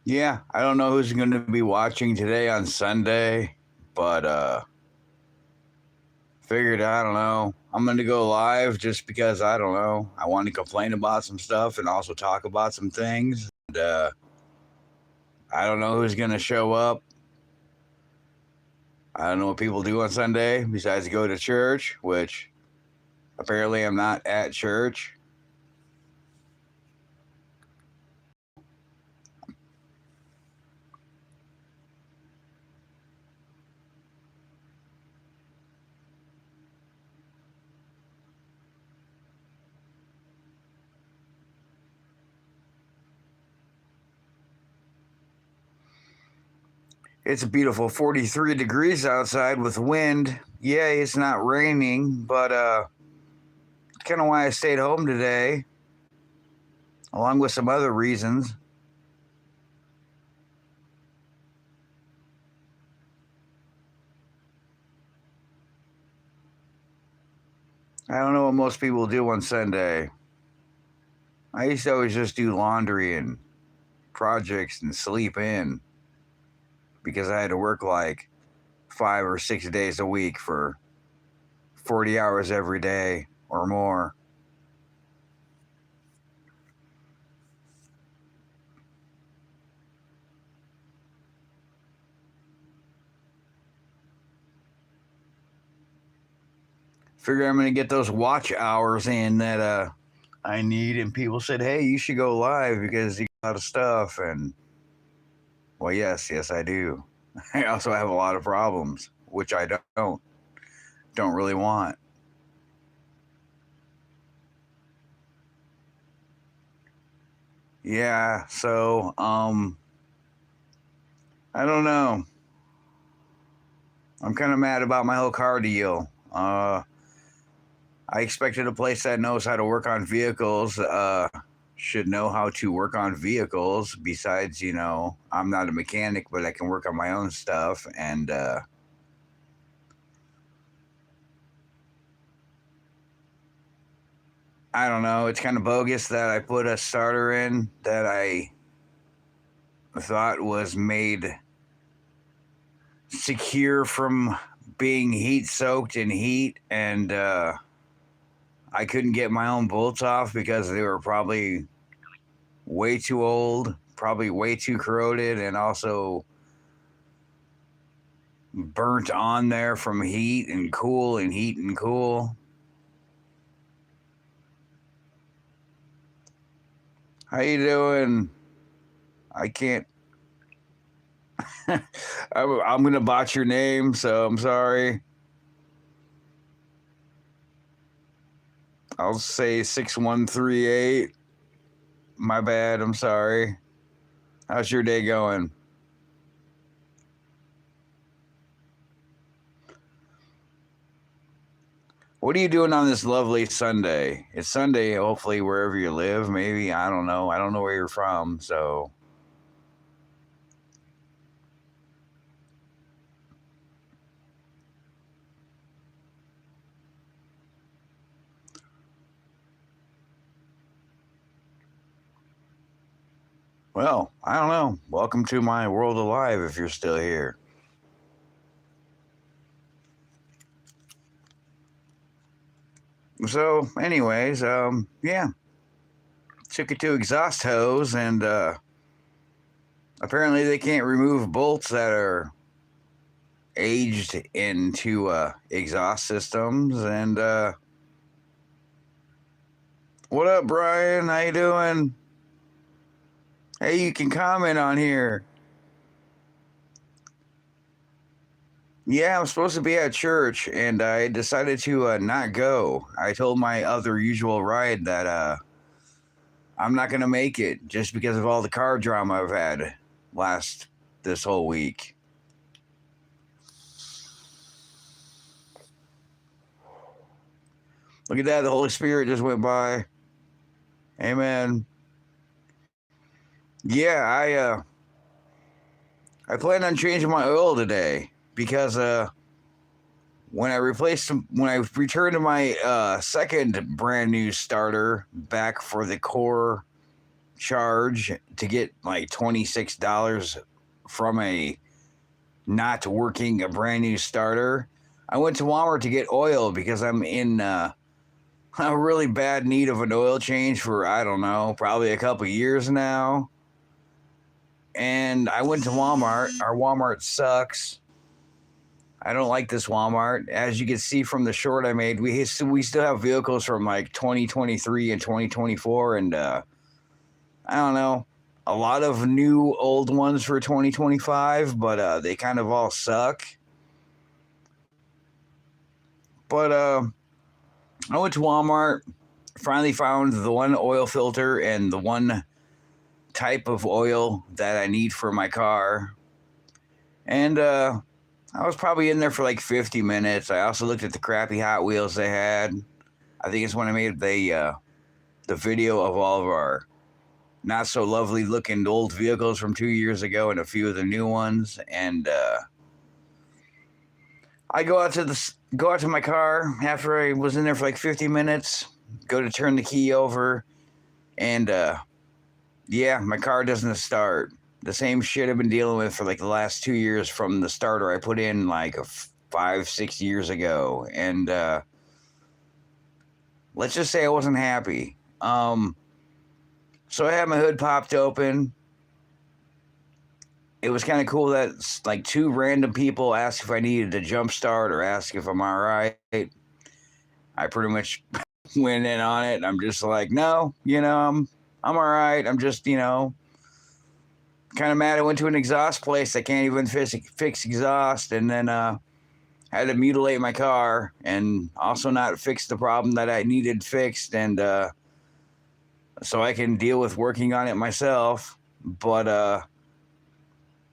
Yeah, I don't know who's going to be watching today on Sunday, but figured I don't know. I'm going to go live just because I don't know. I want to complain about some stuff and also talk about some things. And I don't know who's going to show up. I don't know what people do on Sunday besides go to church, which apparently I'm not at church. It's a beautiful 43 degrees outside with wind. Yay, it's not raining, but kind of why I stayed home today, along with some other reasons. I don't know what most people do on Sunday. I used to always just do laundry and projects and sleep in because I had to work like 5 or 6 days a week for 40 hours every day or more. Figure I'm going to get those watch hours in that I need. And people said, hey, you should go live because you got a lot of stuff. And well, yes, I do. I also have a lot of problems, which I don't really want. Yeah, so I don't know. I'm kind of mad about my whole car deal. I expected a place that knows how to work on vehicles should know how to work on vehicles. Besides, I'm not a mechanic, but I can work on my own stuff. And I don't know. It's kind of bogus that I put a starter in that I thought was made secure from being heat soaked in heat, and I couldn't get my own bolts off because they were probably way too old, probably way too corroded, and also burnt on there from heat and cool and heat and cool. How you doing? I can't. I'm gonna botch your name, so I'm sorry. I'll say 6138. My bad. I'm sorry. How's your day going? What are you doing on this lovely Sunday? It's Sunday, hopefully, wherever you live. Maybe. I don't know. I don't know where you're from. So, well, I don't know. Welcome to my world alive if you're still here. So, anyways, yeah, took it to exhaust hose, and apparently they can't remove bolts that are aged into exhaust systems. And what up, Brian? How you doing? Hey, you can comment on here. Yeah, I'm supposed to be at church, and I decided to not go. I told my other usual ride that I'm not gonna make it just because of all the car drama I've had last this whole week. Look at that, the Holy Spirit just went by. Amen. Yeah, I plan on changing my oil today because when I returned to my second brand new starter back for the core charge to get like $26 from a not working a brand new starter. I went to Walmart to get oil because I'm in a really bad need of an oil change for, I don't know, probably a couple years now. And I went to Walmart. Our Walmart sucks. I don't like this Walmart. As you can see from the short I made, we still have vehicles from like 2023 and 2024, and I don't know, a lot of new old ones for 2025, but they kind of all suck. But I went to Walmart, finally found the one oil filter and the one type of oil that I need for my car. And I was probably in there for like 50 minutes. I also looked at the crappy Hot Wheels they had. I think it's when I made the video of all of our not so lovely looking old vehicles from 2 years ago and a few of the new ones. And I go out to my car after I was in there for like 50 minutes, go to turn the key over, and yeah, my car doesn't start. The same shit I've been dealing with for like the last 2 years from the starter I put in like 5-6 years ago. And let's just say I wasn't happy. So I had my hood popped open. It was kind of cool that like two random people asked if I needed a jump start or asked if I'm all right. I pretty much went in on it. I'm just like, no, I'm all right. I'm just, kind of mad. I went to an exhaust place that can't even fix exhaust, and then had to mutilate my car and also not fix the problem that I needed fixed, and so I can deal with working on it myself. But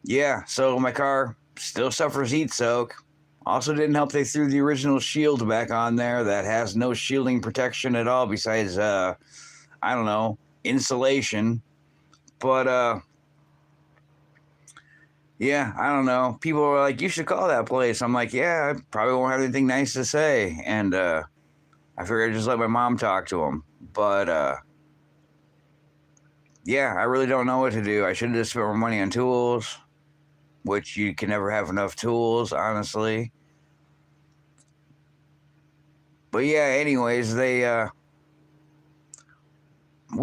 yeah, so my car still suffers heat soak. Also didn't help they threw the original shield back on there that has no shielding protection at all besides I don't know, insulation. But yeah, I don't know. People were like, you should call that place. I'm like, yeah, I probably won't have anything nice to say. And I figured I'd just let my mom talk to them. But yeah, I really don't know what to do. I should have just spent more money on tools, which you can never have enough tools, honestly. But yeah, anyways, we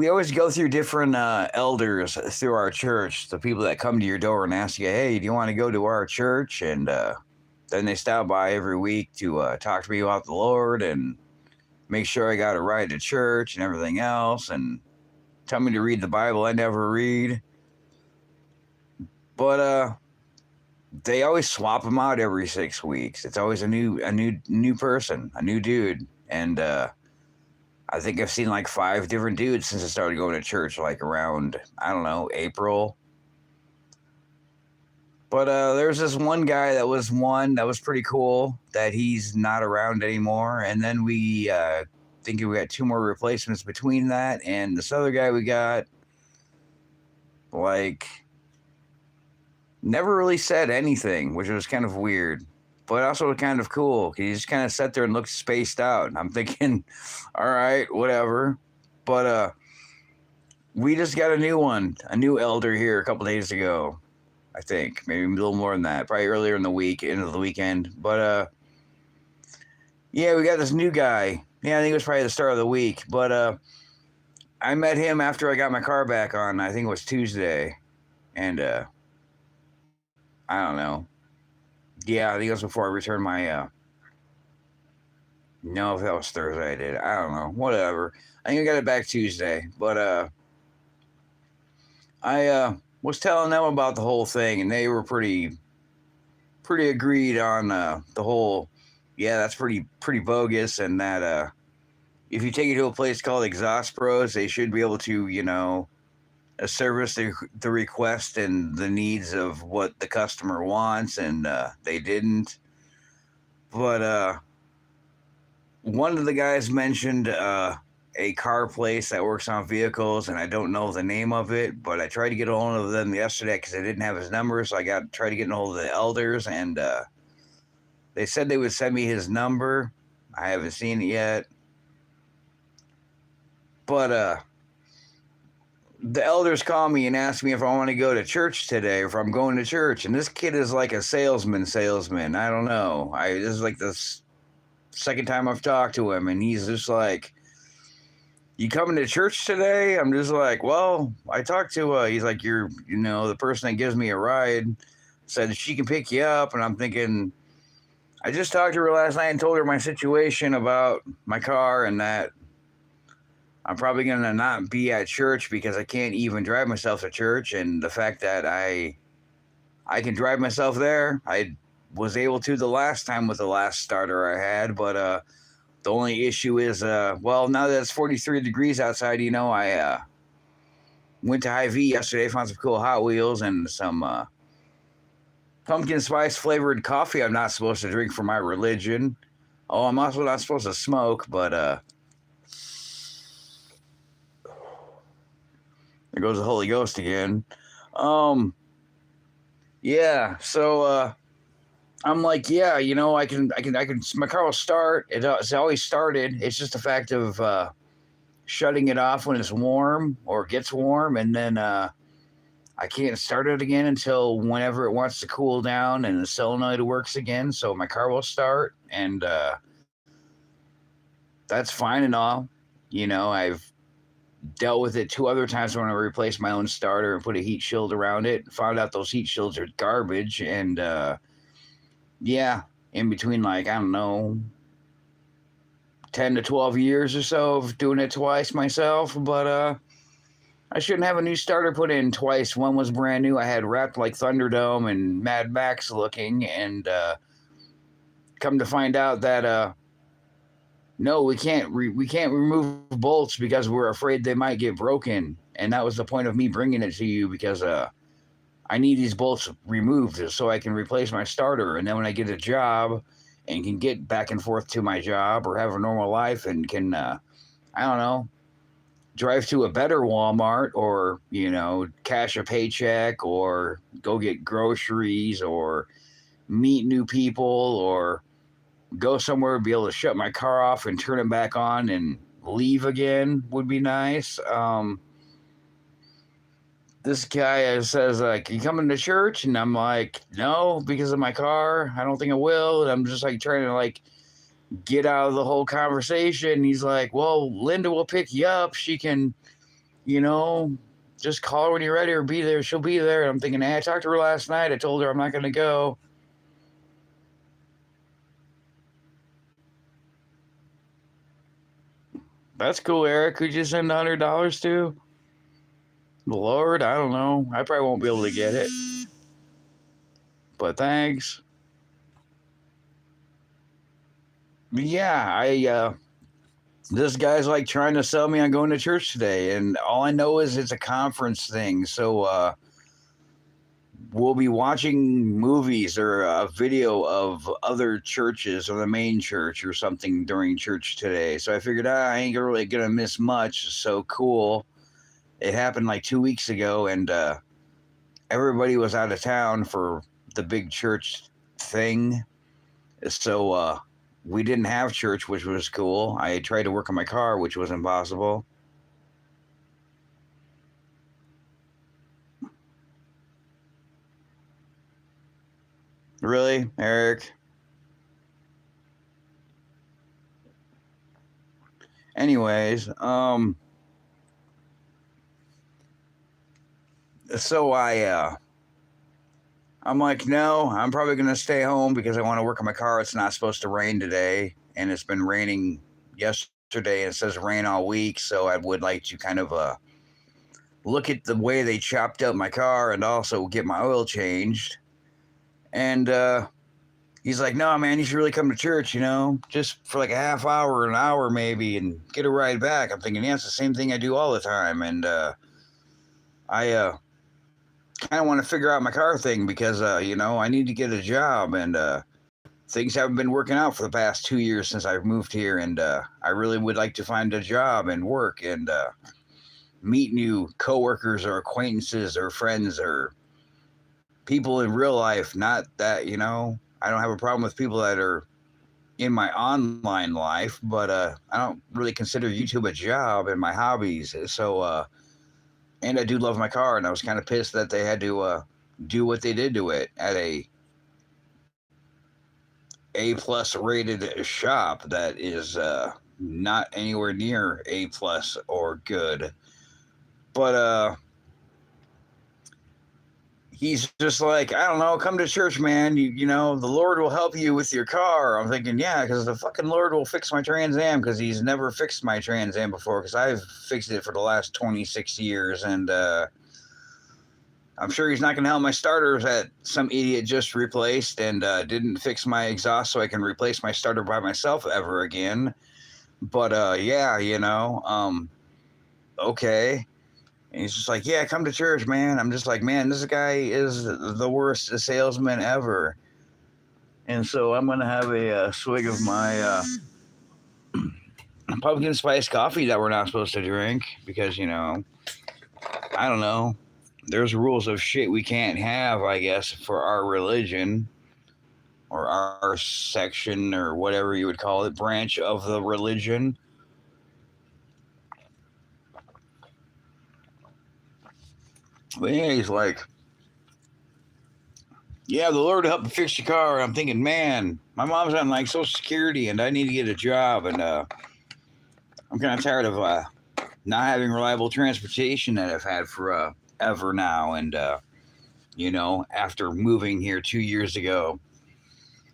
always go through different elders through our church, the people that come to your door and ask you, hey, do you want to go to our church? And then they stop by every week to talk to me about the Lord and make sure I got a ride to church and everything else, and tell me to read the Bible I never read. But they always swap them out every 6 weeks. It's always a new person, a new dude. And I think I've seen like 5 different dudes since I started going to church, like around, I don't know, April. But there's this one guy that was pretty cool that he's not around anymore. And then we think we got 2 more replacements between that. And this other guy we got, like, never really said anything, which was kind of weird, but also kind of cool. He just kind of sat there and looked spaced out. I'm thinking, all right, whatever. But we just got a new elder here a couple days ago. I think maybe a little more than that, probably earlier in the week, end of the weekend. But yeah, we got this new guy. Yeah, I think it was probably the start of the week. But I met him after I got my car back on. I think it was Tuesday, and I don't know. Yeah, I think it was before I returned my. No, if that was Thursday, I did. I don't know. Whatever. I think I got it back Tuesday, but I was telling them about the whole thing, and they were pretty agreed on the whole. Yeah, that's pretty bogus, and that if you take it to a place called Exhaust Pros, they should be able to service the request and the needs of what the customer wants, and they didn't. But one of the guys mentioned a car place that works on vehicles, and I don't know the name of it, but I tried to get a hold of them yesterday because I didn't have his number, so I tried to get a hold of the elders, and they said they would send me his number. I haven't seen it yet. But the elders call me and ask me if I want to go to church today, or if I'm going to church. And this kid is like a salesman. I don't know. This is like the second time I've talked to him, and he's just like, "You coming to church today?" I'm just like, "Well, I talked to." He's like, the person that gives me a ride said she can pick you up," and I'm thinking, I just talked to her last night and told her my situation about my car and that I'm probably going to not be at church because I can't even drive myself to church. And the fact that I can drive myself there, I was able to the last time with the last starter I had. But the only issue is, well, now that it's 43 degrees outside, I went to Hy-Vee yesterday, found some cool Hot Wheels and some pumpkin spice flavored coffee I'm not supposed to drink for my religion. Oh, I'm also not supposed to smoke, but there goes the Holy Ghost again. Um, yeah. So I'm like, yeah, my car will start. It's always started. It's just a fact of shutting it off when it's warm or gets warm, and then I can't start it again until whenever it wants to cool down and the solenoid works again. So my car will start, and that's fine and all. I've dealt with it 2 other times when I replaced my own starter and put a heat shield around it. Found out those heat shields are garbage, and yeah, in between, like, I don't know, 10 to 12 years or so of doing it twice myself. But I shouldn't have a new starter put in twice. One was brand new. I had wrapped like Thunderdome and Mad Max looking, and come to find out that no, we can't remove bolts because we're afraid they might get broken. And that was the point of me bringing it to you, because I need these bolts removed so I can replace my starter. And then when I get a job and can get back and forth to my job or have a normal life and can, I don't know, drive to a better Walmart, or, cash a paycheck, or go get groceries, or meet new people, or go somewhere, be able to shut my car off and turn it back on and leave again would be nice. This guy says, like, "You coming to church?" And I'm like, "No, because of my car. I don't think I will." And I'm just like trying to like get out of the whole conversation. And he's like, "Well, Linda will pick you up. She can, you know, just call her when you're ready or be there. She'll be there." And I'm thinking, hey, I talked to her last night. I told her I'm not going to go. That's cool, Eric. Could you send $100 to? Lord, I don't know. I probably won't be able to get it. But thanks. Yeah, this guy's like trying to sell me on going to church today, and all I know is it's a conference thing. So we'll be watching movies or a video of other churches or the main church or something during church today. So I figured, I ain't really gonna miss much. So cool. It happened like 2 weeks ago, and everybody was out of town for the big church thing. So we didn't have church, which was cool. I tried to work on my car, which was impossible. Really, Eric? Anyways, so I'm like, no, I'm probably gonna stay home because I want to work on my car. It's not supposed to rain today, and it's been raining yesterday, and it says rain all week. So I would like to kind of look at the way they chopped up my car and also get my oil changed. And he's like, no, man, you should really come to church, just for like a half hour, an hour maybe, and get a ride back. I'm thinking, yeah, it's the same thing I do all the time. And I kind of want to figure out my car thing because, I need to get a job, and things haven't been working out for the past 2 years since I've moved here. And I really would like to find a job and work and meet new coworkers or acquaintances or friends or people in real life. Not that, I don't have a problem with people that are in my online life, but I don't really consider YouTube a job and my hobbies. So And I do love my car, and I was kind of pissed that they had to do what they did to it at A+ rated shop that is not anywhere near A+ or good. But he's just like, I don't know, come to church, man. You know, the Lord will help you with your car. I'm thinking, yeah, because the fucking Lord will fix my Trans Am, because he's never fixed my Trans Am before, because I've fixed it for the last 26 years, and I'm sure he's not going to help my starters that some idiot just replaced, and didn't fix my exhaust so I can replace my starter by myself ever again. But yeah, okay. And he's just like, yeah, come to church, man. I'm just like, man, this guy is the worst salesman ever. And so I'm going to have a swig of my pumpkin spice coffee that we're not supposed to drink because, I don't know. There's rules of shit we can't have, I guess, for our religion or our section or whatever you would call it, branch of the religion. But yeah, he's like, yeah, the Lord help me fix your car. And I'm thinking, man, my mom's on like Social Security and I need to get a job. And I'm kind of tired of not having reliable transportation that I've had for ever now. And, after moving here 2 years ago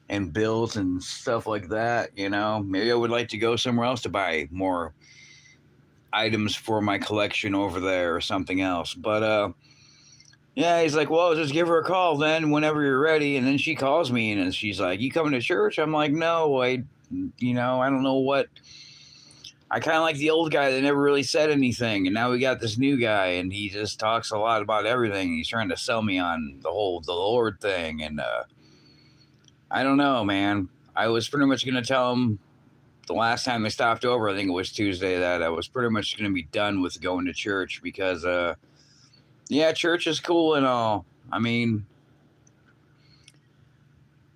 and bills and stuff like that, maybe I would like to go somewhere else to buy more items for my collection over there or something else. But, yeah, he's like, well, just give her a call then whenever you're ready. And then she calls me and she's like, you coming to church? I'm like, no, I don't know what. I kind of like the old guy that never really said anything. And now we got this new guy and he just talks a lot about everything. He's trying to sell me on the Lord thing. And I don't know, man. I was pretty much going to tell him the last time they stopped over, I think it was Tuesday, that I was pretty much going to be done with going to church because, yeah, church is cool and all. I mean,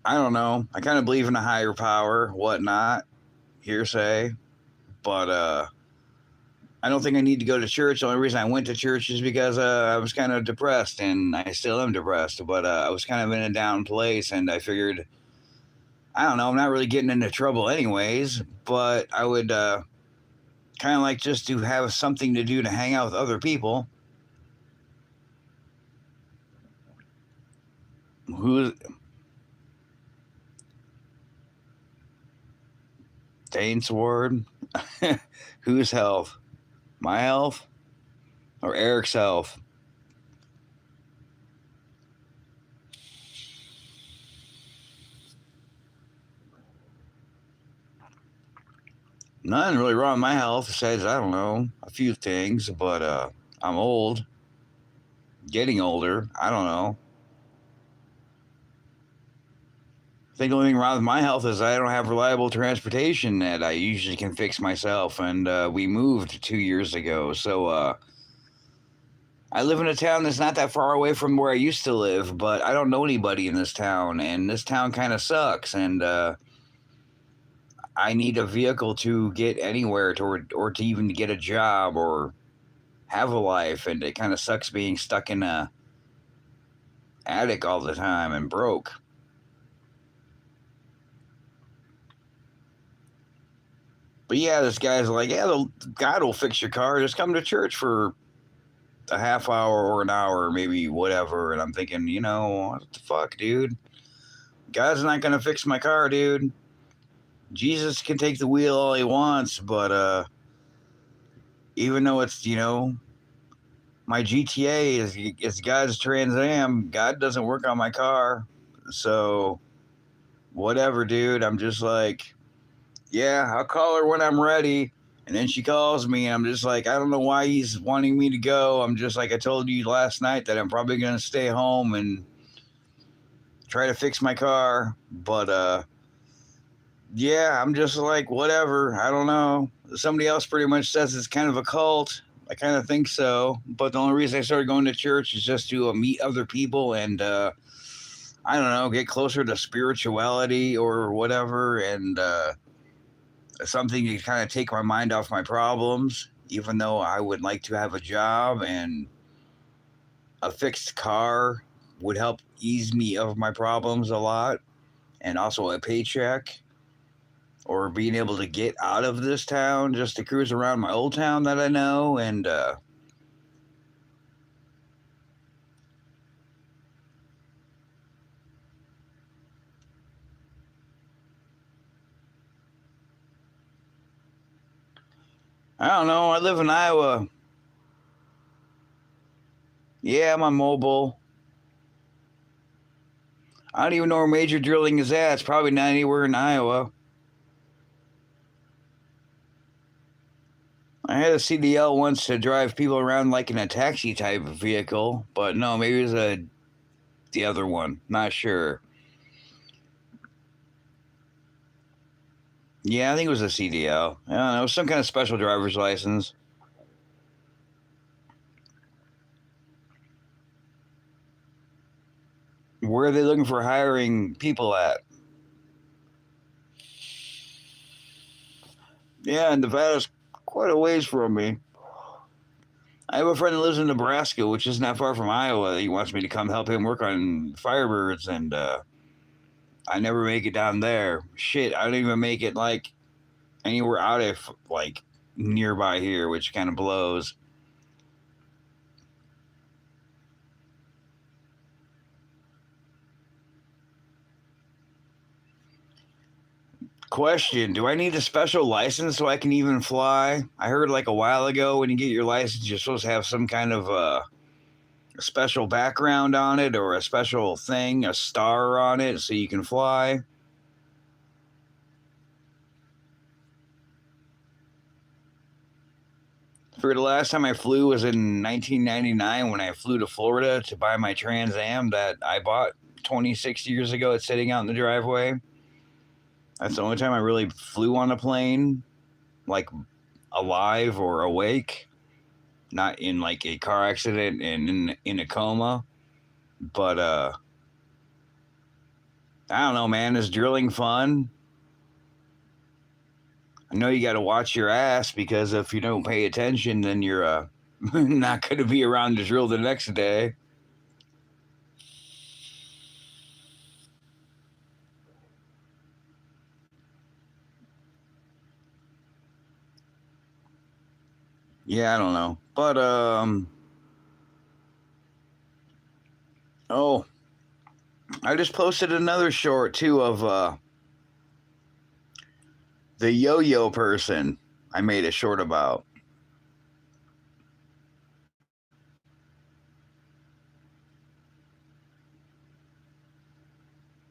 I don't know. I kind of believe in a higher power, whatnot, hearsay, but I don't think I need to go to church. The only reason I went to church is because I was kind of depressed, and I still am depressed. But I was kind of in a down place, and I figured, I don't know, I'm not really getting into trouble anyways. But I would kind of like just to have something to do to hang out with other people. Who's Dane's word? Whose health? My health or Eric's health? Nothing really wrong with my health besides, I don't know, a few things, but I'm old, getting older. I don't know. I think the only thing wrong with my health is I don't have reliable transportation that I usually can fix myself. And we moved 2 years ago. So I live in a town that's not that far away from where I used to live, but I don't know anybody in this town. And this town kind of sucks. And I need a vehicle to get anywhere or to even get a job or have a life. And it kind of sucks being stuck in a attic all the time and broke. But yeah, this guy's like, yeah, God will fix your car. Just come to church for a half hour or an hour, maybe whatever. And I'm thinking, what the fuck, dude? God's not gonna fix my car, dude. Jesus can take the wheel all he wants, but even though it's my GTA is God's Trans Am, God doesn't work on my car, so whatever, dude. I'm just like, yeah, I'll call her when I'm ready. And then she calls me, and I'm just like, I don't know why he's wanting me to go. I'm just like, I told you last night that I'm probably going to stay home and try to fix my car. But, yeah, I'm just like, whatever. I don't know. Somebody else pretty much says it's kind of a cult. I kind of think so. But the only reason I started going to church is just to meet other people and, I don't know, get closer to spirituality or whatever. And, something to kind of take my mind off my problems, even though I would like to have a job and a fixed car would help ease me of my problems a lot, and also a paycheck, or being able to get out of this town just to cruise around my old town that I know. And I don't know. I live in Iowa. Yeah, I'm on mobile. I don't even know where major drilling is at. It's probably not anywhere in Iowa. I had a CDL once to drive people around like in a taxi type of vehicle, but no, maybe it was the other one. Not sure. Yeah, I think it was a CDL. I don't know, it was some kind of special driver's license. Where are they looking for hiring people at? Yeah, Nevada's quite a ways from me. I have a friend that lives in Nebraska, which is not far from Iowa. He wants me to come help him work on Firebirds, and I never make it down there. Shit, I don't even make it like anywhere out of like nearby here, which kind of blows. Question: do I need a special license so I can even fly? I heard like a while ago when you get your license, you're supposed to have some kind of a special background on it or a special thing, a star on it, so you can fly. For the last time I flew was in 1999 when I flew to Florida to buy my Trans Am that I bought 26 years ago. It's sitting out in the driveway. That's the only time I really flew on a plane, like alive or awake, not in like a car accident and in a coma. But I don't know, man. Is drilling fun? I know you got to watch your ass because if you don't pay attention, then you're not going to be around to drill the next day. Yeah, I don't know. But oh, I just posted another short too of the yo-yo person. I made a short about.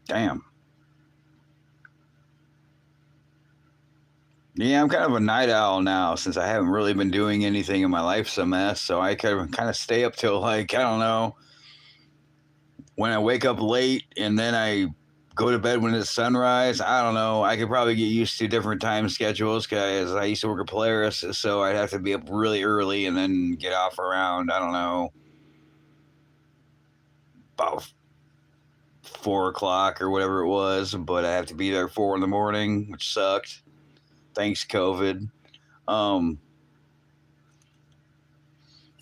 Damn. Yeah, I'm kind of a night owl now since I haven't really been doing anything in my life's a mess. So I kind of stay up till like I don't know, when I wake up late and then I go to bed when it's sunrise. I don't know. I could probably get used to different time schedules because I used to work at Polaris, so I'd have to be up really early and then get off around, I don't know, about 4 o'clock or whatever it was. But I have to be there 4 in the morning, which sucked. Thanks, COVID. Um,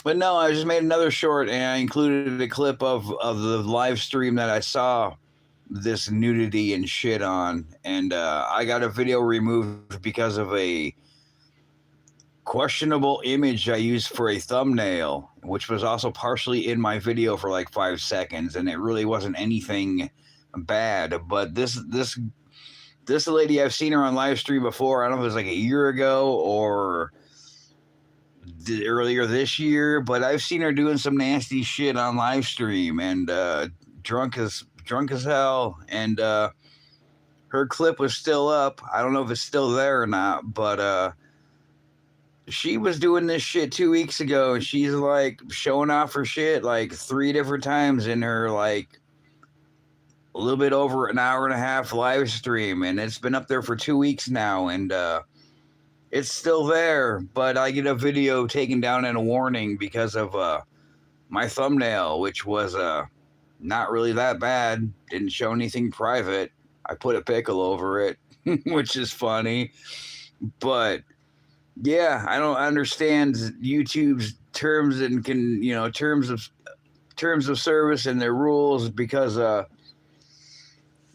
but no, I just made another short and I included a clip of the live stream that I saw this nudity and shit on, and I got a video removed because of a questionable image I used for a thumbnail, which was also partially in my video for like 5 seconds, and it really wasn't anything bad. But this lady, I've seen her on live stream before. I don't know if it was like a year ago or earlier this year, but I've seen her doing some nasty shit on live stream and drunk as hell, and her clip was still up. I don't know if it's still there or not, but she was doing this shit 2 weeks ago, and she's like showing off her shit like 3 different times in her like a little bit over an hour and a half live stream, and it's been up there for 2 weeks now, and it's still there. But I get a video taken down and a warning because of my thumbnail, which was not really that bad. Didn't show anything private. I put a pickle over it, which is funny. But yeah, I don't understand YouTube's terms and terms of terms of service and their rules because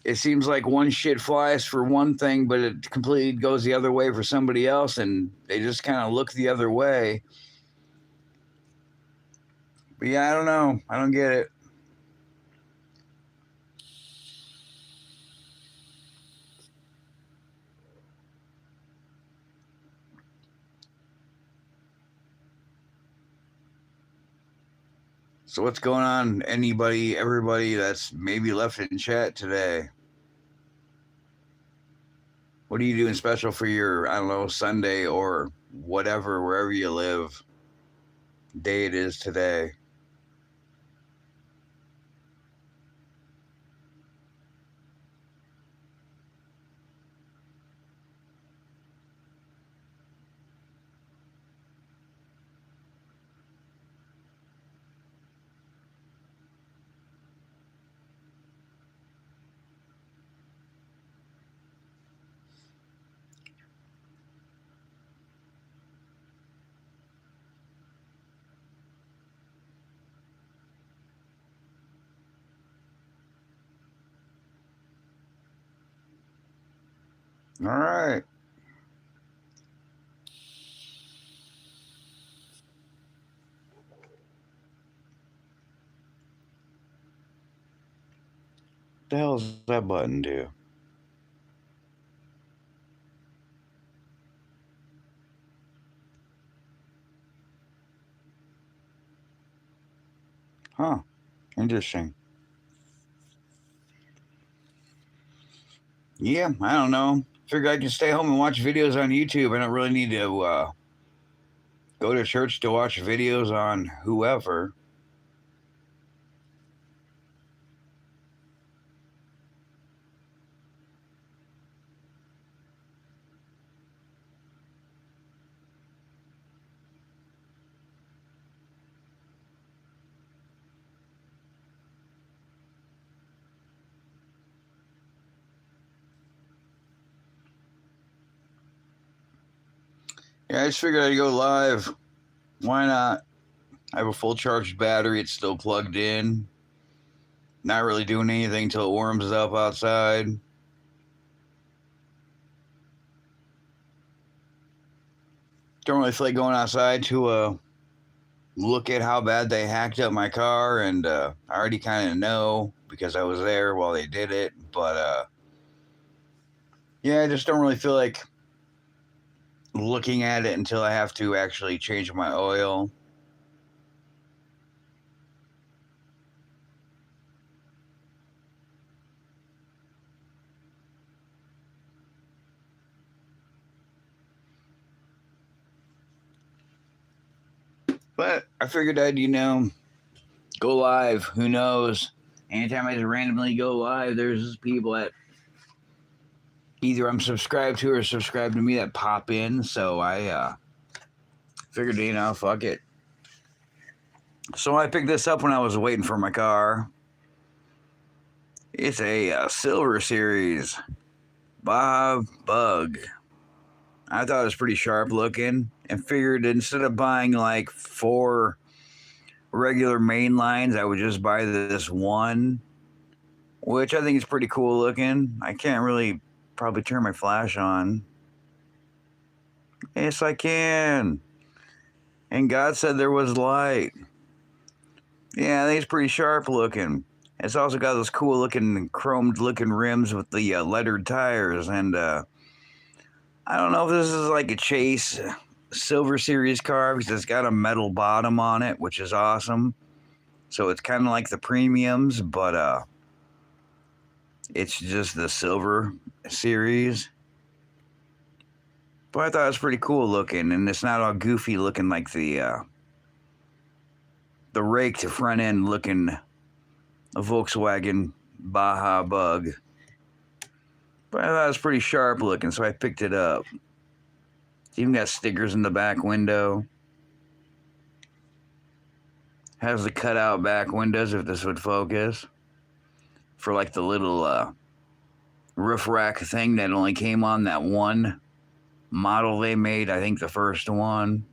it seems like one shit flies for one thing, but it completely goes the other way for somebody else, and they just kind of look the other way. But yeah, I don't know. I don't get it. So what's going on? Anybody, everybody that's maybe left in chat today? What are you doing special for your, I don't know, Sunday or whatever, wherever you live, day it is today? All right. What the hell does that button do? Huh. Interesting. Yeah, I don't know. Figure I can stay home and watch videos on YouTube. I don't really need to go to church to watch videos on whoever. Yeah, I just figured I'd go live. Why not? I have a full charged battery. It's still plugged in. Not really doing anything until it warms up outside. Don't really feel like going outside to look at how bad they hacked up my car, and I already kind of know because I was there while they did it. But yeah, I just don't really feel like looking at it until I have to actually change my oil. But I figured I'd, go live. Who knows? Anytime I just randomly go live, there's people that either I'm subscribed to or subscribe to me that pop in. So I figured, fuck it. So I picked this up when I was waiting for my car. It's a Silver Series Baja Bug. I thought it was pretty sharp looking and figured instead of buying like 4 regular main lines, I would just buy this one, which I think is pretty cool looking. I can't really probably turn my flash on. Yes, I can. And God said there was light. Yeah, I think it's pretty sharp looking. It's also got those cool looking chromed looking rims with the lettered tires. And I don't know if this is like a Chase Silver Series car because it's got a metal bottom on it, which is awesome. So it's kind of like the premiums, but it's just the Silver Series. But I thought it was pretty cool looking, and it's not all goofy looking like the raked front end looking Volkswagen Baja Bug. But I thought it was pretty sharp looking, so I picked it up. It's even got stickers in the back window. Has the cutout back windows if this would focus. For like the little roof rack thing that only came on that one model they made, I think the first one.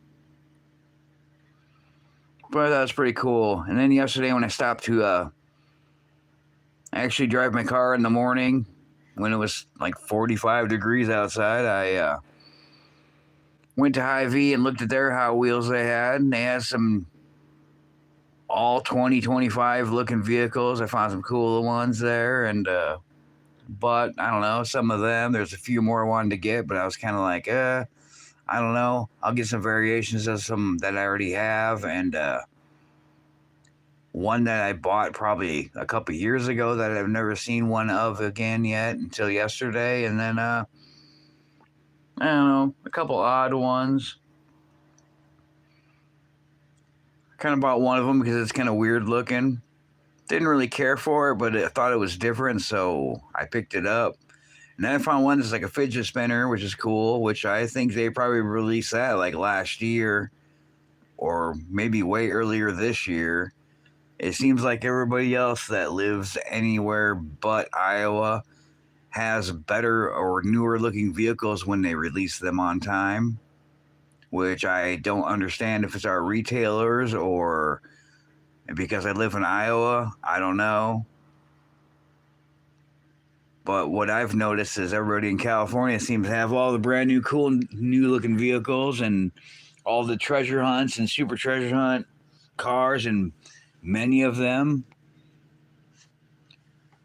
But that was pretty cool. And then yesterday when I stopped to actually drive my car in the morning when it was like 45 degrees outside, I went to Hy-Vee and looked at their Hot Wheels they had, and they had some all 2025 looking vehicles. I found some cool ones there, and but I don't know, some of them, there's a few more I wanted to get, but I was kind of like, I don't know. I'll get some variations of some that I already have, and one that I bought probably a couple years ago that I've never seen one of again yet until yesterday, and then I don't know, a couple odd ones. Kind of bought one of them because it's kind of weird looking. Didn't really care for it, but I thought it was different, so I picked it up. And then I found one that's like a fidget spinner, which is cool, which I think they probably released that like last year or maybe way earlier this year. It seems like everybody else that lives anywhere but Iowa has better or newer looking vehicles when they release them on time, which I don't understand if it's our retailers or because I live in Iowa. I don't know. But what I've noticed is everybody in California seems to have all the brand new, cool, new looking vehicles and all the treasure hunts and super treasure hunt cars, and many of them.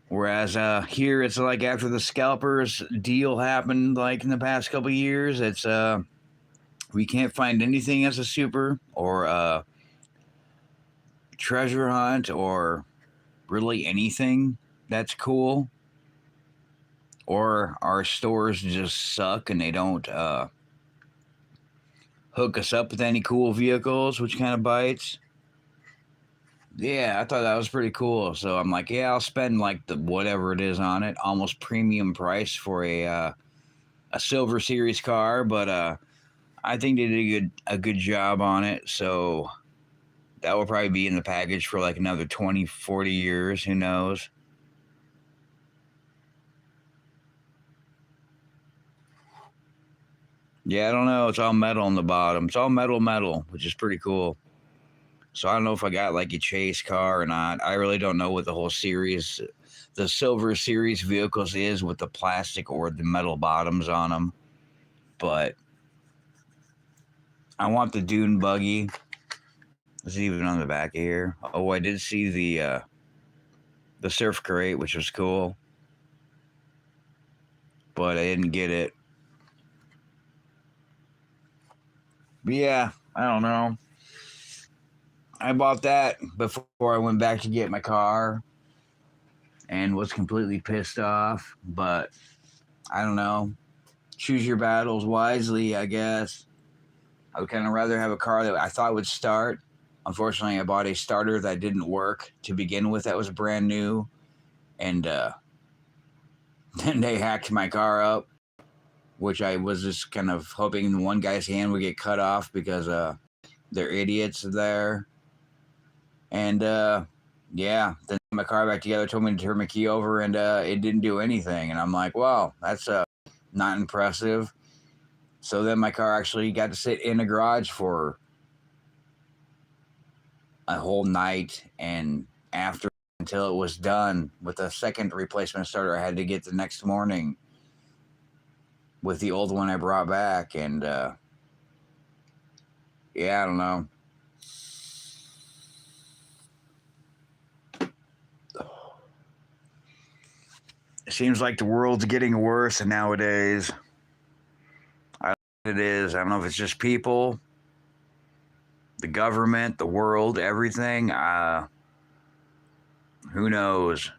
Whereas here, it's like after the scalpers deal happened, like in the past couple of years, it's we can't find anything as a super or treasure hunt or really anything that's cool. Or our stores just suck and they don't hook us up with any cool vehicles, which kind of bites. Yeah, I thought that was pretty cool. So I'm like, yeah, I'll spend like the whatever it is on it, almost premium price for a Silver Series car, but I think they did a good job on it. So that will probably be in the package for like another 20, 40 years. Who knows? Yeah, I don't know. It's all metal on the bottom. It's all metal, which is pretty cool. So I don't know if I got like a chase car or not. I really don't know what the whole series, the Silver Series vehicles is with the plastic or the metal bottoms on them. But I want the dune buggy. It's even on the back of here. Oh, I did see the surf crate, which was cool, but I didn't get it. But yeah, I don't know. I bought that before I went back to get my car and was completely pissed off, but I don't know. Choose your battles wisely, I guess. I would kind of rather have a car that I thought would start. Unfortunately, I bought a starter that didn't work to begin with, that was brand new, and then they hacked my car up, which I was just kind of hoping one guy's hand would get cut off because they're idiots there. And yeah, then my car back together, told me to turn my key over, and it didn't do anything. And I'm like, wow, that's not impressive. So then my car actually got to sit in a garage for a whole night, and after until it was done with a second replacement starter, I had to get the next morning with the old one I brought back. And yeah, I don't know. It seems like the world's getting worse nowadays. I don't know what it is. I don't know if it's just people, the government, the world, everything. Who knows?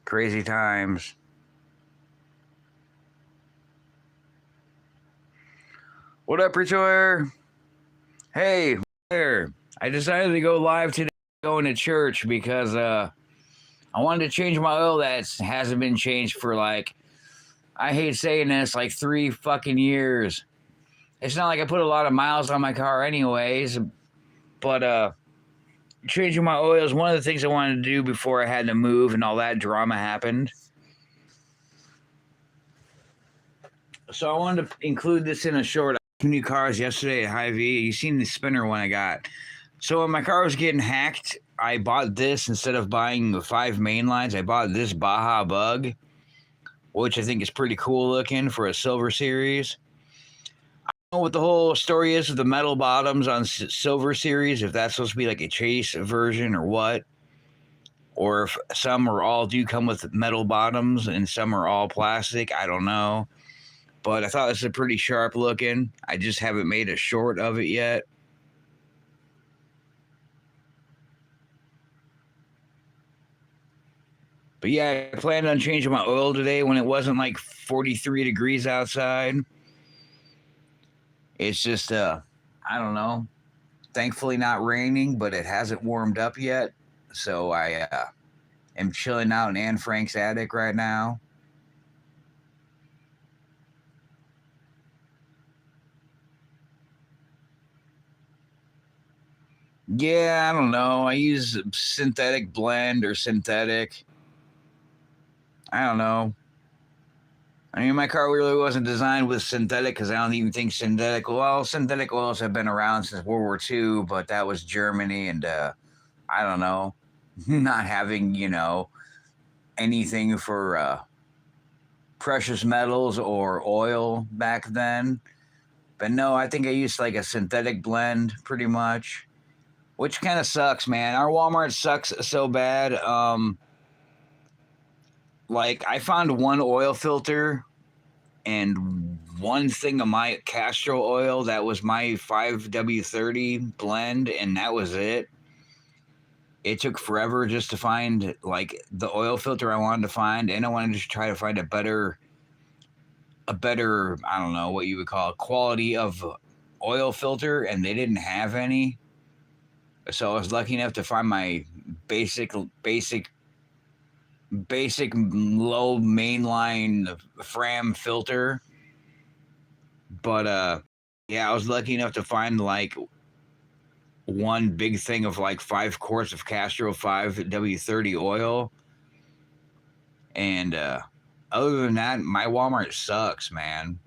Crazy times. What up, Retire? Hey, there. I decided to go live today going to church because I wanted to change my oil that hasn't been changed for like, I hate saying this, like 3 fucking years. It's not like I put a lot of miles on my car anyways, but changing my oil is one of the things I wanted to do before I had to move and all that drama happened. So I wanted to include this in a short. new cars yesterday at Hy-Vee. You seen the spinner one I got. So when my car was getting hacked, I bought this instead of buying the 5 main lines. I bought this Baja Bug, which I think is pretty cool looking for a Silver Series. I don't know what the whole story is with the metal bottoms on Silver Series, if that's supposed to be like a chase version or what. Or if some or all do come with metal bottoms and some are all plastic. I don't know. But I thought this was pretty sharp looking. I just haven't made a short of it yet. But yeah, I planned on changing my oil today when it wasn't like 43 degrees outside. It's just, I don't know. Thankfully not raining, but it hasn't warmed up yet. So I am chilling out in Anne Frank's attic right now. Yeah, I don't know. I use synthetic blend or synthetic. I don't know. I mean, my car really wasn't designed with synthetic because I don't even think synthetic. Well, synthetic oils have been around since World War II, but that was Germany, and I don't know, not having anything for precious metals or oil back then. But no, I think I used like a synthetic blend pretty much, which kind of sucks, man. Our Walmart sucks so bad. Like I found one oil filter and one thing of my Castro oil that was my 5W30 blend, and that was it. It took forever just to find like the oil filter I wanted to find, and I wanted to try to find a better, I don't know what you would call it, quality of oil filter, and they didn't have any. So I was lucky enough to find my basic low mainline Fram filter. But yeah, I was lucky enough to find like one big thing of like 5 quarts of Castro 5W30 oil. And other than that, my Walmart sucks, man.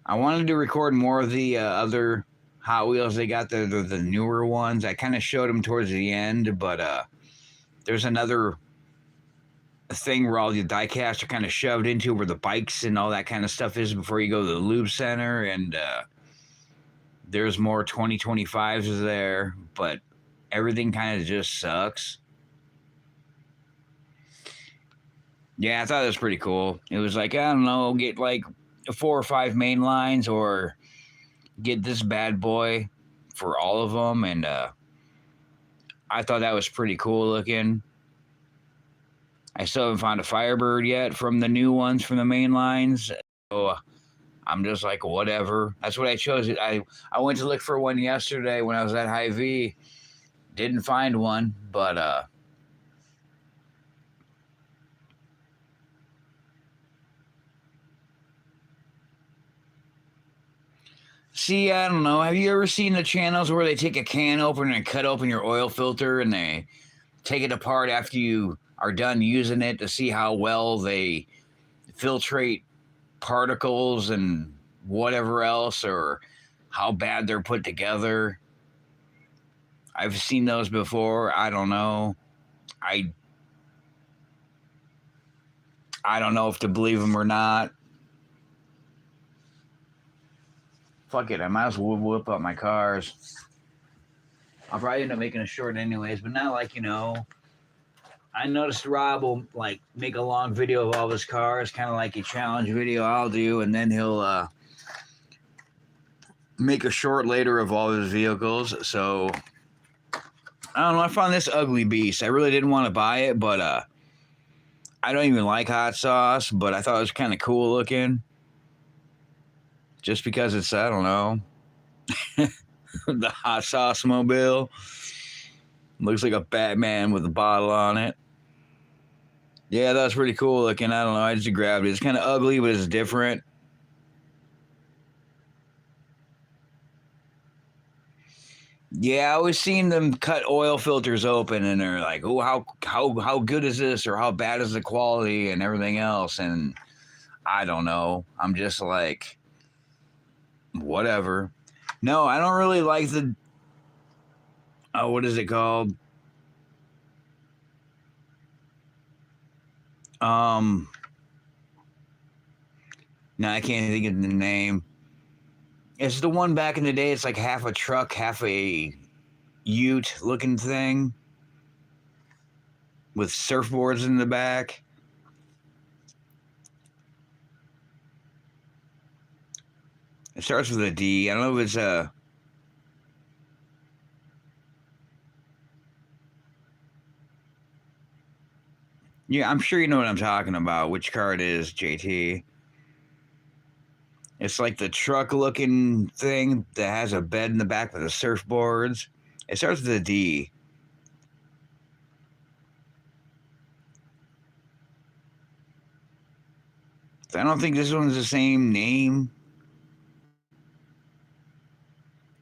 I wanted to record more of the other Hot Wheels. They got the newer ones. I kind of showed them towards the end, but there's another thing where all the die-casts are kind of shoved into where the bikes and all that kind of stuff is before you go to the lube center, and there's more 2025s there, but everything kind of just sucks. Yeah, I thought it was pretty cool. It was like, I don't know, get like 4 or 5 main lines or get this bad boy for all of them, and I thought that was pretty cool looking. I still haven't found a Firebird yet from the new ones from the main lines, so I'm just like, whatever. That's what I chose. I went to look for one yesterday when I was at Hy-Vee. Didn't find one, but see, I don't know. Have you ever seen the channels where they take a can opener and cut open your oil filter and they take it apart after you are done using it to see how well they filtrate particles and whatever else, or how bad they're put together? I've seen those before. I don't know. I don't know if to believe them or not. Fuck it, I might as well whip up my cars. I'll probably end up making a short anyways, but not like, I noticed Rob will like make a long video of all his cars, kind of like a challenge video I'll do, and then he'll make a short later of all his vehicles. So I don't know. I found this ugly beast. I really didn't want to buy it, but I don't even like hot sauce, but I thought it was kind of cool looking. Just because it's, I don't know, the hot sauce mobile. Looks like a Batman with a bottle on it. Yeah, that's pretty cool looking. I don't know. I just grabbed it. It's kind of ugly, but it's different. Yeah, I was seeing them cut oil filters open, and they're like, "Oh, how good is this?" or "How bad is the quality?" and everything else. And I don't know. I'm just like, whatever. No, I don't really like the. What is it called? Um, no, I can't think of the name. It's the one back in the day. It's like half a truck, half a ute looking thing with surfboards in the back. It starts with a D. I don't know if it's a. Yeah, I'm sure you know what I'm talking about. Which car it is, JT? It's like the truck looking thing that has a bed in the back with the surfboards. It starts with a D. I don't think this one's the same name.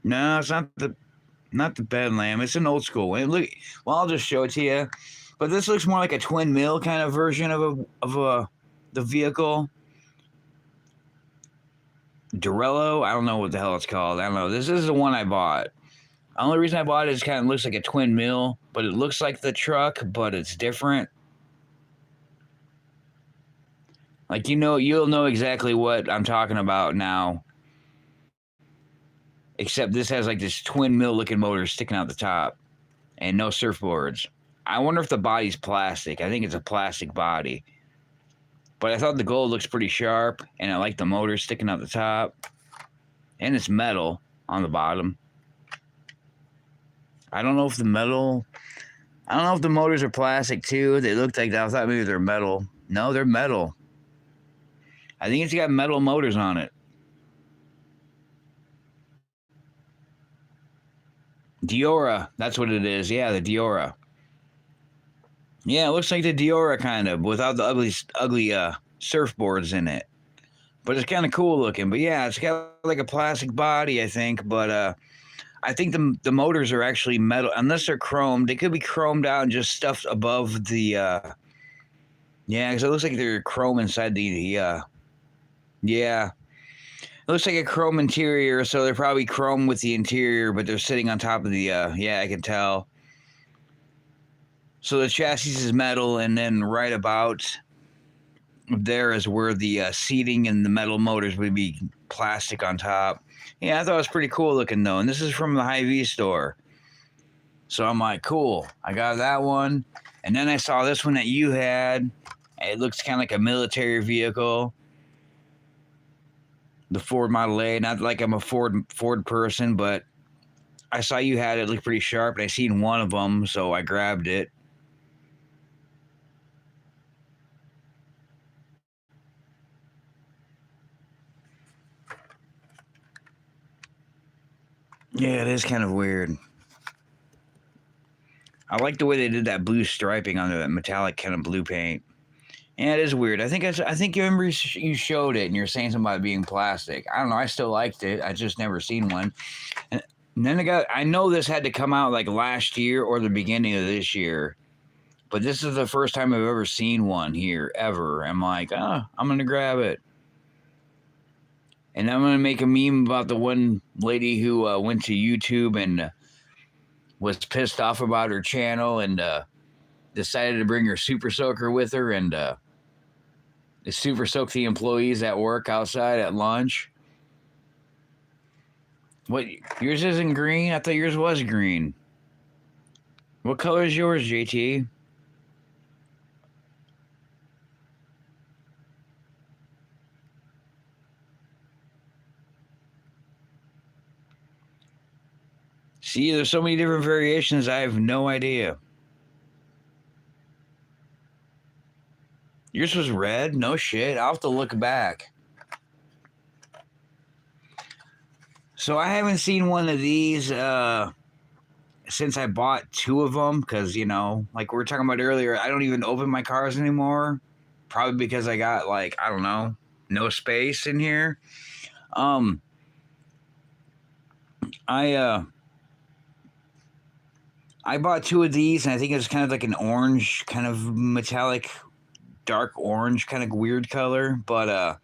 No, it's not the Bedlam. It's an old school one. Look, well, I'll just show it to you. But this looks more like a twin mill kind of version of the vehicle. Dorello. I don't know what the hell it's called. I don't know. This is the one I bought. The only reason I bought it is kind of looks like a twin mill, but it looks like the truck, but it's different. Like you'll know exactly what I'm talking about now. Except this has like this twin mill looking motor sticking out the top, and no surfboards. I wonder if the body's plastic. I think it's a plastic body. But I thought the gold looks pretty sharp, and I like the motor sticking out the top, and it's metal on the bottom. I don't know if the metal. I don't know if the motors are plastic too. They looked like that. I thought maybe they're metal. No, they're metal. I think it's got metal motors on it. Diora, that's what it is. Yeah, the Diora. Yeah, it looks like the Diora kind of without the ugly surfboards in it. But it's kind of cool looking. But yeah, it's got like a plastic body, I think. But I think the motors are actually metal, unless they're chromed. They could be chromed out and just stuffed above the. Yeah, because it looks like they're chrome inside the. Yeah, it looks like a chrome interior, so they're probably chrome with the interior, but they're sitting on top of the. Yeah, I can tell. So the chassis is metal, and then right about there is where the seating and the metal motors would be plastic on top. Yeah, I thought it was pretty cool looking though, and this is from the Hy-Vee store. So I'm like, cool. I got that one, and then I saw this one that you had. It looks kind of like a military vehicle. The Ford Model A. Not like I'm a Ford person, but I saw you had it. It looked pretty sharp, and I seen one of them, so I grabbed it. Yeah, it is kind of weird. I like the way they did that blue striping on that metallic kind of blue paint. Yeah, it is weird. I think you remember you showed it and you're saying something about it being plastic. I don't know. I still liked it. I just never seen one. And then I know this had to come out like last year or the beginning of this year, but this is the first time I've ever seen one here ever. I'm like, I'm gonna grab it, and I'm gonna make a meme about the one lady who went to YouTube and was pissed off about her channel and decided to bring her super soaker with her and super soak the employees at work outside at lunch. What, yours isn't green? I thought yours was green. What color is yours, JT? See, there's so many different variations, I have no idea. Yours was red? No shit. I'll have to look back. So I haven't seen one of these since I bought two of them because, like we were talking about earlier, I don't even open my cars anymore. Probably because I got, like, I don't know, no space in here. I bought two of these, and I think it was kind of like an orange kind of metallic dark orange, kind of weird color. But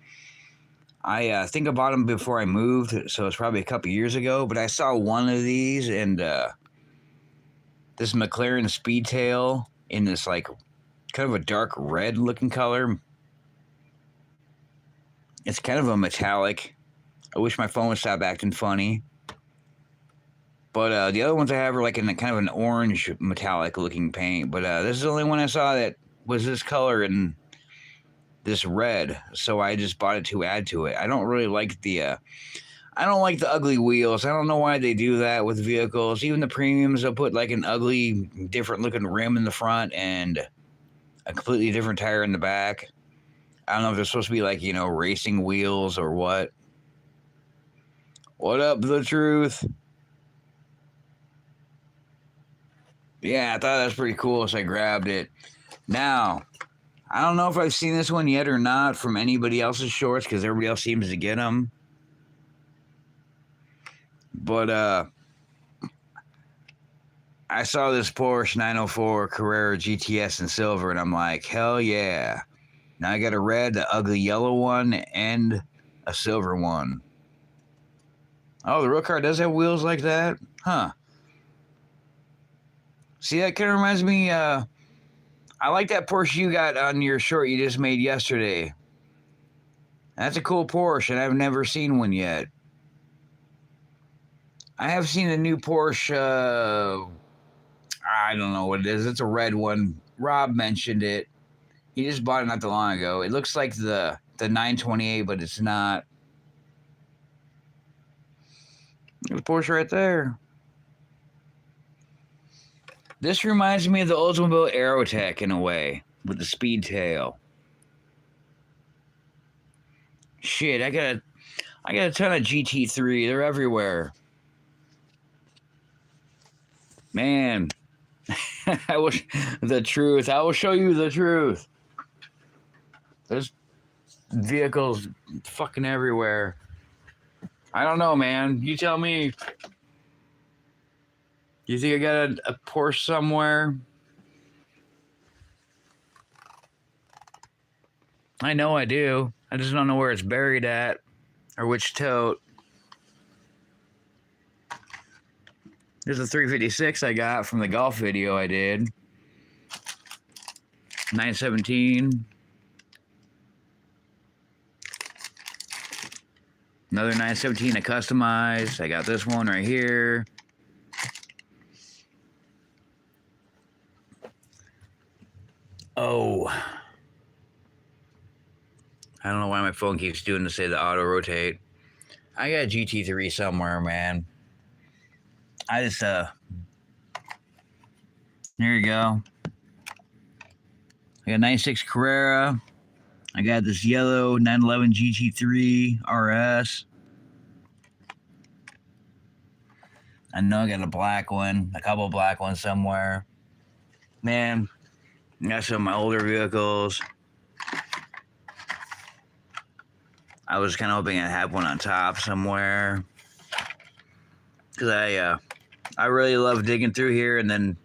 I think I bought them before I moved, so it's probably a couple years ago. But I saw one of these, and this McLaren Speedtail in this like kind of a dark red looking color. It's kind of a metallic. I wish my phone would stop acting funny. But the other ones I have are like in a kind of an orange metallic looking paint. But this is the only one I saw that was this color and this red. So I just bought it to add to it. I don't really like the ugly wheels. I don't know why they do that with vehicles. Even the premiums, they'll put like an ugly, different looking rim in the front and a completely different tire in the back. I don't know if they're supposed to be like, racing wheels or what. What up, The Truth? Yeah, I thought that was pretty cool, so I grabbed it. Now, I don't know if I've seen this one yet or not from anybody else's shorts, because everybody else seems to get them. But I saw this Porsche 904 Carrera GTS in silver, and I'm like, hell yeah. Now I got a red, the ugly yellow one, and a silver one. Oh, the real car does have wheels like that? Huh. See, that kind of reminds me, I like that Porsche you got on your short you just made yesterday. That's a cool Porsche, and I've never seen one yet. I have seen a new Porsche, I don't know what it is. It's a red one. Rob mentioned it. He just bought it not too long ago. It looks like the 928, but it's not. There's a Porsche right there. This reminds me of the Oldsmobile Aerotech in a way, with the Speedtail. Shit, I got a ton of GT3. They're everywhere. Man, I wish the truth. I will show you the truth. There's vehicles fucking everywhere. I don't know, man. You tell me. You think I got a Porsche somewhere? I know I do. I just don't know where it's buried at or which tote. There's a 356 I got from the golf video I did. 917. Another 917 I customized. I got this one right here. Oh. I don't know why my phone keeps doing to say the auto rotate. I got a GT3 somewhere, man. I just, here you go. I got 96 Carrera. I got this yellow 911 GT3 RS. I know I got a black one, a couple of black ones somewhere. Man, I got some of my older vehicles. I was kind of hoping I'd have one on top somewhere. Because I really love digging through here and then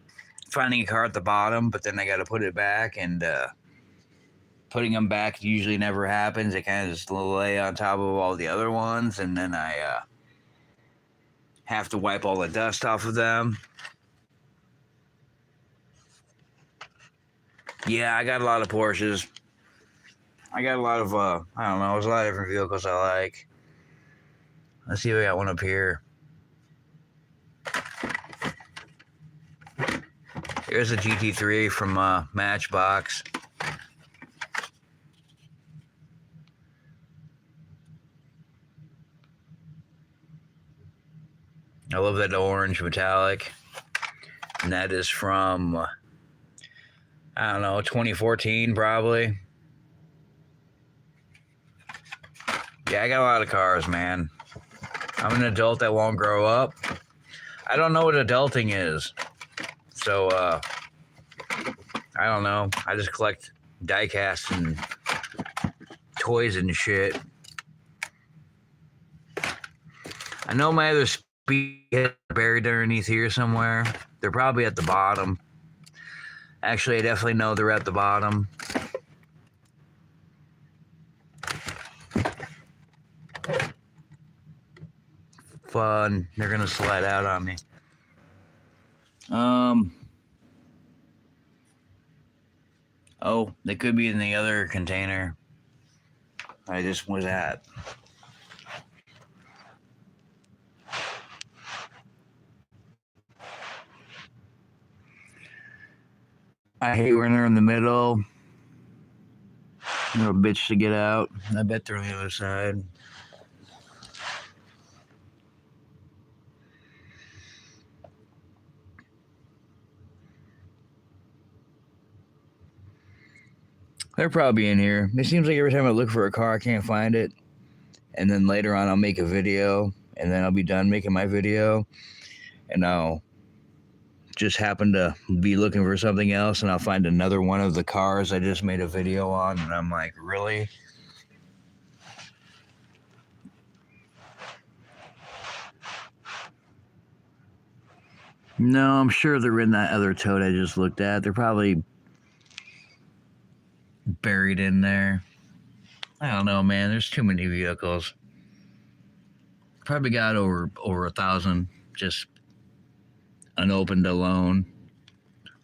finding a car at the bottom, but then I got to put it back, and putting them back usually never happens. They kind of just lay on top of all the other ones, and then I have to wipe all the dust off of them. Yeah, I got a lot of Porsches. I got a lot of, I don't know, there's a lot of different vehicles I like. Let's see if I got one up here. Here's a GT3 from Matchbox. I love that orange metallic. And that is from, I don't know, 2014 probably. Yeah, I got a lot of cars, man. I'm an adult that won't grow up. I don't know what adulting is. So, I don't know. I just collect die-casts and toys and shit. I know my other speedheads are buried underneath here somewhere. They're probably at the bottom. Actually, I definitely know they're at the bottom. they're gonna slide out on me. Oh, they could be in the other container I just was at. I hate when they're in the middle. They're a bitch to get out. I bet they're on the other side. They're probably in here. It seems like every time I look for a car, I can't find it. And then later on, I'll make a video. And then I'll be done making my video. And I'll just happen to be looking for something else. And I'll find another one of the cars I just made a video on. And I'm like, really? No, I'm sure they're in that other tote I just looked at. They're probably buried in there. I don't know, man. There's too many vehicles. Probably got over 1,000 just unopened alone.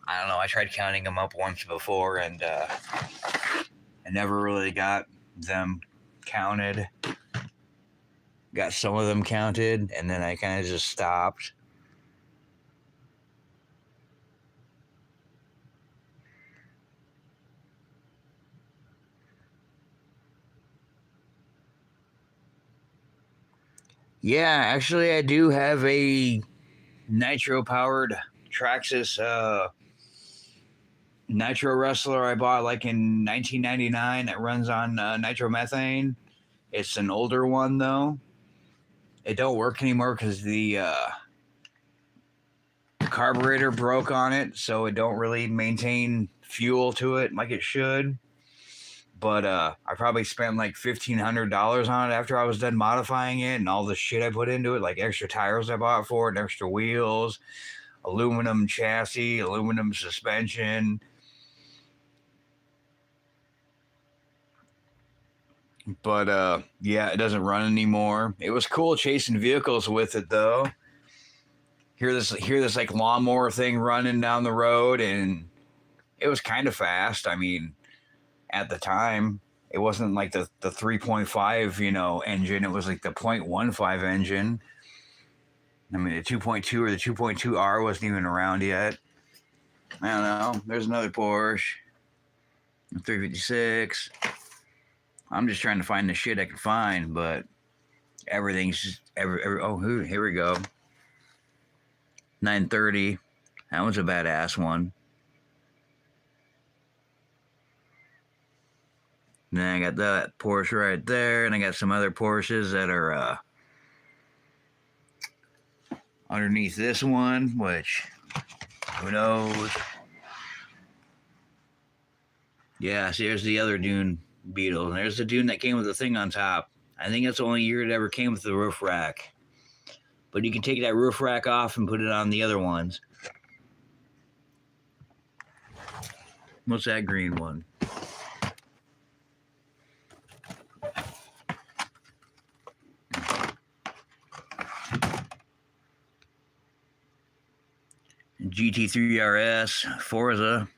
I don't know. I tried counting them up once before, and I never really got them counted. Got some of them counted, and then I kind of just stopped. Yeah, actually, I do have a nitro-powered Traxxas nitro wrestler I bought like in 1999 that runs on nitromethane. It's an older one, though. It don't work anymore because the carburetor broke on it, so it don't really maintain fuel to it like it should. But I probably spent like $1,500 on it after I was done modifying it and all the shit I put into it, like extra tires I bought for it, and extra wheels, aluminum chassis, aluminum suspension. But yeah, it doesn't run anymore. It was cool chasing vehicles with it, though. Hear this like lawnmower thing running down the road, and it was kind of fast. I mean, at the time, it wasn't like the 3.5 engine. It was like the 0.15 engine. I mean, the 2.2 or the 2.2R wasn't even around yet. I don't know. There's another Porsche, a 356. I'm just trying to find the shit I can find, but everything's just oh, here we go. 930. That was a badass one. And then I got that Porsche right there, and I got some other Porsches that are underneath this one, which who knows? Yeah, see, there's the other Dune Beetle, and there's the Dune that came with the thing on top. I think that's the only year it ever came with the roof rack. But you can take that roof rack off and put it on the other ones. What's that green one? GT3 RS, Forza.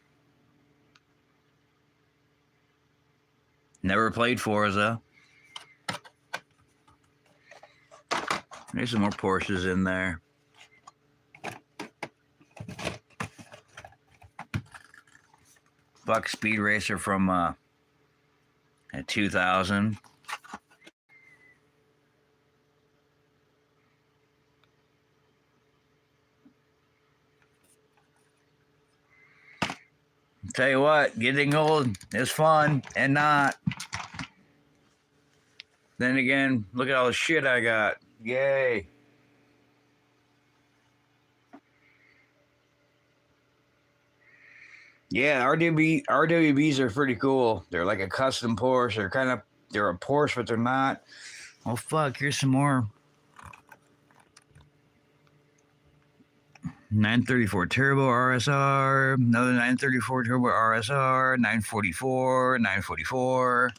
Never played Forza. There's some more Porsches in there. Buck Speed Racer from 2000. Tell you what, getting old is fun and not. Then again, look at all the shit I got. Yay. Yeah, RWBs are pretty cool. They're like a custom Porsche. They're a Porsche, but they're not. Oh fuck, here's some more. 934 Turbo RSR, another 934 Turbo RSR, 944, 944.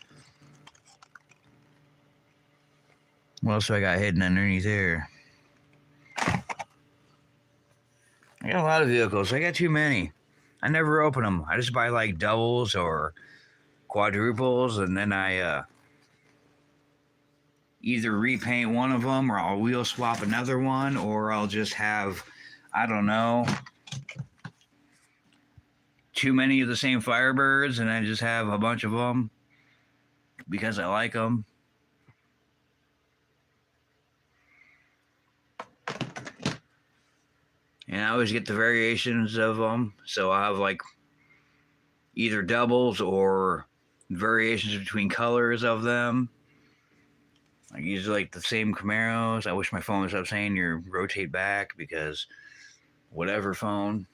What else do I got hidden underneath here? I got a lot of vehicles. I got too many. I never open them. I just buy like doubles or quadruples, and then I either repaint one of them, or I'll wheel swap another one, or I'll just have, I don't know, too many of the same Firebirds, and I just have a bunch of them because I like them. And I always get the variations of them, so I'll have like either doubles or variations between colors of them. Like usually like the same Camaros. I wish my phone would stop saying you rotate back, because whatever phone.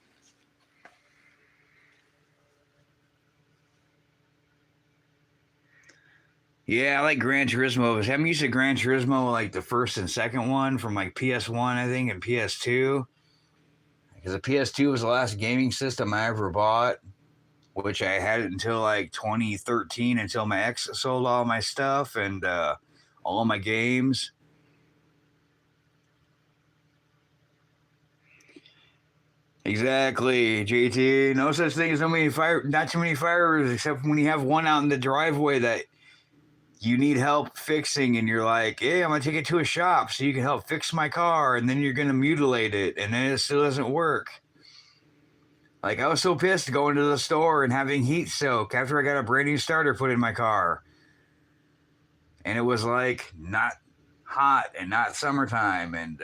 Yeah, I like Gran Turismo. I'm used to Gran Turismo, like the first and second one from like PS1, I think, and PS2. Because the PS2 was the last gaming system I ever bought, which I had it until like 2013, until my ex sold all my stuff and all my games. Exactly, JT. No such thing as not too many fires, except when you have one out in the driveway that you need help fixing, and you're like, "Hey, I'm gonna take it to a shop so you can help fix my car," and then you're gonna mutilate it, and then it still doesn't work. Like, I was so pissed going to the store and having heat soak after I got a brand new starter put in my car, and it was like not hot and not summertime, and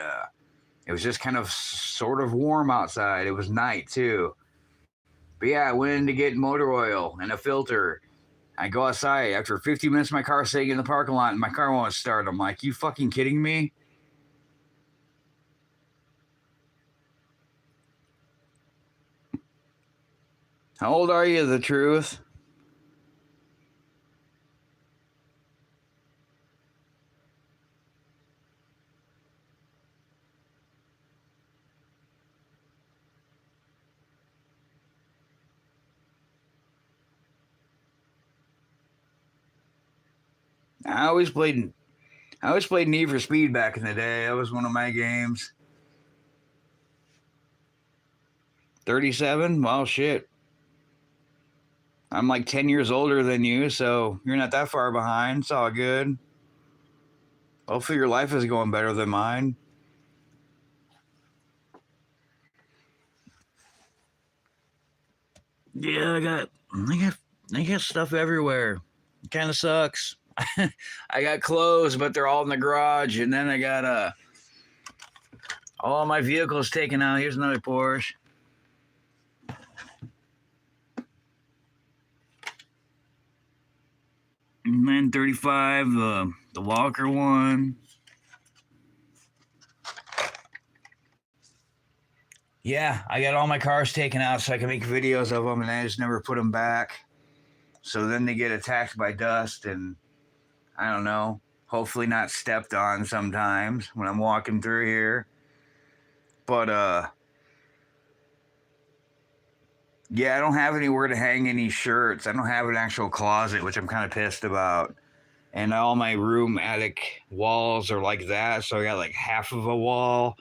it was just kind of sort of warm outside. It was night too. But yeah, I went in to get motor oil and a filter. I go outside. After 50 minutes, my car's sitting in the parking lot and my car won't start. I'm like, you fucking kidding me? How old are you, the truth? I always played I always played Need for Speed back in the day. That was one of my games. 37? Well, shit. I'm like 10 years older than you, so you're not that far behind. It's all good. Hopefully your life is going better than mine. Yeah, I got stuff everywhere. It kind of sucks. I got clothes, but they're all in the garage, and then I got all my vehicles taken out. Here's another Porsche. And then 35, the Walker one. Yeah, I got all my cars taken out so I can make videos of them, and I just never put them back. So then they get attacked by dust, and I don't know, hopefully not stepped on sometimes when I'm walking through here. But yeah, I don't have anywhere to hang any shirts. I don't have an actual closet, which I'm kind of pissed about. And all my room attic walls are like that, so I got like half of a wall,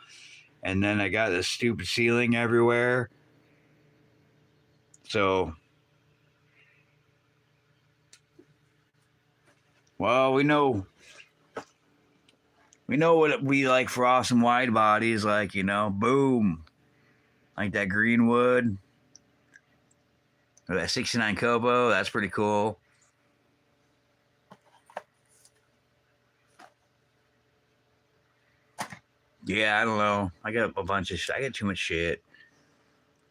and then I got this stupid ceiling everywhere. So, well, we know what we like for awesome wide bodies, like, boom, like that Greenwood or that 69 Kobo. That's pretty cool. Yeah, I don't know. I got a bunch of I got too much shit.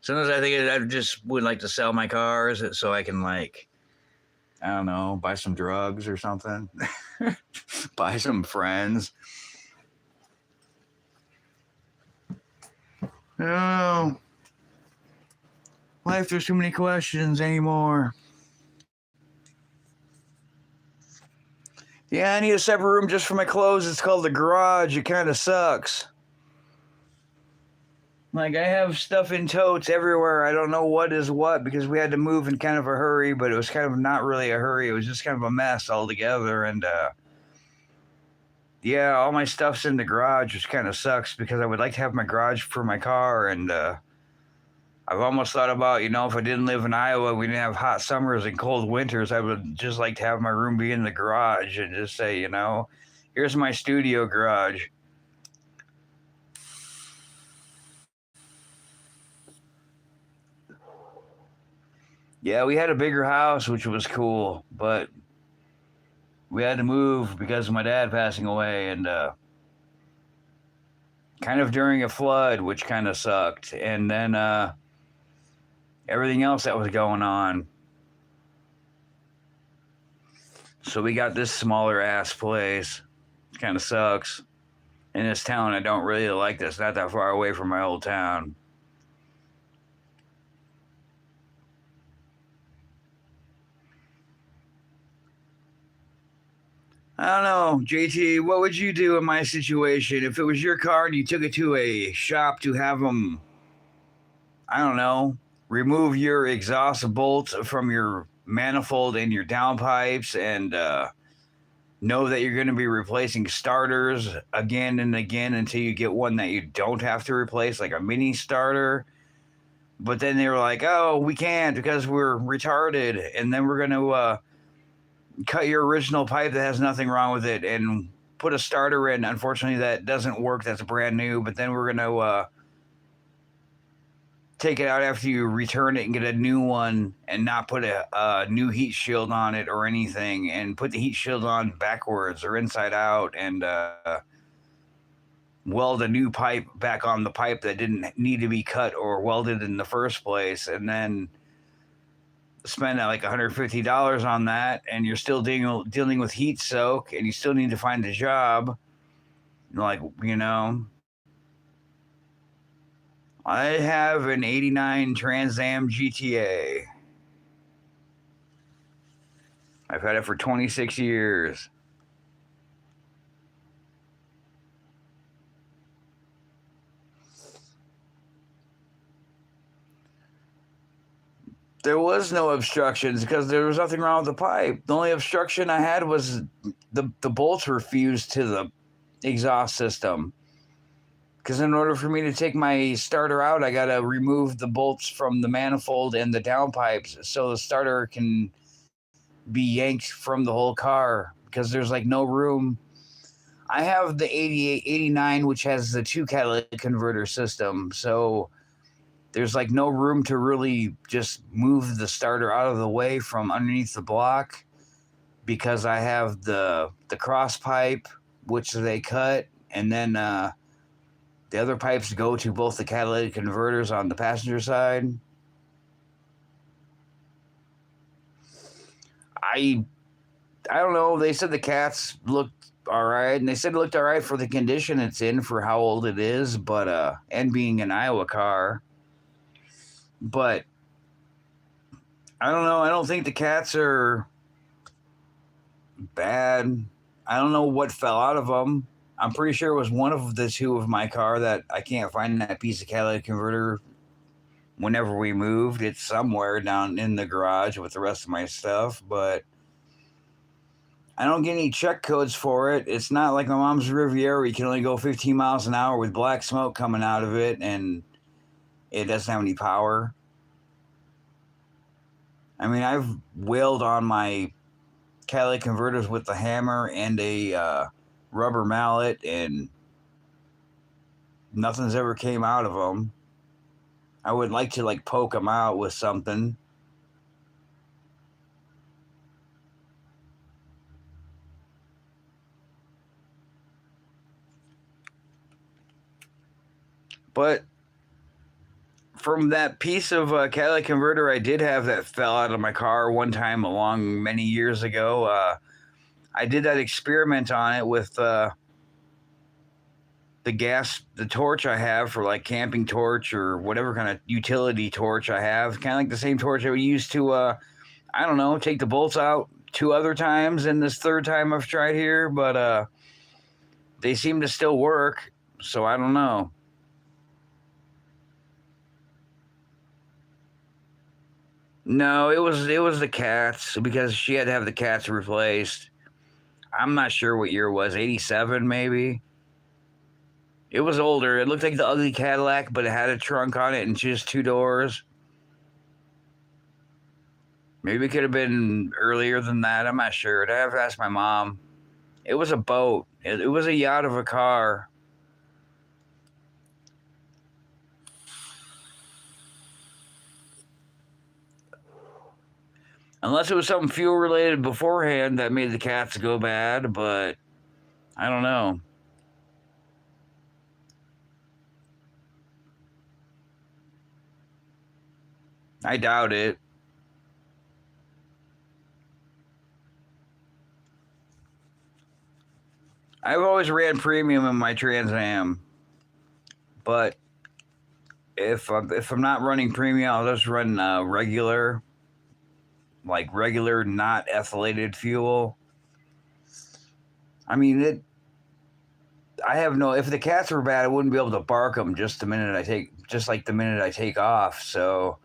Sometimes I think I just would like to sell my cars so I can, like, I don't know, buy some drugs or something. Buy some friends. I don't know. Life, there's too many questions anymore. Yeah, I need a separate room just for my clothes. It's called the garage. It kind of sucks. Like, I have stuff in totes everywhere. I don't know what is what because we had to move in kind of a hurry, but it was kind of not really a hurry. It was just kind of a mess altogether. And yeah, all my stuff's in the garage, which kind of sucks because I would like to have my garage for my car. And I've almost thought about, if I didn't live in Iowa, we didn't have hot summers and cold winters, I would just like to have my room be in the garage and just say, here's my studio garage. Yeah, we had a bigger house, which was cool, but we had to move because of my dad passing away and kind of during a flood, which kind of sucked. And then everything else that was going on. So we got this smaller ass place. It kind of sucks. In this town, I don't really like this. Not that far away from my old town. I don't know, JT. What would you do in my situation if it was your car and you took it to a shop to have them? I don't know. Remove your exhaust bolts from your manifold and your downpipes, and know that you're going to be replacing starters again and again until you get one that you don't have to replace, like a mini starter. But then they were like, "Oh, we can't because we're retarded," and then we're going to cut your original pipe that has nothing wrong with it and put a starter in. Unfortunately, that doesn't work. That's brand new. But then we're going to take it out after you return it and get a new one and not put a new heat shield on it or anything, and put the heat shield on backwards or inside out, and weld a new pipe back on the pipe that didn't need to be cut or welded in the first place, and then spend like $150 on that, and you're still dealing with heat soak, and you still need to find a job. Like, I have an 89 Trans Am GTA. I've had it for 26 years. There was no obstructions because there was nothing wrong with the pipe. The only obstruction I had was the bolts were fused to the exhaust system. Because in order for me to take my starter out, I got to remove the bolts from the manifold and the downpipes so the starter can be yanked from the whole car, because there's like no room. I have the 88, 89, which has the 2 catalytic converter system. So there's like no room to really just move the starter out of the way from underneath the block, because I have the cross pipe, which they cut, and then the other pipes go to both the catalytic converters on the passenger side. I don't know. They said the cats looked all right, and they said it looked all right for the condition it's in for how old it is, but and being an Iowa car. But I don't know. I don't think the cats are bad. I don't know what fell out of them. I'm pretty sure it was one of the two of my car that I can't find that piece of catalytic converter whenever we moved. It's somewhere down in the garage with the rest of my stuff, but I don't get any check codes for it. It's not like my mom's Riviera where you can only go 15 miles an hour with black smoke coming out of it and it doesn't have any power. I mean, I've wailed on my catalytic converters with the hammer and a rubber mallet, and nothing's ever came out of them. I would like to like poke them out with something. But from that piece of catalytic converter I did have that fell out of my car one time along many years ago, I did that experiment on it with the torch I have for like camping torch or whatever kind of utility torch I have. Kind of like the same torch I would use to, I don't know, take the bolts out 2 other times, and this 3rd time I've tried here, but they seem to still work. So I don't know. No, it was the cats, because she had to have the cats replaced. I'm not sure what year it was, 87 maybe. It was older. It looked like the ugly Cadillac, but it had a trunk on it and just two doors. Maybe it could have been earlier than that. I'm not sure. I'd have to ask my mom. It was a boat. It was a yacht of a car. Unless it was something fuel related beforehand that made the cats go bad, but I don't know. I doubt it. I've always ran premium in my Trans Am, but if I'm not running premium, I'll just run regular, like regular, not ethylated fuel. I mean, it. I have no. If the cats were bad, I wouldn't be able to bark them just like the minute I take off. So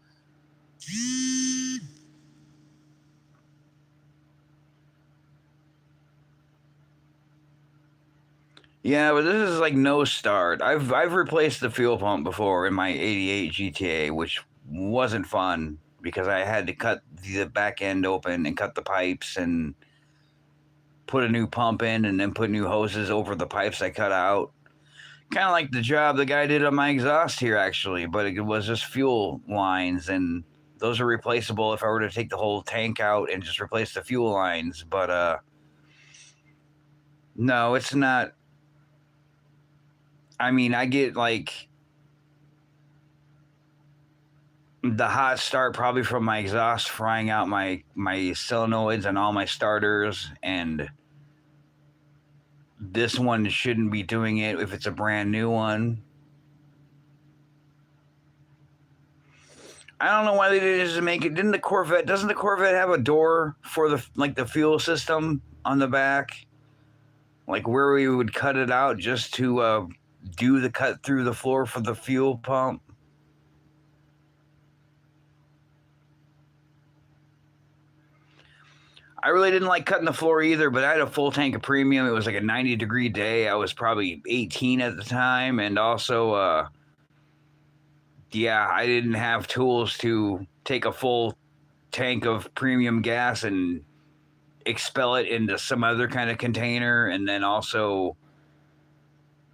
yeah, but this is like no start. I've replaced the fuel pump before in my '88 GTA, which wasn't fun because I had to cut the back end open and cut the pipes and put a new pump in and then put new hoses over the pipes I cut out. Kind of like the job the guy did on my exhaust here, actually, but it was just fuel lines, and those are replaceable if I were to take the whole tank out and just replace the fuel lines. But no, it's not. I mean, I get like the hot start probably from my exhaust frying out my solenoids and all my starters, and this one shouldn't be doing it if it's a brand new one. I don't know why they didn't just make it. Didn't the Corvette? Doesn't the Corvette have a door for the fuel system on the back, like where we would cut it out just to do the cut through the floor for the fuel pump? I really didn't like cutting the floor either, but I had a full tank of premium. It was like a 90-degree day. I was probably 18 at the time, and also, yeah, I didn't have tools to take a full tank of premium gas and expel it into some other kind of container, and then also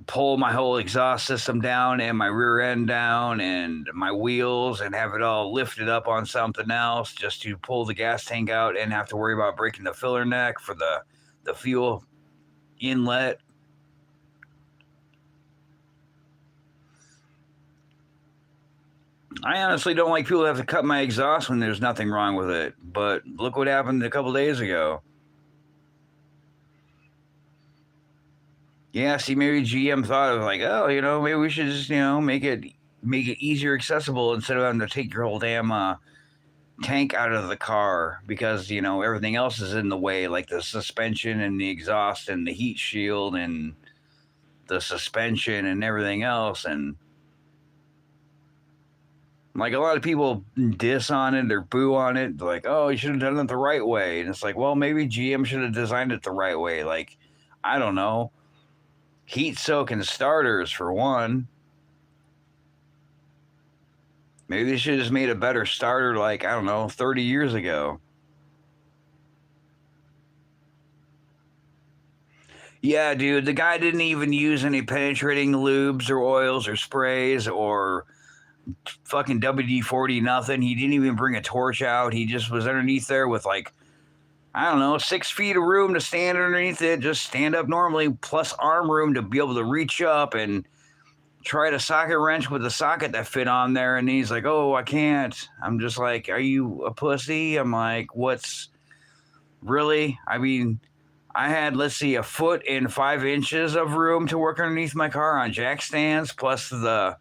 pull my whole exhaust system down and my rear end down and my wheels and have it all lifted up on something else just to pull the gas tank out and have to worry about breaking the filler neck for the fuel inlet. I honestly don't like people that have to cut my exhaust when there's nothing wrong with it, but look what happened a couple days ago. Yeah, see, maybe GM thought of like, oh, maybe we should just, make it easier accessible instead of having to take your whole damn tank out of the car because everything else is in the way, like the suspension and the exhaust and the heat shield and the suspension and everything else. And like a lot of people diss on it or boo on it, like, oh, you should have done it the right way. And it's like, well, maybe GM should have designed it the right way. Like, I don't know, heat soaking starters for one. Maybe they should have just made a better starter, like, I don't know, 30 years ago. Yeah, dude, the guy didn't even use any penetrating lubes or oils or sprays or fucking WD 40, nothing. He didn't even bring a torch out. He just was underneath there with, like, I don't know, 6 feet of room to stand underneath it, just stand up normally, plus arm room to be able to reach up and try to socket wrench with the socket that fit on there. And he's like, oh, I can't. I'm just like, are you a pussy? I'm like, what's really? I mean, I had, let's see, 1.5 feet of room to work underneath my car on jack stands, plus the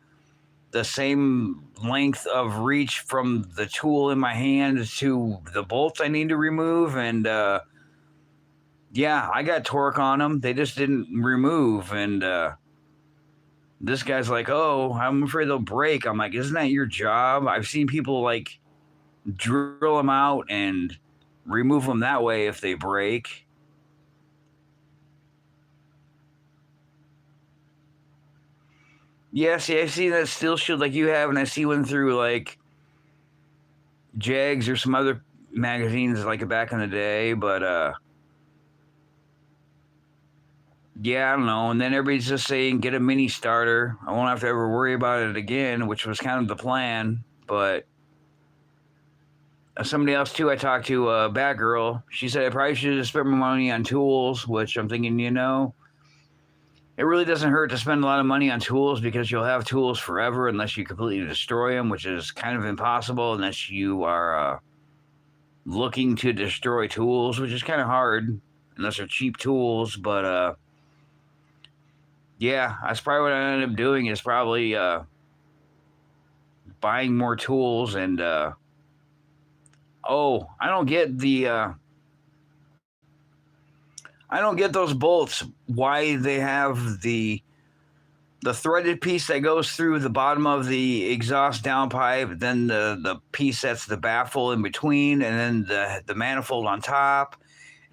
same length of reach from the tool in my hand to the bolts I need to remove. And yeah, I got torque on them. They just didn't remove. And this guy's like, oh, I'm afraid they'll break. I'm like, isn't that your job? I've seen people like drill them out and remove them that way if they break. Yeah, see, I see that steel shield like you have, and I see one through like Jags or some other magazines like back in the day, but yeah, I don't know. And then everybody's just saying get a mini starter. I won't have to ever worry about it again, which was kind of the plan. But somebody else too, I talked to, Batgirl. She said I probably should have spent my money on tools, which I'm thinking, it really doesn't hurt to spend a lot of money on tools because you'll have tools forever unless you completely destroy them, which is kind of impossible unless you are looking to destroy tools, which is kind of hard unless they're cheap tools. But yeah, that's probably what I ended up doing is probably buying more tools and oh, I don't get those bolts. Why they have the threaded piece that goes through the bottom of the exhaust downpipe, then the piece that's the baffle in between, and then the manifold on top,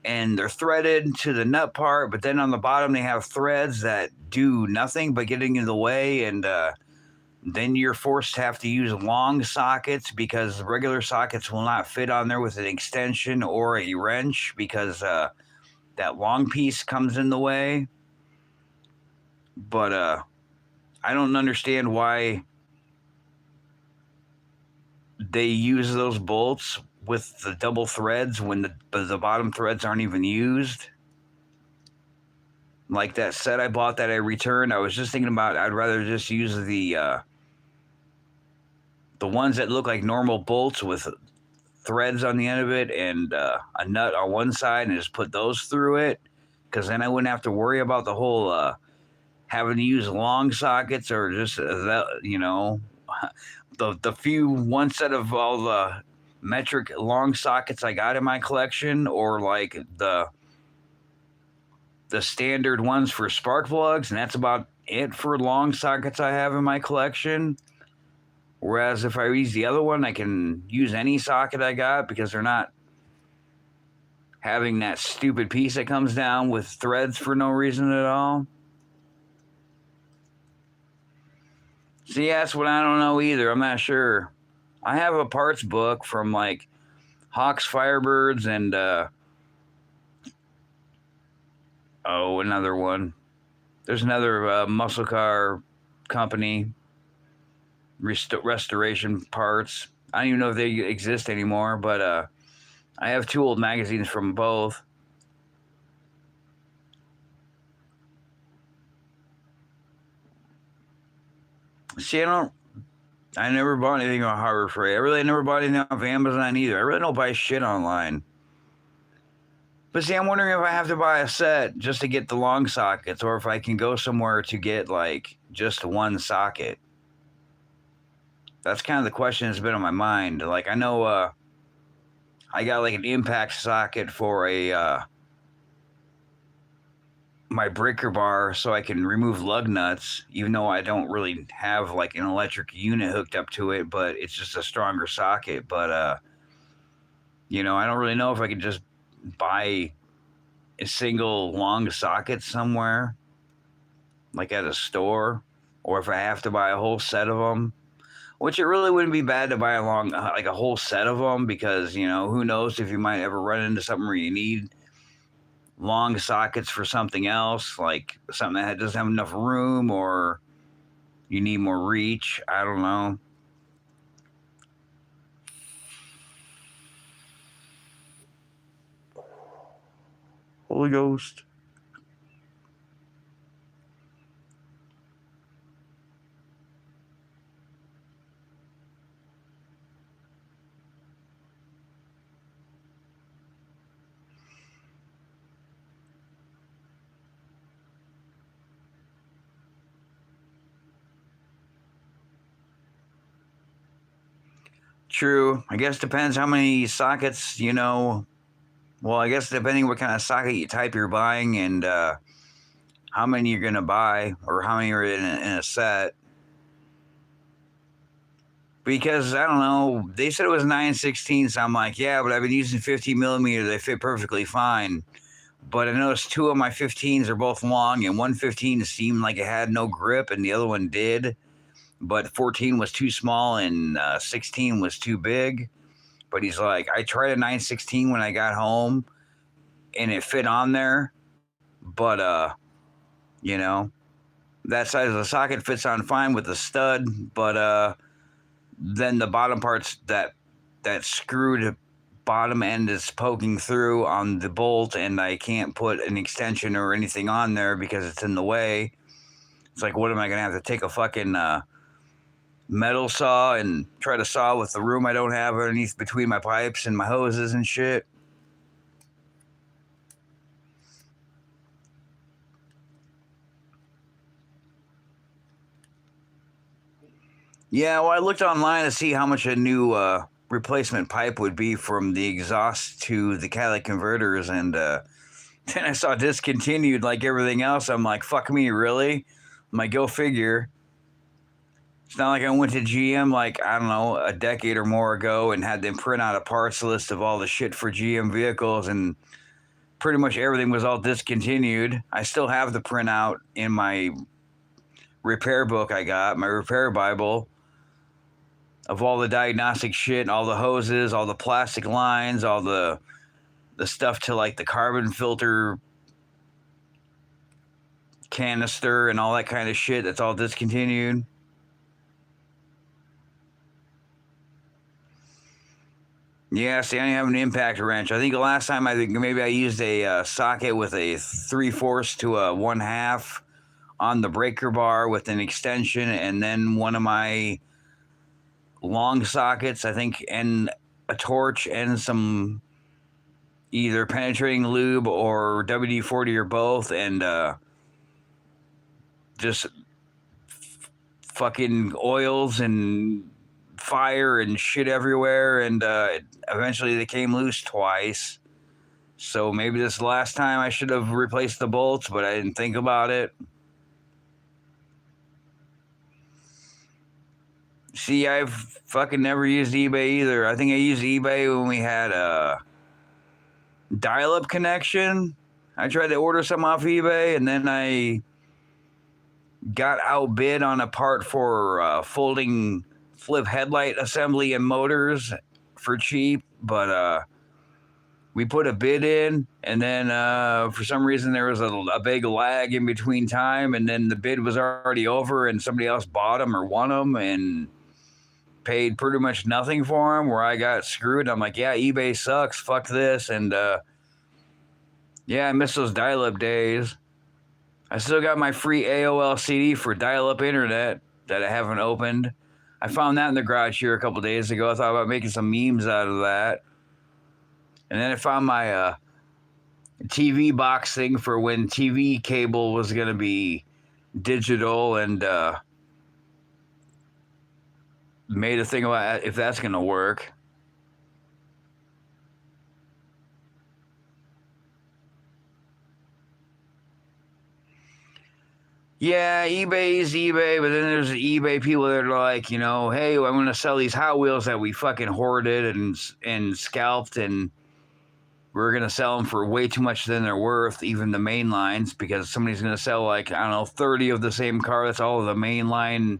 and they're threaded to the nut part, but then on the bottom they have threads that do nothing but getting in the way, and then you're forced to have to use long sockets because regular sockets will not fit on there with an extension or a wrench because that long piece comes in the way. But I don't understand why they use those bolts with the double threads when the bottom threads aren't even used. Like that set I bought that I returned, I was just thinking about I'd rather just use the ones that look like normal bolts with threads on the end of it and a nut on one side and just put those through it because then I wouldn't have to worry about the whole having to use long sockets or just the few one set of all the metric long sockets I got in my collection or like the standard ones for spark plugs, and that's about it for long sockets I have in my collection. Whereas if I use the other one, I can use any socket I got because they're not having that stupid piece that comes down with threads for no reason at all. See, that's what I don't know either. I'm not sure. I have a parts book from like Hawks Firebirds and another one. There's another muscle car company, restoration parts. I don't even know if they exist anymore, but I have two old magazines from both. See, I never bought anything on Harbor Freight. I really never bought anything off Amazon either. I really don't buy shit online. But see, I'm wondering if I have to buy a set just to get the long sockets or if I can go somewhere to get like just one socket. That's kind of the question that's been on my mind. Like, I know I got like an impact socket for my breaker bar so I can remove lug nuts, even though I don't really have like an electric unit hooked up to it, but it's just a stronger socket. But I don't really know if I could just buy a single long socket somewhere, like at a store, or if I have to buy a whole set of them. Which it really wouldn't be bad to buy like a whole set of them because who knows if you might ever run into something where you need long sockets for something else, like something that doesn't have enough room or you need more reach. I don't know. Holy Ghost. True. I guess depends how many sockets, well, I guess depending what kind of socket type you're buying and how many you're going to buy or how many are in a set. Because I don't know, they said it was 9/16, so I'm like, yeah, but I've been using 50 millimeter. They fit perfectly fine. But I noticed two of my 15s are both long, and one 15 seemed like it had no grip, and the other one did. But 14 was too small, and 16 was too big. But he's like, I tried a 916 when I got home, and it fit on there. But you know, that size of the socket fits on fine with the stud. But then the bottom parts that screwed bottom end is poking through on the bolt, and I can't put an extension or anything on there because it's in the way. It's like, what am I gonna have to take a fucking metal saw and try to saw with the room I don't have underneath between my pipes and my hoses and shit? Yeah, well, I looked online to see how much a new replacement pipe would be from the exhaust to the catalytic converters, and then I saw discontinued like everything else. I'm like, fuck me, really? I'm like, go figure. It's not like I went to GM like, I don't know, a decade or more ago and had them print out a parts list of all the shit for GM vehicles, and pretty much everything was all discontinued. I still have the printout in my repair book I got, my repair Bible, of all the diagnostic shit, all the hoses, all the plastic lines, all the stuff to like the carbon filter canister and all that kind of shit. That's all discontinued. Yeah, see, I have an impact wrench. I think the last time I think maybe I used a socket with a 3/4 to a 1/2 on the breaker bar with an extension, and then one of my long sockets, I think, and a torch and some either penetrating lube or WD-40 or both, and just fucking oils and fire and shit everywhere, and eventually they came loose twice. So maybe this last time I should have replaced the bolts, but I didn't think about it. See, I've fucking never used eBay either. I think I used eBay when we had a dial-up connection. I tried to order some off eBay, and then I got outbid on a part for folding flip headlight assembly and motors for cheap, but we put a bid in, and then for some reason there was a big lag in between time, and then the bid was already over, and somebody else bought them or won them and paid pretty much nothing for them, where I got screwed. I'm like, yeah, eBay sucks, fuck this. And yeah, I miss those dial-up days. I still got my free AOL CD for dial-up internet that I haven't opened. I found that in the garage here a couple days ago. I thought about making some memes out of that. And then I found my TV box thing for when TV cable was going to be digital, and made a thing about if that's going to work. Yeah, eBay's eBay, but then there's the eBay people that are like, you know, hey, I'm going to sell these Hot Wheels that we fucking hoarded and scalped, and we're going to sell them for way too much than they're worth, even the main lines, because somebody's going to sell like, I don't know, 30 of the same car. That's all of the main line,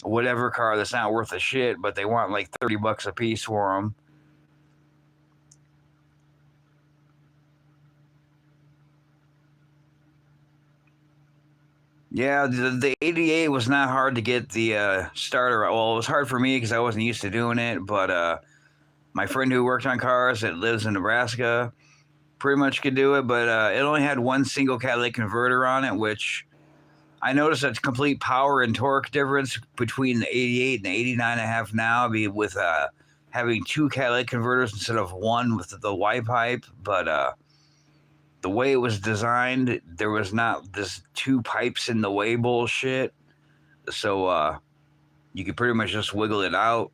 whatever car that's not worth a shit, but they want like $30 a piece for them. Yeah, the 88 was not hard to get the starter. Well, it was hard for me because I wasn't used to doing it, but my friend who worked on cars that lives in Nebraska pretty much could do it, but it only had one single catalytic converter on it, which I noticed a complete power and torque difference between the 88 and the 89 I have now, with having two catalytic converters instead of one with the Y pipe. But the way it was designed, there was not this two pipes in the way bullshit. So you could pretty much just wiggle it out.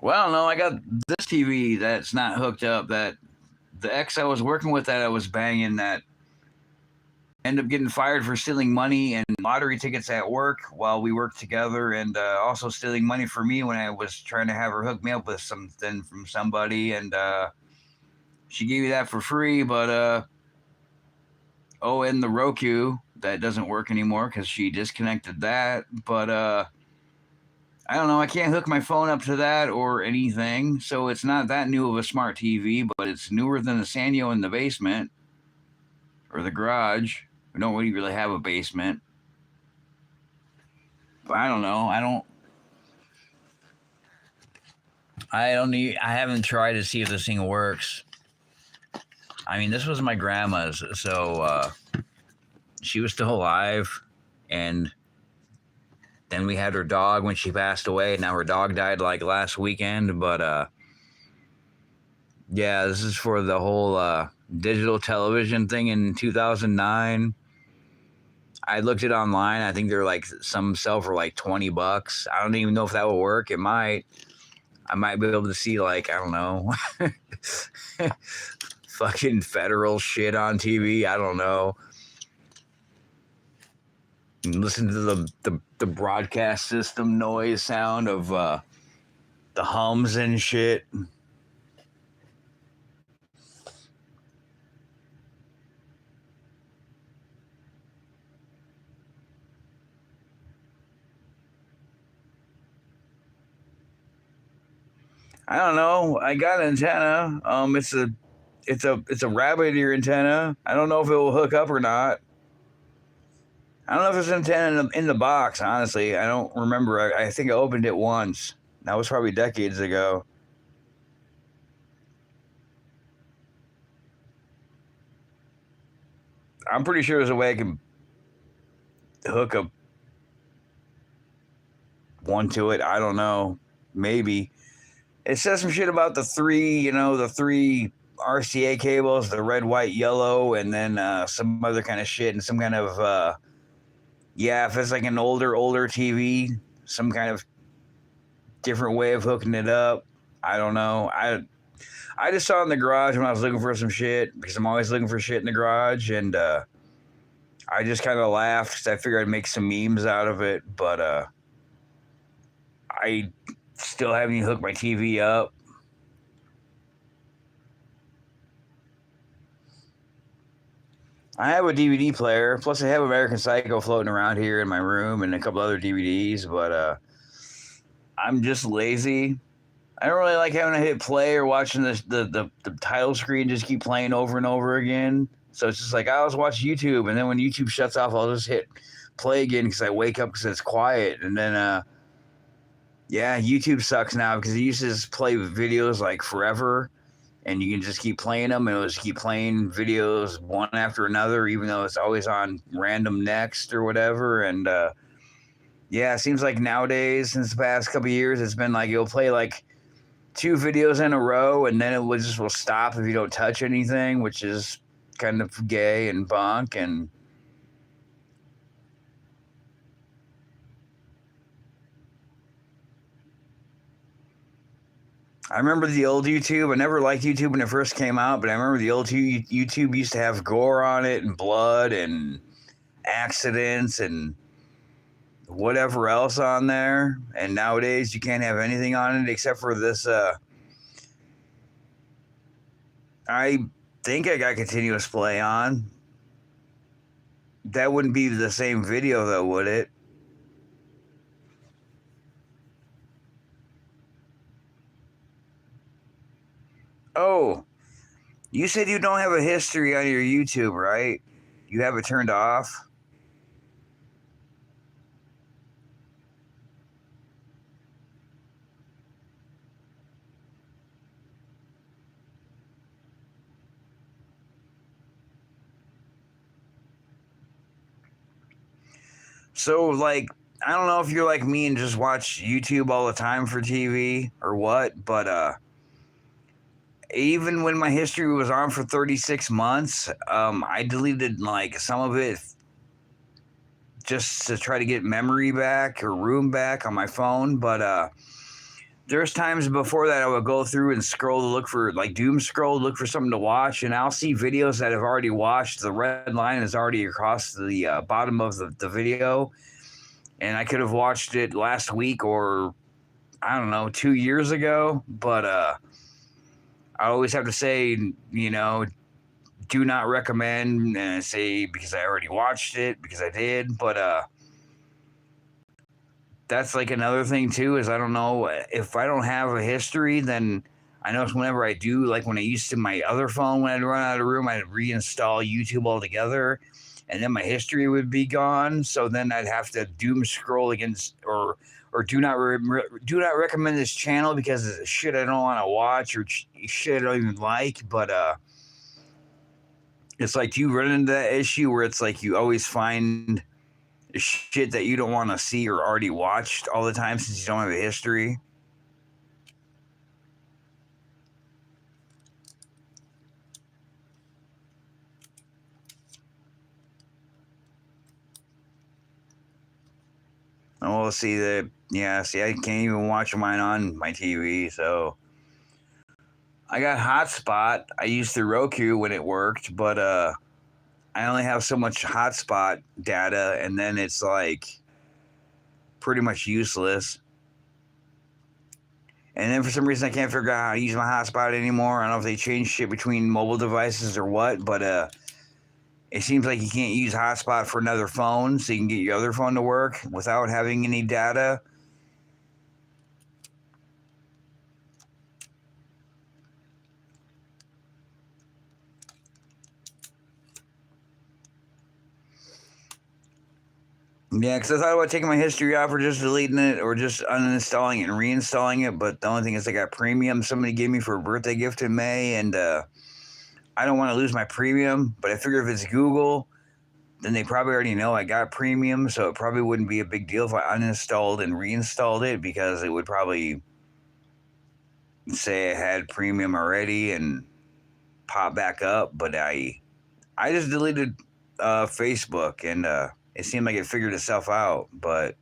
Well, no, I got this TV that's not hooked up. That the ex I was working with, that I was banging, that end up getting fired for stealing money and lottery tickets at work while we worked together, and also stealing money for me when I was trying to have her hook me up with something from somebody, and she gave me that for free. But and the Roku that doesn't work anymore because she disconnected that. But I don't know. I can't hook my phone up to that or anything, so it's not that new of a smart TV, but it's newer than the Sanyo in the basement or the garage. We don't really have a basement. But I don't know. I haven't tried to see if this thing works. I mean, this was my grandma's, so she was still alive, and then we had her dog when she passed away. Now her dog died like last weekend, but yeah, this is for the whole digital television thing in 2009. I looked it online. I think they're like some sell for like $20. I don't even know if that will work. It might. I might be able to see like, I don't know, fucking federal shit on TV. I don't know. And listen to the broadcast system noise sound of the hums and shit. I don't know. I got an antenna. It's a rabbit ear antenna. I don't know if it will hook up or not. I don't know if there's an antenna in the box. Honestly, I don't remember. I think I opened it once. That was probably decades ago. I'm pretty sure there's a way I can hook up one to it. I don't know. Maybe. It says some shit about the three RCA cables, the red, white, yellow, and then some other kind of shit and some kind of if it's like an older TV, some kind of different way of hooking it up. I don't know. I just saw it in the garage when I was looking for some shit because I'm always looking for shit in the garage, and I just kind of laughed because I figured I'd make some memes out of it, but I still haven't even hooked my TV up. I have a DVD player, plus I have American Psycho floating around here in my room and a couple other DVDs, but I'm just lazy. I don't really like having to hit play or watching the title screen just keep playing over and over again. So it's just like I always watch YouTube, and then when YouTube shuts off, I'll just hit play again because I wake up because it's quiet, and then YouTube sucks now because it used to just play videos like forever, and you can just keep playing them, and it'll just keep playing videos one after another, even though it's always on random next or whatever. And it seems like nowadays, since the past couple of years, it's been like it'll play like 2 videos in a row, and then it will stop if you don't touch anything, which is kind of gay and bunk. And I remember the old YouTube. I never liked YouTube when it first came out, but I remember the old YouTube used to have gore on it and blood and accidents and whatever else on there. And nowadays you can't have anything on it except for this. I think I got continuous play on. That wouldn't be the same video though, would it? Oh, you said you don't have a history on your YouTube, right? You have it turned off? So, like, I don't know if you're like me and just watch YouTube all the time for TV or what, but even when my history was on for 36 months, I deleted like some of it just to try to get memory back or room back on my phone. But there's times before that I would go through and scroll to look for, like, doom scroll to look for something to watch, and I'll see videos that I've already watched. The red line is already across the bottom of the video, and I could have watched it last week or, I don't know, 2 years ago, but I always have to say, do not recommend, and say because I already watched it, because I did, but that's like another thing too, is I don't know if I don't have a history, then I know whenever I do, like when I used to my other phone, when I'd run out of room, I'd reinstall YouTube altogether, and then my history would be gone. So then I'd have to doom scroll against, or do not recommend this channel because it's shit I don't want to watch, or shit I don't even like. But it's like, do you run into that issue where it's like you always find shit that you don't want to see or already watched all the time since you don't have a history? Oh, see that? Yeah, see, I can't even watch mine on my TV. So I got hotspot. I used the Roku when it worked, but I only have so much hotspot data, and then it's like pretty much useless. And then for some reason I can't figure out how to use my hotspot anymore. I don't know if they changed shit between mobile devices or what, but it seems like you can't use hotspot for another phone, so you can get your other phone to work without having any data. Yeah, because I thought about taking my history off, or just deleting it, or just uninstalling it and reinstalling it. But the only thing is, I got premium somebody gave me for a birthday gift in May, and I don't want to lose my premium. But I figure if it's Google, then they probably already know I got premium, so it probably wouldn't be a big deal if I uninstalled and reinstalled it, because it would probably say I had premium already and pop back up. But I just deleted Facebook, and it seemed like it figured itself out. But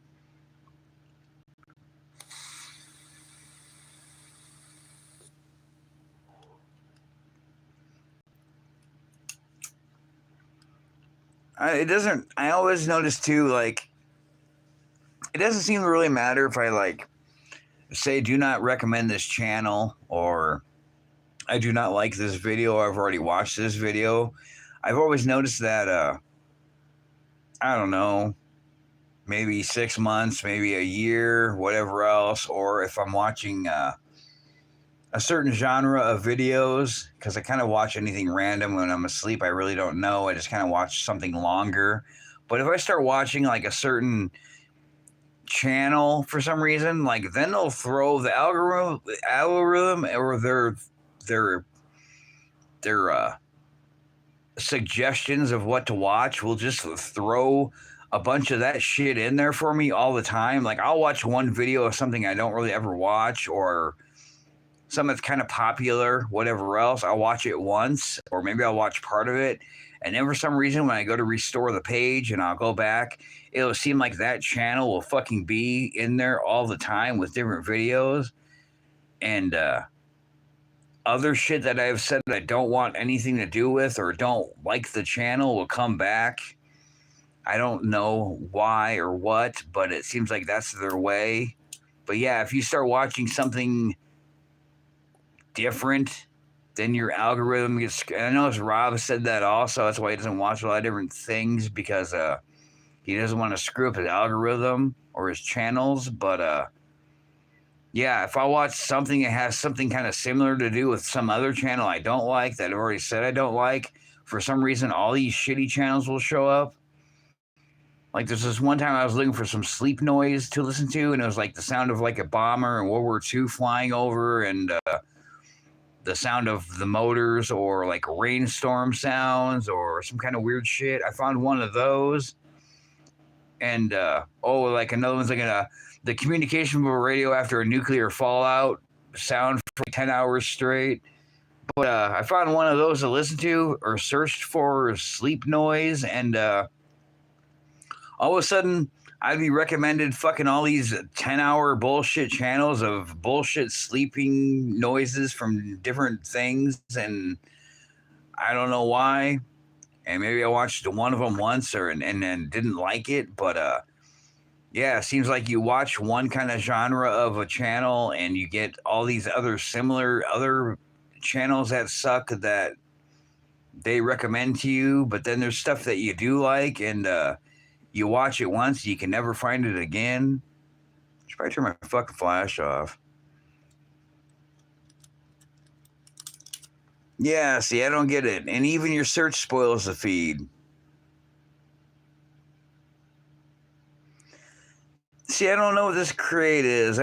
it doesn't. I always notice too, like, it doesn't seem to really matter if I, like, say do not recommend this channel, or I do not like this video, or I've already watched this video. I've always noticed that I don't know, maybe 6 months, maybe a year, whatever else, or if I'm watching a certain genre of videos, because I kind of watch anything random when I'm asleep. I really don't know. I just kind of watch something longer. But if I start watching like a certain channel for some reason, like, then they'll throw the algorithm, or their suggestions of what to watch will just throw a bunch of that shit in there for me all the time. Like, I'll watch one video of something I don't really ever watch, or something that's kind of popular, whatever else. I'll watch it once, or maybe I'll watch part of it. And then for some reason, when I go to restore the page and I'll go back, it'll seem like that channel will fucking be in there all the time with different videos. And other shit that I've said I don't want anything to do with, or don't like the channel, will come back. I don't know why or what, but it seems like that's their way. But yeah, if you start watching something different, then your algorithm gets. I know Rob said that also. That's why he doesn't watch a lot of different things, because he doesn't want to screw up his algorithm or his channels. But yeah, if I watch something that has something kind of similar to do with some other channel I don't like, that I've already said I don't like, for some reason all these shitty channels will show up. Like, there's this one time I was looking for some sleep noise to listen to, and it was like the sound of like a bomber in World War II flying over, and the sound of the motors, or like rainstorm sounds, or some kind of weird shit. I found one of those, and like another one's like the communication from a radio after a nuclear fallout sound for like 10 hours straight. But I found one of those to listen to, or searched for sleep noise, and all of a sudden I'd be recommended fucking all these 10-hour bullshit channels of bullshit sleeping noises from different things, and I don't know why. And maybe I watched one of them once, and then didn't like it, but yeah, it seems like you watch one kind of genre of a channel, and you get all these other similar other channels that suck that they recommend to you, but then there's stuff that you do like, and you watch it once, you can never find it again. I should probably turn my fucking flash off. Yeah, see, I don't get it. And even your search spoils the feed. See, I don't know what this Create is.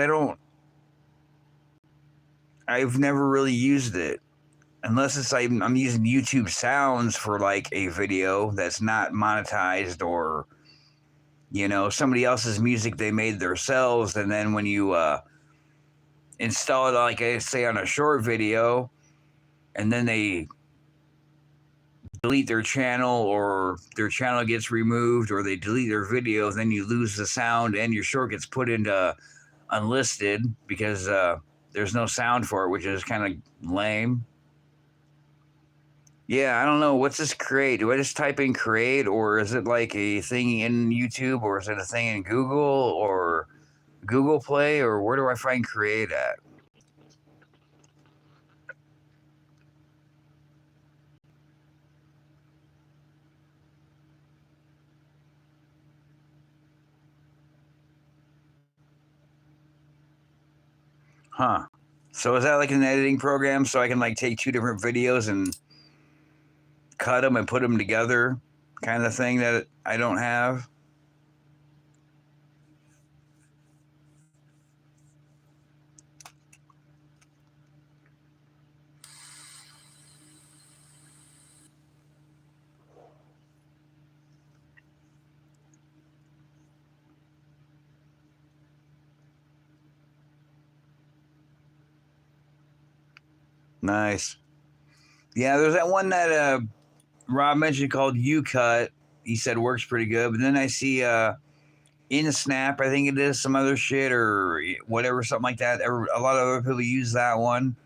I've never really used it. Unless it's like I'm using YouTube sounds for like a video that's not monetized, or, somebody else's music they made themselves. And then when you install it, like I say, on a short video, and then they delete their channel, or their channel gets removed, or they delete their video, then you lose the sound and your short gets put into unlisted because there's no sound for it, which is kind of lame. Yeah, I don't know. What's this Create? Do I just type in Create, or is it like a thing in YouTube, or is it a thing in Google or Google Play, or where do I find Create at? Huh. So is that like an editing program, so I can like take two different videos and cut them and put them together, kind of thing that I don't have? Nice. Yeah, there's that one that Rob mentioned called UCut. He said works pretty good, but then I see in Snap, I think it is, some other shit or whatever, something like that. A lot of other people use that one,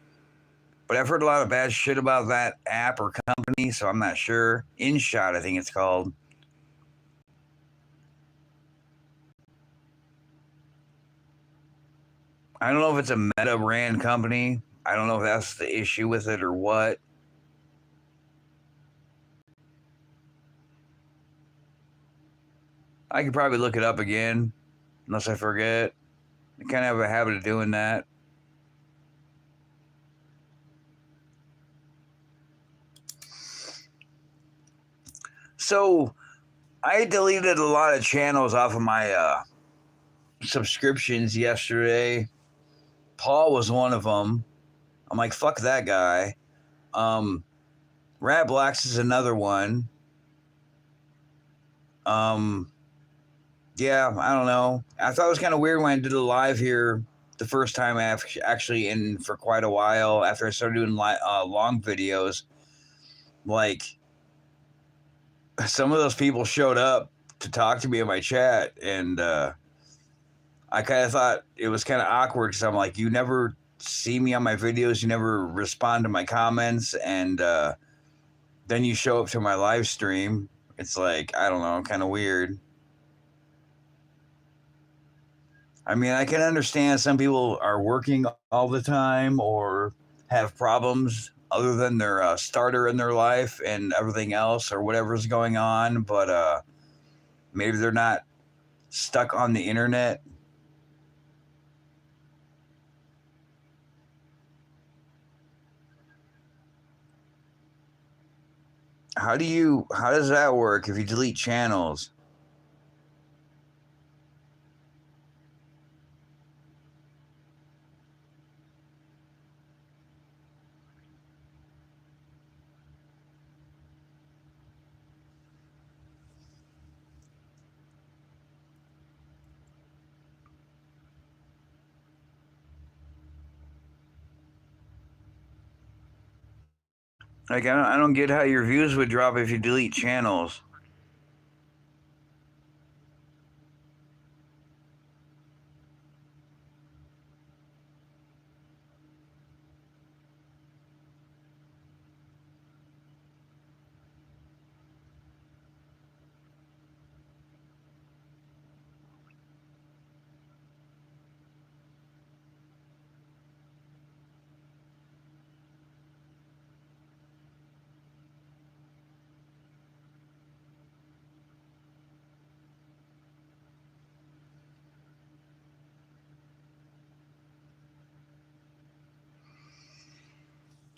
but I've heard a lot of bad shit about that app or company, so I'm not sure. InShot, I think it's called. I don't know if it's a Meta brand company. I don't know if that's the issue with it or what. I could probably look it up again, unless I forget. I kind of have a habit of doing that. So I deleted a lot of channels off of my subscriptions yesterday. Paul was one of them. I'm like, fuck that guy. Um, Rat Blacks is another one. Um, yeah, I don't know. I thought it was kind of weird when I did a live here the first time actually in for quite a while after I started doing long videos. Like, some of those people showed up to talk to me in my chat, and I kind of thought it was kind of awkward because I'm like, you never see me on my videos, you never respond to my comments, and then you show up to my live stream. It's like, I don't know, kind of weird. I mean, I can understand some people are working all the time or have problems other than their starter in their life and everything else or whatever's going on, but maybe they're not stuck on the internet. How does that work if you delete channels? Like, I don't get how your views would drop if you delete channels.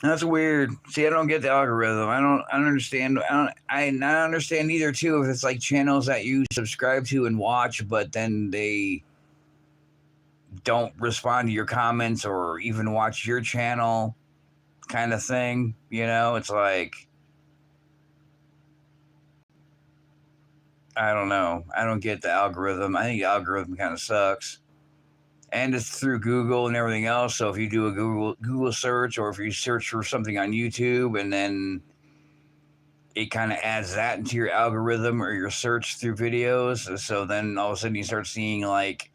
That's weird. See, I don't get the algorithm. I don't understand. I understand either too if it's like channels that you subscribe to and watch, but then they don't respond to your comments or even watch your channel, kind of thing. You know, it's like I don't know. I don't get the algorithm. I think the algorithm kind of sucks. And it's through Google and everything else. So if you do a Google search, or if you search for something on YouTube, and then it kind of adds that into your algorithm or your search through videos. So then all of a sudden you start seeing like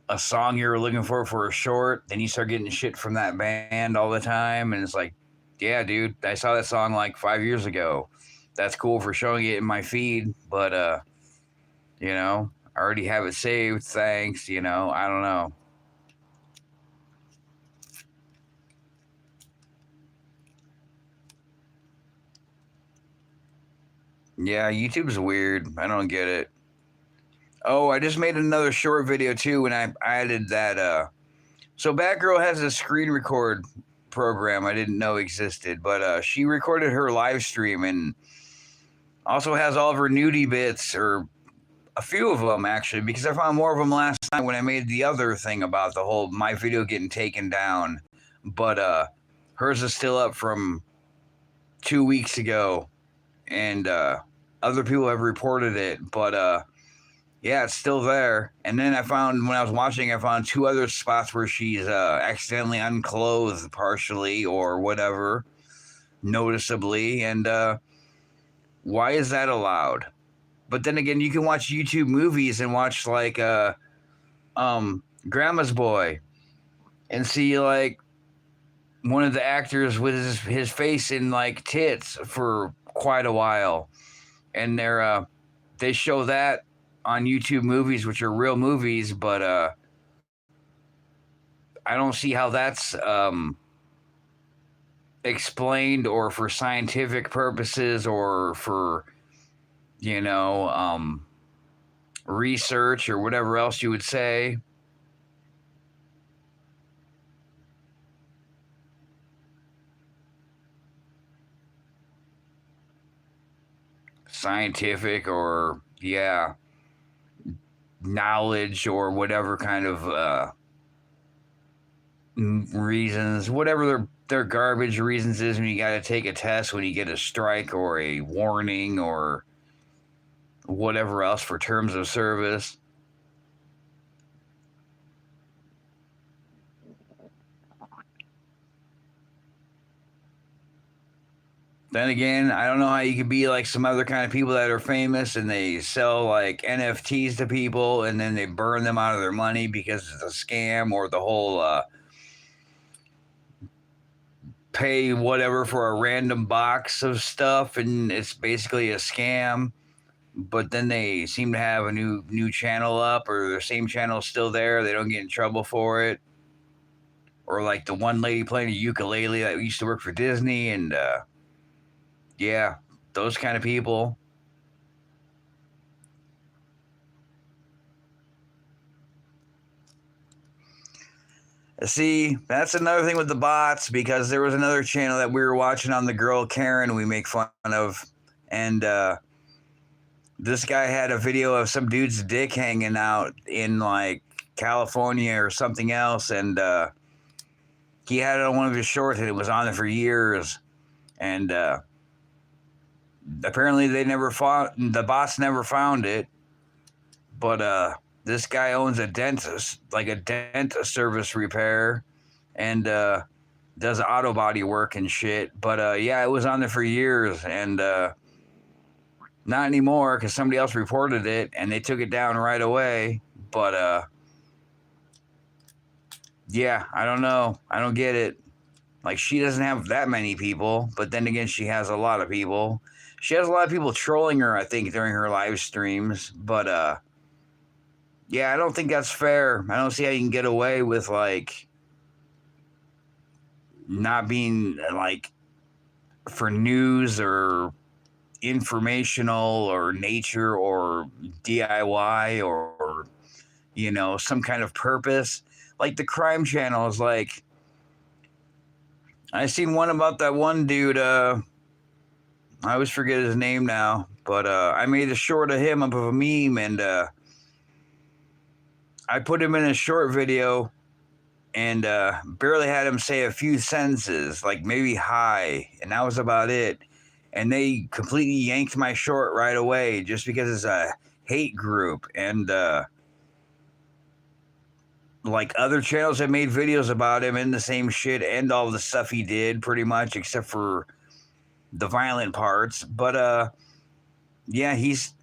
a song you were looking for a short, then you start getting shit from that band all the time, and it's like, yeah, dude, I saw that song like 5 years ago. That's cool for showing it in my feed, but I already have it saved. Thanks. I don't know. Yeah, YouTube's weird. I don't get it. Oh, I just made another short video too, and I added that. So Batgirl has a screen record program I didn't know existed, but she recorded her live stream and also has all of her nudie bits, or a few of them actually, because I found more of them last night when I made the other thing about the whole my video getting taken down. But hers is still up from 2 weeks ago, and other people have reported it, but yeah, it's still there. And then I found when I was watching, I found two other spots where she's accidentally unclothed partially or whatever, noticeably. And why is that allowed? But then again, you can watch YouTube movies and watch like Grandma's Boy and see like one of the actors with his face in like tits for quite a while, and they show that on YouTube movies, which are real movies, but I don't see how that's explained, or for scientific purposes, or for you know um, research or whatever else you would say. Scientific, or yeah, knowledge, or whatever kind of reasons, whatever their garbage reasons is, when you got to take a test, when you get a strike or a warning or whatever else for terms of service. Then again, I don't know how you could be like some other kind of people that are famous and they sell like NFTs to people and then they burn them out of their money because it's a scam, or the whole pay whatever for a random box of stuff and it's basically a scam. But then they seem to have a new channel up, or their same channel is still there. They don't get in trouble for it. Or like the one lady playing a ukulele that used to work for Disney, and yeah, those kind of people. See, that's another thing with the bots, because there was another channel that we were watching on, the girl Karen we make fun of, and this guy had a video of some dude's dick hanging out in like California or something else, and he had it on one of his shorts, and it was on there for years, and apparently they never found the bots never found it, but this guy owns a dentist, like a dent service repair, and does auto body work and shit. But yeah, it was on there for years, and not anymore because somebody else reported it and they took it down right away. But yeah, I don't know. I don't get it. Like, she doesn't have that many people, but then again, she has a lot of people. She has a lot of people trolling her, I think, during her live streams. But yeah, I don't think that's fair. I don't see how you can get away with like not being like for news or informational or nature or DIY or some kind of purpose. Like the crime channel is like, I seen one about that one dude. I always forget his name now, but I made a short of him up of a meme, and I put him in a short video, and barely had him say a few sentences, like maybe hi, and that was about it. And they completely yanked my short right away just because it's a hate group, and like other channels have made videos about him and the same shit and all the stuff he did, pretty much, except for the violent parts. But yeah, he's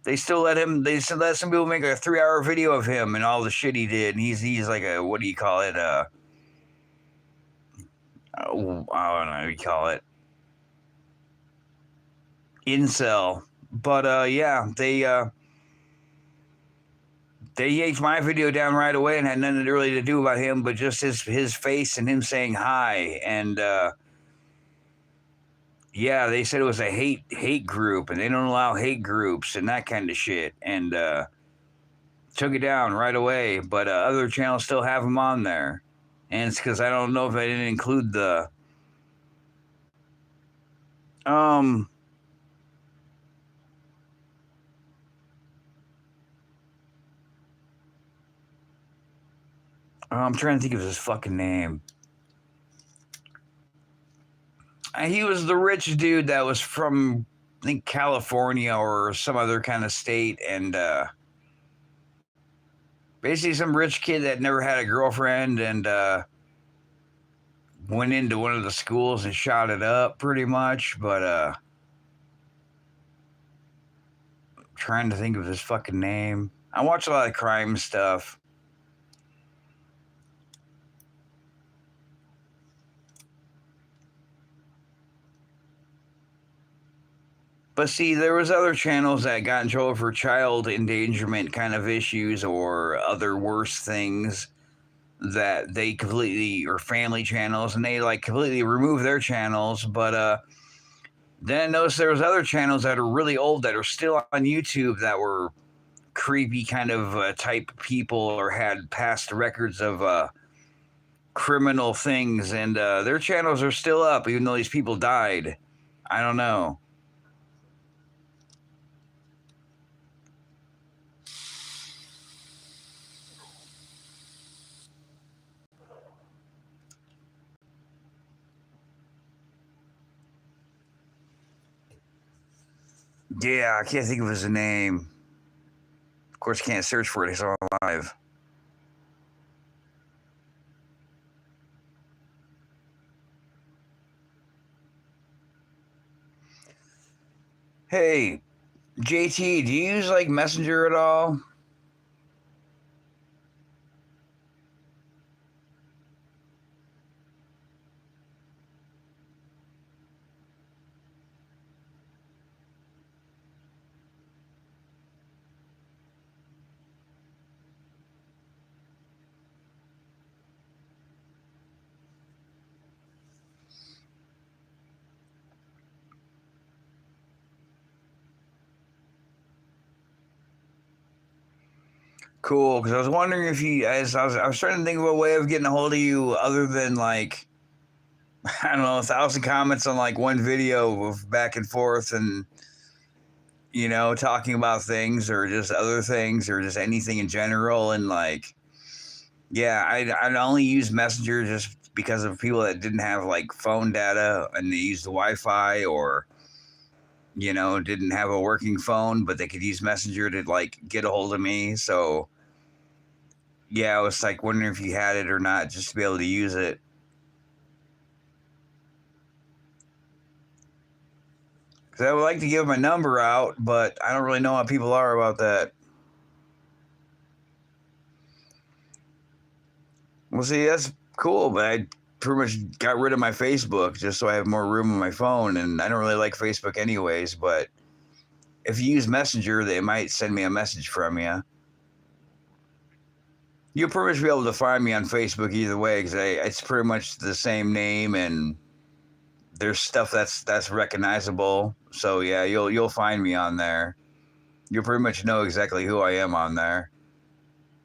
they still let him. They still let some people make a 3-hour video of him and all the shit he did. And he's like a, what do you call it? I don't know what you call it, incel. But yeah, they yanked my video down right away and had nothing really to do about him, but just his face and him saying hi. And yeah, they said it was a hate group, and they don't allow hate groups and that kind of shit. And took it down right away. But other channels still have him on there, and it's because I don't know if I didn't include the I'm trying to think of his fucking name. He was the rich dude that was from, I think, California or some other kind of state, and basically some rich kid that never had a girlfriend, and went into one of the schools and shot it up, pretty much. But trying to think of his fucking name. I watch a lot of crime stuff. But see, there was other channels that got in trouble for child endangerment kind of issues or other worse things that they completely, or family channels, and they like completely removed their channels. But then I noticed there was other channels that are really old that are still on YouTube that were creepy kind of type people or had past records of criminal things, and their channels are still up even though these people died. I don't know. Yeah, I can't think of his name. Of course, can't search for it. He's all alive. Hey, JT, do you use like Messenger at all? Cool, because I was wondering if you, as I was trying to think of a way of getting a hold of you other than like, I don't know, 1,000 comments on like one video of back and forth and, you know, talking about things or just other things or just anything in general. And like, yeah, I'd only use Messenger just because of people that didn't have like phone data and they used the Wi-Fi, or, you know, didn't have a working phone, but they could use Messenger to like get a hold of me. So yeah, I was like wondering if you had it or not, just to be able to use it. Because I would like to give my number out, but I don't really know how people are about that. Well, see, that's cool, but I pretty much got rid of my Facebook just so I have more room on my phone, and I don't really like Facebook anyways. But if you use Messenger, they might send me a message from you. You'll pretty much be able to find me on Facebook either way, because it's pretty much the same name, and there's stuff that's recognizable. So yeah, you'll find me on there. You'll pretty much know exactly who I am on there.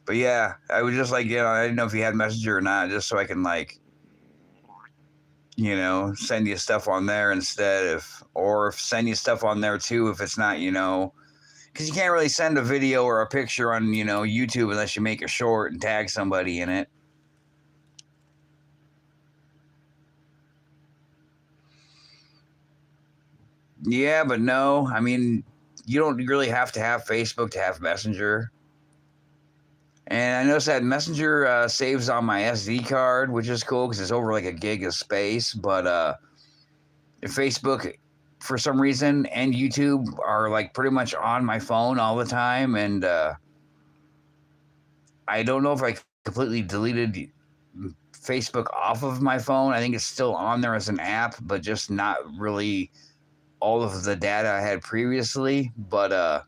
But yeah, I was just like, you know, I didn't know if you had Messenger or not, just so I can like you know, send you stuff on there instead, or send you stuff on there too if it's not, you know, because you can't really send a video or a picture on, you know, YouTube unless you make a short and tag somebody in it. Yeah, but no, I mean, you don't really have to have Facebook to have Messenger. And I noticed that Messenger saves on my SD card, which is cool because it's over like a gig of space. But Facebook, for some reason, and YouTube are like pretty much on my phone all the time. And I don't know if I completely deleted Facebook off of my phone. I think it's still on there as an app, but just not really all of the data I had previously. But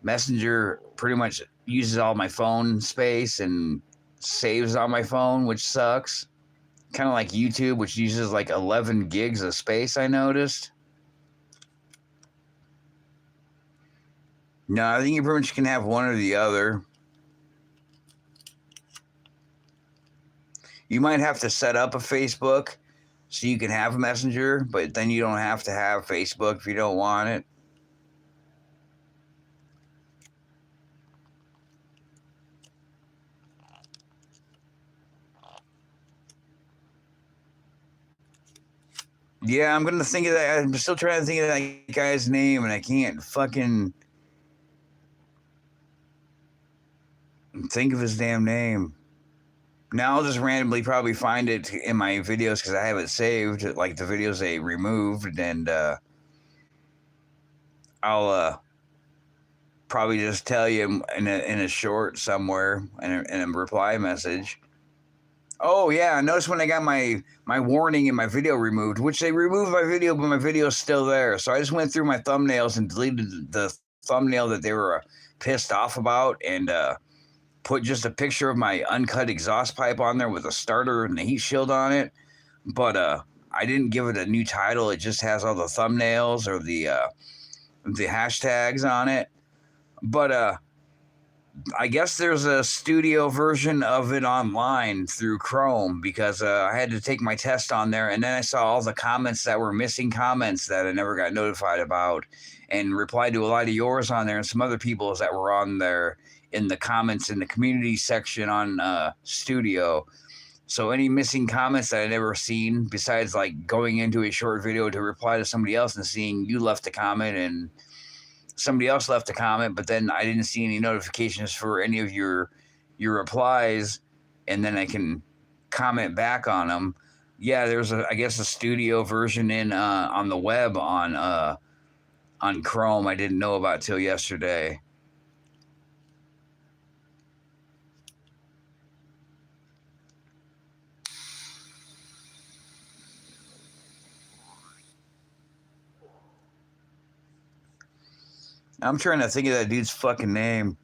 Messenger pretty much uses all my phone space and saves on my phone, which sucks. Kind of like YouTube, which uses like 11 gigs of space, I noticed. No, I think you pretty much can have one or the other. You might have to set up a Facebook so you can have Messenger, but then you don't have to have Facebook if you don't want it. Yeah, I'm gonna think of that. I'm still trying to think of that guy's name, and I can't fucking think of his damn name. Now I'll just randomly probably find it in my videos because I have it saved, like the videos they removed, and I'll probably just tell you in a short somewhere in a reply message. Oh yeah, notice when I got my warning in my video removed, which they removed my video, but my video's still there. So I just went through my thumbnails and deleted the thumbnail that they were pissed off about, and put just a picture of my uncut exhaust pipe on there with a starter and the heat shield on it. But I didn't give it a new title. It just has all the thumbnails or the hashtags on it. But I guess there's a studio version of it online through Chrome because I had to take my test on there, and then I saw all the comments that were missing comments that I never got notified about, and replied to a lot of yours on there and some other people's that were on there in the comments in the community section on Studio. So any missing comments that I never seen, besides like going into a short video to reply to somebody else and seeing you left a comment and somebody else left a comment, but then I didn't see any notifications for any of your replies, and then I can comment back on them. Yeah, there's I guess a studio version in on the web on Chrome. I didn't know about till yesterday. I'm trying to think of that dude's fucking name.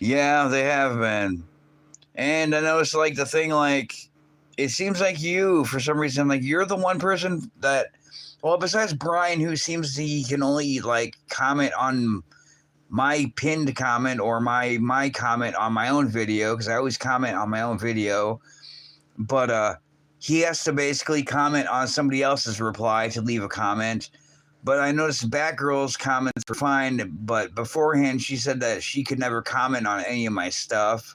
Yeah, they have been. And I noticed like the thing like it seems like you for some reason like you're the one person that well besides Brian who seems he can only like comment on my pinned comment or my comment on my own video because I always comment on my own video, but he has to basically comment on somebody else's reply to leave a comment. But I noticed Batgirl's comments were fine, but beforehand she said that she could never comment on any of my stuff.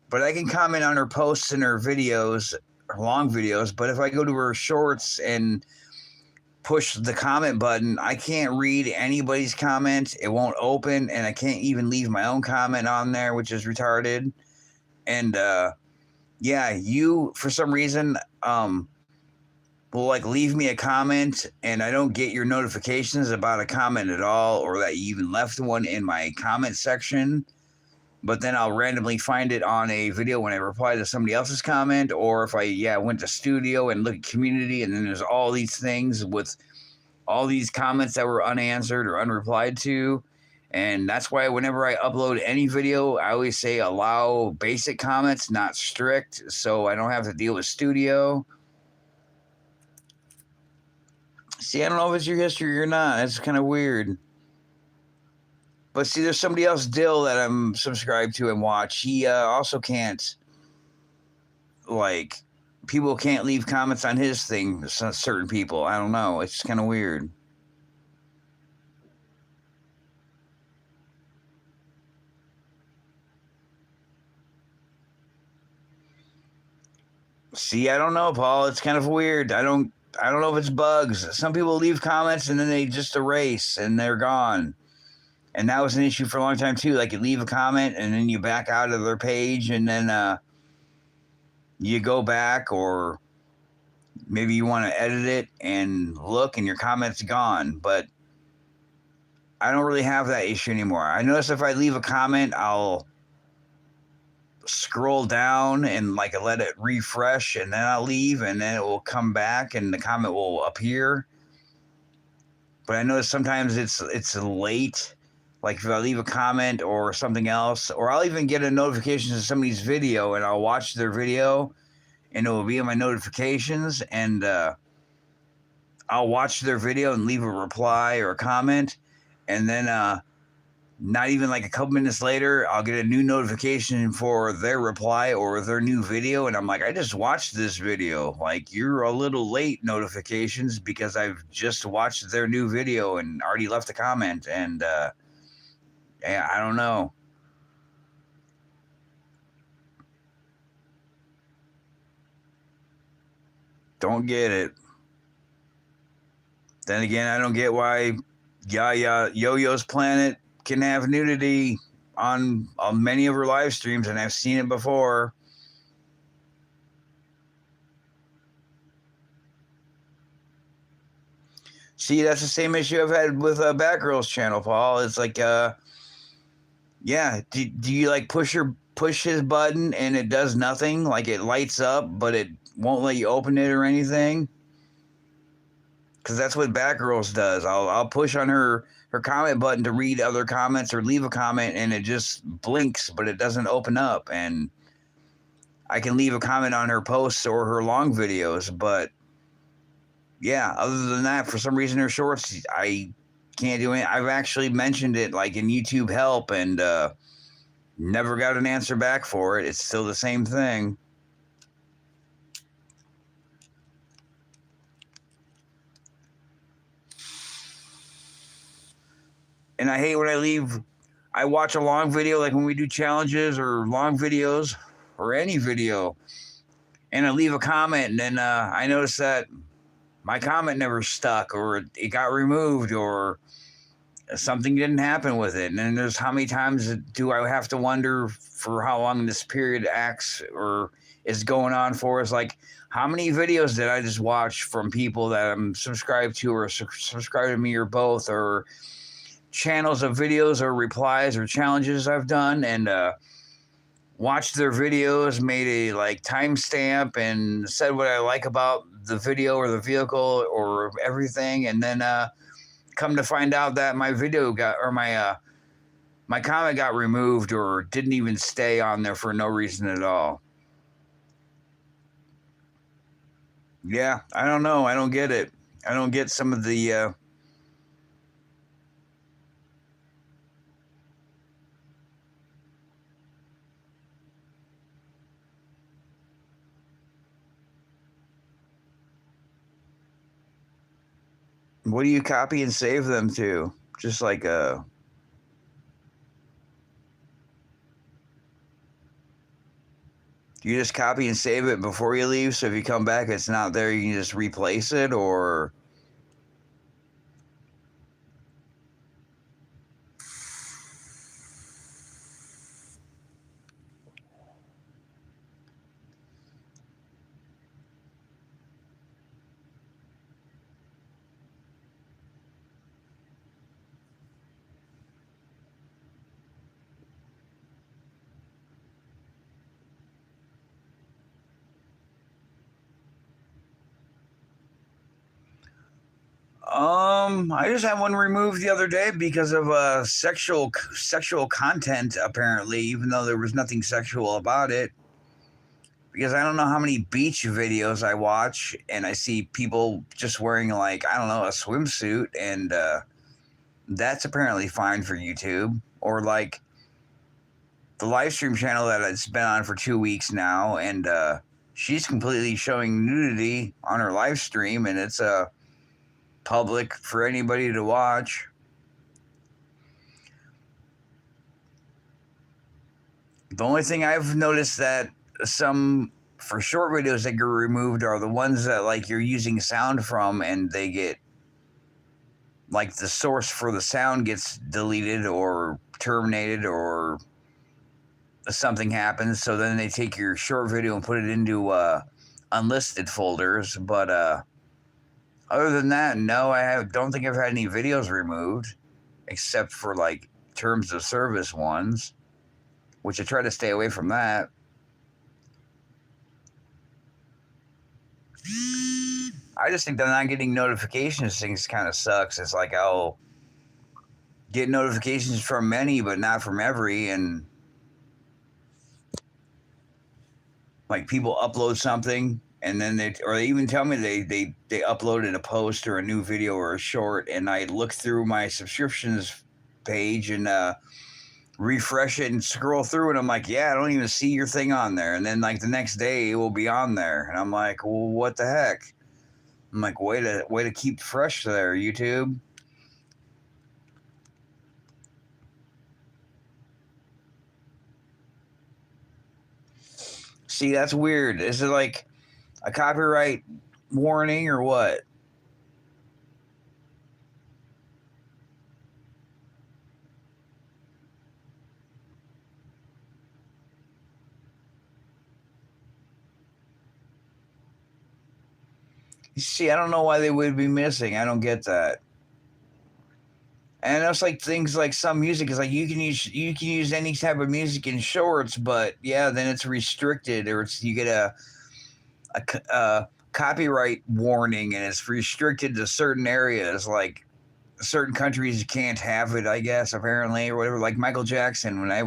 But I can comment on her posts and her videos, her long videos. But if I go to her shorts and push the comment button, I can't read anybody's comment. It won't open, and I can't even leave my own comment on there, which is retarded. And yeah, you for some reason will like leave me a comment, and I don't get your notifications about a comment at all, or that you even left one in my comment section. But then I'll randomly find it on a video when I reply to somebody else's comment, or if I went to Studio and look at community, and then there's all these things with all these comments that were unanswered or unreplied to. And that's why whenever I upload any video, I always say allow basic comments, not strict, so I don't have to deal with Studio. See, I don't know if it's your history or not. That's kind of weird. But see, there's somebody else, Dill, that I'm subscribed to and watch. He also can't, like, people can't leave comments on his thing. Certain people, I don't know. It's kind of weird. See, I don't know, Paul. It's kind of weird. I don't know if it's bugs. Some people leave comments and then they just erase and they're gone. And that was an issue for a long time too. Like, you leave a comment and then you back out of their page and then you go back, or maybe you want to edit it and look and your comment's gone. But I don't really have that issue anymore. I notice if I leave a comment, I'll scroll down and like let it refresh, and then I'll leave, and then it will come back and the comment will appear. But I notice sometimes it's late. Like if I leave a comment or something else, or I'll even get a notification of somebody's video and I'll watch their video and it will be in my notifications, and I'll watch their video and leave a reply or a comment, and then not even like a couple minutes later, I'll get a new notification for their reply or their new video. And I'm like, I just watched this video. Like, you're a little late, notifications, because I've just watched their new video and already left a comment. And yeah, I don't know. Don't get it. Then again, I don't get why Yo-Yo's Planet can have nudity on many of her live streams, and I've seen it before. See, that's the same issue I've had with Batgirl's channel, Paul. It's like, yeah, do you like push his button and it does nothing? Like, it lights up, but it won't let you open it or anything? Because that's what Batgirls does. I'll push on her comment button to read other comments or leave a comment, and it just blinks, but it doesn't open up. And I can leave a comment on her posts or her long videos, but yeah, other than that, for some reason, her shorts, I can't do it. I've actually mentioned it like in YouTube help, and never got an answer back for it. It's still the same thing. And I hate when I watch a long video, like when we do challenges or long videos or any video, and I leave a comment, and then I notice that my comment never stuck, or it got removed, or something didn't happen with it. And then there's how many times do I have to wonder for how long this period acts or is going on for? Is like, how many videos did I just watch from people that I'm subscribed to or subscribe to me, or both, or channels of videos or replies or challenges I've done, and watched their videos, made a like timestamp and said what I like about the video or the vehicle or everything, and then come to find out that my video got, or my comment got removed or didn't even stay on there for no reason at all. Yeah, I don't know. I don't get it. I don't get some of the what do you copy and save them to? Just like you just copy and save it before you leave, so if you come back it's not there, you can just replace it? Or I just had one removed the other day because of sexual content, apparently, even though there was nothing sexual about it. Because I don't know how many beach videos I watch, and I see people just wearing, like, I don't know, a swimsuit, and that's apparently fine for YouTube. or like the live stream channel that it's been on for 2 weeks now, and she's completely showing nudity on her live stream, and it's public for anybody to watch. The only thing I've noticed that some for short videos that get removed are the ones that like you're using sound from, and they get like the source for the sound gets deleted or terminated, or something happens, so then they take your short video and put it into unlisted folders. But other than that, no, don't think I've had any videos removed, except for like terms of service ones, which I try to stay away from that. I just think that not getting notifications things kind of sucks. It's like I'll get notifications from many, but not from every, and like people upload something, and then they even tell me they uploaded a post or a new video or a short, and I look through my subscriptions page and refresh it and scroll through, and I'm like, yeah, I don't even see your thing on there. And then like the next day it will be on there, and I'm like, well, what the heck? I'm like, way to keep fresh there, YouTube. See, that's weird. Is it like a copyright warning or what? See, I don't know why they would be missing. I don't get that. And it's like things like some music is like you can use any type of music in shorts, but yeah, then it's restricted, or you get a copyright warning, and it's restricted to certain areas. Like certain countries can't have it, I guess, apparently, or whatever. Like Michael Jackson, when I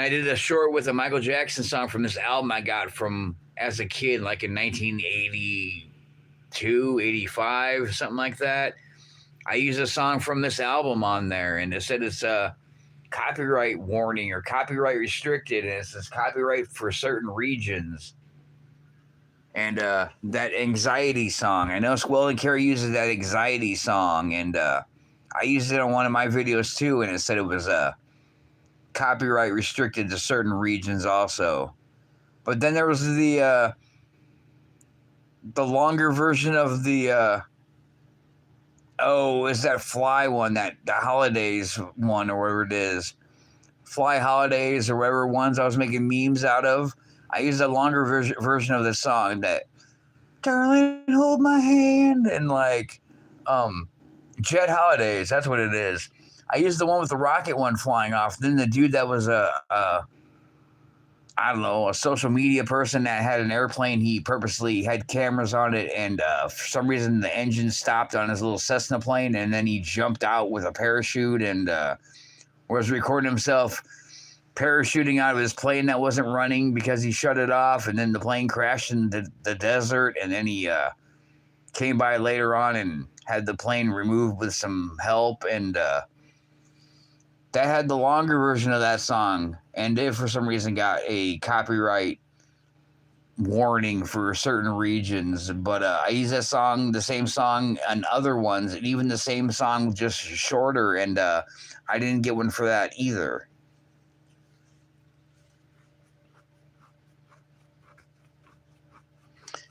did a short with a Michael Jackson song from this album I got from as a kid, like in 1982, 85, something like that. I used a song from this album on there, and it said it's a copyright warning or copyright restricted, and it says copyright for certain regions. And that anxiety song, I know Swell and Carrie uses that anxiety song, and I used it on one of my videos too, and it said it was copyright restricted to certain regions also. But then there was the longer version of the is that Fly one, that the Holidays one, or whatever it is, Fly Holidays or whatever ones I was making memes out of. I used a longer version of the song, that "Darling, Hold My Hand" and like Jet Holidays. That's what it is. I used the one with the rocket one flying off. Then the dude that was I don't know, a social media person that had an airplane, he purposely had cameras on it, and for some reason the engine stopped on his little Cessna plane, and then he jumped out with a parachute and was recording himself parachuting out of his plane that wasn't running because he shut it off, and then the plane crashed in the desert, and then he came by later on and had the plane removed with some help, and that had the longer version of that song, and it for some reason got a copyright warning for certain regions. But I use that song, the same song, on other ones, and even the same song, just shorter, and I didn't get one for that either.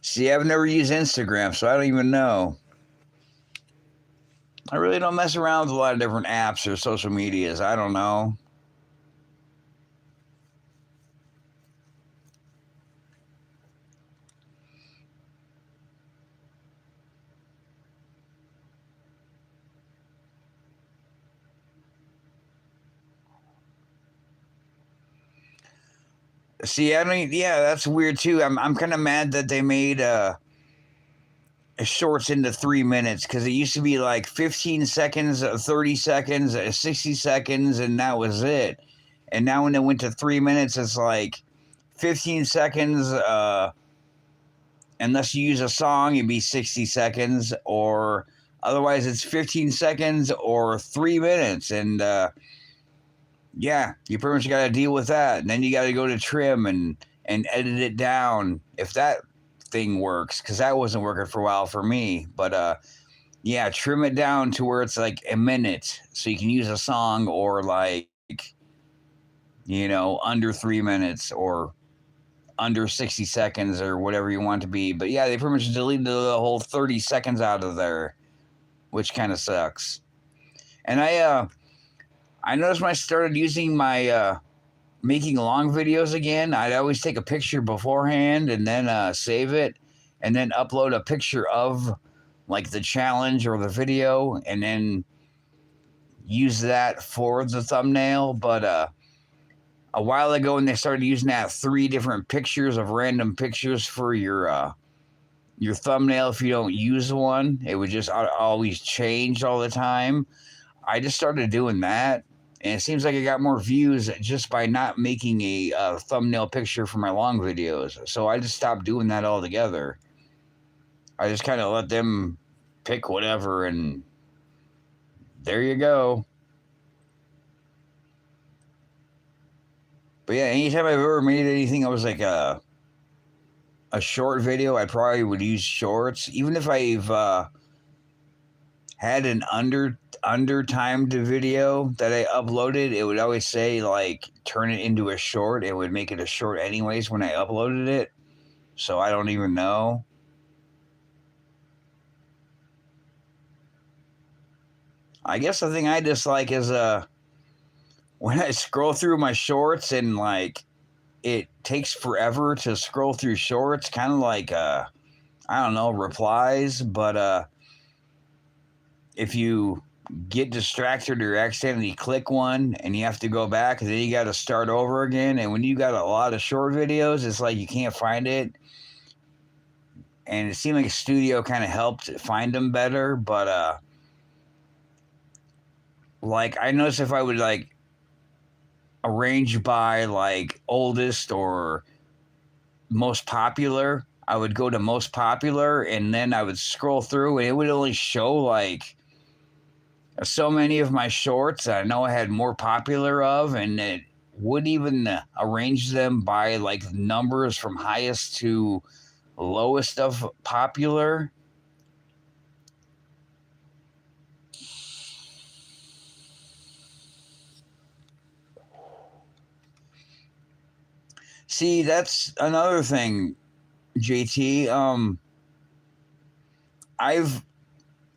See, I've never used Instagram, so I don't even know. I really don't mess around with a lot of different apps or social medias. I don't know. See, I mean, yeah, that's weird too. I'm kind of mad that they made shorts into 3 minutes, because it used to be like 15 seconds, 30 seconds, 60 seconds, and that was it. And now when it went to 3 minutes, it's like 15 seconds. Unless you use a song, it'd be 60 seconds, or Otherwise, it's 15 seconds or 3 minutes. And yeah, you pretty much got to deal with that. And then you got to go to trim and edit it down if that thing works, because that wasn't working for a while for me. But yeah, trim it down to where it's like a minute so you can use a song, or like, under 3 minutes or under 60 seconds or whatever you want it to be. But yeah, they pretty much deleted the whole 30 seconds out of there, which kind of sucks. And I noticed when I started using my making long videos again, I'd always take a picture beforehand and then save it, and then upload a picture of like the challenge or the video, and then use that for the thumbnail. But a while ago, when they started using that 3 different pictures of random pictures for your thumbnail, if you don't use one, it would just always change all the time. I just started doing that, and it seems like I got more views just by not making a thumbnail picture for my long videos. So I just stopped doing that altogether. I just kind of let them pick whatever, and there you go. But yeah, anytime I've ever made anything that was like a short video, I probably would use shorts. Even if I've had an under timed video that I uploaded, it would always say like turn it into a short. It would make it a short anyways when I uploaded it. So I don't even know. I guess the thing I dislike is when I scroll through my shorts and like it takes forever to scroll through shorts, kind of like I don't know, replies. But if you get distracted or accidentally click one and you have to go back, and then you got to start over again. And when you got a lot of short videos, it's like you can't find it. And it seemed like Studio kind of helped find them better. But like I noticed if I would like arrange by like oldest or most popular, I would go to most popular, and then I would scroll through, and it would only show like so many of my shorts I know I had more popular of, and it would even arrange them by like numbers from highest to lowest of popular. See, that's another thing, JT. I've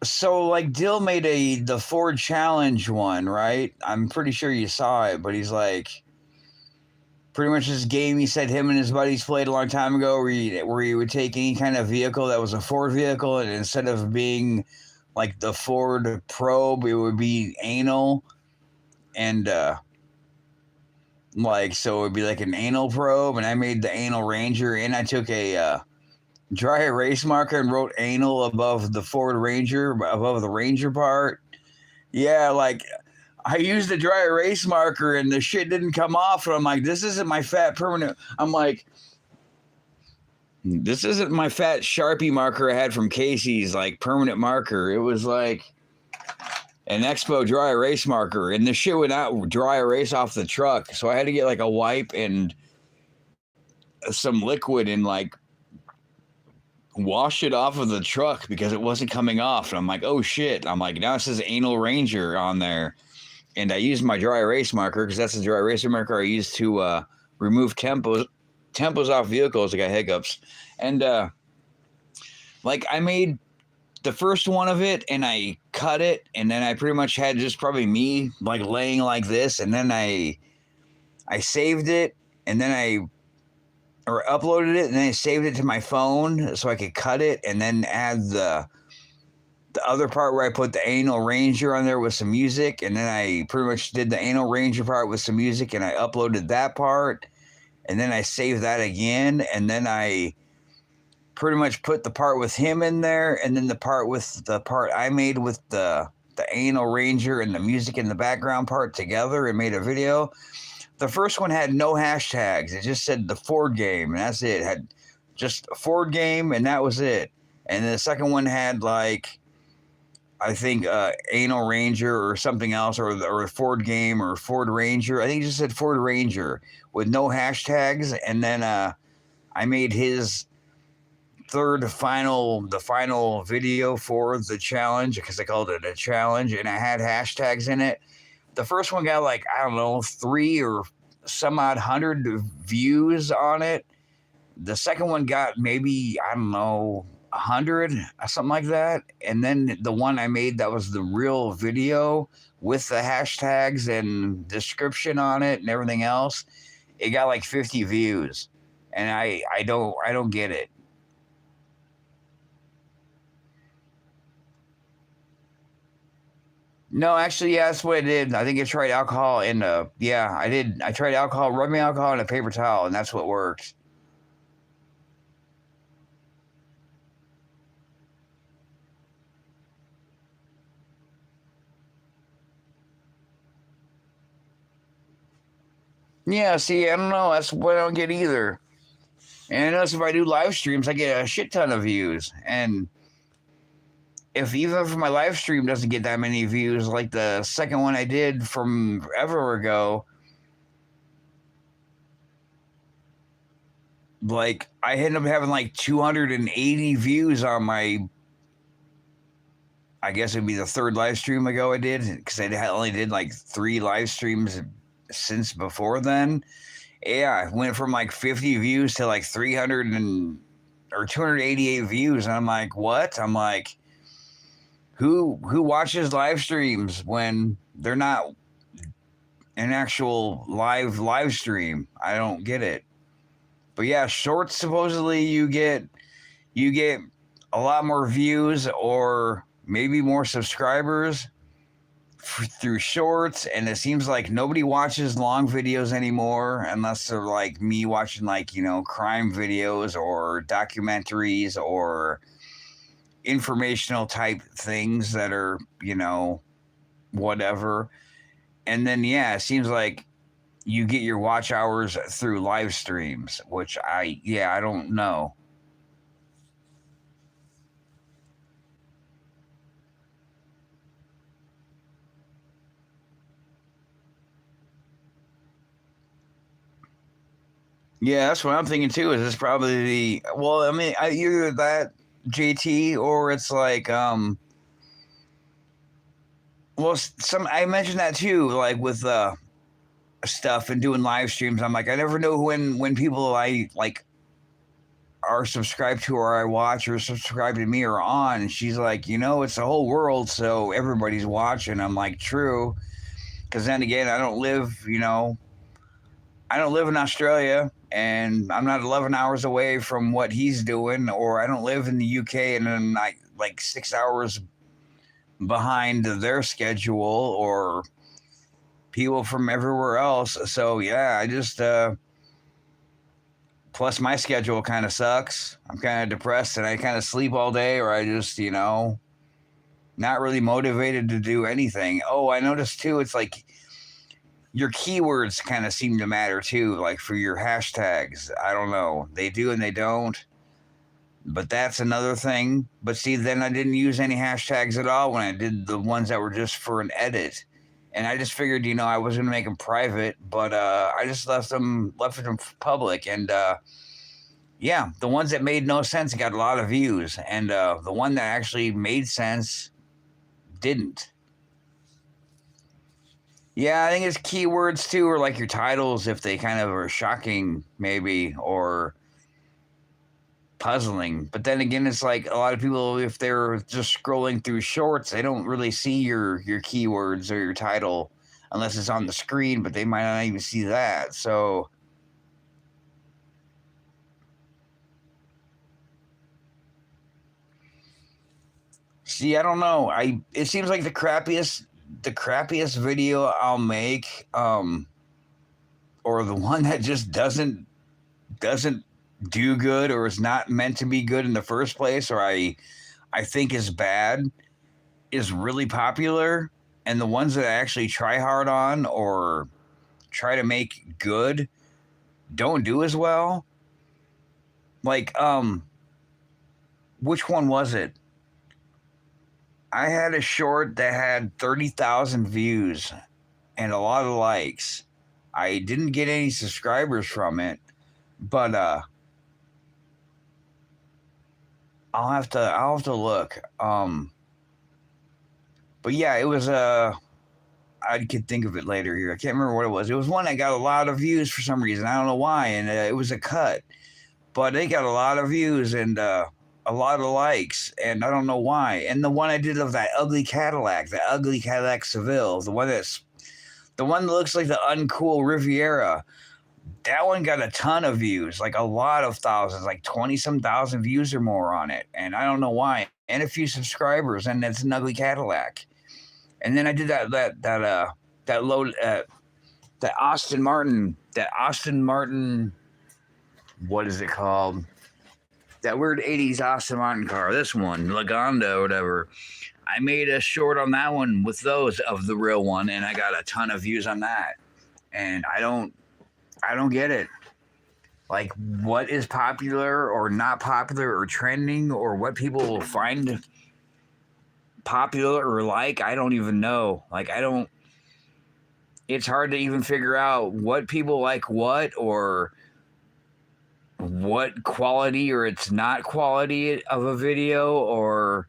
so like Dill made the Ford Challenge one, right? I'm pretty sure you saw it, but he's like pretty much this game he said him and his buddies played a long time ago, where he would take any kind of vehicle that was a Ford vehicle, and instead of being like the Ford Probe, it would be anal, and like so it would be like an anal probe, and I made the anal Ranger, and I took a dry erase marker and wrote anal above the Ford Ranger, above the Ranger part. Yeah, like I used the dry erase marker and the shit didn't come off. And I'm like, this isn't my fat permanent. I'm like, this isn't my fat Sharpie marker I had from Casey's, like permanent marker. It was like an Expo dry erase marker, and the shit would not dry erase off the truck. So I had to get like a wipe and some liquid and like wash it off of the truck because it wasn't coming off. And I'm like, oh shit. I'm like, now it says Anal Ranger on there. And I used my dry erase marker because that's the dry erase marker I used to remove tempos off vehicles that got hiccups. And like I made the first one of it and I cut it, and then I pretty much had just probably me like laying like this, and then I saved it, and then I uploaded it, and then I saved it to my phone so I could cut it and then add the other part where I put the Anal Ranger on there with some music, and then I pretty much did the Anal Ranger part with some music, and I uploaded that part, and then I saved that again, and then I pretty much put the part with him in there, and then the part I made with the Anal Ranger and the music in the background part together and made a video. The first one had no hashtags. It just said the Ford game, and that's it. It had just a Ford game, and that was it. And the second one had like I think Anal Ranger or something else, or Ford Game or Ford Ranger. I think he just said Ford Ranger with no hashtags, and then I made his the final video for the challenge because I called it a challenge, and I had hashtags in it. The first one got like, I don't know, 3 or some odd 100 views on it. The second one got maybe, I don't know, 100, something like that. And then the one I made that was the real video with the hashtags and description on it and everything else, it got like 50 views. And I don't get it. No, actually, yeah, that's what I did. I think I tried alcohol and yeah, I did. I tried alcohol, rubbing alcohol in a paper towel, and that's what worked. Yeah, see, I don't know. That's what I don't get either. And I notice if I do live streams, I get a shit ton of views. And if even if my live stream doesn't get that many views, like the second one I did from ever ago, like I ended up having like 280 views on my. I guess it'd be the third live stream ago I did because I only did like 3 live streams since before then. Yeah, I went from like 50 views to like 300 or 288 views, and I'm like, what? I'm like, who watches live streams when they're not an actual live stream? I don't get it. But yeah, shorts supposedly you get a lot more views or maybe more subscribers through shorts, and it seems like nobody watches long videos anymore unless they're like me watching like crime videos or documentaries or informational type things that are whatever. And then yeah, it seems like you get your watch hours through live streams, which I don't know. Yeah, that's what I'm thinking too. Is it's probably well, I mean, either that JT or it's like well, some I mentioned that too, like with stuff and doing live streams. I'm like, I never know when people I like are subscribed to or I watch or subscribe to me or on. And she's like, it's the whole world, so everybody's watching. I'm like, true, because then again, I don't live in Australia, and I'm not 11 hours away from what he's doing, or I don't live in the UK and I'm like 6 hours behind their schedule or people from everywhere else. So yeah, I just plus my schedule kind of sucks. I'm kind of depressed and I kind of sleep all day, or I just not really motivated to do anything. Oh, I noticed too. It's like your keywords kind of seem to matter too, like for your hashtags. I don't know. They do and they don't. But that's another thing. But see, then I didn't use any hashtags at all when I did the ones that were just for an edit. And I just figured, I was going to make them private, but I just left them public. And yeah, the ones that made no sense got a lot of views. And the one that actually made sense didn't. Yeah, I think it's keywords too, or like your titles if they kind of are shocking, maybe, or puzzling. But then again, it's like a lot of people, if they're just scrolling through shorts, they don't really see your keywords or your title unless it's on the screen, but they might not even see that. So see, I don't know. It seems like the crappiest video I'll make, or the one that just doesn't do good or is not meant to be good in the first place, or I think is bad, is really popular, and the ones that I actually try hard on or try to make good don't do as well. Like which one was it? I had a short that had 30,000 views and a lot of likes. I didn't get any subscribers from it, but I'll have to look. But yeah, it was I could think of it later here. I can't remember what it was. It was one that got a lot of views for some reason. I don't know why, and it was a cut, but they got a lot of views and a lot of likes, and I don't know why. And the one I did of that ugly Cadillac Seville, the one that looks like the uncool Riviera. That one got a ton of views, like a lot of thousands, like 20 some thousand views or more on it, and I don't know why. And a few subscribers, and it's an ugly Cadillac. And then I did that low that Austin Martin, what is it called? That weird 80s Austin Martin car. This one, Lagonda or whatever. I made a short on that one with those of the real one, and I got a ton of views on that. And I don't get it. Like, what is popular or not popular or trending, or what people will find popular or like? I don't even know. Like, I don't. It's hard to even figure out what people like, or what quality or it's not quality of a video, or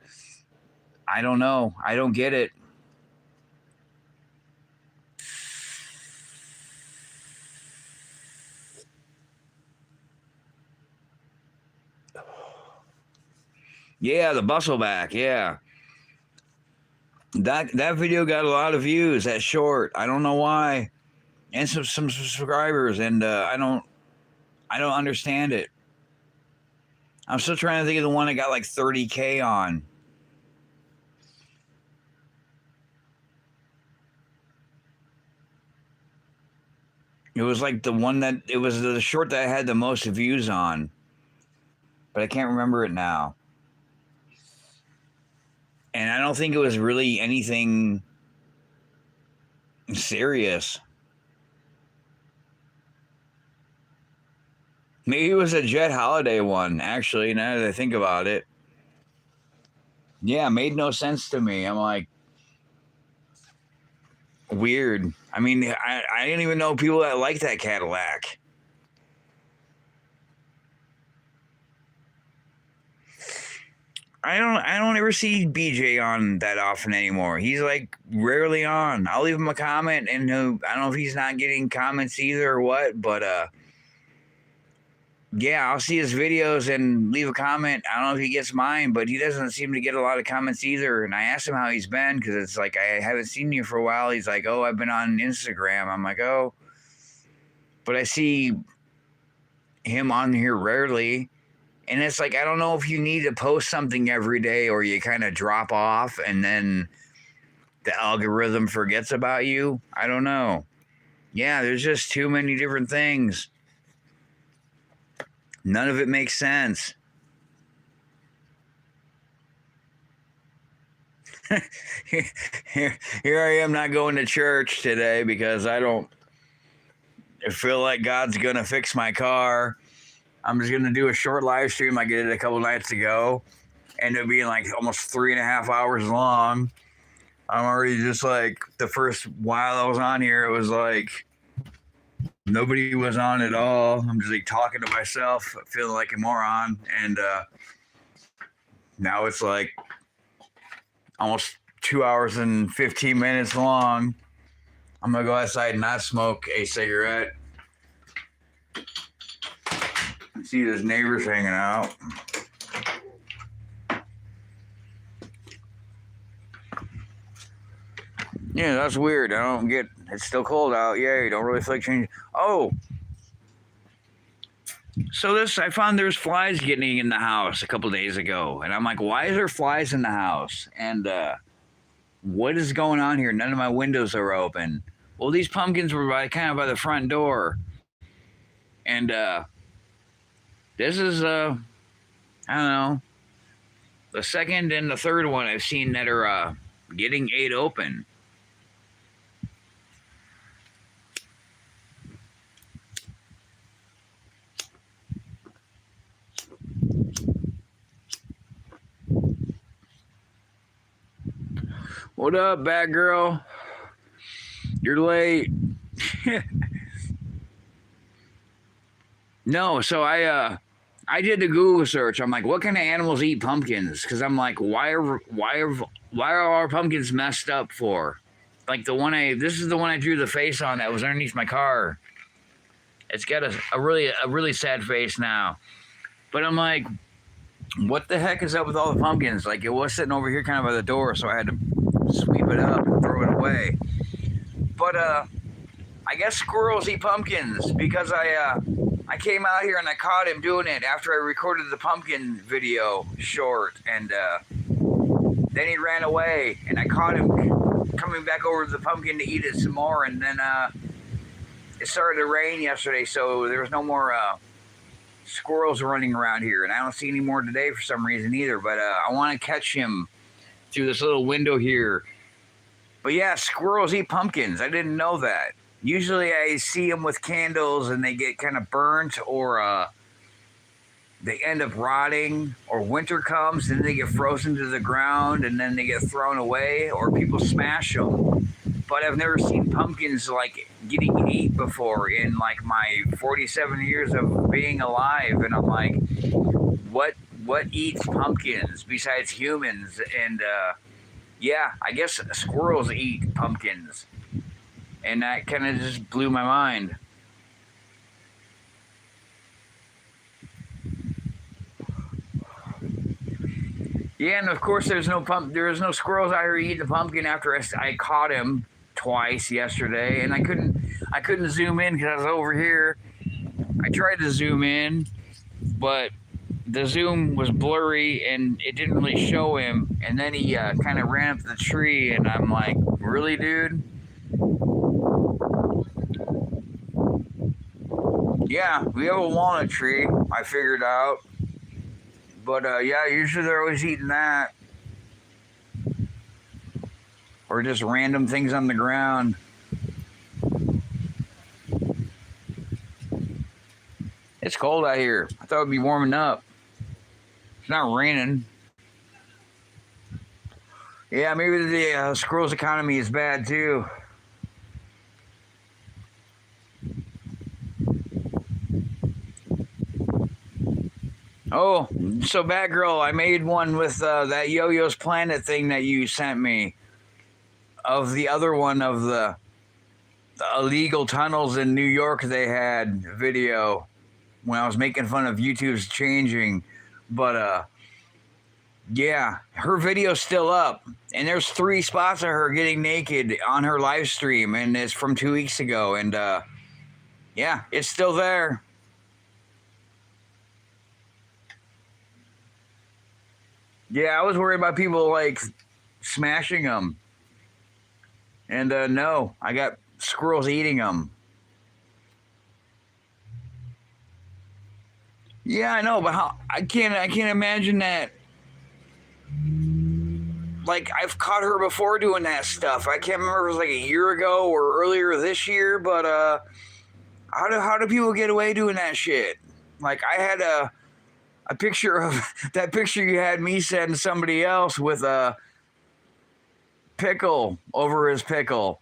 I don't know. I don't get it. Yeah, the Bustleback. Yeah, that video got a lot of views. That short. I don't know why, and some subscribers. And I don't understand it. I'm still trying to think of the one that got like 30K on. It was like the one that it was the short that I had the most views on, but I can't remember it now. And I don't think it was really anything serious. Maybe it was a Jet Holiday one, actually, now that I think about it. Yeah, it made no sense to me. I'm like, weird. I mean, I didn't even know people that like that Cadillac. I don't ever see BJ on that often anymore. He's like rarely on. I'll leave him a comment, and I don't know if he's not getting comments either or what, but yeah, I'll see his videos and leave a comment. I don't know if he gets mine, but he doesn't seem to get a lot of comments either. And I asked him how he's been, because it's like, I haven't seen you for a while. He's like, oh, I've been on Instagram. I'm like, oh, but I see him on here rarely. And it's like, I don't know if you need to post something every day, or you kind of drop off and then the algorithm forgets about you. I don't know. Yeah, there's just too many different things. None of it makes sense. Here I am not going to church today because I don't feel like God's going to fix my car. I'm just going to do a short live stream. I did it a couple nights ago. Ended up being like almost 3.5 hours long. I'm already just like, the first while I was on here, it was like nobody was on at all. I'm just like talking to myself, feeling like a moron. And now it's like almost 2 hours and 15 minutes long. I'm going to go outside and not smoke a cigarette. See, there's neighbors hanging out. Yeah, that's weird. I don't get. It's still cold out. Yay! Don't really feel like changing. Oh, so I found there's flies getting in the house a couple days ago, and I'm like, why is there flies in the house? And what is going on here? None of my windows are open. Well, these pumpkins were kind of by the front door, and this is I don't know, the second and the third one I've seen that are getting ate open. What up, bad girl? You're late. No, so I did the Google search. I'm like, what kind of animals eat pumpkins? Because I'm like, why are our pumpkins messed up for? Like this is the one I drew the face on that was underneath my car. It's got a really sad face now. But I'm like, what the heck is up with all the pumpkins? Like, it was sitting over here kind of by the door, so I had to sweep it up and throw it away. But I guess squirrels eat pumpkins because I came out here and I caught him doing it after I recorded the pumpkin video short, and then he ran away, and I caught him coming back over to the pumpkin to eat it some more, and then it started to rain yesterday, so there was no more squirrels running around here, and I don't see any more today for some reason either, but I want to catch him through this little window here. But yeah, squirrels eat pumpkins. I didn't know that. Usually I see them with candles and they get kind of burnt, or they end up rotting, or winter comes and they get frozen to the ground and then they get thrown away, or people smash them. But I've never seen pumpkins like getting ate before in like my 47 years of being alive. And I'm like, what eats pumpkins besides humans? And yeah, I guess squirrels eat pumpkins. And that kind of just blew my mind. Yeah, and of course there's no squirrels out here eating the pumpkin after I caught him twice yesterday, and I couldn't zoom in because I was over here. I tried to zoom in, but the zoom was blurry and it didn't really show him. And then he kind of ran up the tree, and I'm like, really, dude? Yeah, we have a walnut tree, I figured out. But yeah, usually they're always eating that. Or just random things on the ground. It's cold out here. I thought it'd be warming up. It's not raining. Yeah, maybe the squirrels economy is bad too. Oh, so bad girl, I made one with that Yo-Yo's Planet thing that you sent me. Of the other one of the illegal tunnels in New York they had video when I was making fun of YouTube's changing. But yeah, her video's still up, and there's 3 spots of her getting naked on her live stream, and it's from 2 weeks ago, and yeah, it's still there. Yeah, I was worried about people like smashing them, and no, I got squirrels eating them. Yeah, I know, but how I can't imagine that. Like, I've caught her before doing that stuff. I can't remember if it was like a year ago or earlier this year, but how do people get away doing that shit? Like, I had a picture of that picture you had me send somebody else with a pickle over his pickle.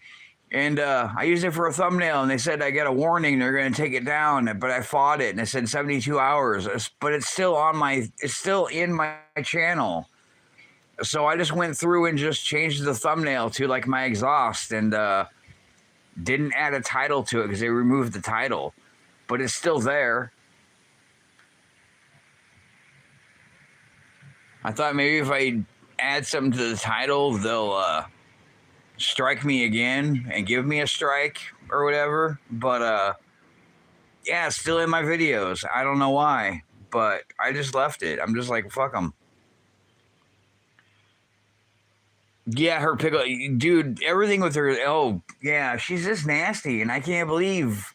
And I used it for a thumbnail, and they said I got a warning. They're going to take it down, but I fought it, and it said 72 hours. But it's still it's still in my channel. So I just went through and just changed the thumbnail to like my exhaust, and didn't add a title to it because they removed the title, but it's still there. I thought maybe if I add something to the title, they'll strike me again and give me a strike or whatever. But yeah, it's still in my videos. I don't know why, but I just left it. I'm just like, fuck them. Yeah, her pickle, dude. Everything with her. Oh, yeah, she's just nasty, and I can't believe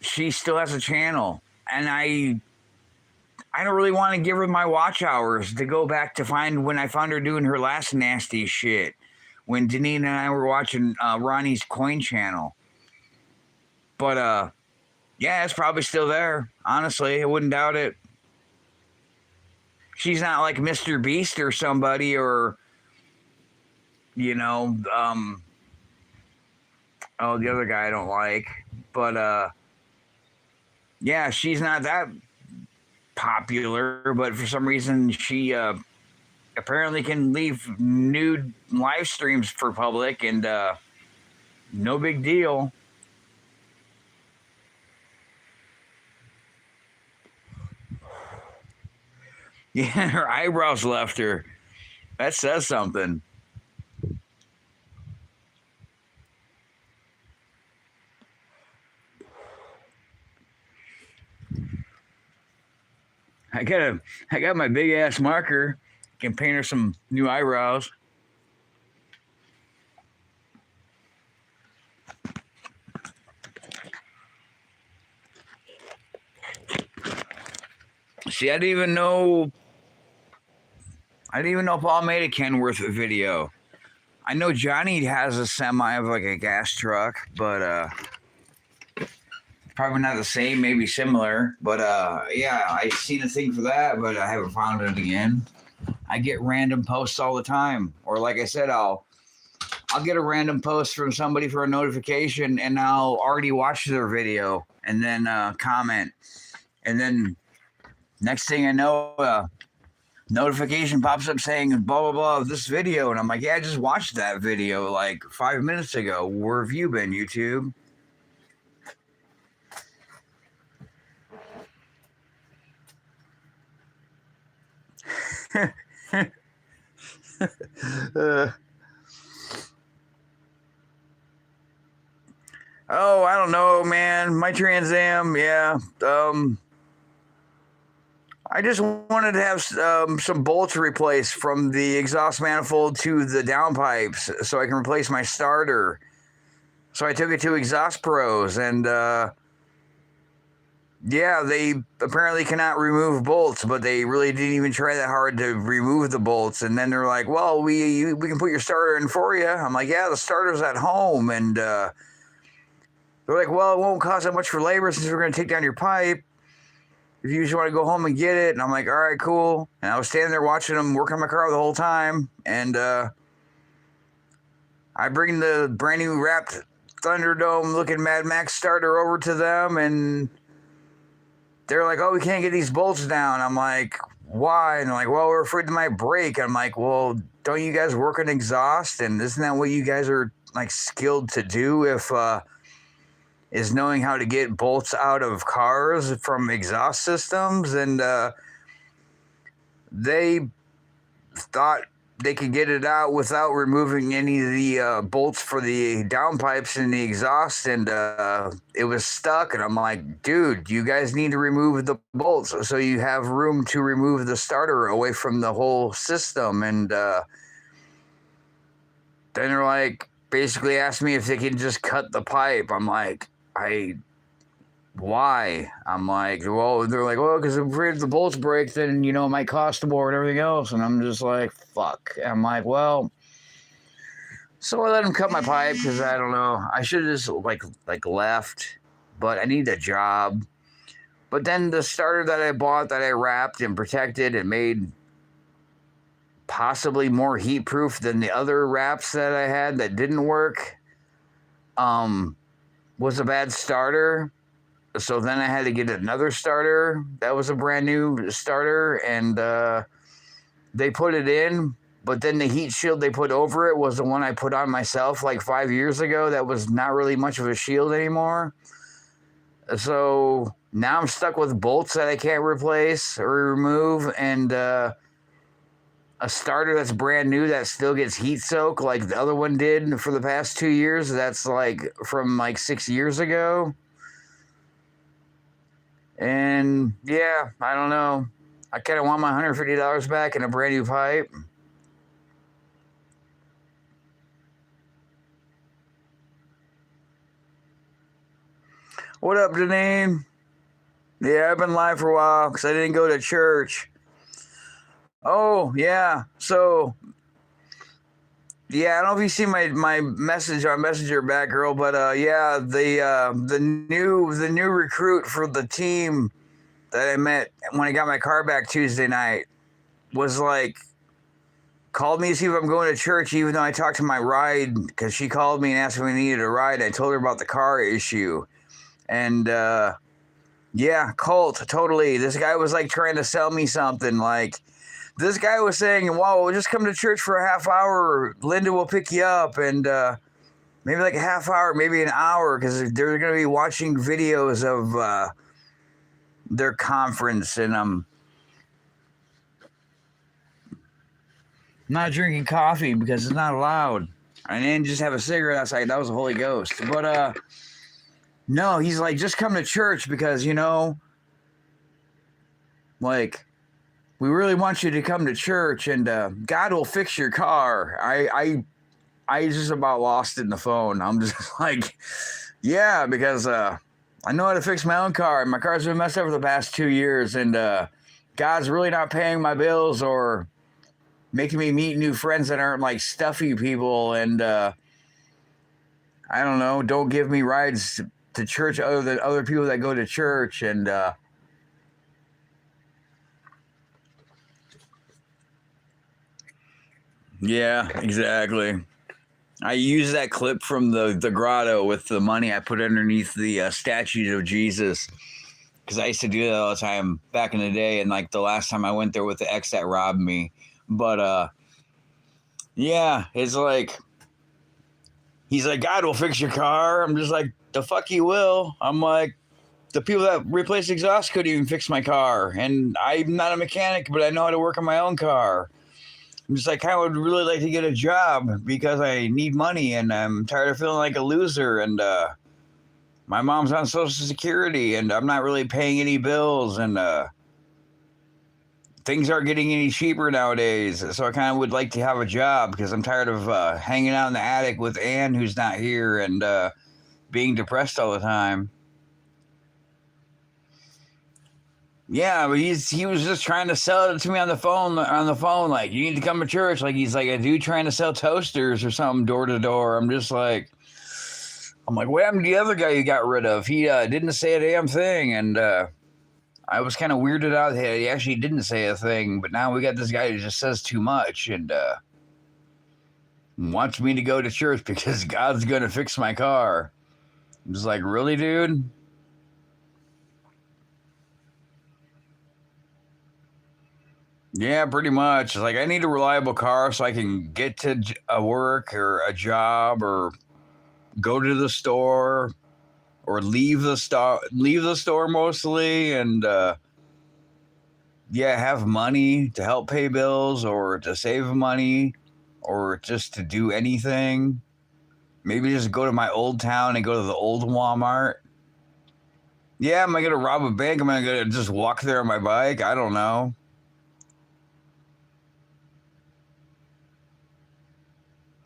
she still has a channel. And I don't really want to give her my watch hours to go back to find when I found her doing her last nasty shit. When Deneen and I were watching Ronnie's Coin channel. But yeah, it's probably still there. Honestly, I wouldn't doubt it. She's not like Mr. Beast or somebody, or You know, oh, the other guy I don't like, but yeah, she's not that popular, but for some reason she apparently can leave nude live streams for public, and no big deal. Yeah, her eyebrows left her. That says something. I got a, I got my big ass marker. Can paint her some new eyebrows. See, I didn't even know. I didn't even know Paul made a Kenworth video. I know Johnny has a semi of like a gas truck, but probably not the same, maybe similar. But yeah, I seen a thing for that, but I haven't found it again. I get random posts all the time, or like I said, I'll get a random post from somebody for a notification, and I'll already watch their video and then comment, and then next thing I know, notification pops up saying blah blah blah of this video, and I'm like, yeah, I just watched that video like 5 minutes ago. Where have you been, YouTube? uh, oh, I don't know, man. My Trans Am, yeah. I just wanted to have some bolts replaced from the exhaust manifold to the downpipes so I can replace my starter. So I took it to Exhaust Pros, and yeah, they apparently cannot remove bolts, but they really didn't even try that hard to remove the bolts. And then they're like, "Well, we can put your starter in for you." I'm like, "Yeah, the starter's at home," and they're like, "Well, it won't cost that much for labor since we're going to take down your pipe. If you just want to go home and get it." And I'm like, "All right, cool." And I was standing there watching them work on my car the whole time, and I bring the brand new wrapped Thunderdome looking Mad Max starter over to them, and they're like, "Oh, we can't get these bolts down." I'm like, "Why?" And they're like, "Well, we're afraid they might break." I'm like, "Well, don't you guys work on exhaust? And isn't that what you guys are like skilled to do? If is knowing how to get bolts out of cars from exhaust systems?" And they thought they could get it out without removing any of the bolts for the downpipes and the exhaust, and it was stuck. And I'm like, "Dude, you guys need to remove the bolts so you have room to remove the starter away from the whole system." And then they're like, basically asked me if they can just cut the pipe. I'm like, why? I'm like, "Well," they're like, "Well, because if the bolts break, then it might cost more and everything else." And I'm just like, fuck. I'm like, well, so I let them cut my pipe because I don't know. I should have just like left, but I need a job. But then the starter that I bought, that I wrapped and protected and made possibly more heat proof than the other wraps that I had that didn't work, was a bad starter. So then I had to get another starter. That was a brand new starter, and they put it in, but then the heat shield they put over it was the one I put on myself like 5 years ago. That was not really much of a shield anymore. So now I'm stuck with bolts that I can't replace or remove, and a starter that's brand new that still gets heat soak like the other one did for the past 2 years. That's like from like 6 years ago. And yeah, I don't know. I kind of want my $150 back and a brand new pipe. What up, Janine? Yeah, I've been live for a while because I didn't go to church. Oh, yeah. So, yeah, I don't know if you see my message on Messenger, Batgirl, but yeah, the new recruit for the team that I met when I got my car back Tuesday night was like called me to see if I'm going to church, even though I talked to my ride, because she called me and asked if we needed a ride. I told her about the car issue. And, yeah, cult, totally. This guy was like trying to sell me something. Like, this guy was saying, well, we'll just come to church for a half hour. Linda will pick you up. And, maybe like a half hour, maybe an hour, because they're going to be watching videos of their conference. And I'm not drinking coffee because it's not allowed. I didn't just have a cigarette outside. That was the Holy Ghost. But no, he's like, just come to church because, like, we really want you to come to church, and God will fix your car. I just about lost it in the phone. I'm just like, yeah, because I know how to fix my own car. My car's been messed up for the past 2 years, and God's really not paying my bills or making me meet new friends that aren't like stuffy people, and I don't know, don't give me rides to church other than other people that go to church. And yeah, exactly. I use that clip from the grotto with the money I put underneath the statue of Jesus, because I used to do that all the time back in the day, and like the last time I went there with the ex that robbed me. But yeah, it's like, he's like, God will fix your car. I'm just like, the fuck he will. I'm like, the people that replace exhaust couldn't even fix my car, and I'm not a mechanic, but I know how to work on my own car. I'm just like, I would really like to get a job because I need money, and I'm tired of feeling like a loser, and my mom's on Social Security, and I'm not really paying any bills, and things aren't getting any cheaper nowadays. So I kind of would like to have a job because I'm tired of hanging out in the attic with Ann, who's not here, and being depressed all the time. Yeah, but he was just trying to sell it to me on the phone. Like, you need to come to church. Like, he's like a dude trying to sell toasters or something door to door. I'm like, what happened to the other guy you got rid of? He didn't say a damn thing, and I was kind of weirded out that he actually didn't say a thing. But now we got this guy who just says too much and wants me to go to church because God's gonna fix my car. I'm just like, really, dude? Yeah, pretty much. Like, I need a reliable car so I can get to a work or a job or go to the store or leave the store mostly, and yeah, have money to help pay bills or to save money or just to do anything. Maybe just go to my old town and go to the old Walmart. Yeah, am I gonna rob a bank? Am I gonna just walk there on my bike? I don't know.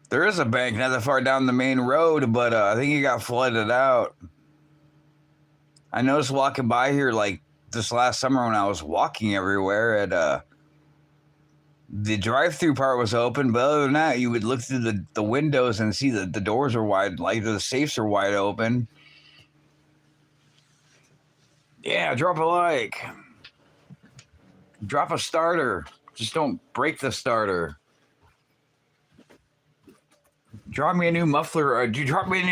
There is a bank not that far down the main road, but I think it got flooded out. I noticed walking by here like this last summer when I was walking everywhere, at the drive-through part was open, but other than that, you would look through the windows and see that the doors are wide, like the safes are wide open. Yeah, drop a like. Drop a starter. Just don't break the starter. Drop me a new muffler, or drop me a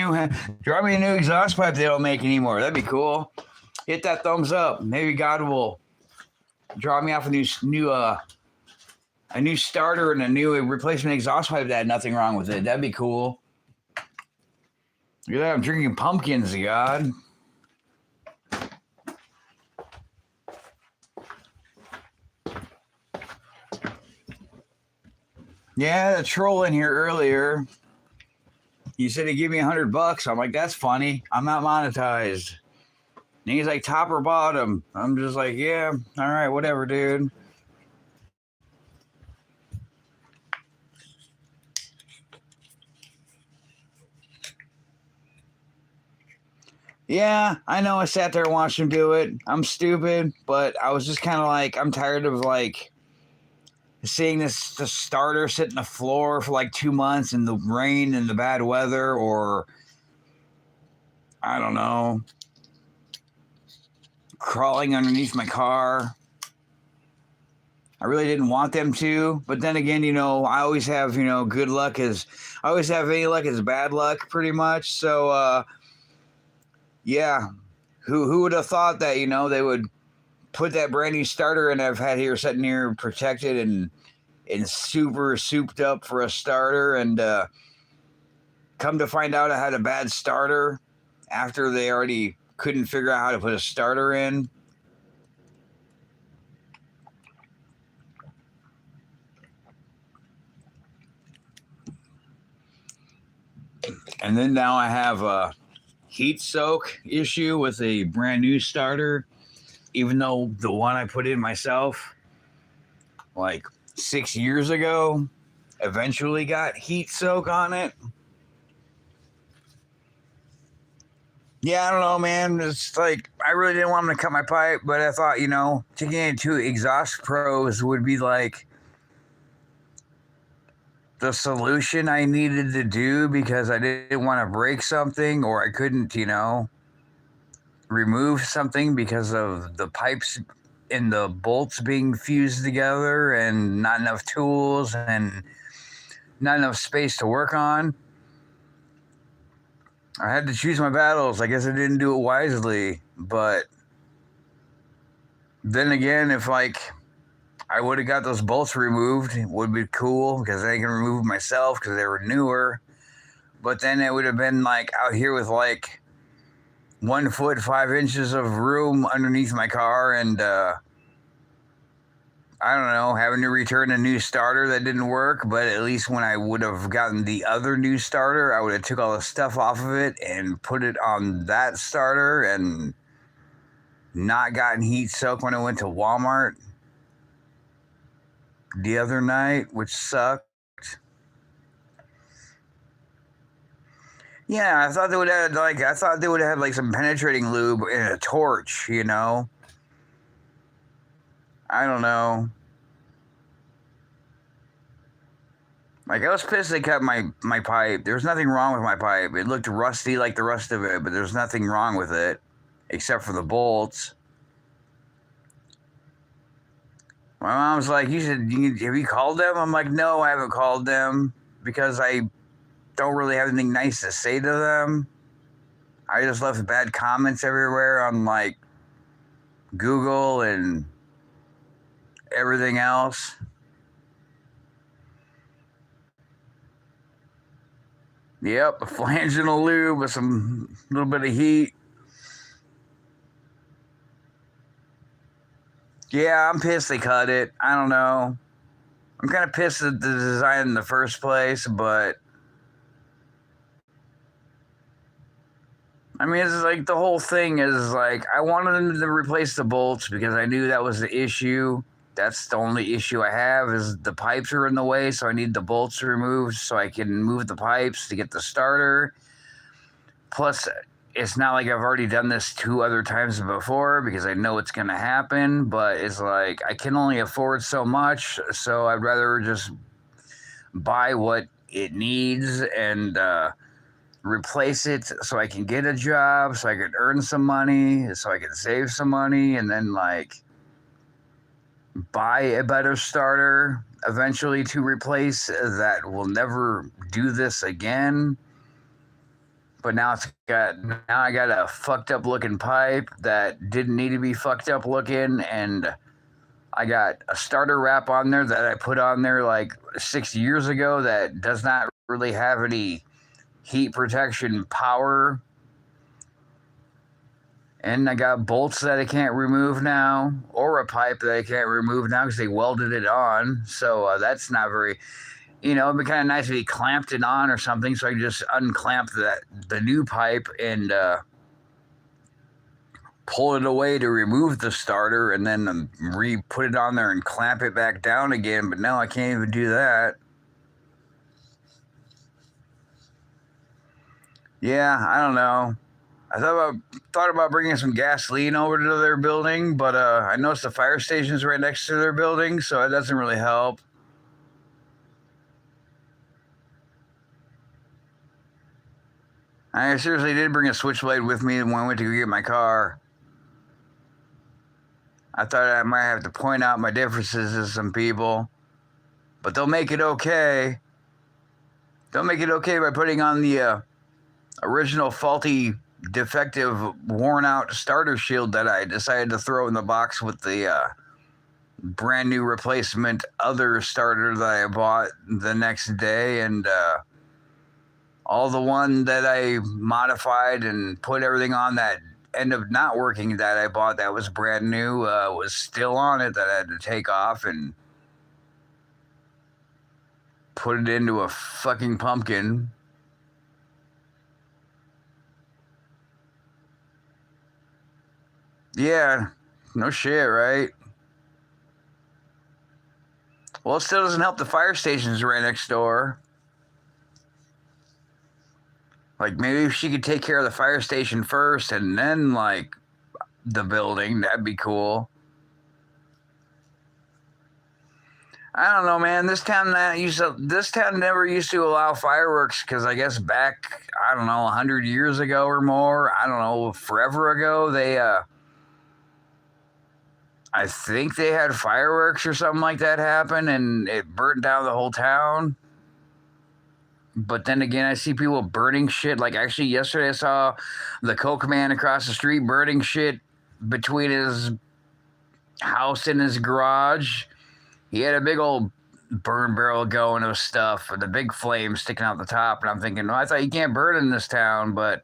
new exhaust pipe they don't make anymore. That'd be cool. Hit that thumbs up. Maybe God will drop me off a new starter and a new replacement exhaust pipe that had nothing wrong with it. That'd be cool. Look at that, I'm drinking pumpkins, God. Yeah, the troll in here earlier. He said he'd give me $100. I'm like, that's funny. I'm not monetized. And he's like, top or bottom? I'm just like, yeah, all right, whatever, dude. Yeah, I know I sat there and watched him do it. I'm stupid, but I was just kind of like, I'm tired of like seeing the starter sit in the floor for like 2 months in the rain and the bad weather, or I don't know, crawling underneath my car. I really didn't want them to, but then again, I always have, good luck as I always have any luck as bad luck, pretty much. So, yeah, who would have thought that they would put that brand new starter and I've had here sitting here protected and super souped up for a starter, and come to find out I had a bad starter after they already couldn't figure out how to put a starter in. And then now I have a heat soak issue with a brand new starter, even though the one I put in myself like 6 years ago eventually got heat soak on it. Yeah, I don't know, man. It's like I really didn't want them to cut my pipe, but I thought, taking it to exhaust pros would be like the solution I needed to do, because I didn't want to break something, or I couldn't, remove something because of the pipes and the bolts being fused together and not enough tools and not enough space to work on. I had to choose my battles. I guess I didn't do it wisely, but then again, if like I would have got those bolts removed, it would be cool because I can remove them myself because they were newer. But then it would have been like out here with like 1 foot 5 inches of room underneath my car, and I don't know, having to return a new starter that didn't work. But at least when I would have gotten the other new starter, I would have took all the stuff off of it and put it on that starter and not gotten heat soak when I went to Walmart the other night, which sucked. Yeah, I thought they would have like some penetrating lube and a torch, I don't know. Like, I was pissed they cut my pipe. There was nothing wrong with my pipe. It looked rusty like the rest of it, but there's nothing wrong with it except for the bolts. My mom's like, have you called them? I'm like, no, I haven't called them because I don't really have anything nice to say to them. I just left bad comments everywhere on like Google and everything else. Yep, a flange and a lube with some little bit of heat. Yeah, I'm pissed they cut it. I don't know. I'm kind of pissed at the design in the first place, but I mean, it's like the whole thing is like I wanted them to replace the bolts because I knew that was the issue. That's the only issue I have is the pipes are in the way, so I need the bolts removed so I can move the pipes to get the starter. Plus, it's not like I've already done this 2 other times before because I know it's going to happen, but it's like I can only afford so much, so I'd rather just buy what it needs and replace it so I can get a job, so I can earn some money, so I can save some money, and then like buy a better starter eventually to replace that will never do this again. But now I got a fucked up looking pipe that didn't need to be fucked up looking, and I got a starter wrap on there that I put on there like 6 years ago that does not really have any heat protection power. And I got bolts that I can't remove now, or a pipe that I can't remove now because they welded it on. So that's not very, it'd be kind of nice if he clamped it on or something, so I could just unclamp the new pipe and pull it away to remove the starter, and then put it on there and clamp it back down again. But no, I can't even do that. Yeah, I don't know. I thought about bringing some gasoline over to their building, but I noticed the fire station's right next to their building, so it doesn't really help. I seriously did bring a switchblade with me when I went to go get my car. I thought I might have to point out my differences to some people, but they'll make it okay. They'll make it okay by putting on the original faulty, defective, worn out starter shield that I decided to throw in the box with the brand new replacement other starter that I bought the next day, and all the one that I modified and put everything on that ended up not working that I bought that was brand new was still on it that I had to take off and put it into a fucking pumpkin. Yeah, no shit, right? Well, it still doesn't help the fire stations right next door. Like, maybe if she could take care of the fire station first and then, like, the building, that'd be cool. I don't know, man. This town never used to allow fireworks because I guess back, I don't know, 100 years ago or more, I don't know, forever ago, I think they had fireworks or something like that happen and it burnt down the whole town. But then again, I see people burning shit. Like, actually, yesterday I saw the Coke man across the street burning shit between his house and his garage. He had a big old burn barrel going of stuff with the big flame sticking out the top. And I'm thinking, well, I thought you can't burn in this town, but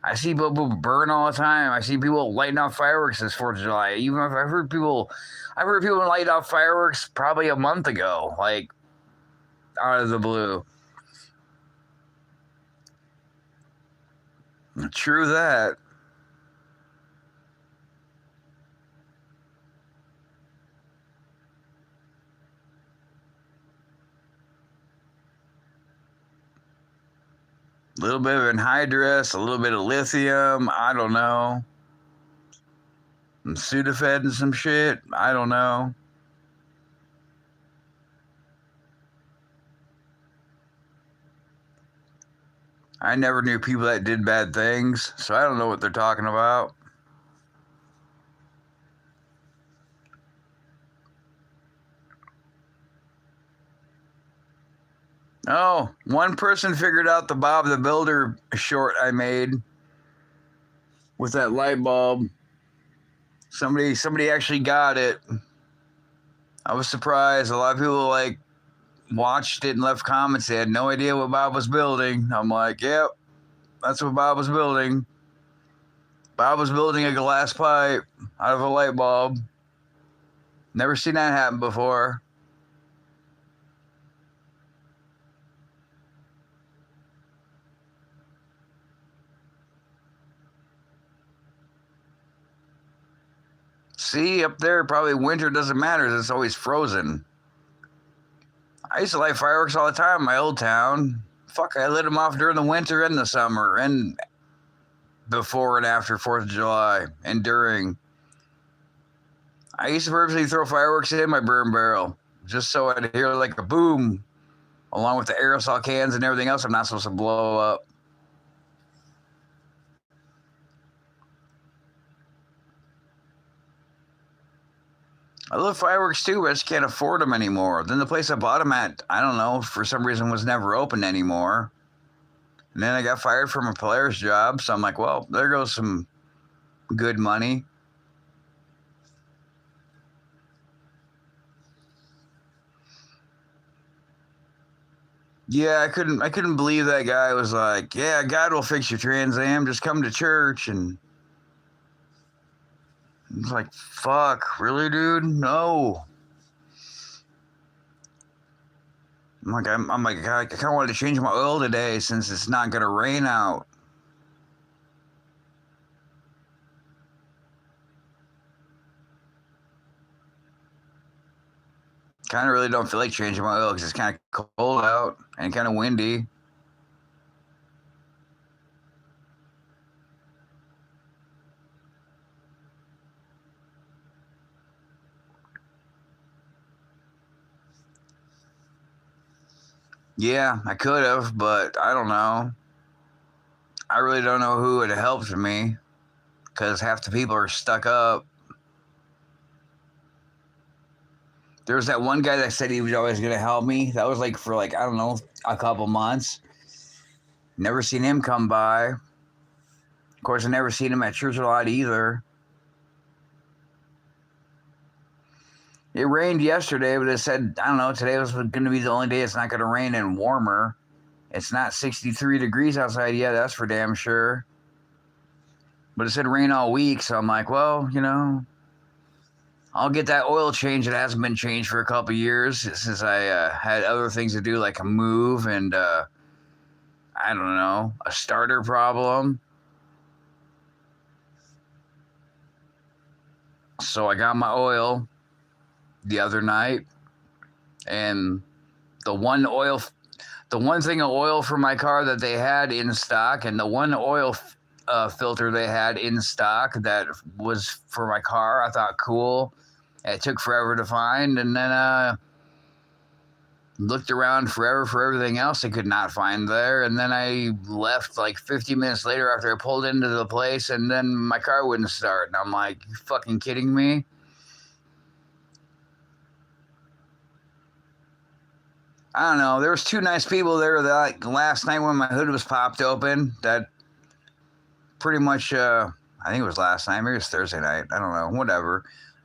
I see people burn all the time. I see people lighting off fireworks this 4th of July. Even if I've heard people light off fireworks probably a month ago, like out of the blue. True that. A little bit of anhydrous, a little bit of lithium. I don't know. Some Sudafed and some shit. I don't know. I never knew people that did bad things, so I don't know what they're talking about. Oh, one person figured out the Bob the Builder short I made with that light bulb. Somebody actually got it. I was surprised. A lot of people like watched it and left comments. They had no idea what Bob was building. I'm like, yep, that's what Bob was building. Bob was building a glass pipe out of a light bulb. Never seen that happen before. See, up there, probably winter doesn't matter. It's always frozen. I used to light fireworks all the time in my old town. Fuck, I lit them off during the winter and the summer and before and after 4th of July and during. I used to purposely throw fireworks in my burn barrel just so I'd hear like a boom along with the aerosol cans and everything else I'm not supposed to blow up. I love fireworks too, but I just can't afford them anymore. Then the place I bought them at, I don't know, for some reason was never open anymore. And then I got fired from a Polaris job, so I'm like, well, there goes some good money. Yeah, I couldn't believe that guy was like, yeah, God will fix your Trans Am, just come to church. And it's like, fuck, really, dude? No. I'm like, God, I kind of wanted to change my oil today since it's not gonna rain out. Kind of really don't feel like changing my oil because it's kind of cold out and kind of windy. Yeah, I could have, but I don't know. I really don't know who would have helped me because half the people are stuck up. There's that one guy that said he was always going to help me. That was like for like, I don't know, a couple months. Never seen him come by. Of course, I never seen him at church a lot either. It rained yesterday, but it said, I don't know, today was going to be the only day it's not going to rain and warmer. It's not 63 degrees outside yet, that's for damn sure. But it said rain all week, so I'm like, well, you know, I'll get that oil change. It hasn't been changed for a couple years since I had other things to do, like a move and, I don't know, a starter problem. So I got my oil the other night, and the one thing of oil for my car that they had in stock, and the one oil filter they had in stock that was for my car, I thought cool. It took forever to find, and then looked around forever for everything else I could not find there, and then I left like 50 minutes later after I pulled into the place, and then my car wouldn't start, and I'm like, you fucking kidding me? I don't know. There was two nice people there that like, last night when my hood was popped open. That pretty much, I think it was last night. Maybe it was Thursday night. I don't know. Whatever.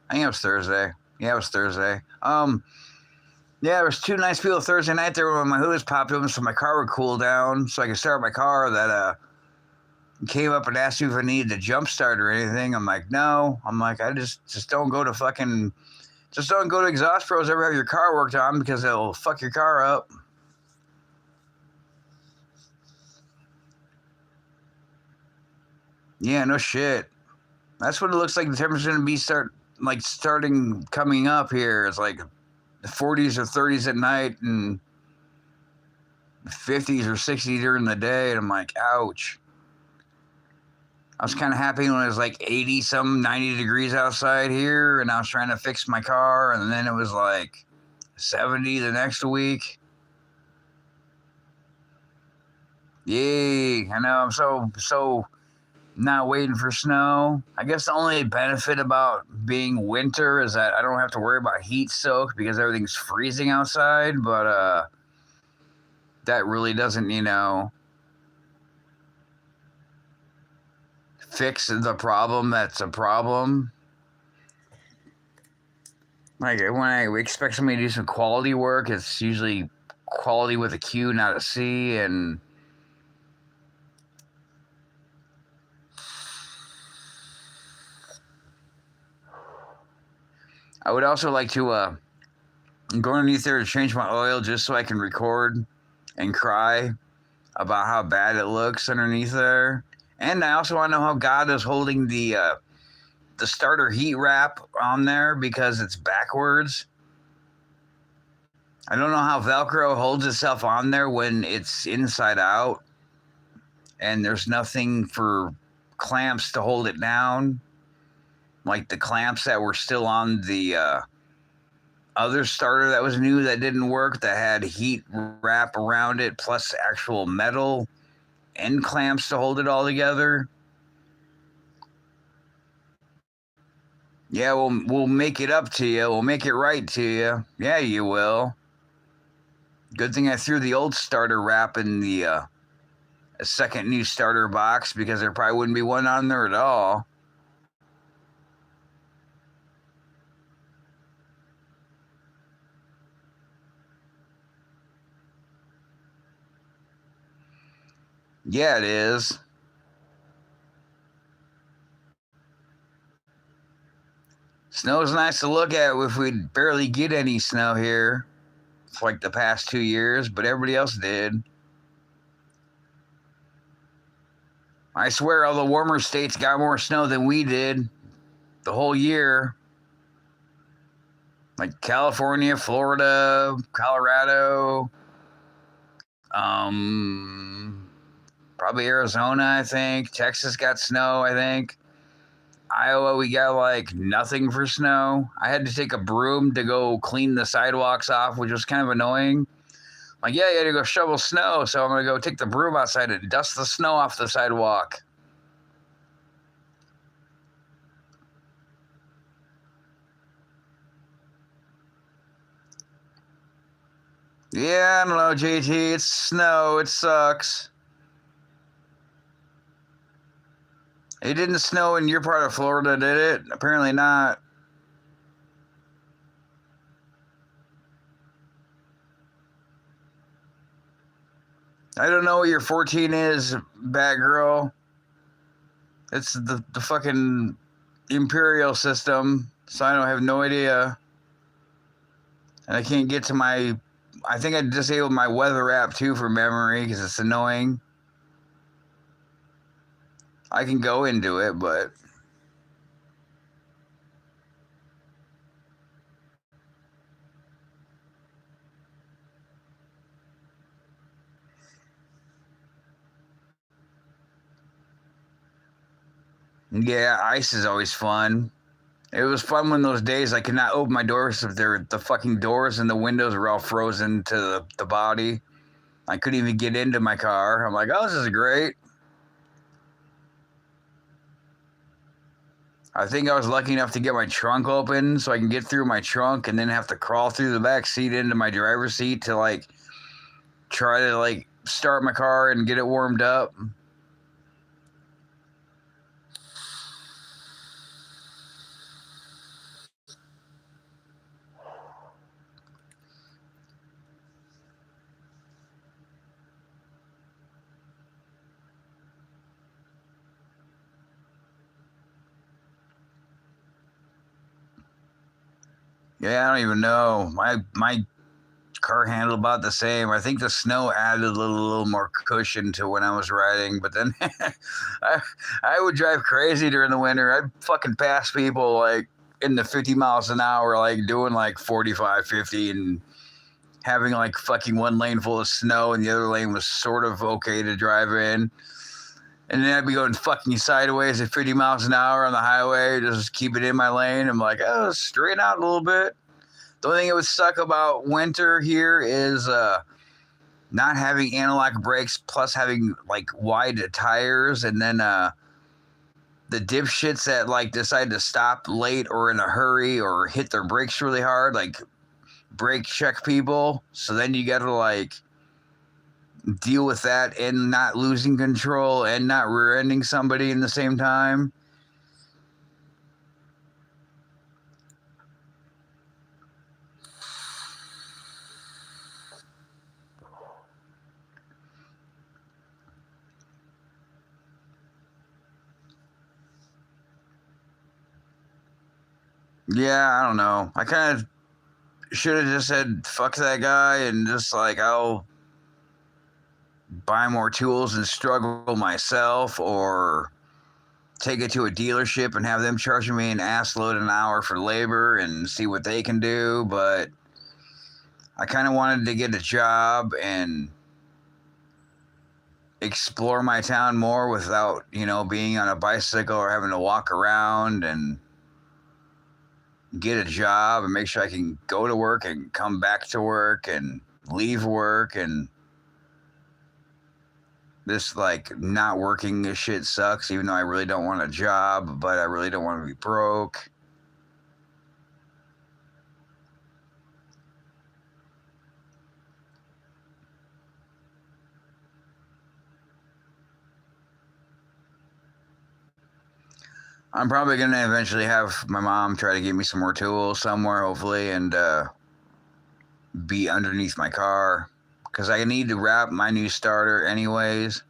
I think it was Thursday. Yeah, it was Thursday. Yeah, there was two nice people Thursday night there when my hood was popped open, so my car would cool down, so I could start my car. That came up and asked me if I needed a jump start or anything. I'm like, no. I'm like, I just don't go to fucking. Just don't go to Exhaust Pros ever have your car worked on because it'll fuck your car up. Yeah, no shit. That's what it looks like the temperature's going to be starting coming up here. It's like the 40s or 30s at night and 50s or 60s during the day. And I'm like, ouch. I was kind of happy when it was like 80 some 90 degrees outside here, and I was trying to fix my car, and then it was like 70 the next week. Yay, I know, I'm so not waiting for snow. I guess the only benefit about being winter is that I don't have to worry about heat soak because everything's freezing outside, but that really doesn't, fix the problem that's a problem. Like when I expect somebody to do some quality work, it's usually quality with a Q, not a C, and I would also like to go underneath there to change my oil just so I can record and cry about how bad it looks underneath there. And I also want to know how God is holding the starter heat wrap on there because it's backwards. I don't know how Velcro holds itself on there when it's inside out and there's nothing for clamps to hold it down. Like the clamps that were still on the other starter that was new that didn't work, that had heat wrap around it plus actual metal end clamps to hold it all together. Yeah, we'll make it up to you. We'll make it right to you. Yeah, you will. Good thing I threw the old starter wrap in the second new starter box because there probably wouldn't be one on there at all. Yeah, it is. Snow's nice to look at if we barely get any snow here for like the past 2 years, but everybody else did. I swear all the warmer states got more snow than we did the whole year. Like California, Florida, Colorado, probably Arizona, I think. Texas got snow, I think. Iowa, we got like nothing for snow. I had to take a broom to go clean the sidewalks off, which was kind of annoying. Like, yeah, you had to go shovel snow, so I'm going to go take the broom outside and dust the snow off the sidewalk. Yeah, I don't know, JT. It's snow. It sucks. It didn't snow in your part of Florida, did it? Apparently not. I don't know what your 14 is, Batgirl. It's the fucking Imperial system, so I don't have no idea. And I can't get to my. I think I disabled my weather app too for memory because it's annoying. I can go into it, but yeah, ice is always fun. It was fun when those days I could not open my doors if the fucking doors and the windows were all frozen to the body. I couldn't even get into my car. I'm like, oh, this is great. I think I was lucky enough to get my trunk open so I can get through my trunk and then have to crawl through the back seat into my driver's seat to like try to like start my car and get it warmed up. Yeah, I don't even know. My car handled about the same. I think the snow added a little more cushion to when I was riding, but then I, I would drive crazy during the winter. I'd fucking pass people like in the 50 miles an hour, like doing like 45, 50, and having like fucking one lane full of snow and the other lane was sort of okay to drive in. And then I'd be going fucking sideways at 50 miles an hour on the highway, just keep it in my lane. I'm like, oh, straighten out a little bit. The only thing that would suck about winter here is not having analog brakes, plus having like wide tires, and then the dipshits that like decide to stop late or in a hurry or hit their brakes really hard, like brake check people. So then you got to like deal with that and not losing control and not rear-ending somebody in the same time. Yeah, I don't know. I kind of should have just said fuck that guy and just like I'll buy more tools and struggle myself, or take it to a dealership and have them charging me an ass load an hour for labor and see what they can do. But I kind of wanted to get a job and explore my town more without, being on a bicycle or having to walk around, and get a job and make sure I can go to work and come back to work and leave work. And this like not working this shit sucks, even though I really don't want a job, but I really don't want to be broke. I'm probably gonna eventually have my mom try to get me some more tools somewhere, hopefully, and be underneath my car because I need to wrap my new starter anyways.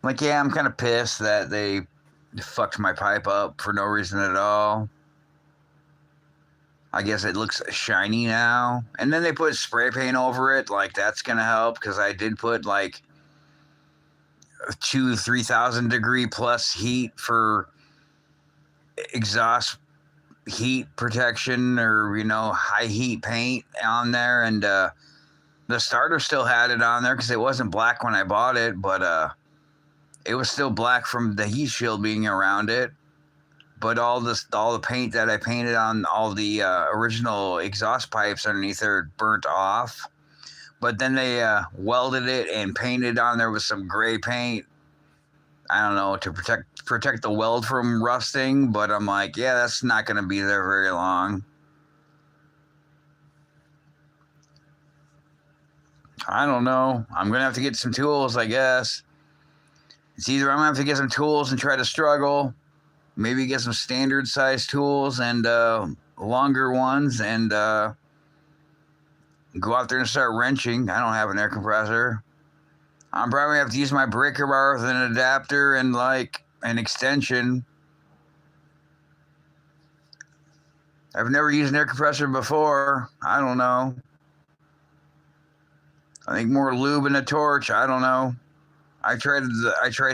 Like, yeah, I'm kind of pissed that they fucked my pipe up for no reason at all. I guess it looks shiny now. And then they put spray paint over it. Like, that's going to help because I did put like 3,000 degree plus heat for exhaust heat protection, or, high heat paint on there. And the starter still had it on there because it wasn't black when I bought it, but it was still black from the heat shield being around it. But all the paint that I painted on all the original exhaust pipes underneath there burnt off. But then they welded it and painted on there with some gray paint. I don't know, to protect the weld from rusting. But I'm like, yeah, that's not going to be there very long. I don't know. I'm going to have to get some tools, I guess. It's either I'm going to have to get some tools and try to struggle, maybe get some standard size tools and longer ones, and go out there and start wrenching. I don't have an air compressor. I'm probably going to have to use my breaker bar with an adapter and like an extension. I've never used an air compressor before. I don't know. I think more lube and a torch. I don't know. I tried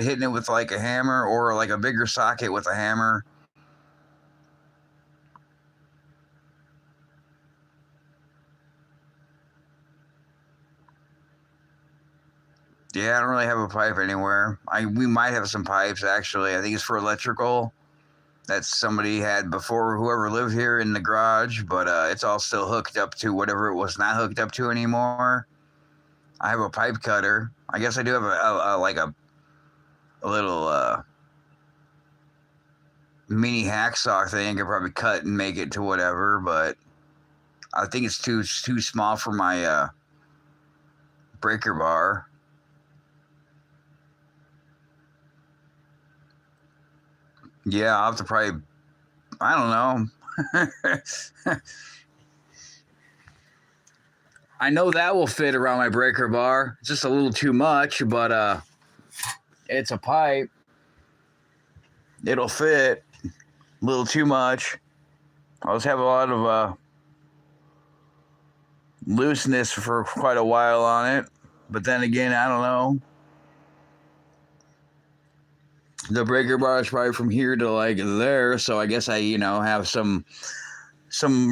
hitting it with like a hammer or like a bigger socket with a hammer. Yeah, I don't really have a pipe anywhere. We might have some pipes actually. I think it's for electrical that somebody had before whoever lived here in the garage, but it's all still hooked up to whatever it was not hooked up to anymore. I have a pipe cutter. I guess I do have a little mini hacksaw thing. I could probably cut and make it to whatever, but I think it's too small for my breaker bar. Yeah, I'll have to probably, I don't know. I know that will fit around my breaker bar. It's just a little too much, but it's a pipe. It'll fit a little too much. I just have a lot of looseness for quite a while on it. But then again, I don't know. The breaker bar is probably from here to like there, so I guess I, have some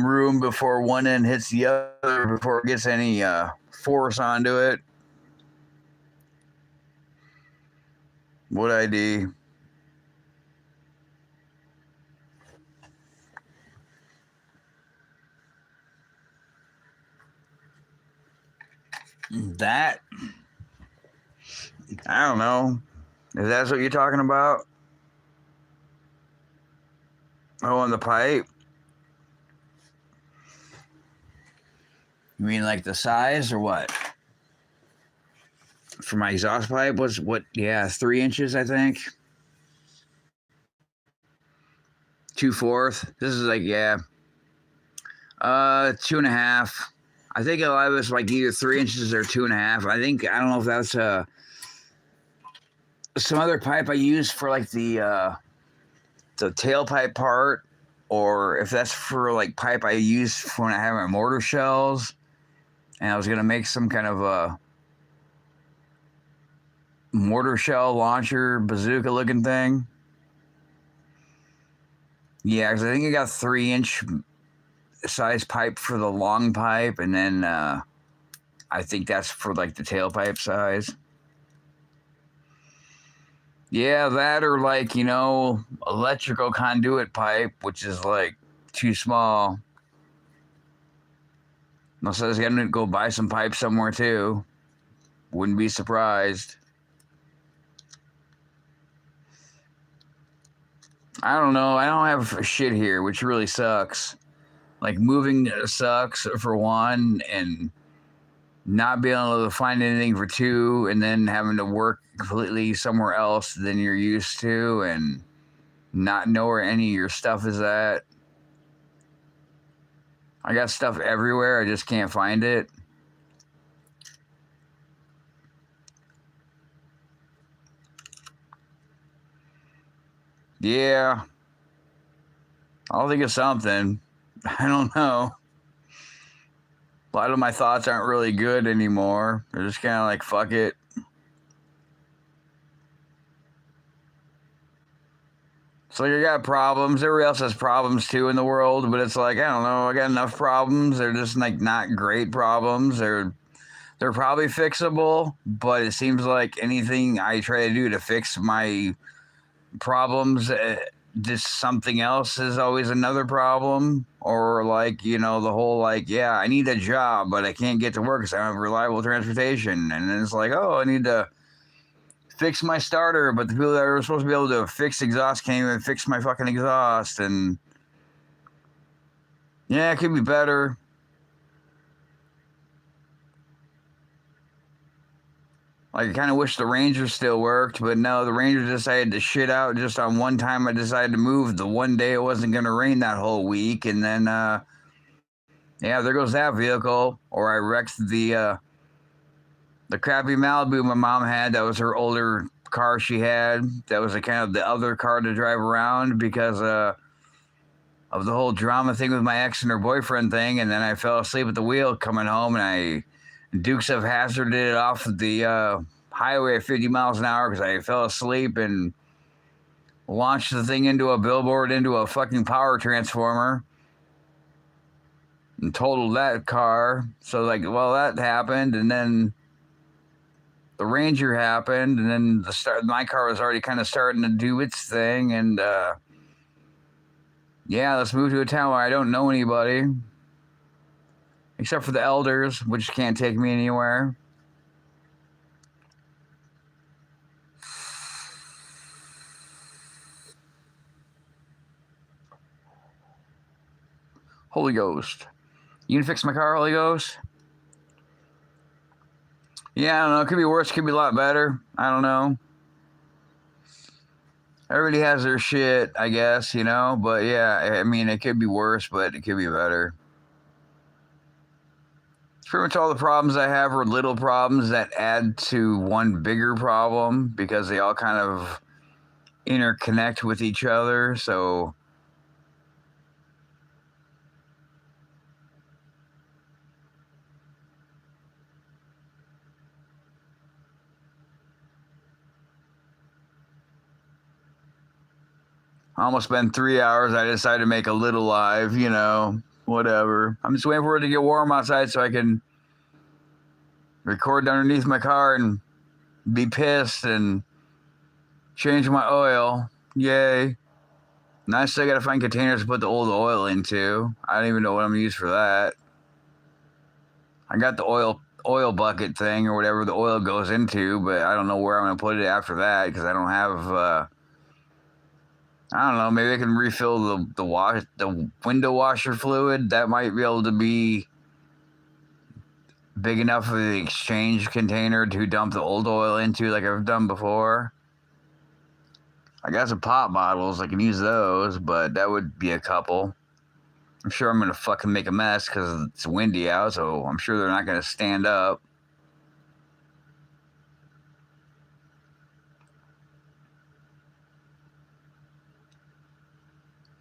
room before one end hits the other before it gets any force onto it. Would I do? That? I don't know. If that's what you're talking about? Oh, on the pipe? You mean like the size or what? For my exhaust pipe was what? Yeah, 3 inches, I think. 2/4. This is like, yeah. 2.5. I think a lot of it's like either 3 inches or 2.5. I don't know if that's some other pipe I use for like the tailpipe part, or if that's for like pipe I use for when I have my mortar shells, and I was gonna make some kind of a mortar shell launcher bazooka looking thing. Yeah, because I think I got 3-inch size pipe for the long pipe, and then I think that's for like the tailpipe size. Yeah, that or like, electrical conduit pipe, which is like too small. No, so I was gonna go buy some pipe somewhere too. Wouldn't be surprised. I don't know. I don't have shit here, which really sucks. Like moving sucks for one, and not being able to find anything for two, and then having to work completely somewhere else than you're used to, and not know where any of your stuff is at. I got stuff everywhere. I just can't find it. Yeah. I'll think of something. I don't know. A lot of my thoughts aren't really good anymore. They're just kind of like, fuck it. It's like I got problems. Everybody else has problems too in the world, but it's like, I don't know. I got enough problems. They're just like not great problems. They're probably fixable, but it seems like anything I try to do to fix my problems, just something else is always another problem. Or like, the whole like, yeah, I need a job, but I can't get to work because I don't have reliable transportation. And then it's like, oh, I need to fix my starter, but the people that are supposed to be able to fix exhaust can't even fix my fucking exhaust. And yeah, it could be better. Like, I kind of wish the Ranger still worked, but no, the Ranger decided to shit out just on one time. I decided to move the one day it wasn't going to rain that whole week. And then, yeah, there goes that vehicle. Or I wrecked the crappy Malibu my mom had. That was her older car she had. That was kind of the other car to drive around because of the whole drama thing with my ex and her boyfriend thing. And then I fell asleep at the wheel coming home, and I Dukes of Hazzard did it off the highway at 50 miles an hour because I fell asleep and launched the thing into a billboard into a fucking power transformer and totaled that car. So, like, well, that happened, and then the Ranger happened, and then my car was already kind of starting to do its thing, and yeah, let's move to a town where I don't know anybody except for the elders, which can't take me anywhere. Holy Ghost. You can fix my car, Holy Ghost? Yeah, I don't know. It could be worse. It could be a lot better. I don't know. Everybody has their shit, I guess, you know? But yeah, I mean, it could be worse, but it could be better. Pretty much all the problems I have are little problems that add to one bigger problem because they all kind of interconnect with each other. So almost been 3 hours. I decided to make a little live, you know, whatever. I'm just waiting for it to get warm outside so I can record underneath my car and be pissed and change my oil. Yay. Now I still gotta find containers to put the old oil into. I don't even know what I'm gonna use for that. I got the oil bucket thing or whatever the oil goes into, but I don't know where I'm gonna put it after that because I don't have I don't know, maybe I can refill the window washer fluid. That might be able to be big enough for the exchange container to dump the old oil into like I've done before. I got some pop bottles, I can use those, but that would be a couple. I'm sure I'm going to fucking make a mess because it's windy out, so I'm sure they're not going to stand up.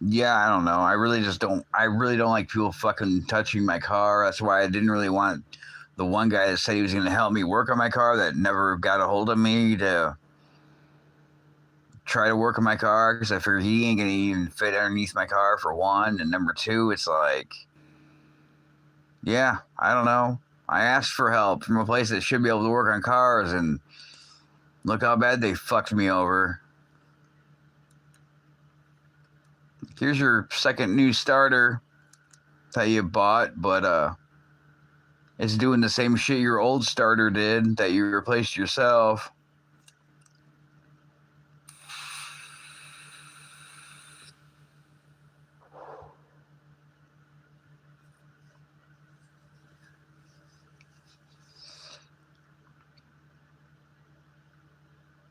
Yeah, I don't know. I really don't like people fucking touching my car. That's why I didn't really want the one guy that said he was going to help me work on my car that never got a hold of me to try to work on my car because I figured he ain't going to even fit underneath my car for one. And number two, it's like, yeah, I don't know. I asked for help from a place that should be able to work on cars, and look how bad they fucked me over. Here's your second new starter that you bought, but it's doing the same shit your old starter did that you replaced yourself.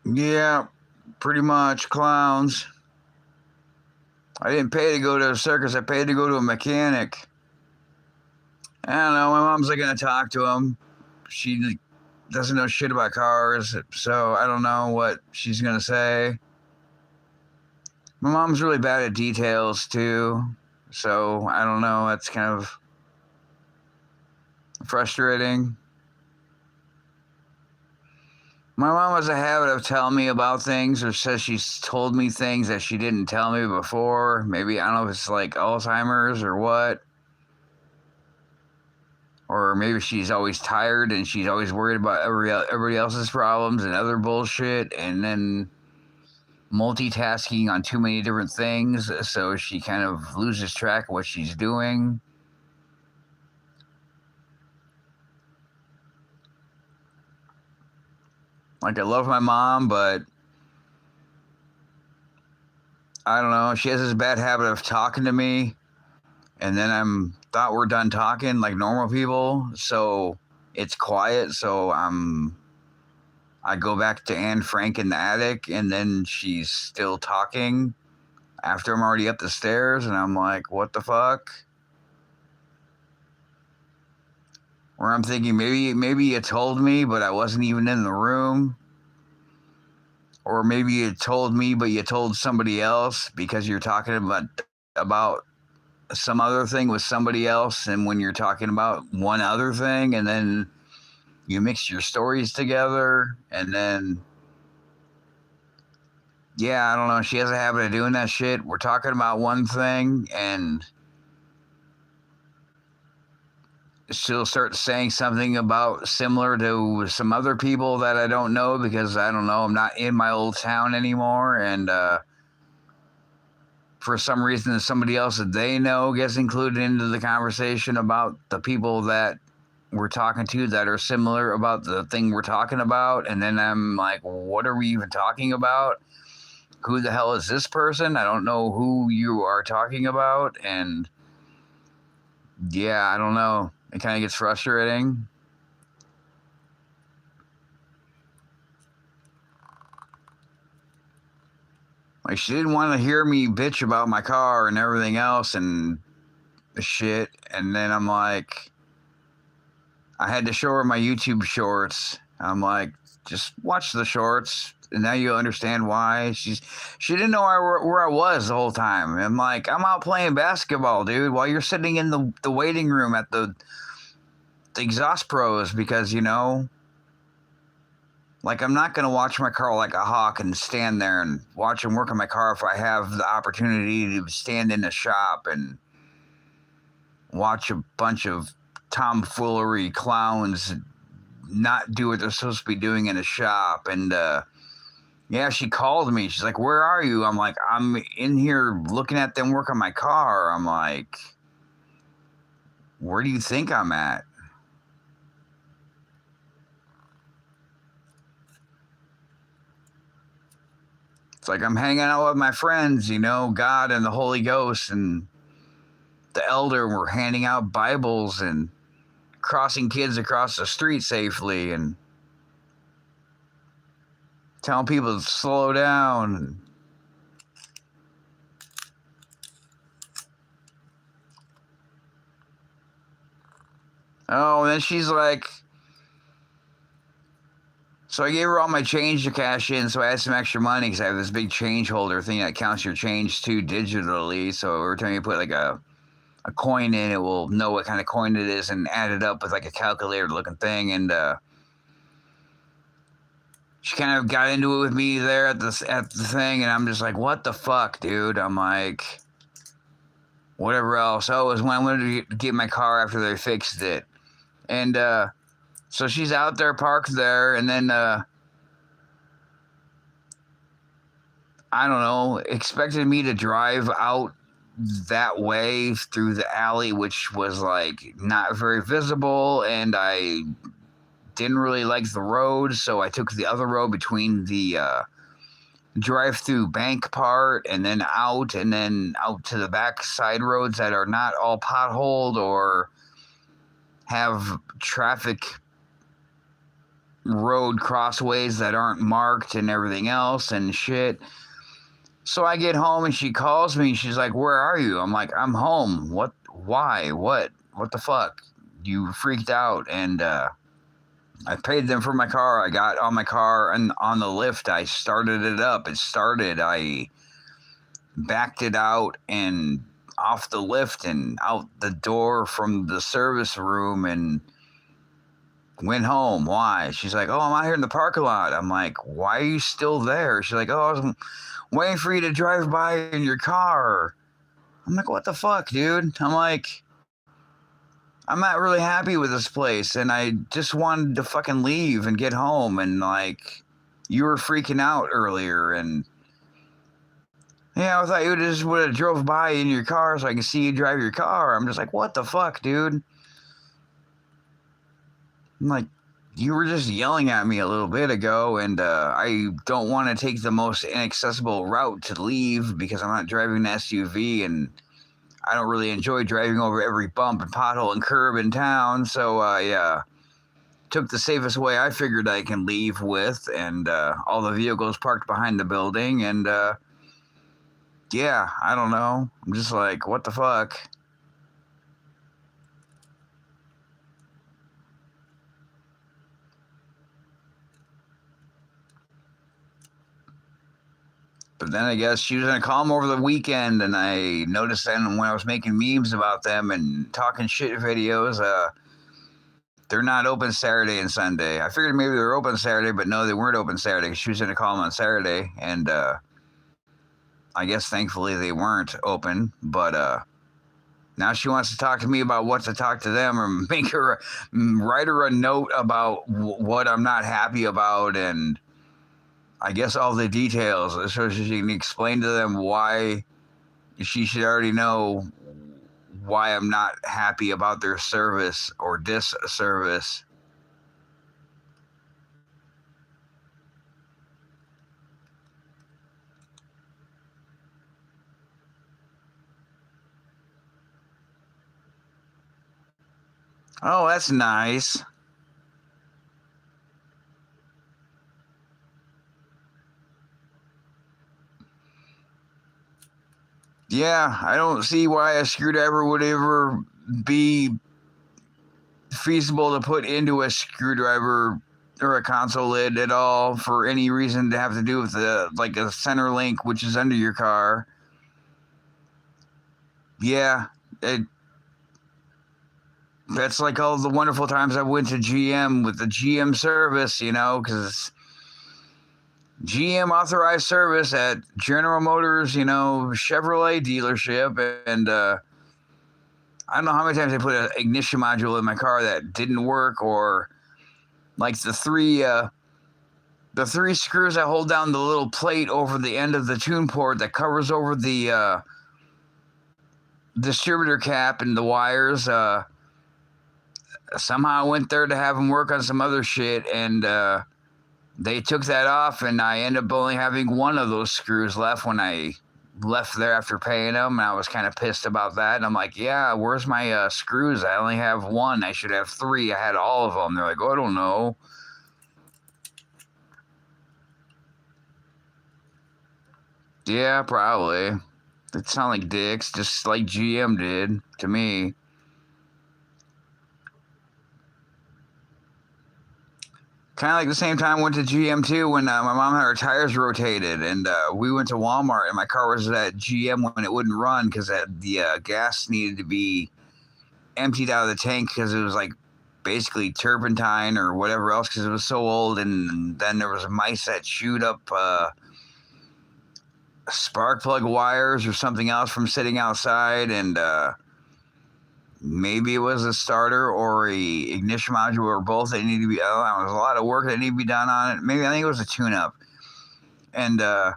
Yeah, pretty much clowns. I didn't pay to go to a circus. I paid to go to a mechanic. I don't know. My mom's like going to talk to him. She doesn't know shit about cars, so I don't know what she's going to say. My mom's really bad at details, too, so I don't know. That's kind of frustrating. My mom has a habit of telling me about things, or says she's told me things that she didn't tell me before. Maybe, I don't know if it's like Alzheimer's or what. Or maybe she's always tired and she's always worried about everybody else's problems and other bullshit, and then multitasking on too many different things, so she kind of loses track of what she's doing. Like, I love my mom, but I don't know. She has this bad habit of talking to me, and then thought we're done talking like normal people, so it's quiet. So I'm I go back to Anne Frank in the attic, and then she's still talking after I'm already up the stairs, and I'm like, what the fuck? Or I'm thinking maybe you told me, but I wasn't even in the room. Or maybe you told me, but you told somebody else because you're talking about some other thing with somebody else, and when you're talking about one other thing, and then you mix your stories together, and then yeah, I don't know. She has a habit of doing that shit. We're talking about one thing, and she'll start saying something about similar to some other people that I don't know because I don't know. I'm not in my old town anymore, and for some reason, somebody else that they know gets included into the conversation about the people that we're talking to that are similar about the thing we're talking about, and then I'm like, what are we even talking about? Who the hell is this person? I don't know who you are talking about, and yeah, I don't know. It kind of gets frustrating. Like, she didn't want to hear me bitch about my car and everything else and shit, and then I'm like, I had to show her my YouTube shorts. I'm like, just watch the shorts, and now you understand why. She didn't know where I was the whole time. I'm like, I'm out playing basketball, dude, while you're sitting in the waiting room at the exhaust pros because, you know, like, I'm not going to watch my car like a hawk and stand there and watch and work on my car if I have the opportunity to stand in the shop and watch a bunch of tomfoolery clowns not do what they're supposed to be doing in a shop. And yeah, she called me. She's like, where are you? I'm like, I'm in here looking at them work on my car. I'm like, where do you think I'm at? It's like I'm hanging out with my friends, you know, God and the Holy Ghost and the elder. We're handing out Bibles and crossing kids across the street safely and telling people to slow down. Oh, and then she's like, so I gave her all my change to cash in, so I had some extra money because I have this big change holder thing that counts your change too digitally. So every time you put like a coin in, it will know what kind of coin it is and add it up with like a calculator looking thing. And she kind of got into it with me there at the thing, and I'm just like, what the fuck, dude? I'm like, whatever else. Oh, it was when I wanted to get my car after they fixed it. And so she's out there parked there, and then I don't know, expected me to drive out that way through the alley, which was like not very visible, and I didn't really like the road, so I took the other road between the drive-through bank part and then out to the back side roads that are not all potholed or have traffic road crossways that aren't marked and everything else and shit. So I get home and she calls me. She's like, where are you? I'm like, I'm home. What? Why? What the fuck? You freaked out. And I paid them for my car. I got on my car and on the lift. I started it up. It started. I backed it out and off the lift and out the door from the service room and went home. Why? She's like, oh, I'm out here in the parking lot. I'm like, why are you still there? She's like, oh, I was waiting for you to drive by in your car. I'm like, what the fuck, dude? I'm like, I'm not really happy with this place, and I just wanted to fucking leave and get home, and like, you were freaking out earlier, and yeah, I thought you just would have drove by in your car so I can see you drive your car. I'm just like, what the fuck, dude? I'm like, you were just yelling at me a little bit ago, and I don't want to take the most inaccessible route to leave because I'm not driving an SUV, and I don't really enjoy driving over every bump and pothole and curb in town. So, yeah. took the safest way I figured I can leave with, and all the vehicles parked behind the building, and yeah, I don't know. I'm just like, what the fuck? But then I guess she was gonna call them over the weekend, and I noticed then when I was making memes about them and talking shit videos, they're not open Saturday and Sunday. I figured maybe they were open Saturday, but no, they weren't open Saturday. She was gonna call them on Saturday, and I guess thankfully they weren't open. But now she wants to talk to me about what to talk to them, or write her a note about what I'm not happy about, and I guess all the details, so she can explain to them why she should already know why I'm not happy about their service or disservice. Oh, that's nice. Yeah, I don't see why a screwdriver would ever be feasible to put into a screwdriver or a console lid at all for any reason to have to do with like a center link, which is under your car. Yeah, that's like all the wonderful times I went to GM with the GM service, because GM authorized service at General Motors, Chevrolet dealership, and I don't know how many times I put an ignition module in my car that didn't work, or like the three screws that hold down the little plate over the end of the tune port that covers over the distributor cap and the wires. Somehow I went there to have them work on some other shit, and they took that off, and I ended up only having one of those screws left when I left there after paying them, and I was kind of pissed about that. And I'm like, yeah, where's my screws? I only have one. I should have three. I had all of them. They're like, oh, I don't know. Yeah, probably. They sound like dicks, just like GM did to me. Kind of like the same time I went to GM too when my mom had her tires rotated, and we went to Walmart, and my car was at GM when it wouldn't run because the gas needed to be emptied out of the tank because it was like basically turpentine or whatever else because it was so old, and then there was mice that chewed up spark plug wires or something else from sitting outside, and maybe it was a starter or a ignition module or both that needed to be. Oh, there was a lot of work that needed to be done on it. Maybe I think it was a tune-up, and I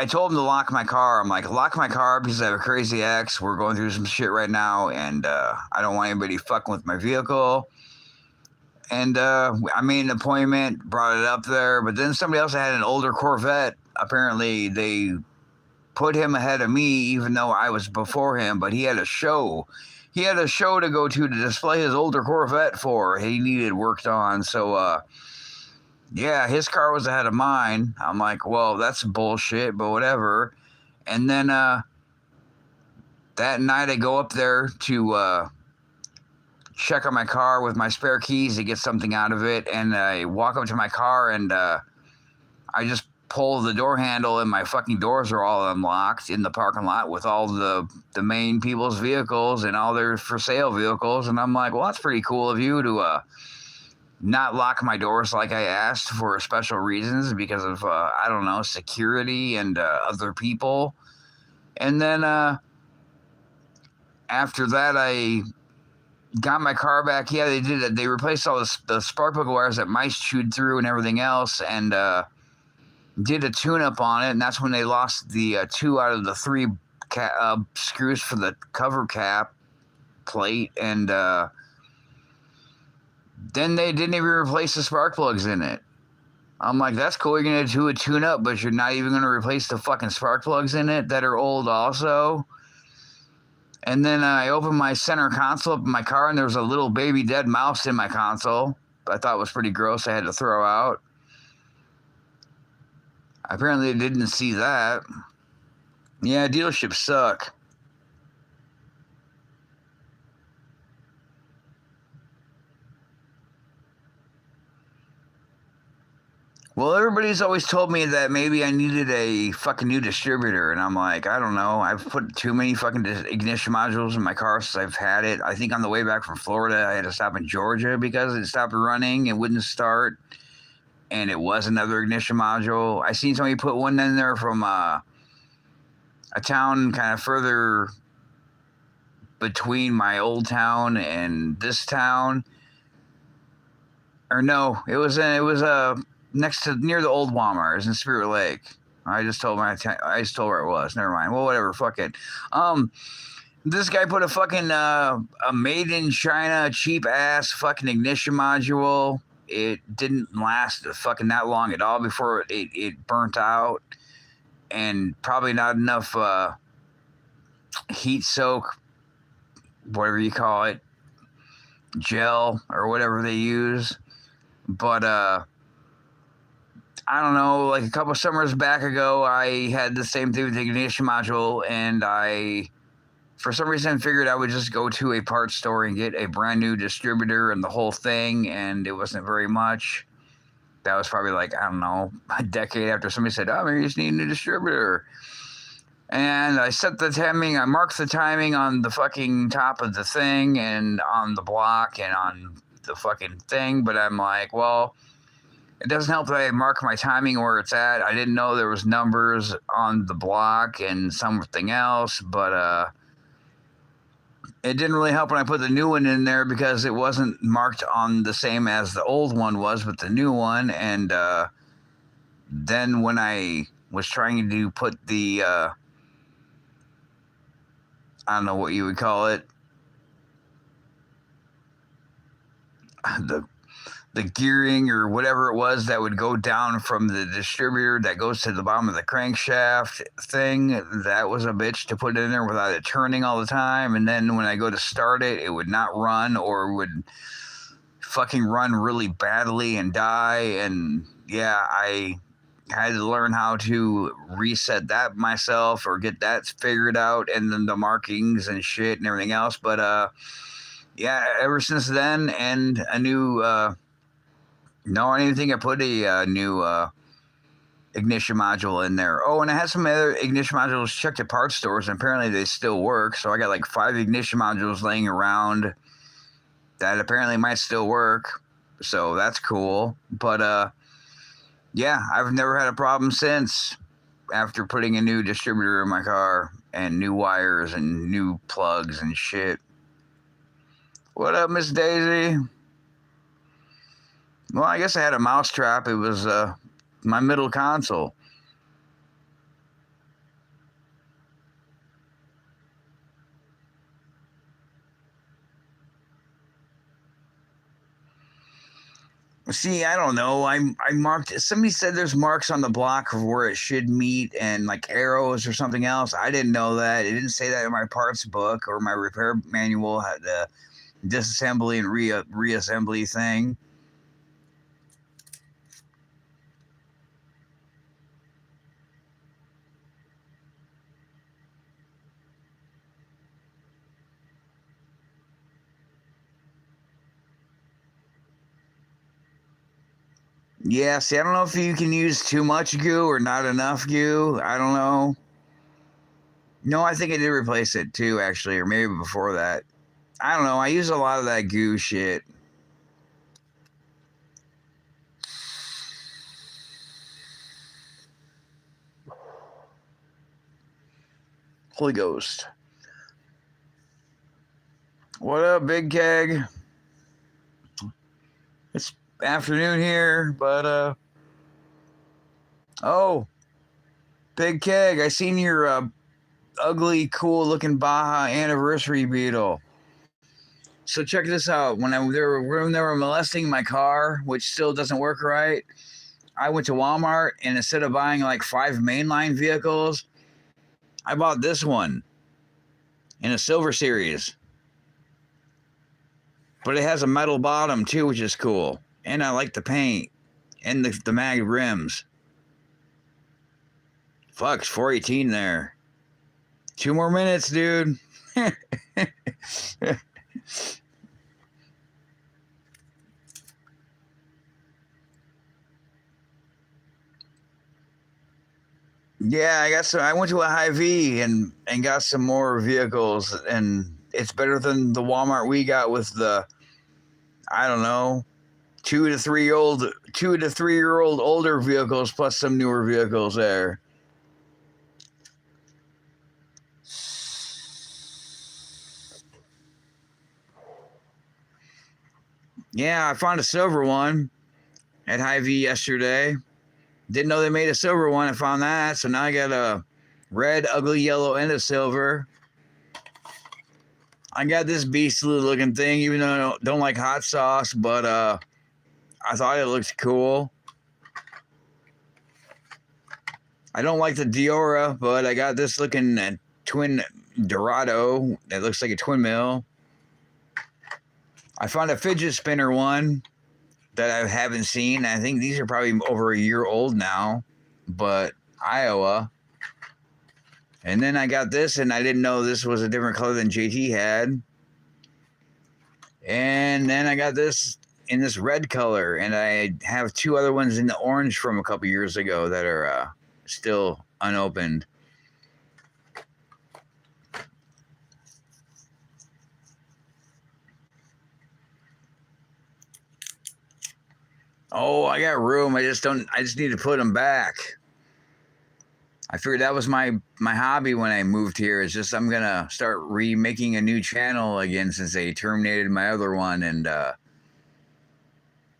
told him to lock my car. I'm like, lock my car because I have a crazy ex. We're going through some shit right now, and I don't want anybody fucking with my vehicle. And I made an appointment, brought it up there, but then somebody else had an older Corvette. Apparently, they put him ahead of me, even though I was before him. But he had a show. He had a show to go to display his older Corvette for. He needed worked on, so yeah, his car was ahead of mine. I'm like, well, that's bullshit, but whatever. And then that night I go up there to check on my car with my spare keys to get something out of it. And I walk up to my car, and I just pull the door handle, and my fucking doors are all unlocked in the parking lot with all the main people's vehicles and all their for sale vehicles. And I'm like, well, that's pretty cool of you to not lock my doors like I asked for special reasons because of, I don't know, security and other people. And then after that, I got my car back. Yeah, they did it. They replaced all the spark plug wires that mice chewed through and everything else, and did a tune-up on it. And that's when they lost the 2 out of the 3 screws for the cover cap plate. And then they didn't even replace the spark plugs in it. I'm like, that's cool. You're going to do a tune-up, but you're not even going to replace the fucking spark plugs in it that are old also. And then I opened my center console up in my car, and there was a little baby dead mouse in my console. I thought it was pretty gross. I had to throw out. Apparently, I didn't see that. Yeah, dealerships suck. Well, everybody's always told me that maybe I needed a fucking new distributor, and I'm like, I don't know. I've put too many fucking ignition modules in my car since I've had it. I think on the way back from Florida, I had to stop in Georgia because it stopped running. It wouldn't start, and it was another ignition module. I seen somebody put one in there from a town kind of further between my old town and this town. Or no, it was next to near the old Walmart. It was in Spirit Lake. I just told where it was. Never mind. Well, whatever. Fuck it. This guy put a fucking a made in China cheap ass fucking ignition module. It didn't last fucking that long at all before it burnt out, and probably not enough heat soak, whatever you call it, gel or whatever they use. But I don't know, like a couple summers back ago, I had the same thing with the ignition module, and I, for some reason, figured I would just go to a parts store and get a brand new distributor and the whole thing, and it wasn't very much. That was probably like, I don't know, a decade after somebody said, oh, maybe you just need a new distributor. And I set the timing, I marked the timing on the fucking top of the thing and on the block and on the fucking thing, but I'm like, well, it doesn't help that I mark my timing where it's at. I didn't know there was numbers on the block and something else, but it didn't really help when I put the new one in there because it wasn't marked on the same as the old one was with the new one. And then when I was trying to put the I don't know what you would call it, the gearing or whatever it was that would go down from the distributor that goes to the bottom of the crankshaft thing, that was a bitch to put in there without it turning all the time. And then when I go to start it, it would not run, or would fucking run really badly and die. And yeah, I had to learn how to reset that myself or get that figured out, and then the markings and shit and everything else. But yeah, ever since then, and a new no, I didn't think I put a new ignition module in there. Oh, and I had some other ignition modules checked at parts stores, and apparently they still work. So I got like 5 ignition modules laying around that apparently might still work. So that's cool. But yeah, I've never had a problem since after putting a new distributor in my car and new wires and new plugs and shit. What up, Miss Daisy? Well, I guess I had a mousetrap. It was my middle console. See, I don't know. I marked. Somebody said there's marks on the block of where it should meet, and like arrows or something else. I didn't know that. It didn't say that in my parts book or my repair manual. Had the disassembly and reassembly thing. Yeah, see, I don't know if you can use too much goo or not enough goo. I don't know. No, I think I did replace it too, actually, or maybe before that. I don't know. I use a lot of that goo shit. Holy Ghost. What up, Big Keg? It's afternoon here, but oh, Big Keg, I seen your ugly, cool looking Baja anniversary Beetle. So check this out. When they were molesting my car, which still doesn't work right, I went to Walmart, and instead of buying like 5 mainline vehicles, I bought this one. in a silver series. But it has a metal bottom too, which is cool. And I like the paint and the mag rims. Fuck, 418 there. 2 more minutes, dude. Yeah, I got some. I went to a Hy-Vee and got some more vehicles, and it's better than the Walmart we got with the, I don't know, 2 to 3 year old older vehicles plus some newer vehicles there. Yeah, I found a silver one at Hy-Vee yesterday. Didn't know they made a silver one. I found that, so now I got a red, ugly yellow, and a silver. I got this beastly looking thing, even though I don't like hot sauce, but I thought it looked cool. I don't like the Diora, but I got this looking twin Dorado that looks like a twin mill. I found a fidget spinner one that I haven't seen. I think these are probably over a year old now, but Iowa. And then I got this, and I didn't know this was a different color than JT had. And then I got this in this red color, and I have 2 other ones in the orange from a couple years ago that are still unopened. Oh, I got room. I just need to put them back. I figured that was my hobby when I moved here. Is just I'm gonna start remaking a new channel again since they terminated my other one, and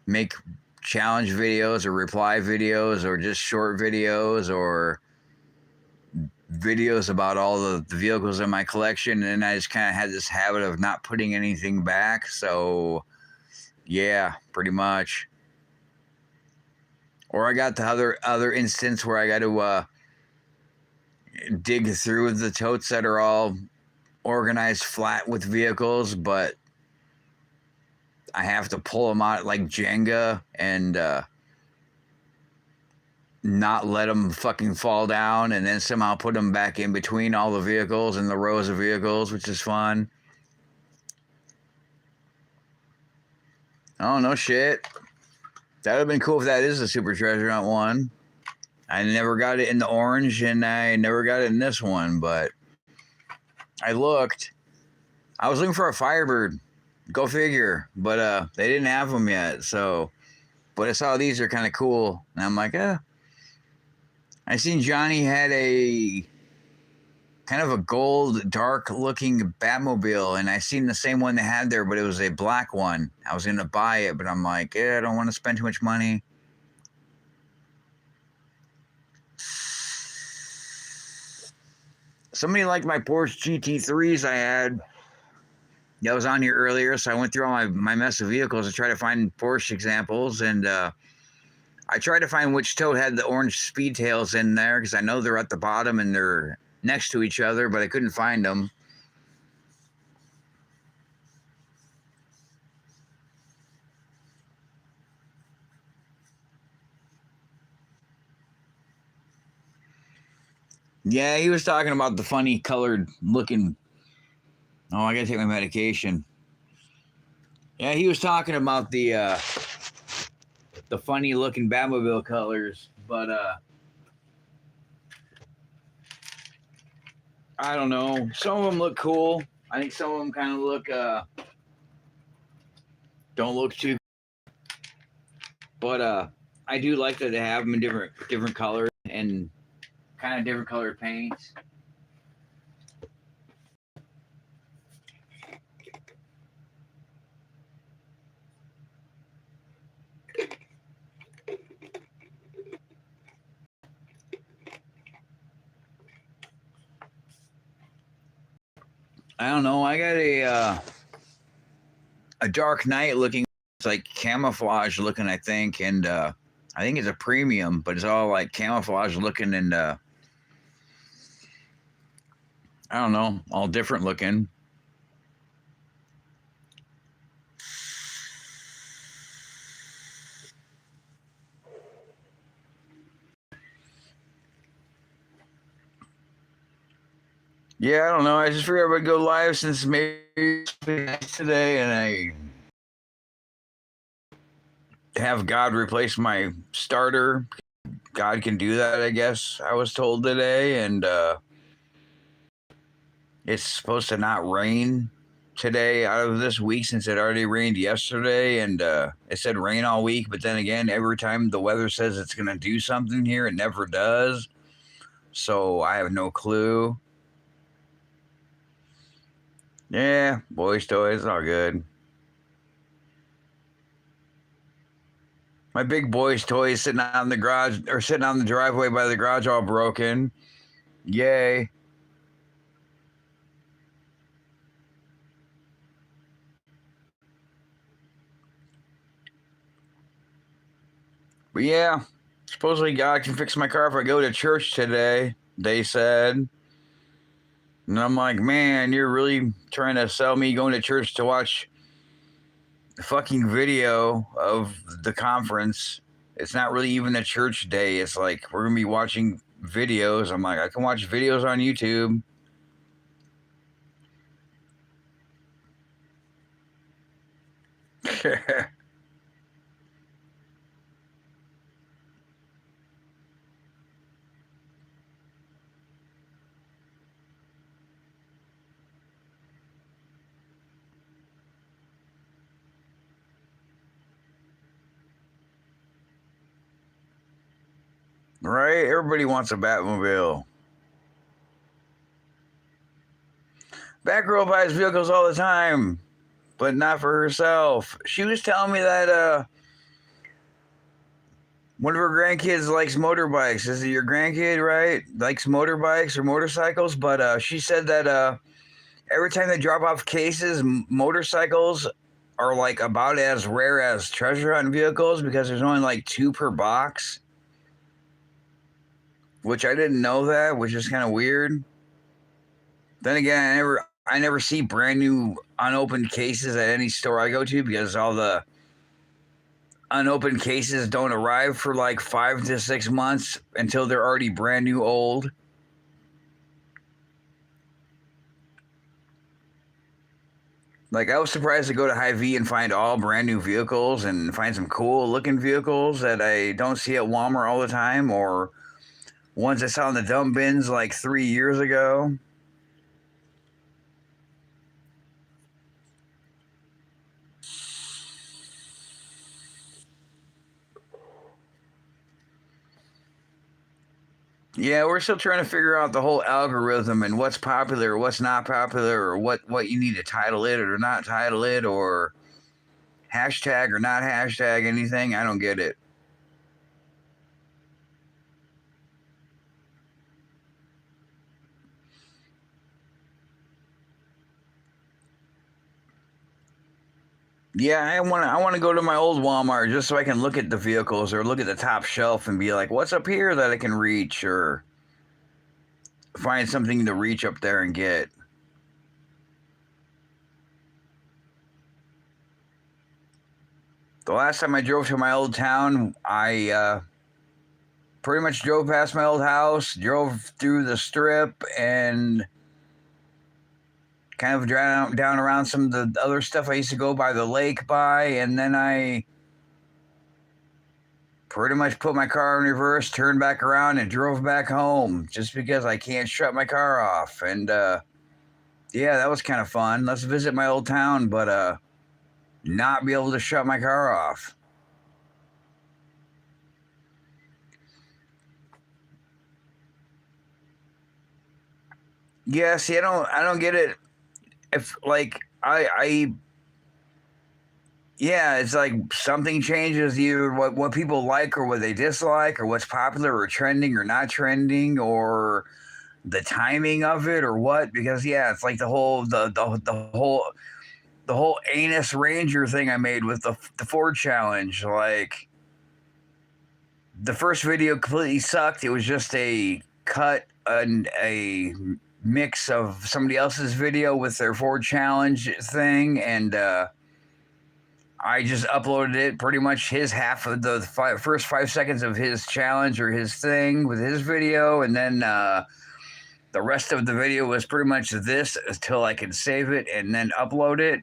make challenge videos or reply videos or just short videos or videos about all the vehicles in my collection. And I just kind of had this habit of not putting anything back. So yeah, pretty much. Or I got the other instance where I got to dig through the totes that are all organized flat with vehicles, but I have to pull them out like Jenga and not let them fucking fall down, and then somehow put them back in between all the vehicles and the rows of vehicles, which is fun. Oh, no shit. That would have been cool if that is a Super Treasure Hunt one. I never got it in the orange, and I never got it in this one, but I looked. I was looking for a Firebird. Go figure. But they didn't have them yet, so. But I saw these are kind of cool, and I'm like, I seen Johnny had a kind of a gold, dark-looking Batmobile, and I seen the same one they had there, but it was a black one. I was going to buy it, but I'm like, I don't want to spend too much money. Somebody liked my Porsche GT3s I had. That was on here earlier, so I went through all my mess of vehicles to try to find Porsche examples, and I tried to find which tote had the orange speed tails in there, because I know they're at the bottom and they're next to each other, but I couldn't find them. Yeah, he was talking about the funny colored looking. Oh, I gotta take my medication. Yeah, he was talking about the funny looking Batmobile colors, but I don't know. Some of them look cool. I think some of them kind of look don't look too. But I do like that they have them in different colors and kind of different colored paints. I don't know. I got a Dark Knight looking. It's like camouflage looking, I think, and I think it's a premium, but it's all like camouflage looking, and I don't know, all different looking. Yeah, I don't know. I just figured I would go live since maybe today, and I have God replace my starter. God can do that, I guess. I was told today, and it's supposed to not rain today out of this week since it already rained yesterday, and it said rain all week. But then again, every time the weather says it's gonna do something here, it never does. So I have no clue. Yeah, boys' toys, all good. My big boy's toys sitting out in the garage or sitting on the driveway by the garage all broken. Yay. But yeah, supposedly God can fix my car if I go to church today, they said. And I'm like, man, you're really trying to sell me going to church to watch the fucking video of the conference. It's not really even a church day. It's like we're gonna be watching videos. I'm like, I can watch videos on YouTube. Right? Everybody wants a Batmobile. Batgirl buys vehicles all the time, but not for herself. She was telling me that one of her grandkids likes motorbikes. Is it your grandkid, right? Likes motorbikes or motorcycles, but she said that every time they drop off cases, motorcycles are like about as rare as treasure hunt vehicles because there's only like 2 per box. Which I didn't know that, which is kind of weird. Then again, I never see brand new unopened cases at any store I go to because all the unopened cases don't arrive for like 5 to 6 months until they're already brand new old. Like I was surprised to go to Hy-Vee and find all brand new vehicles and find some cool looking vehicles that I don't see at Walmart all the time, or ones I saw in the dump bins like 3 years ago. Yeah, we're still trying to figure out the whole algorithm and what's popular, what's not popular, or what you need to title it or not title it, or hashtag or not hashtag anything. I don't get it. Yeah, I want to go to my old Walmart just so I can look at the vehicles or look at the top shelf and be like, what's up here that I can reach, or find something to reach up there and get. The last time I drove to my old town, I pretty much drove past my old house, drove through the strip, and kind of down around some of the other stuff I used to go by the lake by, and then I pretty much put my car in reverse, turned back around, and drove back home just because I can't shut my car off. And yeah, that was kind of fun. Let's visit my old town, but not be able to shut my car off. Yeah, see, I don't get it. If like I yeah, it's like something changes either what people like or what they dislike or what's popular or trending or not trending or the timing of it or what, because yeah, it's like the whole anus ranger thing I made with the Ford challenge. Like the first video completely sucked. It was just a cut and a mix of somebody else's video with their Ford Challenge thing, and I just uploaded it, pretty much his half of the first 5 seconds of his challenge or his thing with his video, and then the rest of the video was pretty much this until I could save it and then upload it.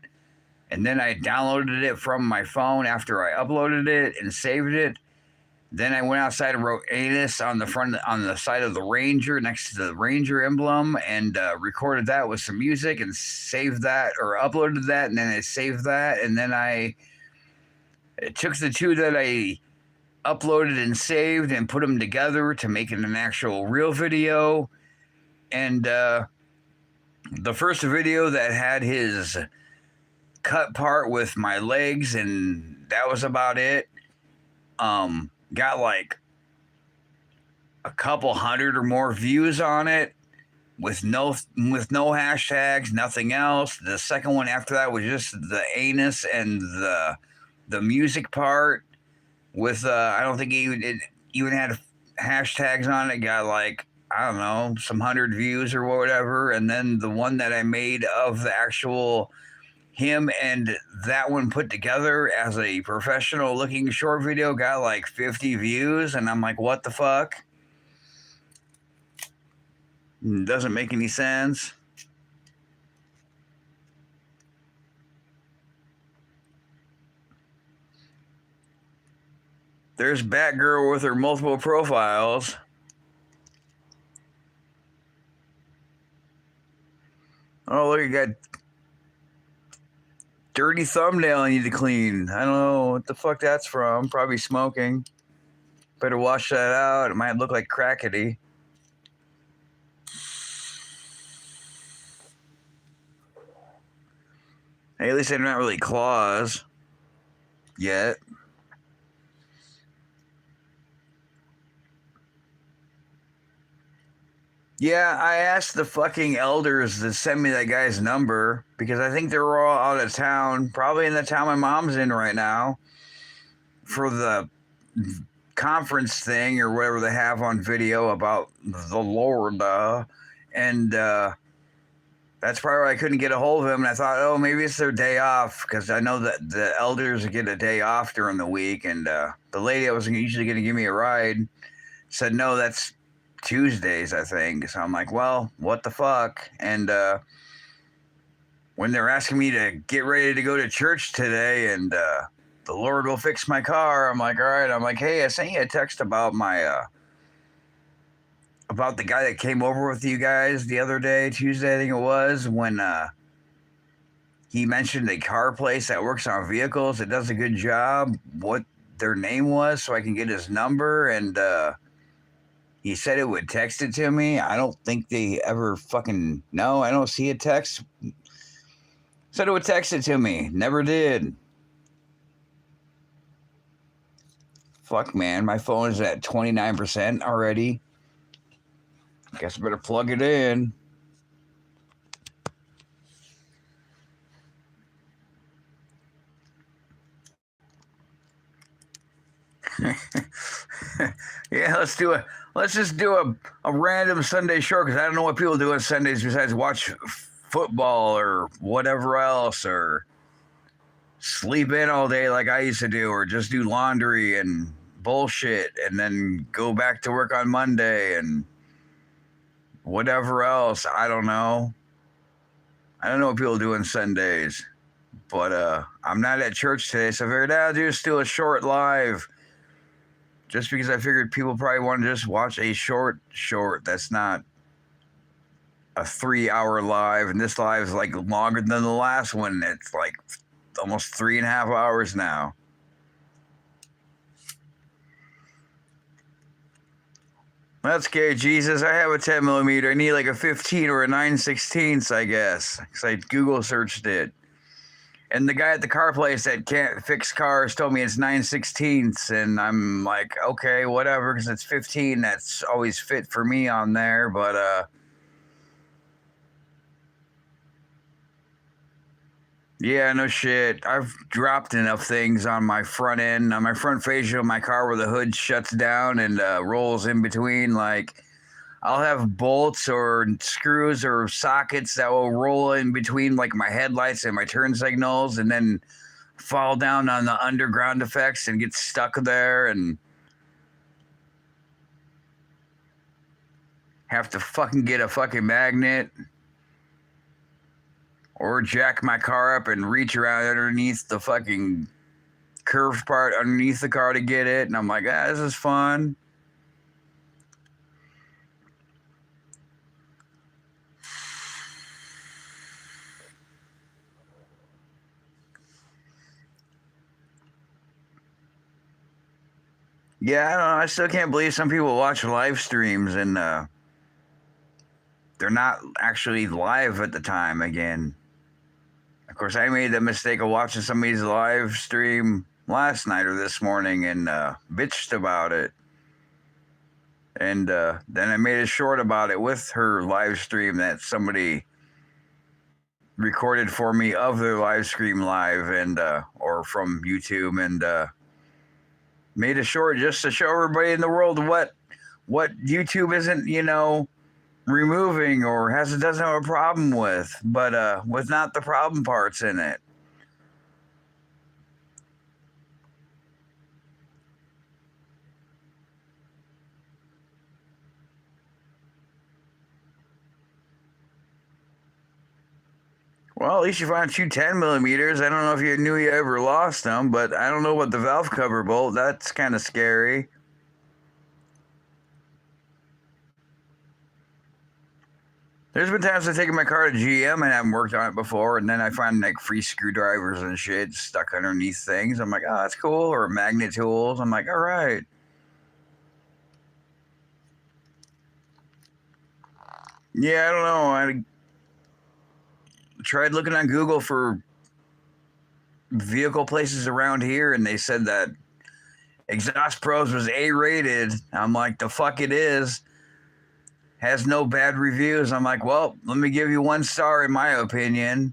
And then I downloaded it from my phone after I uploaded it and saved it. Then I went outside and wrote anus on the side of the Ranger next to the Ranger emblem, and recorded that with some music and saved that, or uploaded that, and then I saved that, and then I took the two that I uploaded and saved and put them together to make it an actual real video. And the first video that had his cut part with my legs, and that was about it, got like a couple hundred or more views on it with no hashtags, nothing else. The second one after that was just the anus and the music part with I don't think it even had hashtags on it. Got like, I don't know, some 100 views or whatever. And then the one that I made of the actual him and that one put together as a professional looking short video got like 50 views, and I'm like, what the fuck? Doesn't make any sense. There's Batgirl with her multiple profiles. Oh, look, you got dirty thumbnail I need to clean. I don't know what the fuck that's from. Probably smoking. Better wash that out. It might look like crackety. Hey, at least they're not really claws. Yet. Yeah, I asked the fucking elders to send me that guy's number because I think they're all out of town, probably in the town my mom's in right now, for the conference thing or whatever they have on video about the Lord. And that's probably why I couldn't get a hold of him. And I thought, oh, maybe it's their day off, because I know that the elders get a day off during the week. And the lady that was usually going to give me a ride said, no, that's Tuesdays, I think. So I'm like, well, what the fuck? And when they're asking me to get ready to go to church today and the Lord will fix my car, I'm like, all right. I'm like, hey, I sent you a text about my about the guy that came over with you guys the other day, Tuesday, I think it was, when he mentioned a car place that works on vehicles that does a good job, what their name was, so I can get his number. And he said it would text it to me. I don't think they ever fucking know. I don't see a text. Said it would text it to me. Never did. Fuck, man. My phone is at 29% already. Guess I better plug it in. Yeah, let's just do a random Sunday short, because I don't know what people do on Sundays besides watch football or whatever else, or sleep in all day like I used to do, or just do laundry and bullshit and then go back to work on Monday and whatever else. I don't know. I don't know what people do on Sundays, but I'm not at church today, so I figured I'll just do a short live. Just because I figured people probably want to just watch a short that's not a 3-hour live, and this live is like longer than the last one. It's like almost 3.5 hours now. That's okay, Jesus. I have a 10 millimeter. I need like a 15 or a 9/16, I guess, because I Google searched it. And the guy at the car place that can't fix cars told me it's 9/16, and I'm like, okay, whatever, because it's 15. That's always fit for me on there, but yeah, no shit. I've dropped enough things on my front end, on my front fascia of my car, where the hood shuts down and rolls in between. Like, I'll have bolts or screws or sockets that will roll in between like my headlights and my turn signals, and then fall down on the underground effects and get stuck there and have to fucking get a fucking magnet or jack my car up and reach around underneath the fucking curved part underneath the car to get it. And I'm like, this is fun. Yeah, I don't know. I still can't believe some people watch live streams and they're not actually live at the time again. Of course, I made the mistake of watching somebody's live stream last night or this morning and bitched about it. And then I made a short about it with her live stream that somebody recorded for me of their live stream live and or from YouTube, and made a short just to show everybody in the world what YouTube isn't, removing or doesn't have a problem with, but with not the problem parts in it. Well, at least you found two 10 millimeters. I don't know if you knew you ever lost them, but I don't know what the valve cover bolt. That's kind of scary. There's been times I've taken my car to GM and haven't worked on it before, and then I find like free screwdrivers and shit stuck underneath things. I'm like, oh, that's cool. Or magnet tools. I'm like, all right. Yeah, I don't know. I tried looking on Google for vehicle places around here, and they said that Exhaust Pros was A rated. I'm like, the fuck it is. Has no bad reviews. I'm like, well, let me give you 1 star in my opinion.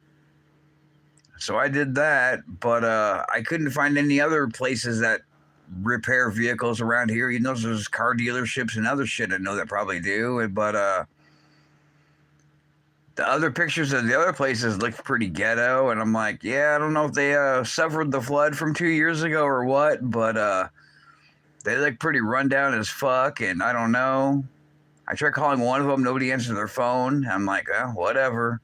So I did that, but I couldn't find any other places that repair vehicles around here. You know, there's car dealerships and other shit I know that probably do, but the other pictures of the other places looked pretty ghetto, and I'm like, yeah, I don't know if they suffered the flood from 2 years ago or what, but they look pretty rundown as fuck, and I don't know. I tried calling one of them, nobody answered their phone. I'm like, whatever.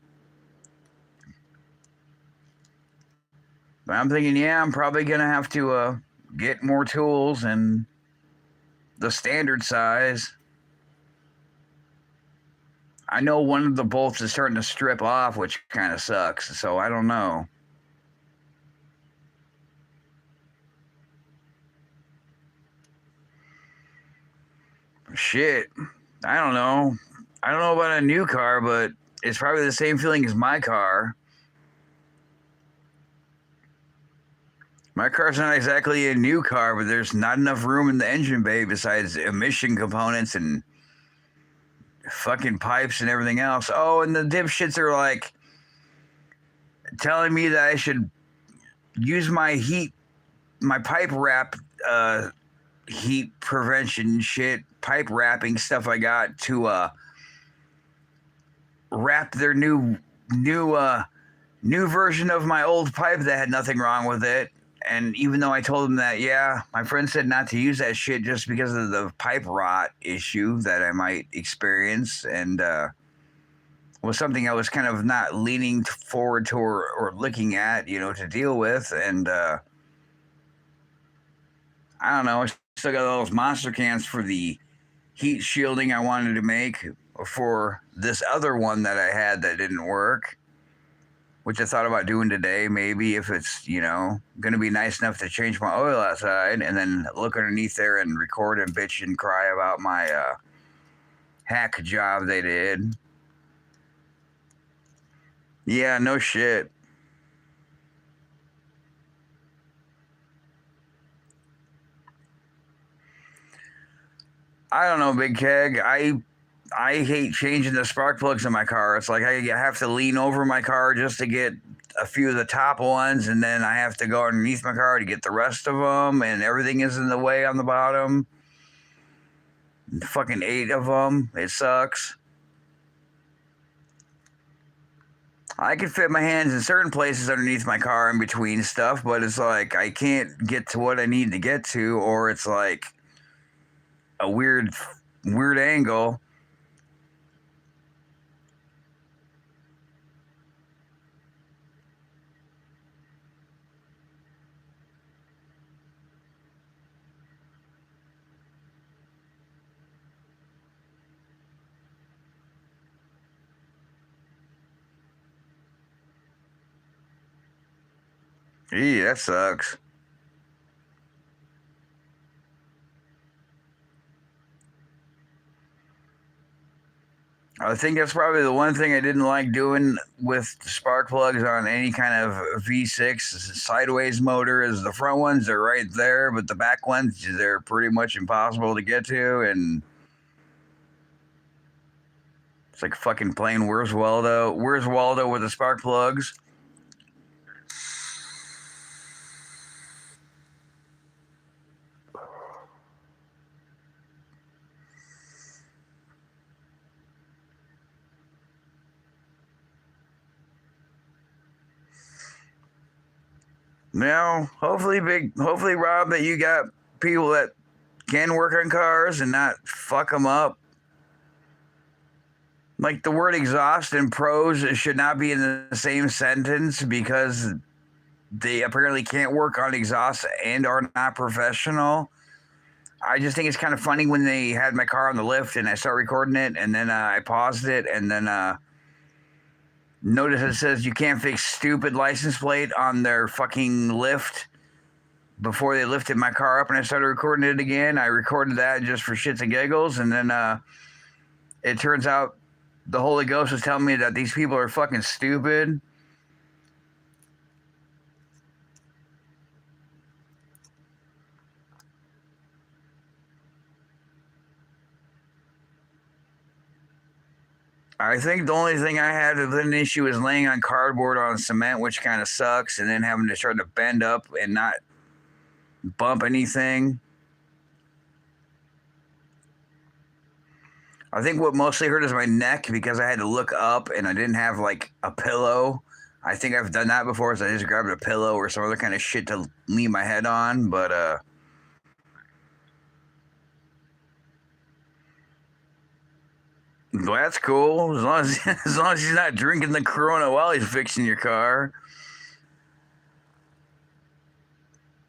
But I'm thinking, yeah, I'm probably gonna have to get more tools and the standard size. I know one of the bolts is starting to strip off, which kind of sucks. So I don't know. Shit. I don't know. I don't know about a new car, but it's probably the same feeling as my car. My car's not exactly a new car, but there's not enough room in the engine bay besides emission components and fucking pipes and everything else. Oh, and the dipshits are like telling me that I should use my pipe wrap, heat prevention shit, pipe wrapping stuff I got to wrap their new version of my old pipe that had nothing wrong with it. And even though I told them that, yeah, my friend said not to use that shit just because of the pipe rot issue that I might experience, and was something I was kind of not leaning forward to or looking at, to deal with. And I don't know, I still got all those monster cans for the heat shielding I wanted to make for this other one that I had that didn't work, which I thought about doing today, maybe if it's, going to be nice enough to change my oil outside, and then look underneath there and record and bitch and cry about my hack job they did. Yeah, no shit. I don't know, Big Keg. I hate changing the spark plugs in my car. It's like I have to lean over my car just to get a few of the top ones, and then I have to go underneath my car to get the rest of them, and everything is in the way on the bottom. Fucking 8 of them. It sucks. I can fit my hands in certain places underneath my car in between stuff, but it's like I can't get to what I need to get to, or it's like a weird angle. Gee, that sucks. I think that's probably the one thing I didn't like doing with spark plugs on any kind of V6 sideways motor is the front ones are right there, but the back ones they're pretty much impossible to get to, and it's like fucking playing Where's Waldo? Where's Waldo with the spark plugs? Now, hopefully, Rob, that you got people that can work on cars and not fuck them up. Like the word exhaust and pros should not be in the same sentence because they apparently can't work on exhaust and are not professional. I just think it's kind of funny when they had my car on the lift and I start recording it and then I paused it and then notice it says you can't fix stupid license plate on their fucking lift before they lifted my car up and I started recording it again. I recorded that just for shits and giggles, and then it turns out the Holy Ghost was telling me that these people are fucking stupid. I think the only thing I had with an issue is laying on cardboard on cement, which kind of sucks, and then having to try to bend up and not bump anything. I think what mostly hurt is my neck because I had to look up and I didn't have like a pillow. I think I've done that before, so I just grabbed a pillow or some other kind of shit to lean my head on. But well, that's cool as long as as long as he's not drinking the Corona while he's fixing your car.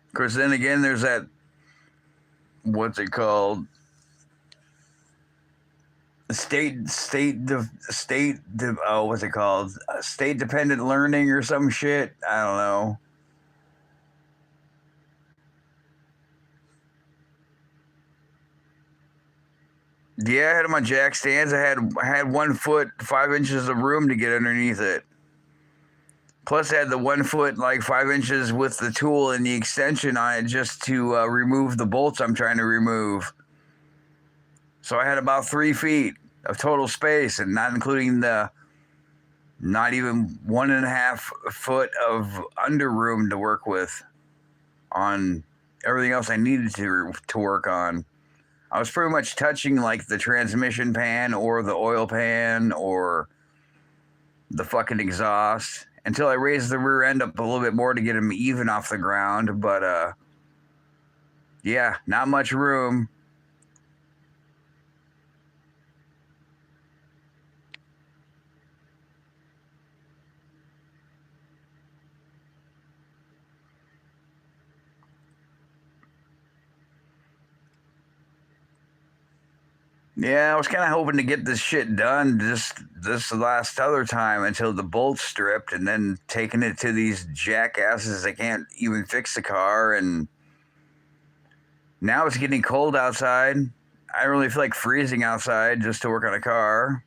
Of course, then again, there's that what's it called? What's it called? State dependent learning or some shit. I don't know. Yeah, I had them on jack stands. I had 1 foot 5 inches of room to get underneath it. Plus, I had the 1 foot like 5 inches with the tool and the extension on it just to remove the bolts I'm trying to remove. So I had about 3 feet of total space, and not including the not even 1.5 foot of under room to work with on everything else I needed to work on. I was pretty much touching like the transmission pan or the oil pan or the fucking exhaust until I raised the rear end up a little bit more to get them even off the ground. But yeah, not much room. Yeah, I was kind of hoping to get this shit done just this last other time until the bolts stripped, and then taking it to these jackasses that can't even fix the car. And now it's getting cold outside. I don't really feel like freezing outside just to work on a car.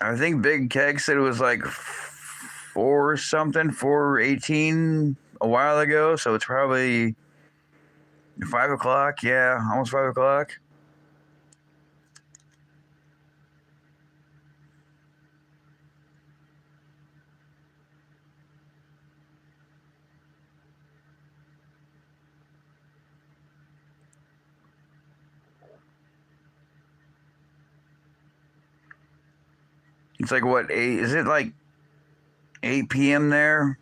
I think Big Keg said it was like 418 a while ago, so it's probably 5 o'clock. Yeah, almost 5 o'clock. It's like what, 8? Is it like 8 p.m. there,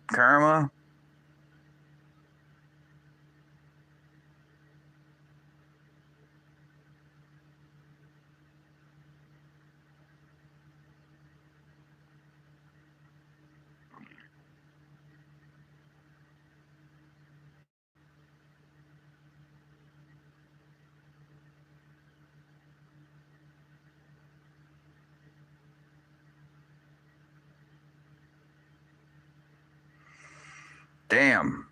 Karma? Damn.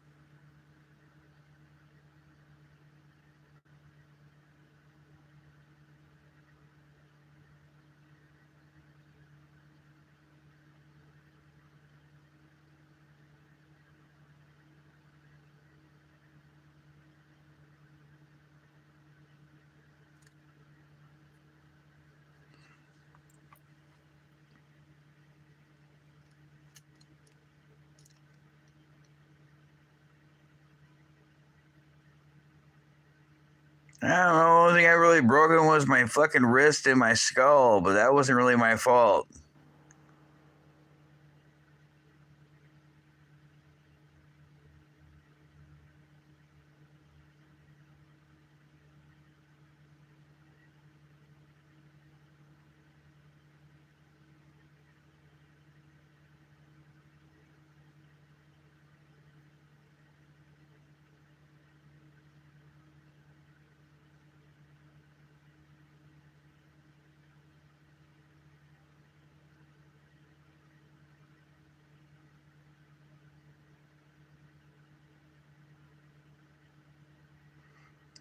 I don't know. The only thing I really broken was my fucking wrist and my skull, but that wasn't really my fault.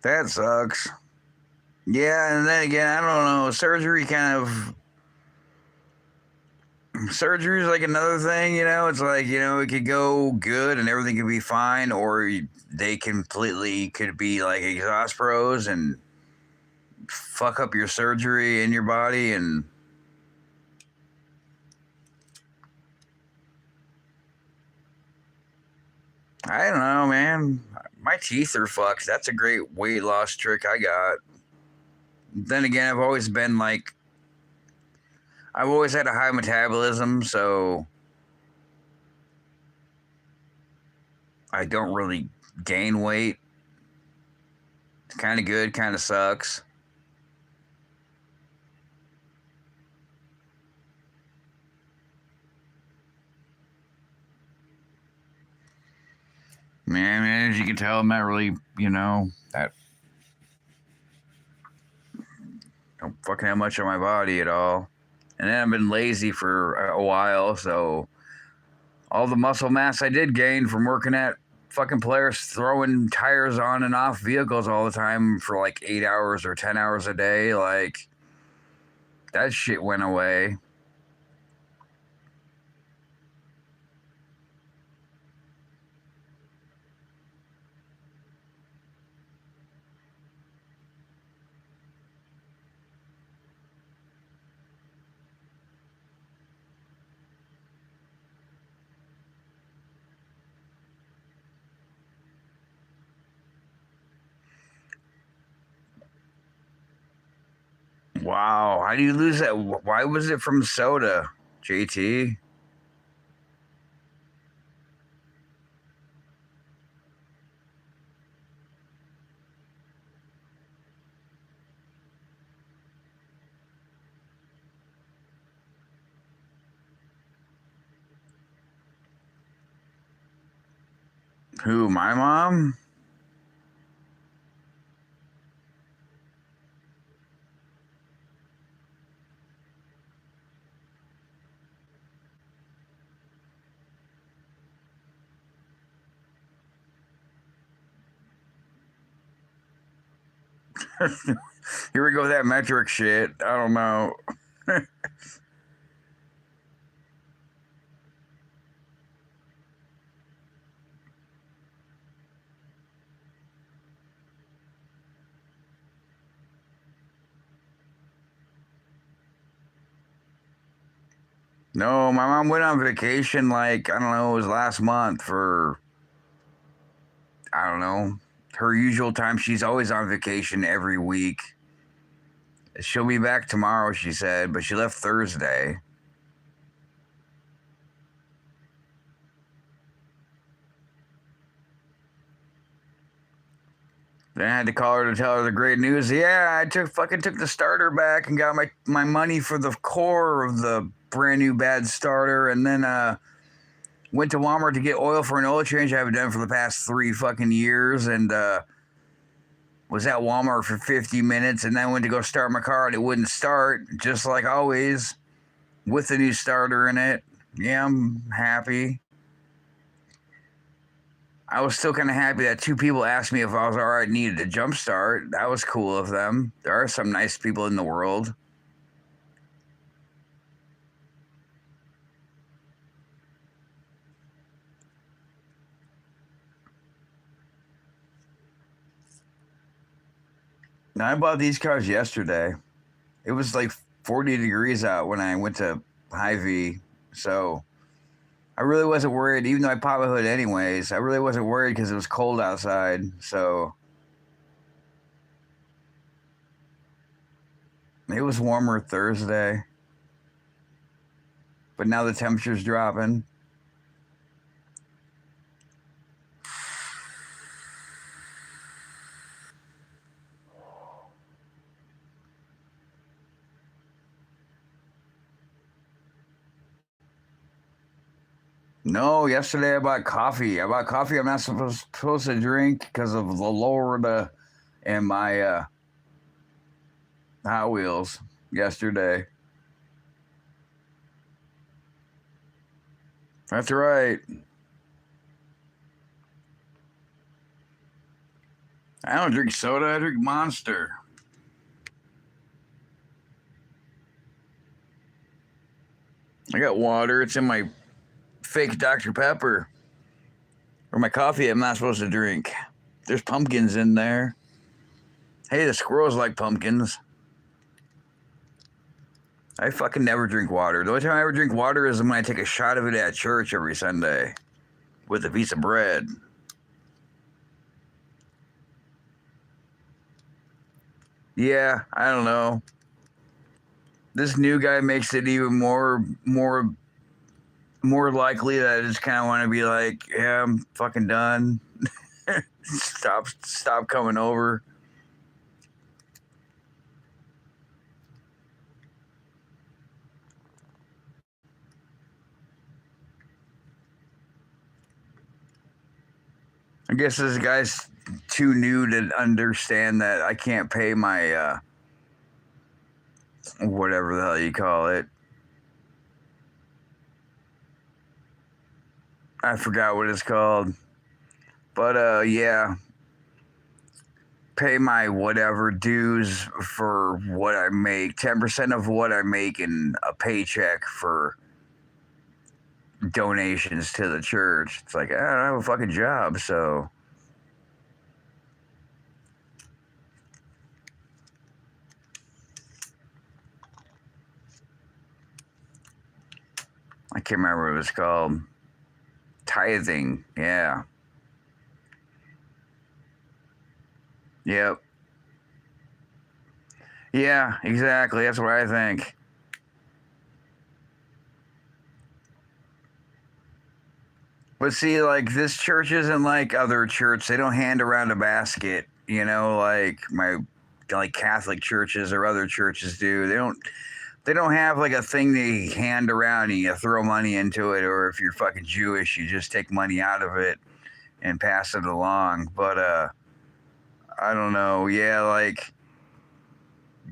That sucks. Yeah, and then again, I don't know. Surgery is like another thing, you know. It's like, you know, it could go good and everything could be fine, or they completely could be like exhaust pros and fuck up your surgery in your body. And I don't know, man. My teeth are fucked. That's a great weight loss trick I got. Then again, I've always had a high metabolism, so I don't really gain weight. It's kind of good, kind of sucks. Man, as you can tell, I'm not really, you know, that don't fucking have much on my body at all. And then I've been lazy for a while, so all the muscle mass I did gain from working at fucking players throwing tires on and off vehicles all the time for like 8 hours or 10 hours a day, like that shit went away. Wow, how do you lose that? Why was it from soda, JT? Who, my mom? Here we go with that metric shit. I don't know. No, my mom went on vacation like, I don't know, it was last month for, I don't know, her usual time. She's always on vacation every week. She'll be back tomorrow, she said, but she left Thursday. Then I had to call her to tell her the great news. Yeah, I took the starter back and got my money for the core of the brand new bad starter, and then went to Walmart to get oil for an oil change I haven't done for the past 3 fucking years, and was at Walmart for 50 minutes, and then went to go start my car and it wouldn't start, just like always, with the new starter in it. Yeah, I'm happy. I was still kind of happy that two people asked me if I was all right, needed a jump start. That was cool of them. There are some nice people in the world. Now, I bought these cars yesterday. It was like 40 degrees out when I went to Hy-Vee, so I really wasn't worried. Even though I popped my hood anyways, I really wasn't worried because it was cold outside. So it was warmer Thursday, but now the temperature's dropping. No, yesterday I bought coffee. I bought coffee I'm not supposed to drink because of the Lord and my Hot Wheels yesterday. That's right. I don't drink soda. I drink Monster. I got water. It's in my fake Dr. Pepper. Or my coffee I'm not supposed to drink. There's pumpkins in there. Hey, the squirrels like pumpkins. I fucking never drink water. The only time I ever drink water is when I take a shot of it at church every Sunday with a piece of bread. Yeah, I don't know. This new guy makes it even more likely that I just kind of want to be like, yeah, I'm fucking done. Stop coming over. I guess this guy's too new to understand that I can't pay my whatever the hell you call it. I forgot what it's called. But yeah, pay my whatever dues for what I make. 10% of what I make in a paycheck for donations to the church. It's like I don't have a fucking job, so I can't remember what it was called. Tithing, yeah. Yep. Yeah, exactly. That's what I think. But see, like this church isn't like other church. They don't hand around a basket, like my like Catholic churches or other churches do. They don't have like a thing they hand around and you throw money into it, or if you're fucking Jewish, you just take money out of it and pass it along. But I don't know. Yeah, like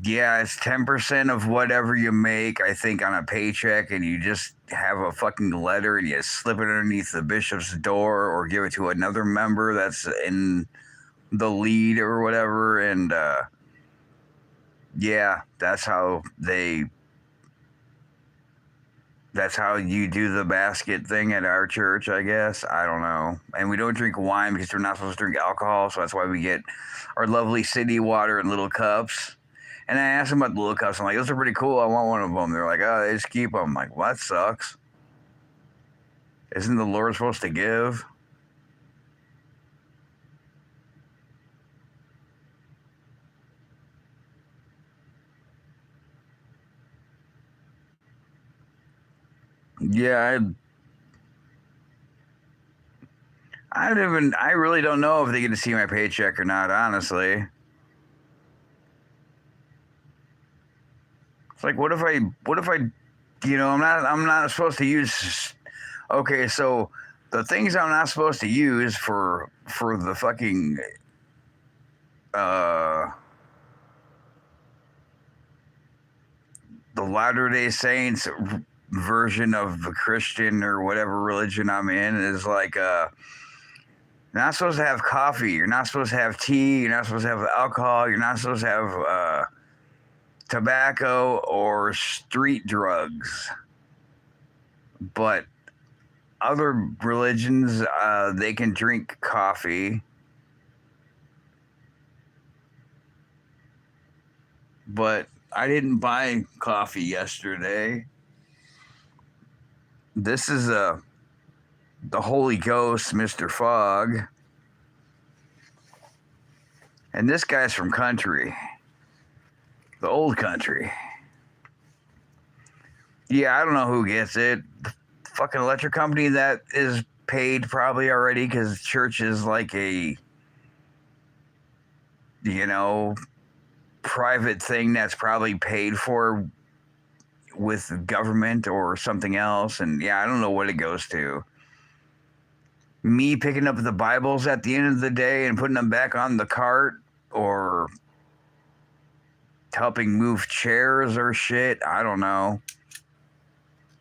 yeah, it's 10% of whatever you make, I think, on a paycheck, and you just have a fucking letter and you slip it underneath the bishop's door or give it to another member that's in the lead or whatever. And yeah, that's how you do the basket thing at our church, I guess. I don't know. And we don't drink wine because we're not supposed to drink alcohol, so that's why we get our lovely city water in little cups. And I asked them about the little cups. I'm like, those are pretty cool. I want one of them. They're like, oh, they just keep them. I'm like, well, that sucks. Isn't the Lord supposed to give? Yeah, I really don't know if they get to see my paycheck or not, honestly. It's like, what if I, I'm not supposed to use. Okay, so the things I'm not supposed to use for the fucking uh the Latter Day Saints version of the Christian or whatever religion I'm in is like you're not supposed to have coffee, you're not supposed to have tea, you're not supposed to have alcohol, you're not supposed to have tobacco or street drugs. But other religions, they can drink coffee, but I didn't buy coffee yesterday. This is the Holy Ghost, Mr. Fogg, and this guy's from country, the old country. Yeah, I don't know who gets it. The fucking electric company that is paid probably already because church is like a, you know, private thing that's probably paid for with government or something else. And yeah, I don't know what it goes to. Me picking up the Bibles at the end of the day and putting them back on the cart, or helping move chairs or shit. I don't know.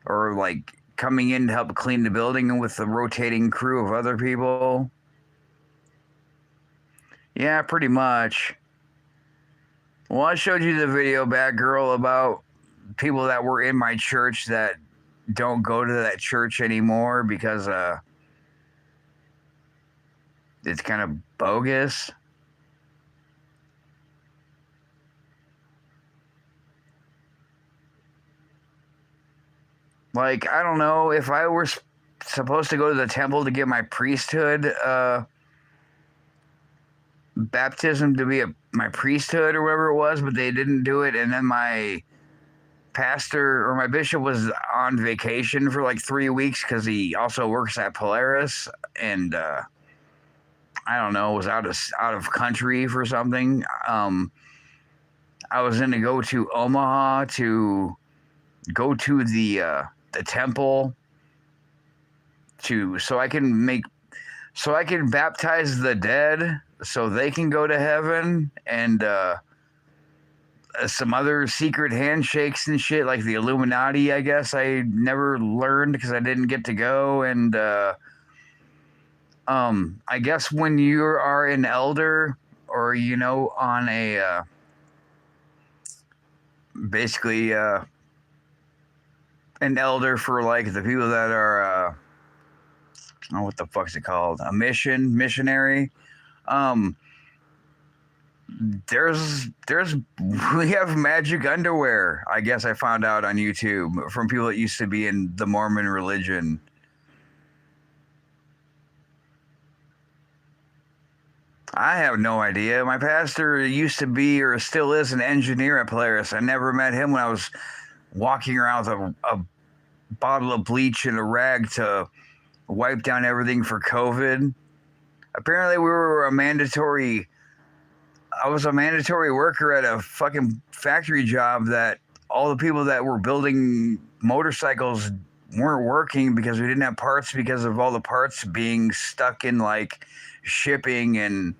Or like coming in to help clean the building with the rotating crew of other people. Yeah, pretty much. Well, I showed you the video, Bad Girl, about people that were in my church that don't go to that church anymore because it's kind of bogus. Like, I don't know if I were supposed to go to the temple to get my priesthood baptism to be my priesthood or whatever it was, but they didn't do it, and then my pastor or my bishop was on vacation for like 3 weeks because he also works at Polaris, and I don't know, was out of country for something. I was going to go to Omaha to go to the temple to so I can baptize the dead so they can go to heaven, and some other secret handshakes and shit like the Illuminati. I guess I never learned because I didn't get to go, and I guess when you are an elder or on a basically an elder for like the people that are oh, what the fuck's it called, a missionary. um there's we have magic underwear, I guess I found out on YouTube, from people that used to be in the Mormon religion. I have no idea. My pastor used to be or still is an engineer at Polaris. I never met him when I was walking around with a bottle of bleach and a rag to wipe down everything for COVID. Apparently, I was a mandatory worker at a fucking factory job that all the people that were building motorcycles weren't working because we didn't have parts because of all the parts being stuck in like shipping and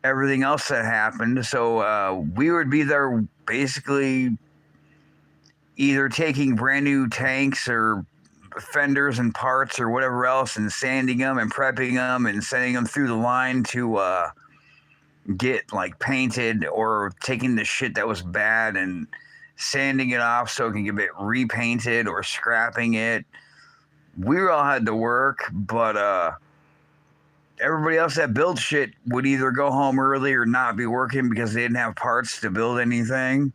everything else that happened. So we would be there basically either taking brand new tanks or fenders and parts or whatever else and sanding them and prepping them and sending them through the line to get like painted, or taking the shit that was bad and sanding it off so it can get repainted, or scrapping it. We all had to work, but everybody else that built shit would either go home early or not be working because they didn't have parts to build anything.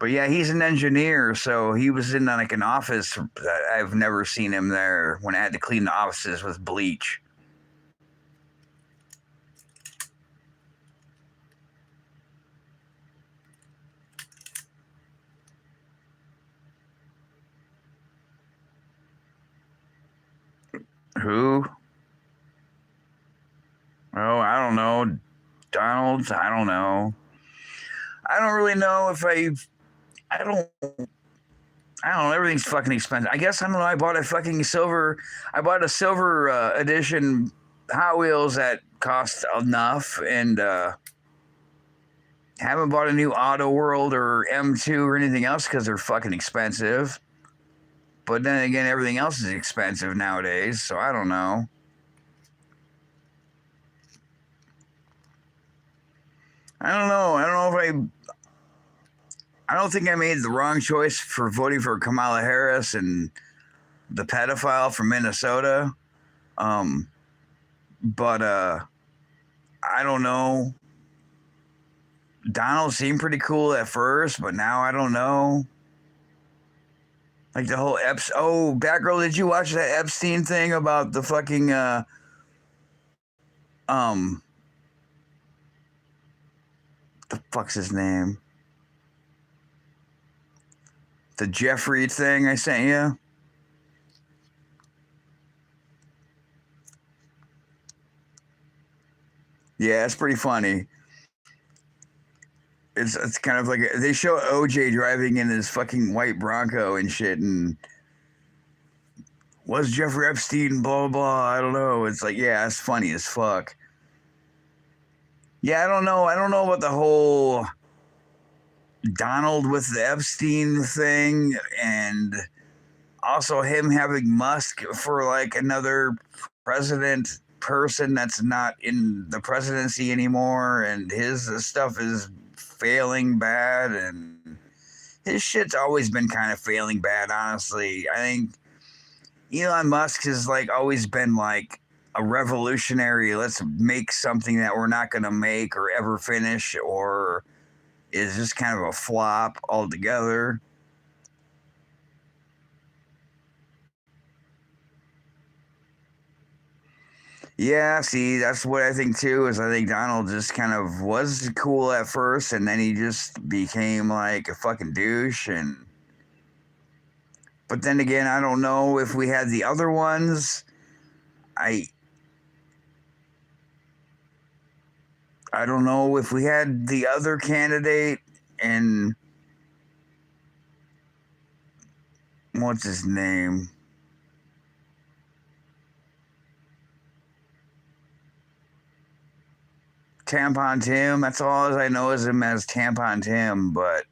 But yeah, he's an engineer, so he was in like an office. I've never seen him there when I had to clean the offices with bleach. Who? Donald's. I don't know. I don't really know if I don't. I don't know. Everything's fucking expensive. I guess I don't know. I bought a fucking silver. I bought a silver edition Hot Wheels that cost enough, and haven't bought a new Auto World or M2 or anything else because they're fucking expensive. But then again, everything else is expensive nowadays, so I don't know. I don't know. I don't know if I don't think I made the wrong choice for voting for Kamala Harris and the pedophile from Minnesota. Um, but I don't know. Donald seemed pretty cool at first, but now I don't know. Like the whole Batgirl, did you watch that Epstein thing about the fucking um the fuck's his name? The Jeffrey thing I sent you? Yeah, it's pretty funny. It's kind of like they show OJ driving in his fucking white Bronco and shit, and was Jeffrey Epstein blah blah blah. I don't know. It's like, yeah, it's funny as fuck. Yeah, I don't know. I don't know about the whole Donald with the Epstein thing, and also him having Musk for like another president person that's not in the presidency anymore, and his stuff is failing bad, and his shit's always been kind of failing bad, honestly. I think Elon Musk has like always been like a revolutionary, let's make something that we're not going to make or ever finish, or is just kind of a flop altogether. Yeah, see, that's what I think too. Is I think Donald just kind of was cool at first, and then he just became like a fucking douche. And but then again, I don't know if we had the other ones. I I don't know if we had the other candidate and what's his name? Tampon Tim. That's all I know is him as Tampon Tim. But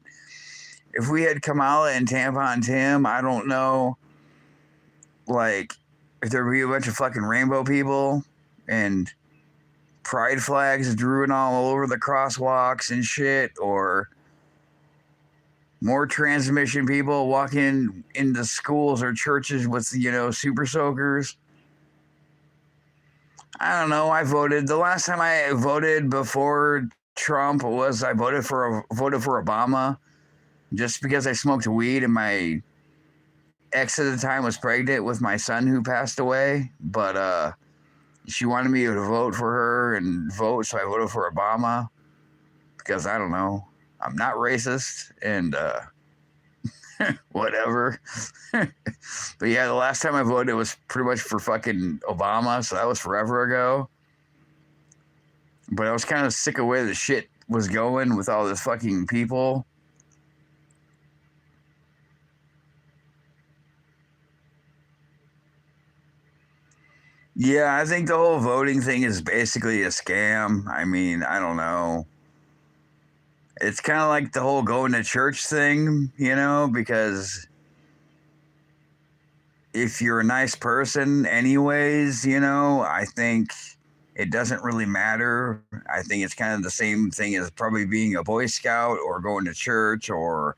if we had Kamala and Tampon Tim, I don't know, like, if there would be a bunch of fucking rainbow people and pride flags drooling all over the crosswalks and shit, or more transmission people walking into schools or churches with, super soakers. I don't know. I voted the last time I voted before Trump was I voted for Obama just because I smoked weed and my ex at the time was pregnant with my son who passed away. But she wanted me to vote for her and vote, so I voted for Obama because I don't know. I'm not racist and whatever. But yeah, the last time I voted was pretty much for fucking Obama, so that was forever ago. But I was kind of sick of where the shit was going with all this fucking people. Yeah, I think the whole voting thing is basically a scam. I mean, I don't know. It's kind of like the whole going to church thing, because if you're a nice person, anyways, I think it doesn't really matter. I think it's kind of the same thing as probably being a Boy Scout or going to church or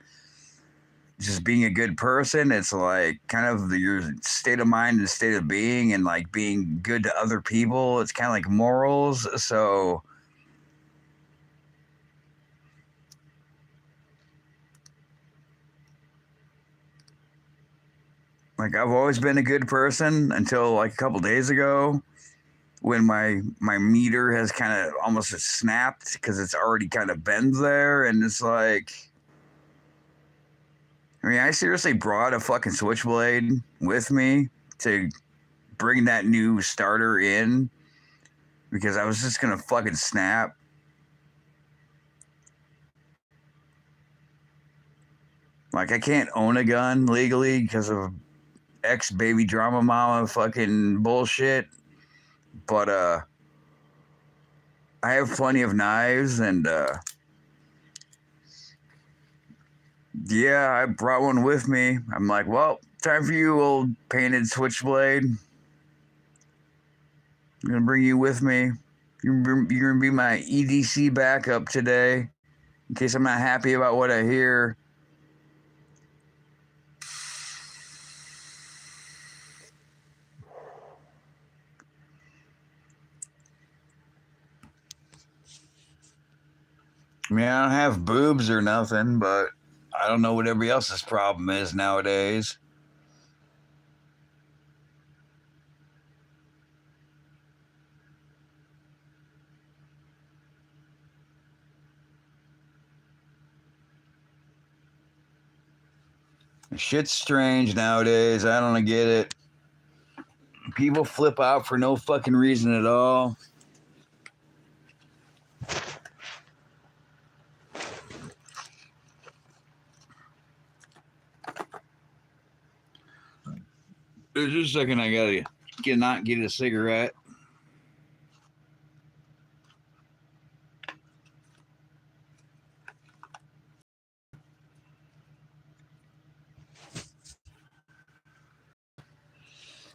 just being a good person. It's like kind of your state of mind and state of being and like being good to other people. It's kind of like morals. So, like, I've always been a good person until like a couple days ago when my meter has kind of almost snapped because it's already kind of bent there, and it's like, I mean, I seriously brought a fucking switchblade with me to bring that new starter in because I was just gonna fucking snap. Like, I can't own a gun legally because of ex-baby drama mama fucking bullshit. But, I have plenty of knives, and, yeah, I brought one with me. I'm like, well, time for you, old painted switchblade. I'm gonna bring you with me. You're gonna be my EDC backup today, in case I'm not happy about what I hear. I mean, I don't have boobs or nothing, but I don't know what everybody else's problem is nowadays. Shit's strange nowadays. I don't get it. People flip out for no fucking reason at all. There's just a second, I gotta not get a cigarette.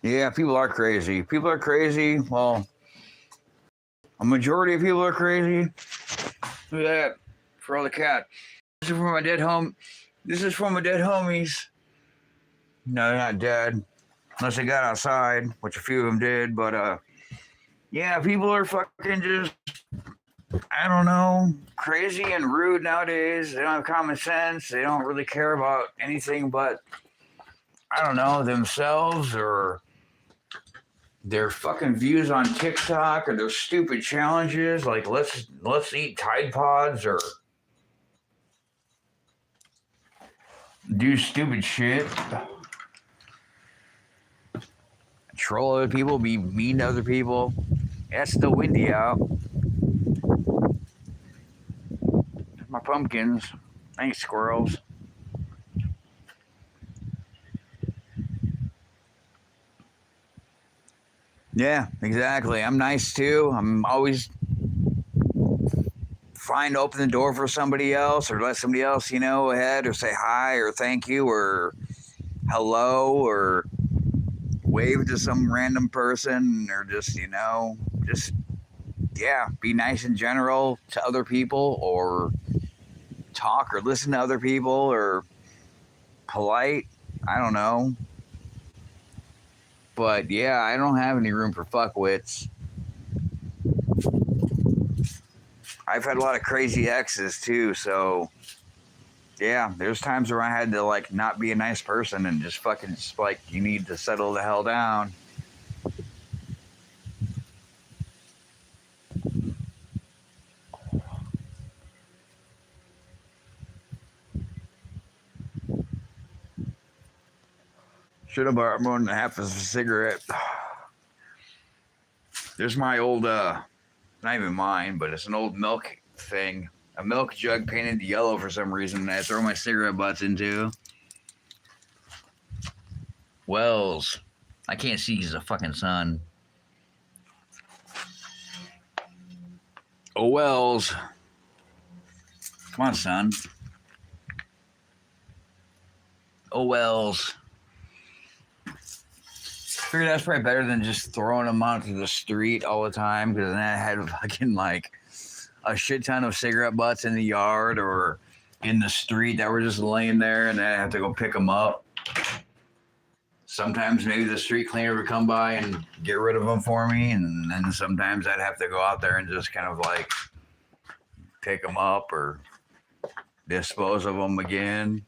Yeah, people are crazy. People are crazy. Well, a majority of people are crazy. Look at that. For all the cat. This is for my dead home. This is for my dead homies. No, they're not dead. Unless they got outside, which a few of them did. But, yeah, people are fucking just, I don't know, crazy and rude nowadays. They don't have common sense. They don't really care about anything but, I don't know, themselves or their fucking views on TikTok or their stupid challenges. Like, let's eat Tide Pods or do stupid shit. Troll other people, be mean to other people. Yeah, it's still windy out. My pumpkins. Thanks, squirrels. Yeah, exactly. I'm nice too. I'm always fine to open the door for somebody else or let somebody else, ahead or say hi or thank you or hello or wave to some random person or just yeah, be nice in general to other people or talk or listen to other people or polite. I don't know. But yeah, I don't have any room for fuckwits. I've had a lot of crazy exes too, so yeah, there's times where I had to like not be a nice person and just fucking just like you need to settle the hell down. Should have bought more than half of a cigarette. There's my old not even mine, but it's an old milk thing. A milk jug painted yellow for some reason that I throw my cigarette butts into. Wells. I can't see because of the fucking sun. Oh, Wells. Come on, son. Oh, Wells. Figured that's probably better than just throwing them onto the street all the time because then I had fucking like a shit ton of cigarette butts in the yard or in the street that were just laying there and then I have to go pick them up. Sometimes maybe the street cleaner would come by and get rid of them for me, and then sometimes I'd have to go out there and just kind of like pick them up or dispose of them again.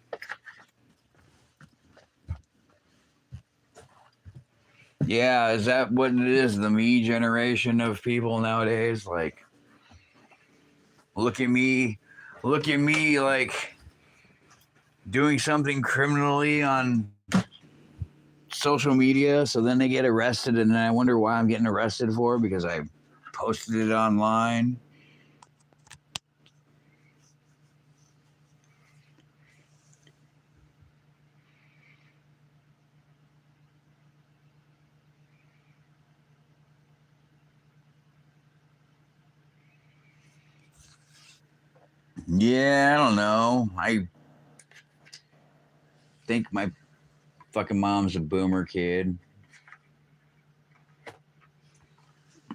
Yeah, is that what it is? The me generation of people nowadays? Like, look at me, like doing something criminally on social media, so then they get arrested, and then I wonder why I'm getting arrested for because I posted it online. Yeah, I don't know. I think my fucking mom's a boomer kid.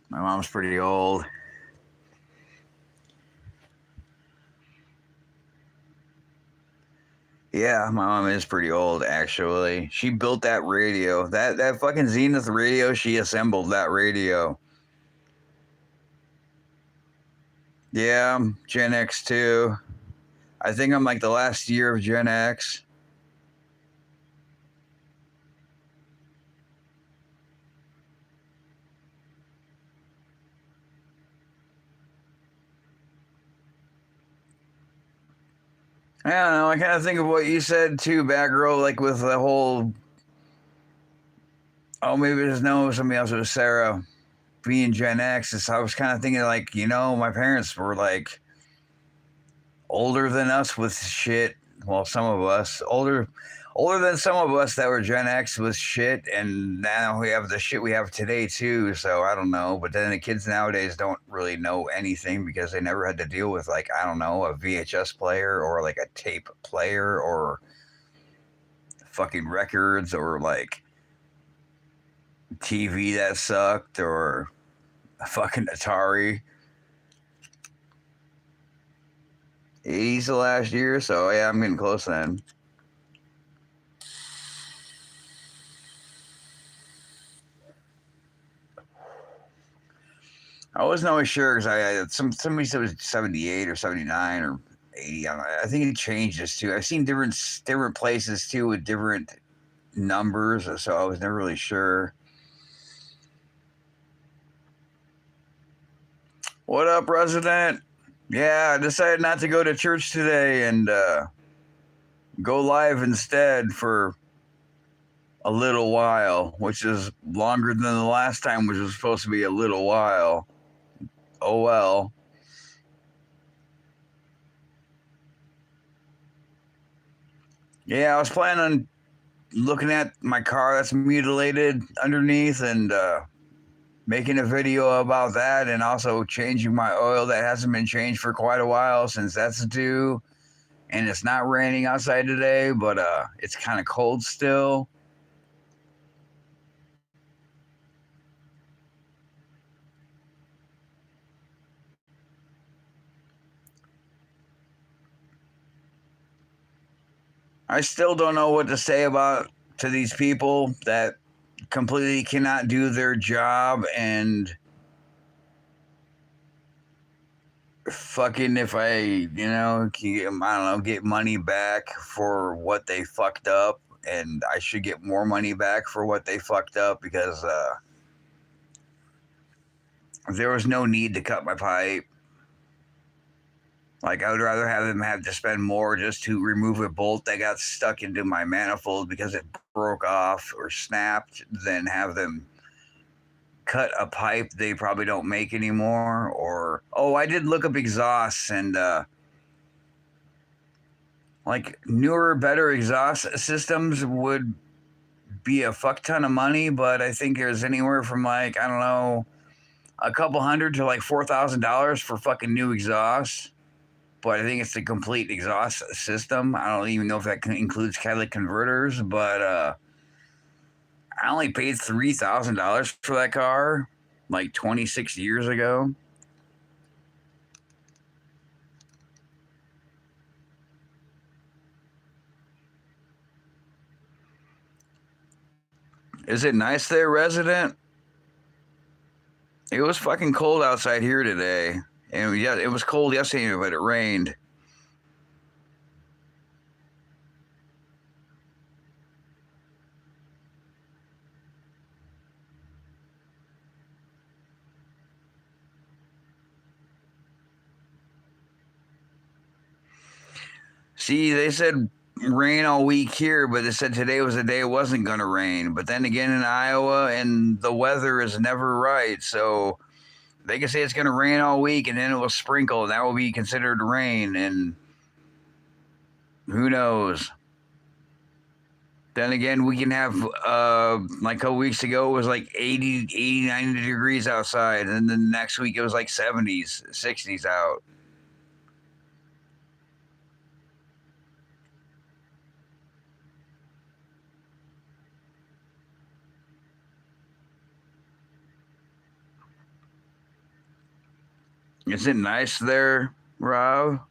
My mom's pretty old. Yeah, my mom is pretty old actually. She built that radio. That fucking Zenith radio, she assembled that radio. Yeah, I'm Gen X too. I think I'm like the last year of Gen X. I don't know. I kind of think of what you said too, Batgirl, like with the whole. Oh, maybe there's no somebody else. It was Sarah being Gen X. I was kind of thinking like, my parents were like older than us with shit. Well, some of us older than some of us that were Gen X with shit, and now we have the shit we have today too. So I don't know. But then the kids nowadays don't really know anything because they never had to deal with like I don't know a VHS player or like a tape player or fucking records or like TV that sucked or a fucking Atari. 80s the last year, so yeah, I'm getting close then. I wasn't always sure because somebody said it was 78 or 79 or 80. I think it changes too. I've seen different places too with different numbers, so I was never really sure. What up, resident? Yeah, I decided not to go to church today and go live instead for a little while, which is longer than the last time, which was supposed to be a little while. Oh well. Yeah, I was planning on looking at my car that's mutilated underneath and making a video about that and also changing my oil that hasn't been changed for quite a while since that's due. And it's not raining outside today, but it's kind of cold still. I still don't know what to say about to these people that completely cannot do their job and fucking if I don't know, get money back for what they fucked up, and I should get more money back for what they fucked up because there was no need to cut my pipe. Like I would rather have them have to spend more just to remove a bolt that got stuck into my manifold because it broke off or snapped than have them cut a pipe they probably don't make anymore. Or I did look up exhausts and like newer, better exhaust systems would be a fuck ton of money, but I think there's anywhere from like I don't know a couple hundred to like $4,000 for fucking new exhaust. But I think it's the complete exhaust system. I don't even know if that includes catalytic converters, but I only paid $3,000 for that car like 26 years ago. Is it nice there, resident? It was fucking cold outside here today. And yeah, it was cold yesterday, but it rained. See, they said rain all week here, but they said today was the day it wasn't going to rain. But then again, in Iowa, and the weather is never right. So they can say it's going to rain all week and then it will sprinkle, and that will be considered rain. And who knows? Then again, we can have, like a couple weeks ago, it was like 80, 90 degrees outside. And then the next week, it was like 70s, 60s out. Is it nice there, Rob?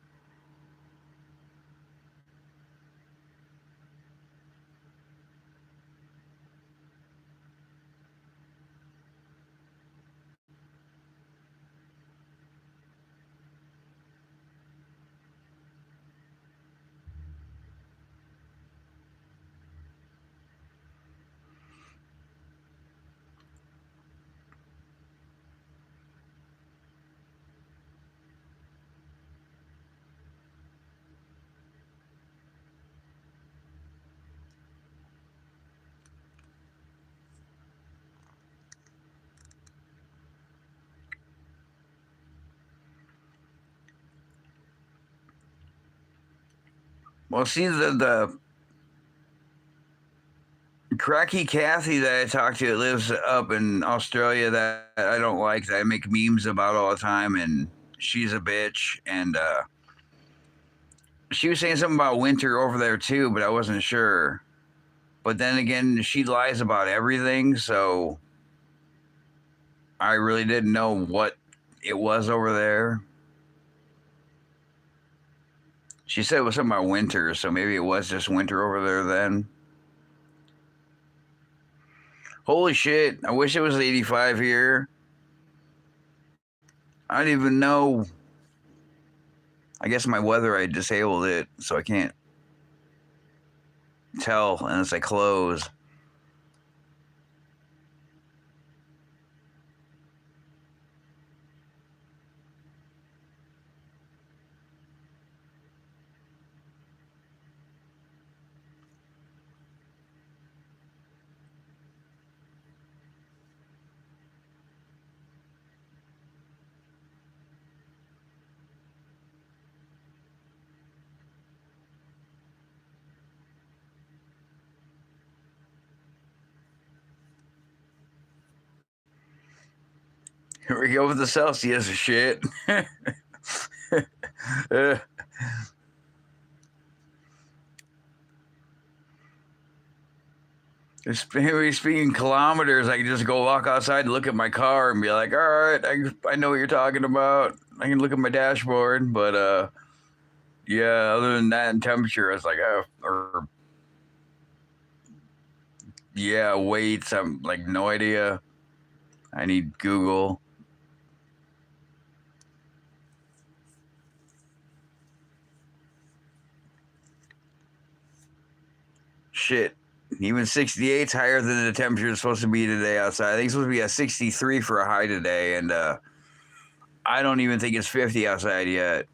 Well, see, the cracky Kathy that I talked to lives up in Australia that I don't like, that I make memes about all the time, and she's a bitch. And she was saying something about winter over there too, but I wasn't sure. But then again, she lies about everything, so I really didn't know what it was over there. She said it was something about winter, so maybe it was just winter over there then. Holy shit, I wish it was 85 here. I don't even know. I guess my weather, I disabled it, so I can't tell unless I close. Here we go with the Celsius shit. uh, speaking kilometers, I can just go walk outside and look at my car and be like, all right, I know what you're talking about. I can look at my dashboard, but yeah, other than that and temperature, it's like, or yeah, weights, I'm like, no idea. I need Google. Shit. Even 68's higher than the temperature is supposed to be today outside. I think it's supposed to be a 63 for a high today, and I don't even think it's 50 outside yet.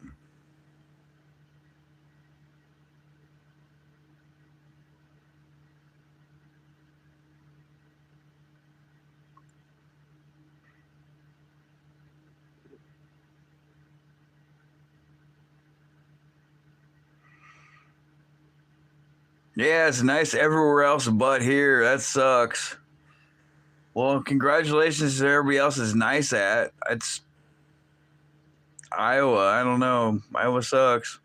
Yeah, it's nice everywhere else but here. That sucks. Well, congratulations to everybody else is nice at. It's Iowa. I don't know. Iowa sucks.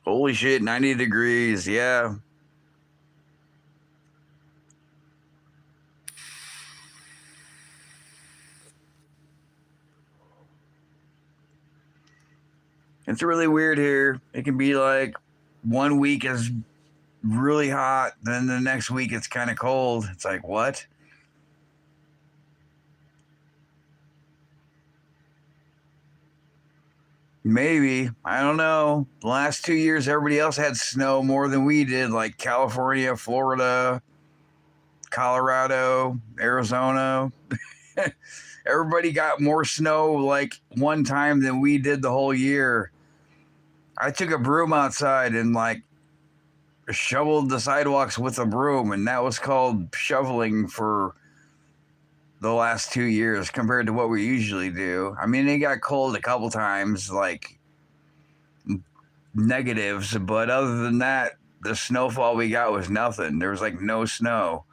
Holy shit, 90 degrees. Yeah. It's really weird here. It can be like one week is really hot, then the next week it's kind of cold. It's like, what? Maybe. I don't know. The last 2 years, everybody else had snow more than we did, like California, Florida, Colorado, Arizona. Everybody got more snow like one time than we did the whole year. I took a broom outside and like shoveled the sidewalks with a broom, and that was called shoveling for the last 2 years compared to what we usually do. I mean, it got cold a couple times, like negatives, but other than that, the snowfall we got was nothing. There was like no snow.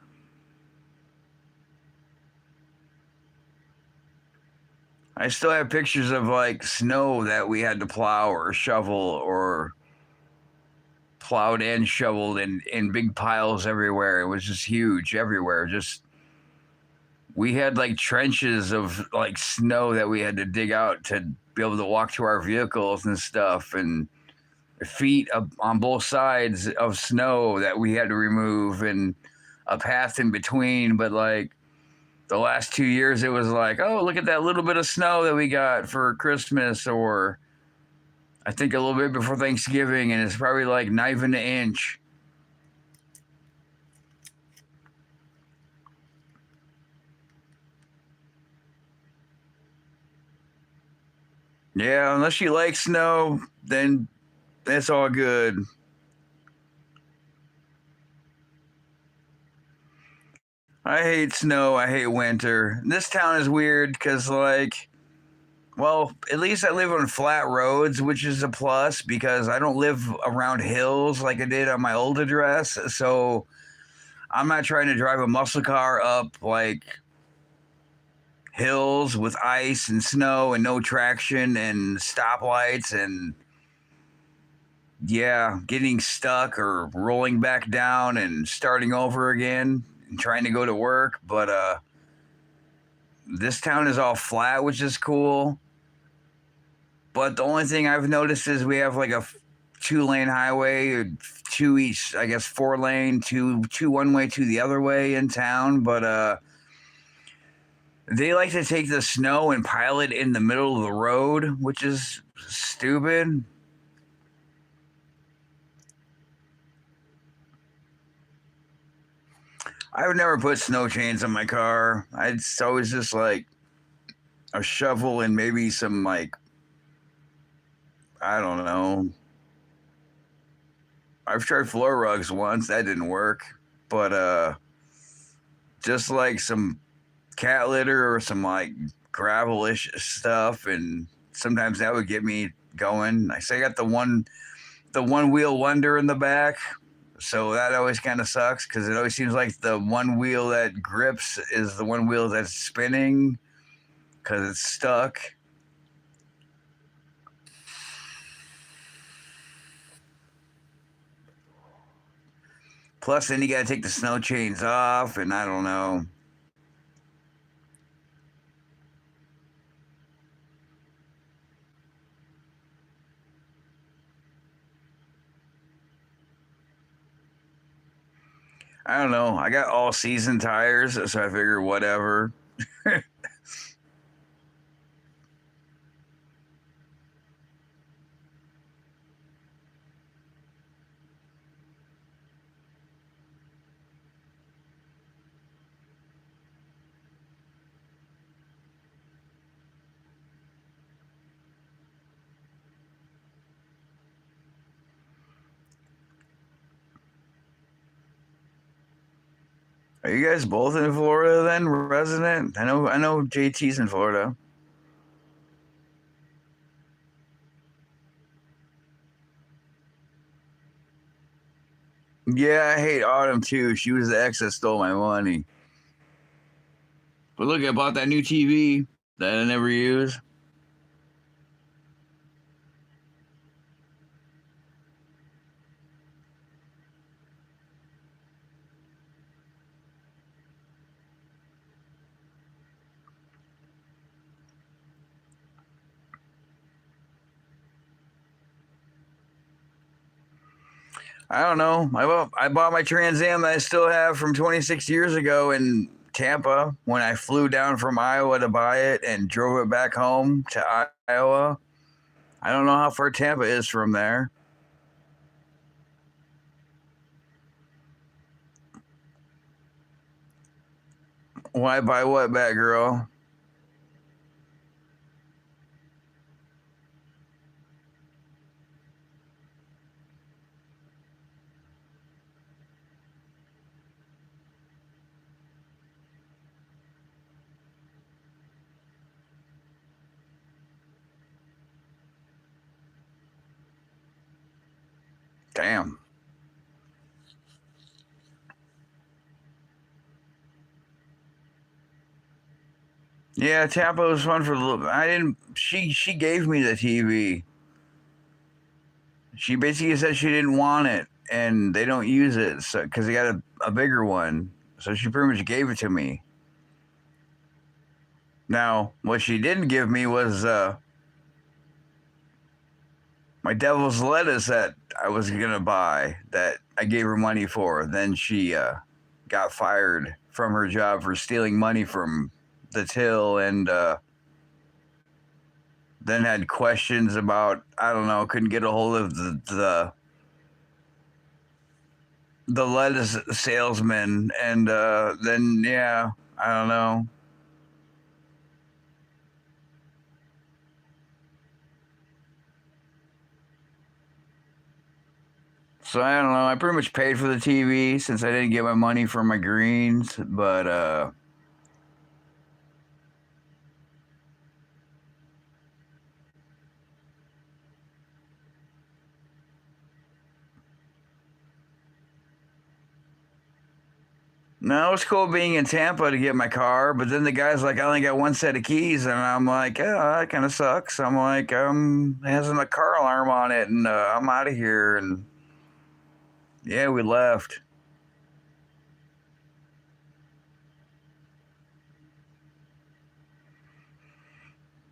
I still have pictures of like snow that we had to plow or shovel or plowed and shoveled in big piles everywhere. It was just huge everywhere. Just we had like trenches of like snow that we had to dig out to be able to walk to our vehicles and stuff, and feet up on both sides of snow that we had to remove, and a path in between. But like the last 2 years, it was like, oh, look at that little bit of snow that we got for Christmas, or I think a little bit before Thanksgiving, and it's probably like not even an inch. Yeah, unless you like snow, then it's all good. I hate snow. I hate winter. This town is weird because, like, well, at least I live on flat roads, which is a plus because I don't live around hills like I did on my old address. So I'm not trying to drive a muscle car up like hills with ice and snow and no traction and stoplights and yeah, getting stuck or rolling back down and starting over again and trying to go to work. But this town is all flat, which is cool. But the only thing I've noticed is we have like a 2 lane highway, or two each, I guess 4 lane, two one way, two the other way in town. But they like to take the snow and pile it in the middle of the road, which is stupid. I would never put snow chains on my car. It's always just like a shovel and maybe some like, I don't know. I've tried floor rugs once, that didn't work. But just like some cat litter or some like gravelish stuff, and sometimes that would get me going. I say I got the one wheel wonder in the back, so that always kind of sucks because it always seems like the one wheel that grips is the one wheel that's spinning because it's stuck. Plus, then you got to take the snow chains off, and I don't know. I don't know. I got all season tires, so I figure whatever. Are you guys both in Florida then, resident? I know JT's in Florida. Yeah, I hate Autumn too. She was the ex that stole my money. But look, I bought that new TV that I never use. I don't know. I bought my Trans Am that I still have from 26 years ago in Tampa when I flew down from Iowa to buy it and drove it back home to Iowa. I don't know how far Tampa is from there. Why buy what back, girl? Damn. Yeah, Tampa was fun for a little bit. I didn't. She gave me the TV. She basically said she didn't want it, and they don't use it, so because they got a bigger one. So she pretty much gave it to me. Now, what she didn't give me was my devil's lettuce that I was gonna buy that I gave her money for. Then she got fired from her job for stealing money from the till, and then had questions about, I don't know, couldn't get a hold of the lettuce salesman, and then yeah, I don't know. So I don't know. I pretty much paid for the TV since I didn't get my money from my greens, but no, it's cool being in Tampa to get my car. But then the guy's like, I only got one set of keys, and I'm like, yeah, that kind of sucks. I'm like, it has a car alarm on it, and I'm out of here. And yeah, we left.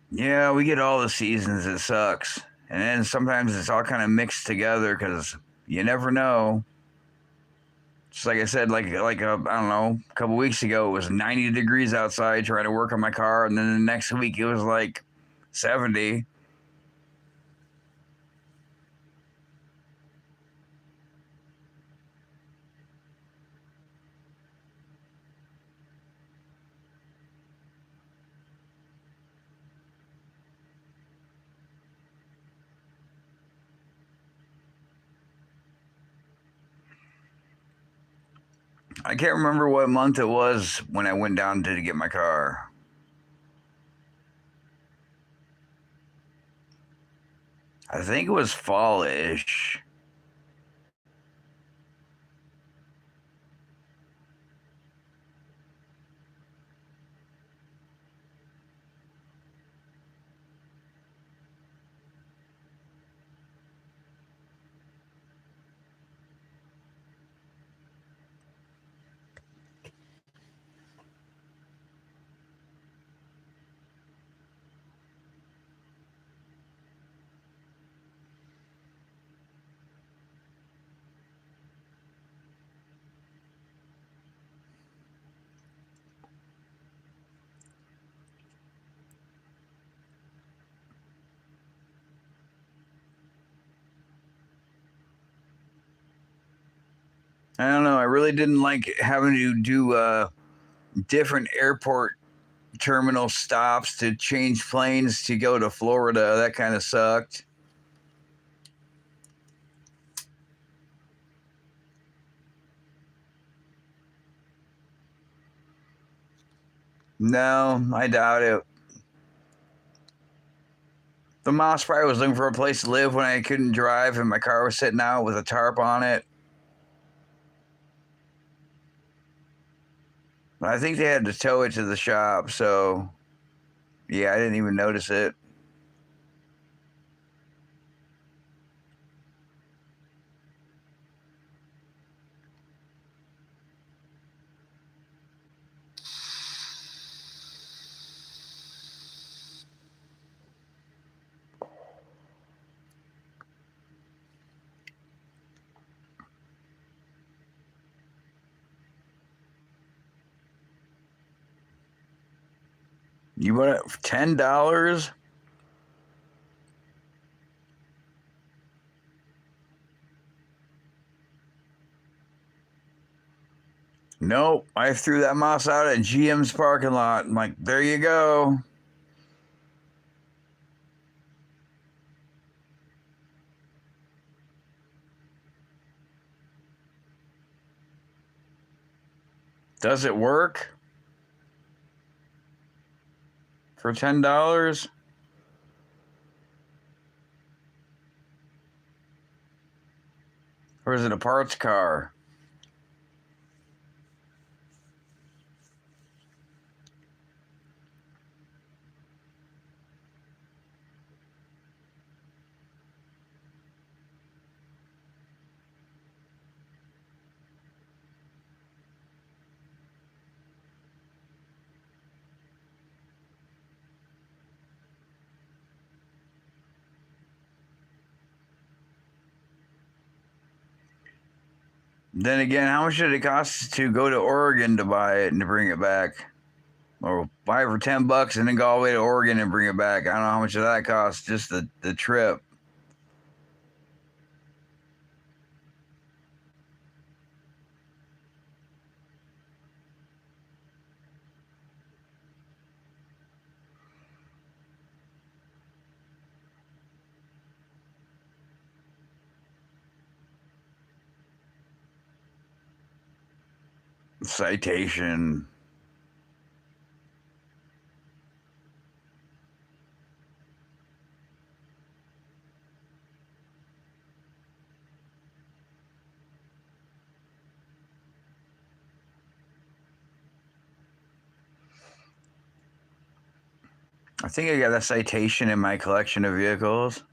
Yeah, we get all the seasons. It sucks, and then sometimes it's all kind of mixed together because you never know. Just like I said, I don't know, a couple weeks ago, it was 90 degrees outside trying to work on my car, and then the next week it was like 70. I can't remember what month it was when I went down to get my car. I think it was fall-ish. I don't know. I really didn't like having to do different airport terminal stops to change planes to go to Florida. That kind of sucked. No, I doubt it. The mouse probably was looking for a place to live when I couldn't drive and my car was sitting out with a tarp on it. But I think they had to tow it to the shop, so yeah, I didn't even notice it. You bought it for $10? Nope. I threw that mouse out at GM's parking lot. I'm like, there you go. Does it work for $10? Or is it a parts car? Then again, how much did it cost to go to Oregon to buy it and to bring it back? Or buy it for $10 and then go all the way to Oregon and bring it back. I don't know how much of that costs, just the trip. Citation. I think I got a citation in my collection of vehicles.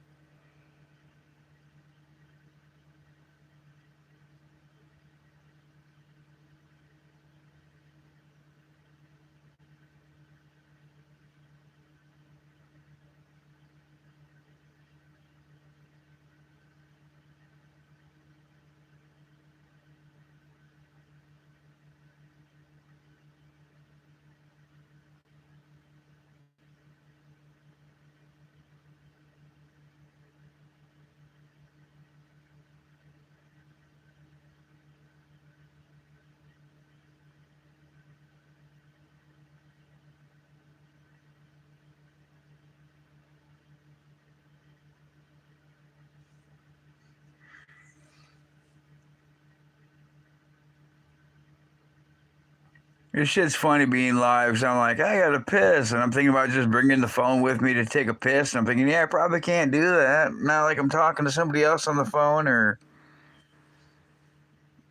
This shit's funny being live. So I'm like, I gotta piss, and I'm thinking about just bringing the phone with me to take a piss. And I'm thinking, yeah, I probably can't do that. Not like I'm talking to somebody else on the phone or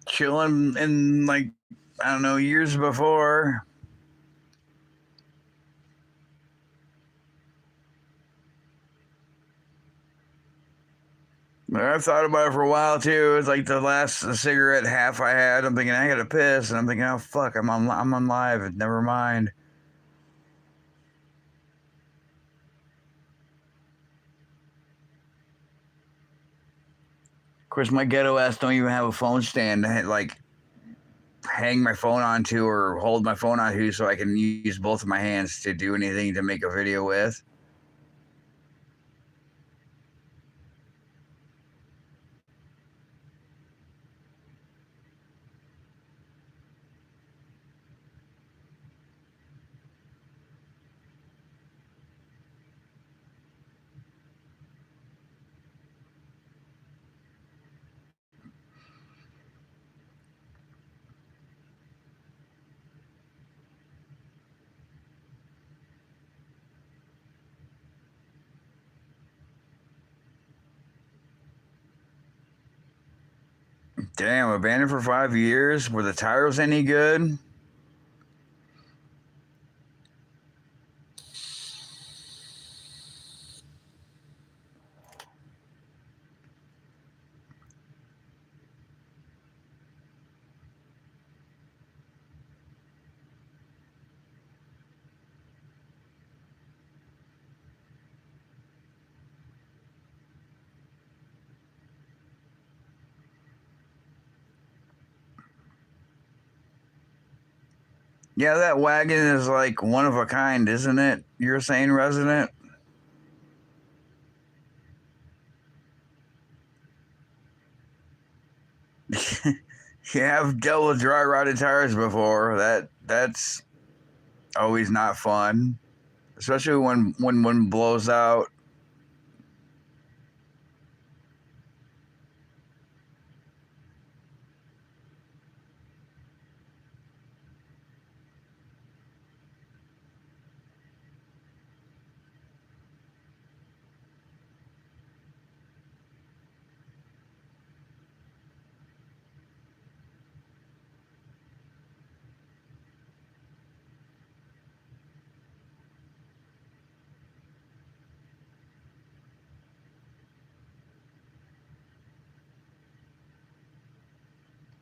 chilling in like I don't know years before. I've thought about it for a while too. It's like the last cigarette half I had. I'm thinking I gotta piss, and I'm thinking, oh fuck, I'm on live. Never mind. Of course, my ghetto ass don't even have a phone stand to like hang my phone onto or hold my phone onto so I can use both of my hands to do anything to make a video with. Damn, abandoned for 5 years. Were the tires any good? Yeah, that wagon is like one of a kind, isn't it? You're saying, resident? Yeah, I've dealt with dry rotted tires before. That's always not fun, especially when one blows out.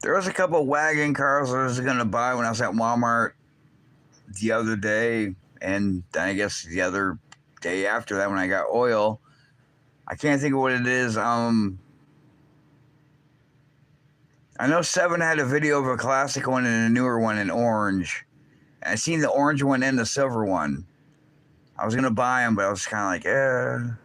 There was a couple wagon cars I was gonna buy when I was at Walmart the other day, and then I guess the other day after that when I got oil. I can't think of what it is. I know Seven had a video of a classic one and a newer one in orange. I seen the orange one and the silver one. I was gonna buy them, but I was kind of like, eh.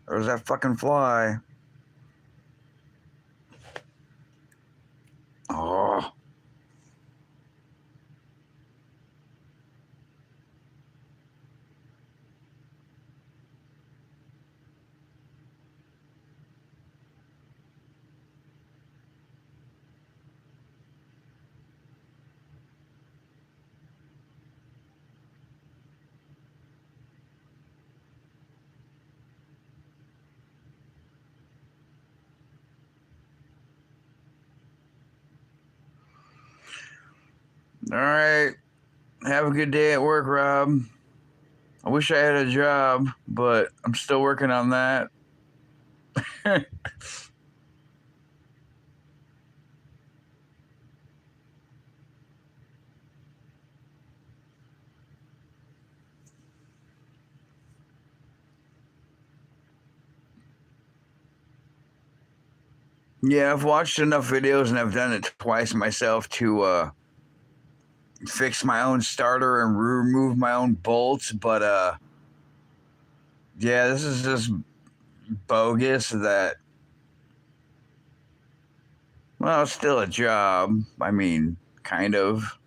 There's that fucking fly. Oh. All right. Have a good day at work, Rob. I wish I had a job, but I'm still working on that. Yeah, I've watched enough videos and I've done it twice myself to fix my own starter and remove my own bolts. But yeah, this is just bogus. That, well, it's still a job. I mean, kind of.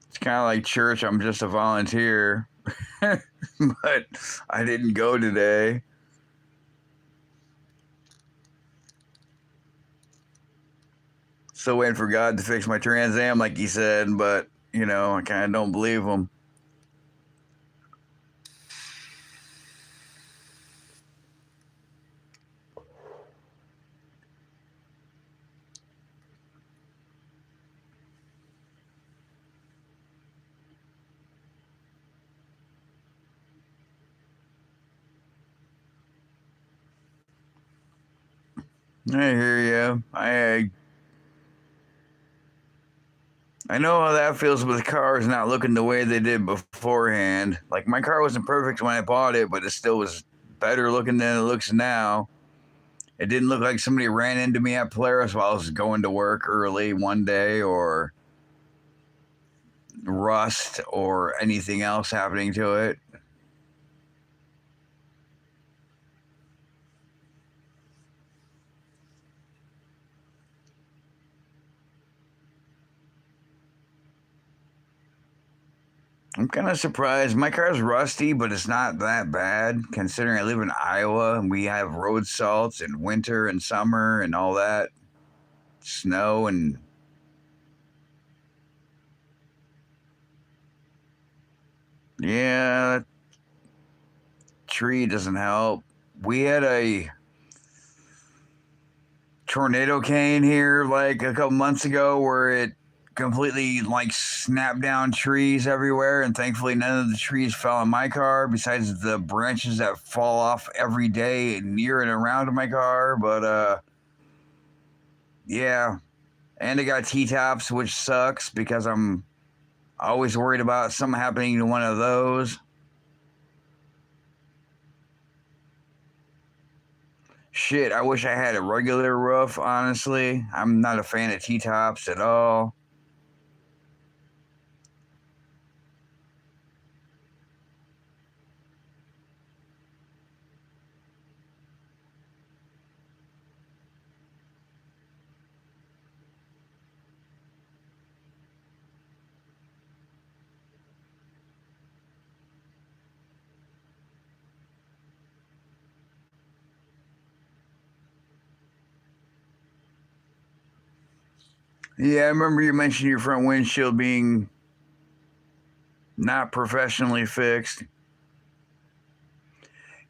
It's kind of like church. I'm just a volunteer, but I didn't go today. Still waiting for God to fix my Trans Am, like he said, but you know, I kind of don't believe him. I hear you. I know how that feels with cars not looking the way they did beforehand. Like my car wasn't perfect when I bought it, but it still was better looking than it looks now. It didn't look like somebody ran into me at Polaris while I was going to work early one day, or rust or anything else happening to it. I'm kind of surprised. My car's rusty, but it's not that bad considering I live in Iowa and we have road salts in winter and summer and all that snow. And yeah, tree doesn't help. We had a tornado came here like a couple months ago where it completely like snapped down trees everywhere, and thankfully none of the trees fell on my car besides the branches that fall off every day near and around my car. But yeah, and I got T-tops, which sucks because I'm always worried about something happening to one of those. Shit, I wish I had a regular roof, honestly. I'm not a fan of T-tops at all. Yeah, I remember you mentioned your front windshield being not professionally fixed.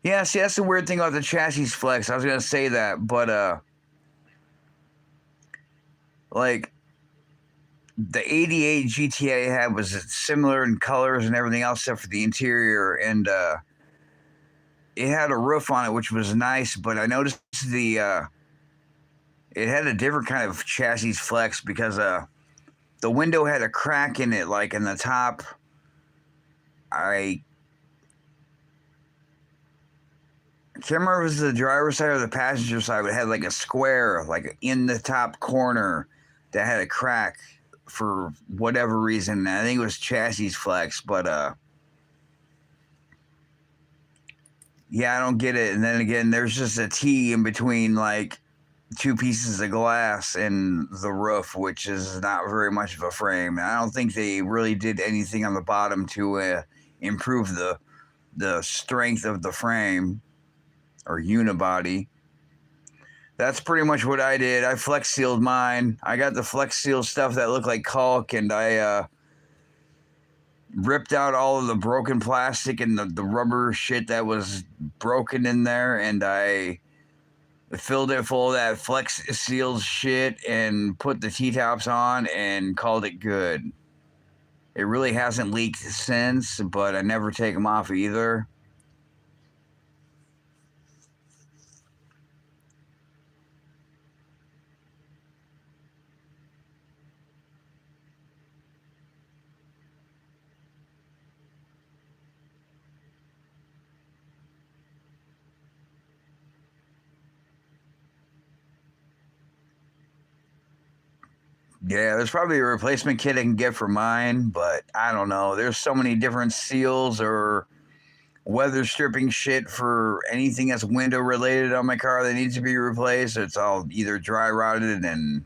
Yeah, see, that's the weird thing about the chassis flex. I was gonna say that, but like the 88 GTA I had was similar in colors and everything else except for the interior, and it had a roof on it, which was nice. But I noticed it had a different kind of chassis flex because the window had a crack in it, like in the top. I can't remember if it was the driver's side or the passenger side, but it had like a square, like in the top corner, that had a crack for whatever reason. I think it was chassis flex, but yeah, I don't get it. And then again, there's just a T in between like two pieces of glass and the roof, which is not very much of a frame. And I don't think they really did anything on the bottom to improve the strength of the frame or unibody. That's pretty much what I did. I flex sealed mine. I got the flex seal stuff that looked like caulk, and I ripped out all of the broken plastic and the rubber shit that was broken in there, and I filled it full of that flex sealed shit and put the T-tops on and called it good. It really hasn't leaked since, but I never take them off either. Yeah, there's probably a replacement kit I can get for mine, but I don't know. There's so many different seals or weather stripping shit for anything that's window related on my car that needs to be replaced. It's all either dry rotted and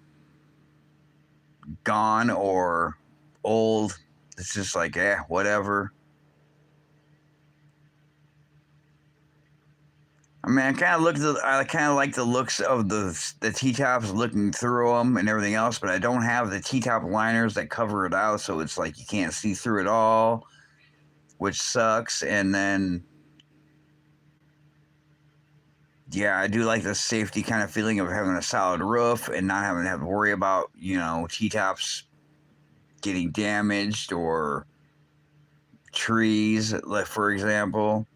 gone or old. It's just like, whatever. I mean, I kind of like the looks of the T tops, looking through them and everything else, but I don't have the T top liners that cover it out, so it's like you can't see through it all, which sucks. And then, yeah, I do like the safety kind of feeling of having a solid roof and not having to have to worry about T tops getting damaged or trees, like for example.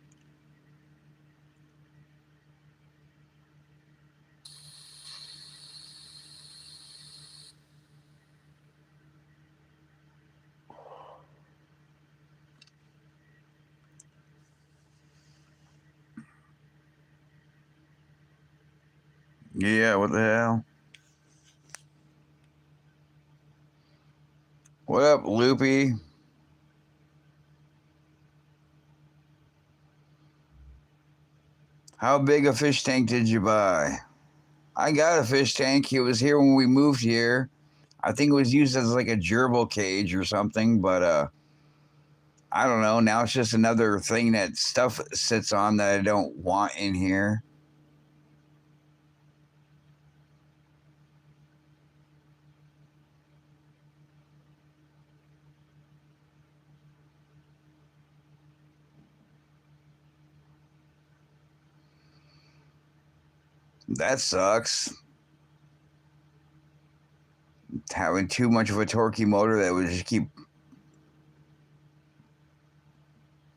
Yeah, what the hell? What up, Loopy? How big a fish tank did you buy? I got a fish tank. It was here when we moved here. I think it was used as like a gerbil cage or something, but I don't know. Now it's just another thing that stuff sits on that I don't want in here. That sucks. Having too much of a torquey motor that would just keep.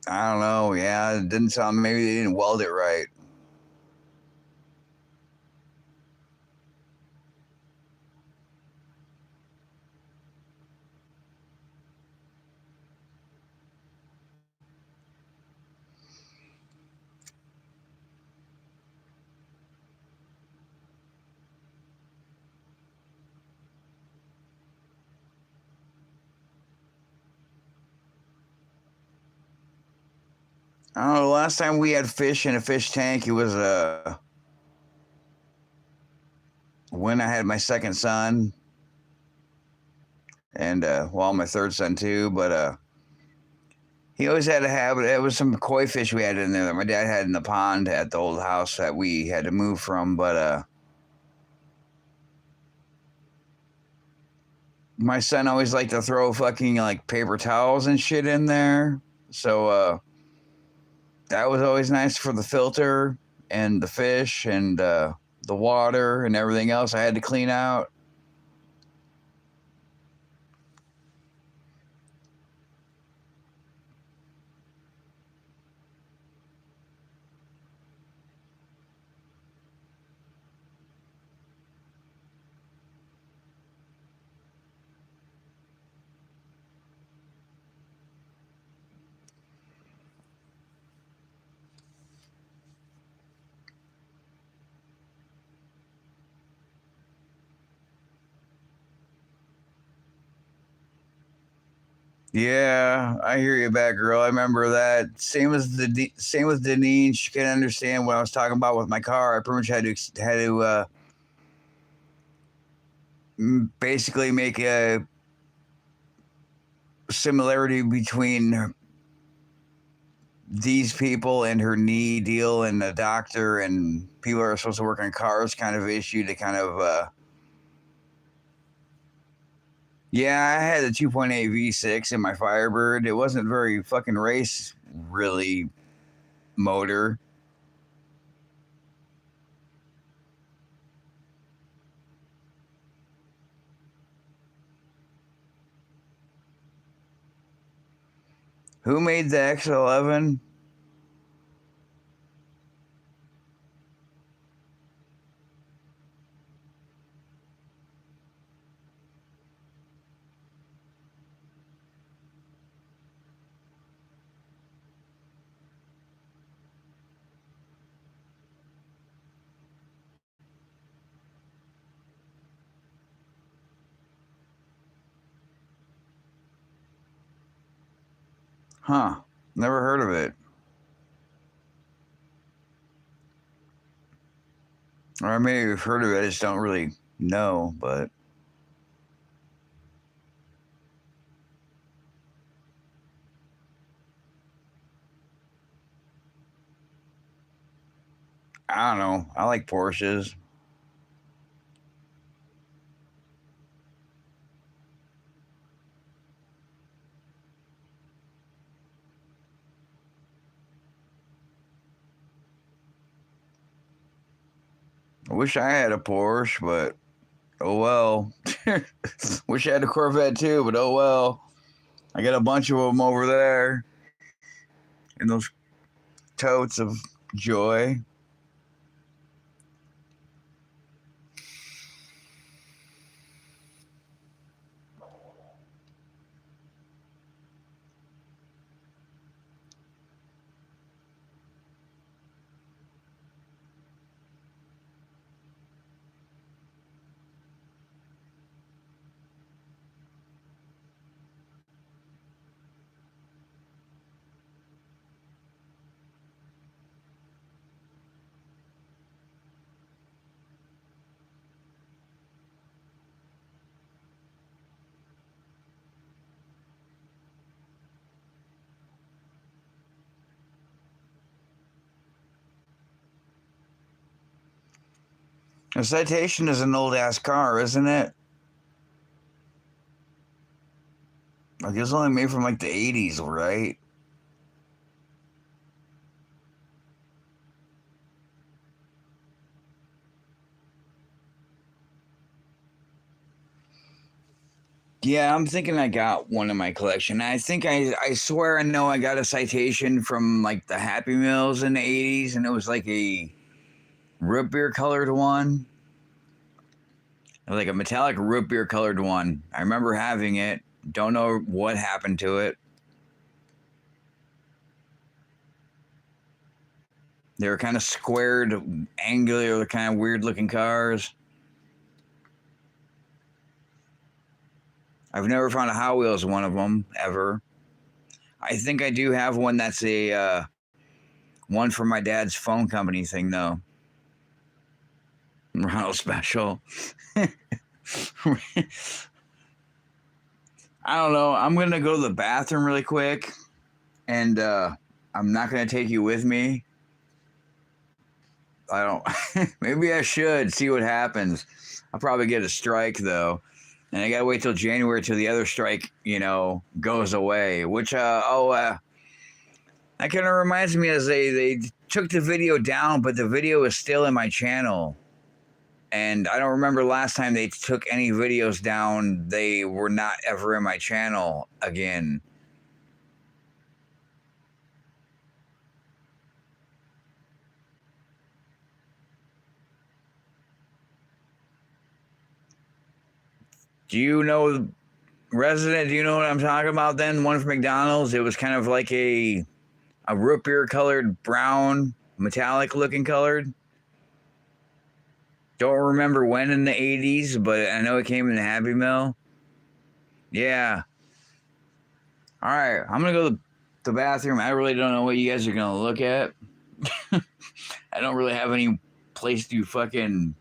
I don't know. Yeah, it didn't sound. Maybe they didn't weld it right. I don't know. The last time we had fish in a fish tank, it was when I had my second son, and well, my third son too. But he always had a habit. It was some koi fish we had in there that my dad had in the pond at the old house that we had to move from. But my son always liked to throw fucking like paper towels and shit in there. So that was always nice for the filter and the fish and the water and everything else I had to clean out. Yeah, I hear you back, girl. I remember that. Same with Denise. She couldn't understand what I was talking about with my car. I pretty much had to basically make a similarity between these people and her knee deal and the doctor and people that are supposed to work on cars kind of issue to kind of yeah, I had a 2.8 V6 in my Firebird. It wasn't very fucking race really motor. Who made the X11? Huh. Never heard of it. Or I may have heard of it, I just don't really know, but I don't know. I like Porsches. I wish I had a Porsche, but oh well. Wish I had a Corvette too, but oh well. I got a bunch of them over there in those totes of joy. A Citation is an old ass car, isn't it? Like it's only made from like the 80s, right? Yeah, I'm thinking I got one in my collection. I swear I know I got a Citation from like the Happy Meals in the 80s, and it was like a root beer colored one. Like a metallic root beer colored one. I remember having it. Don't know what happened to it. They were kind of squared, angular, kind of weird looking cars. I've never found a Hot Wheels one of them ever. I think I do have one that's a one for my dad's phone company thing though. Ronald Special. I don't know. I'm gonna go to the bathroom really quick, and I'm not gonna take you with me. I don't. Maybe I should see what happens. I'll probably get a strike though, and I gotta wait till January till the other strike, goes away. Which that kind of reminds me as they took the video down, but the video is still in my channel. And I don't remember last time they took any videos down. They were not ever in my channel again. Do you know Resident? Do you know what I'm talking about? Then one from McDonald's. It was kind of like a root beer colored brown, metallic looking colored. Don't remember when in the 80s, but I know it came in the Happy Meal. Yeah. All right, I'm gonna go to the bathroom. I really don't know what you guys are gonna look at. I don't really have any place to fucking.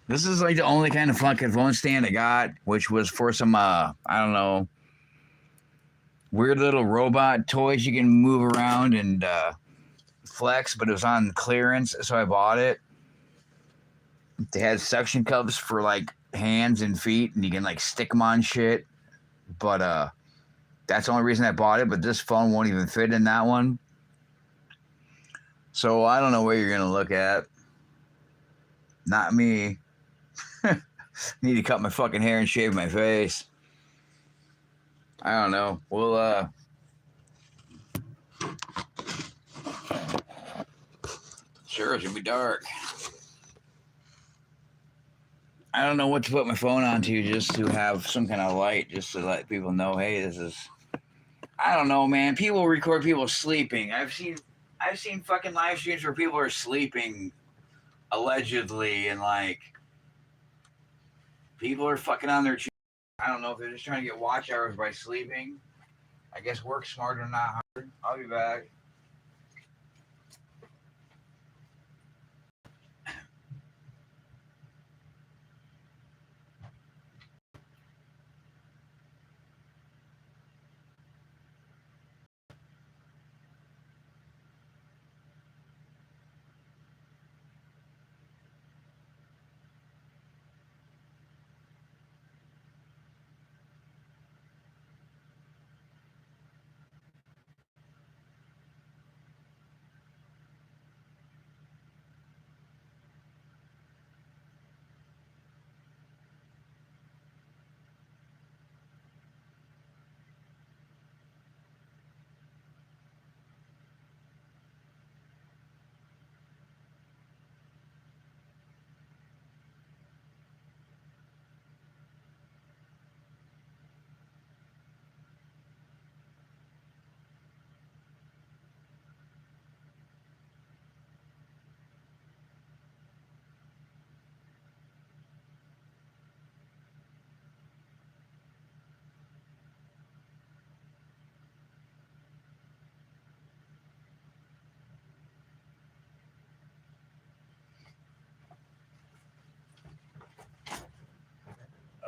This is like the only kind of fucking phone stand I got, which was for some I don't know, weird little robot toys you can move around and flex, but it was on clearance, so I bought it. They had suction cups for like hands and feet, and you can like stick them on shit. But that's the only reason I bought it. But this phone won't even fit in that one. So I don't know what you're gonna look at. Not me. Need to cut my fucking hair and shave my face. I don't know. Well, sure, it's gonna be dark. I don't know what to put my phone onto just to have some kind of light, just to let people know, hey, this is. I don't know, man. People record people sleeping. I've seen fucking live streams where people are sleeping, allegedly, and like people are fucking on their. I don't know if they're just trying to get watch hours by sleeping. I guess work smarter, not harder. I'll be back.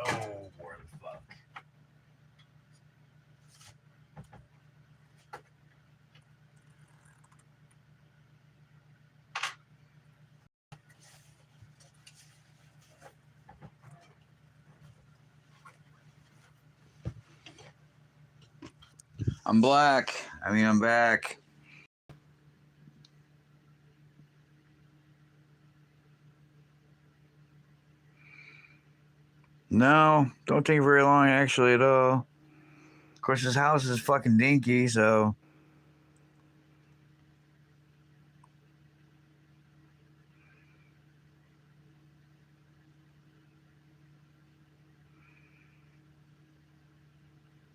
Oh, where the fuck? I'm black. I mean, I'm back. No, don't take very long actually at all. Of course, this house is fucking dinky, so.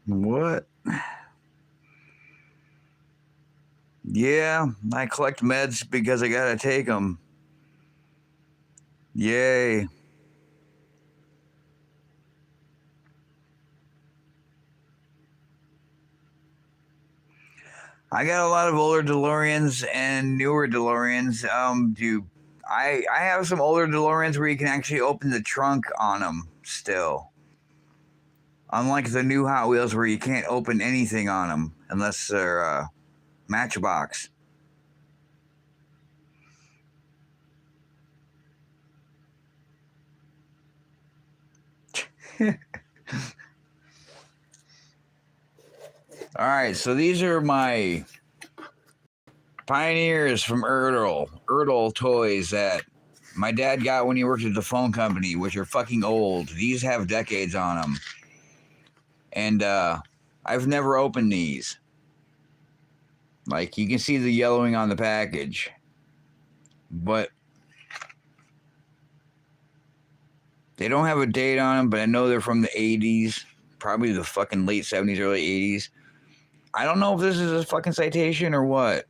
What? Yeah, I collect meds because I gotta take them. Yay. I got a lot of older DeLoreans and newer DeLoreans. I have some older DeLoreans where you can actually open the trunk on them still. Unlike the new Hot Wheels where you can't open anything on them unless they're Matchbox. All right, so these are my Pioneers from Ertl toys that my dad got when he worked at the phone company, which are fucking old. These have decades on them. And I've never opened these. Like, you can see the yellowing on the package. But they don't have a date on them, but I know they're from the 80s. Probably the fucking late 70s, early 80s. I don't know if this is a fucking citation or what.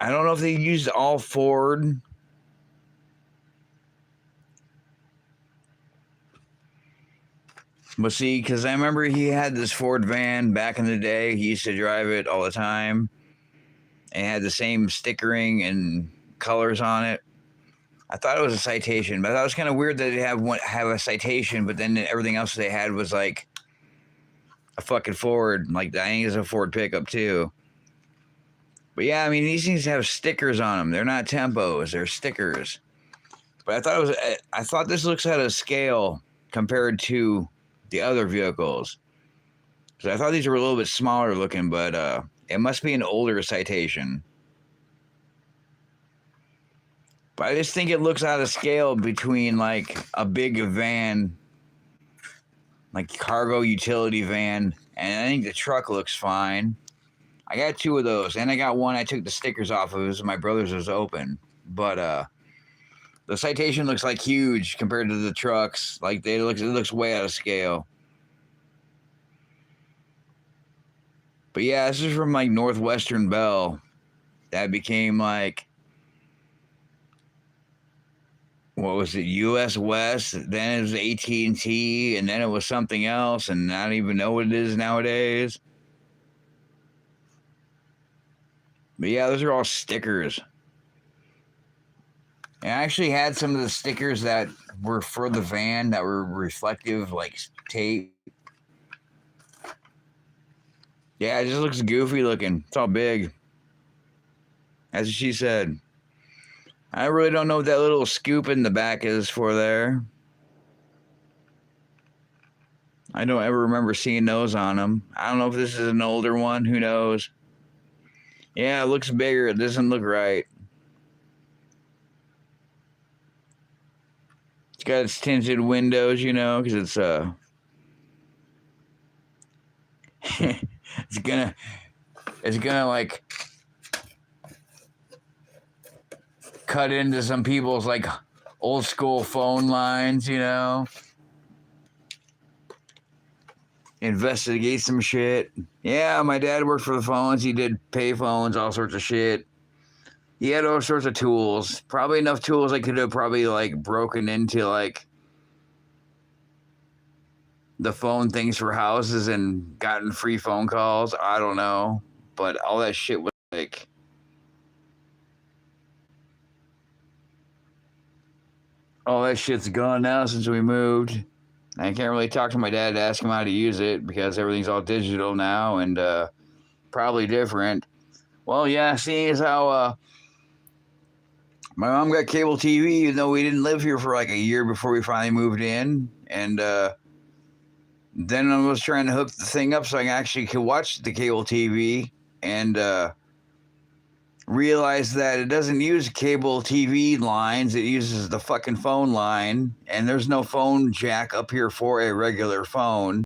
I don't know if they used all Ford. But see, because I remember he had this Ford van back in the day. He used to drive it all the time. And it had the same stickering and colors on it. I thought it was a Citation, but I thought it was kind of weird that they have a Citation, but then everything else they had was like a fucking Ford. Like I think it's a Ford pickup too. But yeah, I mean these things have stickers on them. They're not tempos; they're stickers. But I thought this looks at a scale compared to the other vehicles. So I thought these were a little bit smaller looking, but it must be an older Citation. But I just think it looks out of scale between like a big van, like cargo utility van, and I think the truck looks fine. I got two of those, and I got one I took the stickers off of. It was my brother's was open, but the Citation looks like huge compared to the trucks. Like it looks way out of scale. But yeah, this is from like Northwestern Bell. That became like, what was it, US West, then it was AT&T, and then it was something else, and I don't even know what it is nowadays. But yeah, those are all stickers. And I actually had some of the stickers that were for the van that were reflective, like tape. Yeah, it just looks goofy looking. It's all big. That's what she said. I really don't know what that little scoop in the back is for there. I don't ever remember seeing those on them. I don't know if this is an older one. Who knows? Yeah, it looks bigger. It doesn't look right. It's got its tinted windows, you know, because it's it's gonna like cut into some people's like old school phone lines, you know. Investigate some shit. Yeah, my dad worked for the phones. He did pay phones, all sorts of shit. He had all sorts of tools. Probably enough tools I could have probably like broken into like the phone things for houses and gotten free phone calls. I don't know. But all that shit was like, all that shit's gone now since we moved. I can't really talk to my dad to ask him how to use it because everything's all digital now and probably different. Well, yeah, seeing as how my mom got cable TV, even though we didn't live here for like a year before we finally moved in. And then I was trying to hook the thing up so I actually could watch the cable TV and realized that it doesn't use cable TV lines. It uses the fucking phone line. And there's no phone jack up here for a regular phone.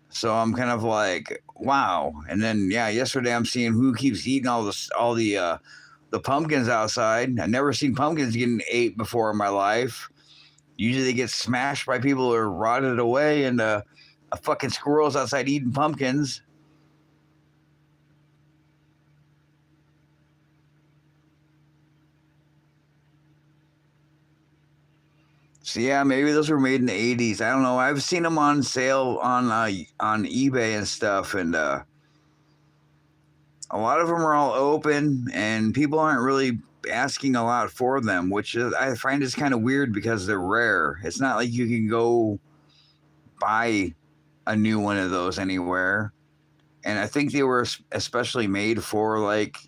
So I'm kind of like, wow. And then, yeah, yesterday I'm seeing who keeps eating all the pumpkins outside. I've never seen pumpkins getting ate before in my life. Usually they get smashed by people or rotted away, and a fucking squirrel's outside eating pumpkins. So yeah, maybe those were made in the 80s. I don't know. I've seen them on sale on eBay and stuff, and a lot of them are all open, and people aren't really asking a lot for them, which I find is kind of weird because they're rare. It's not like you can go buy a new one of those anywhere. And I think they were especially made for like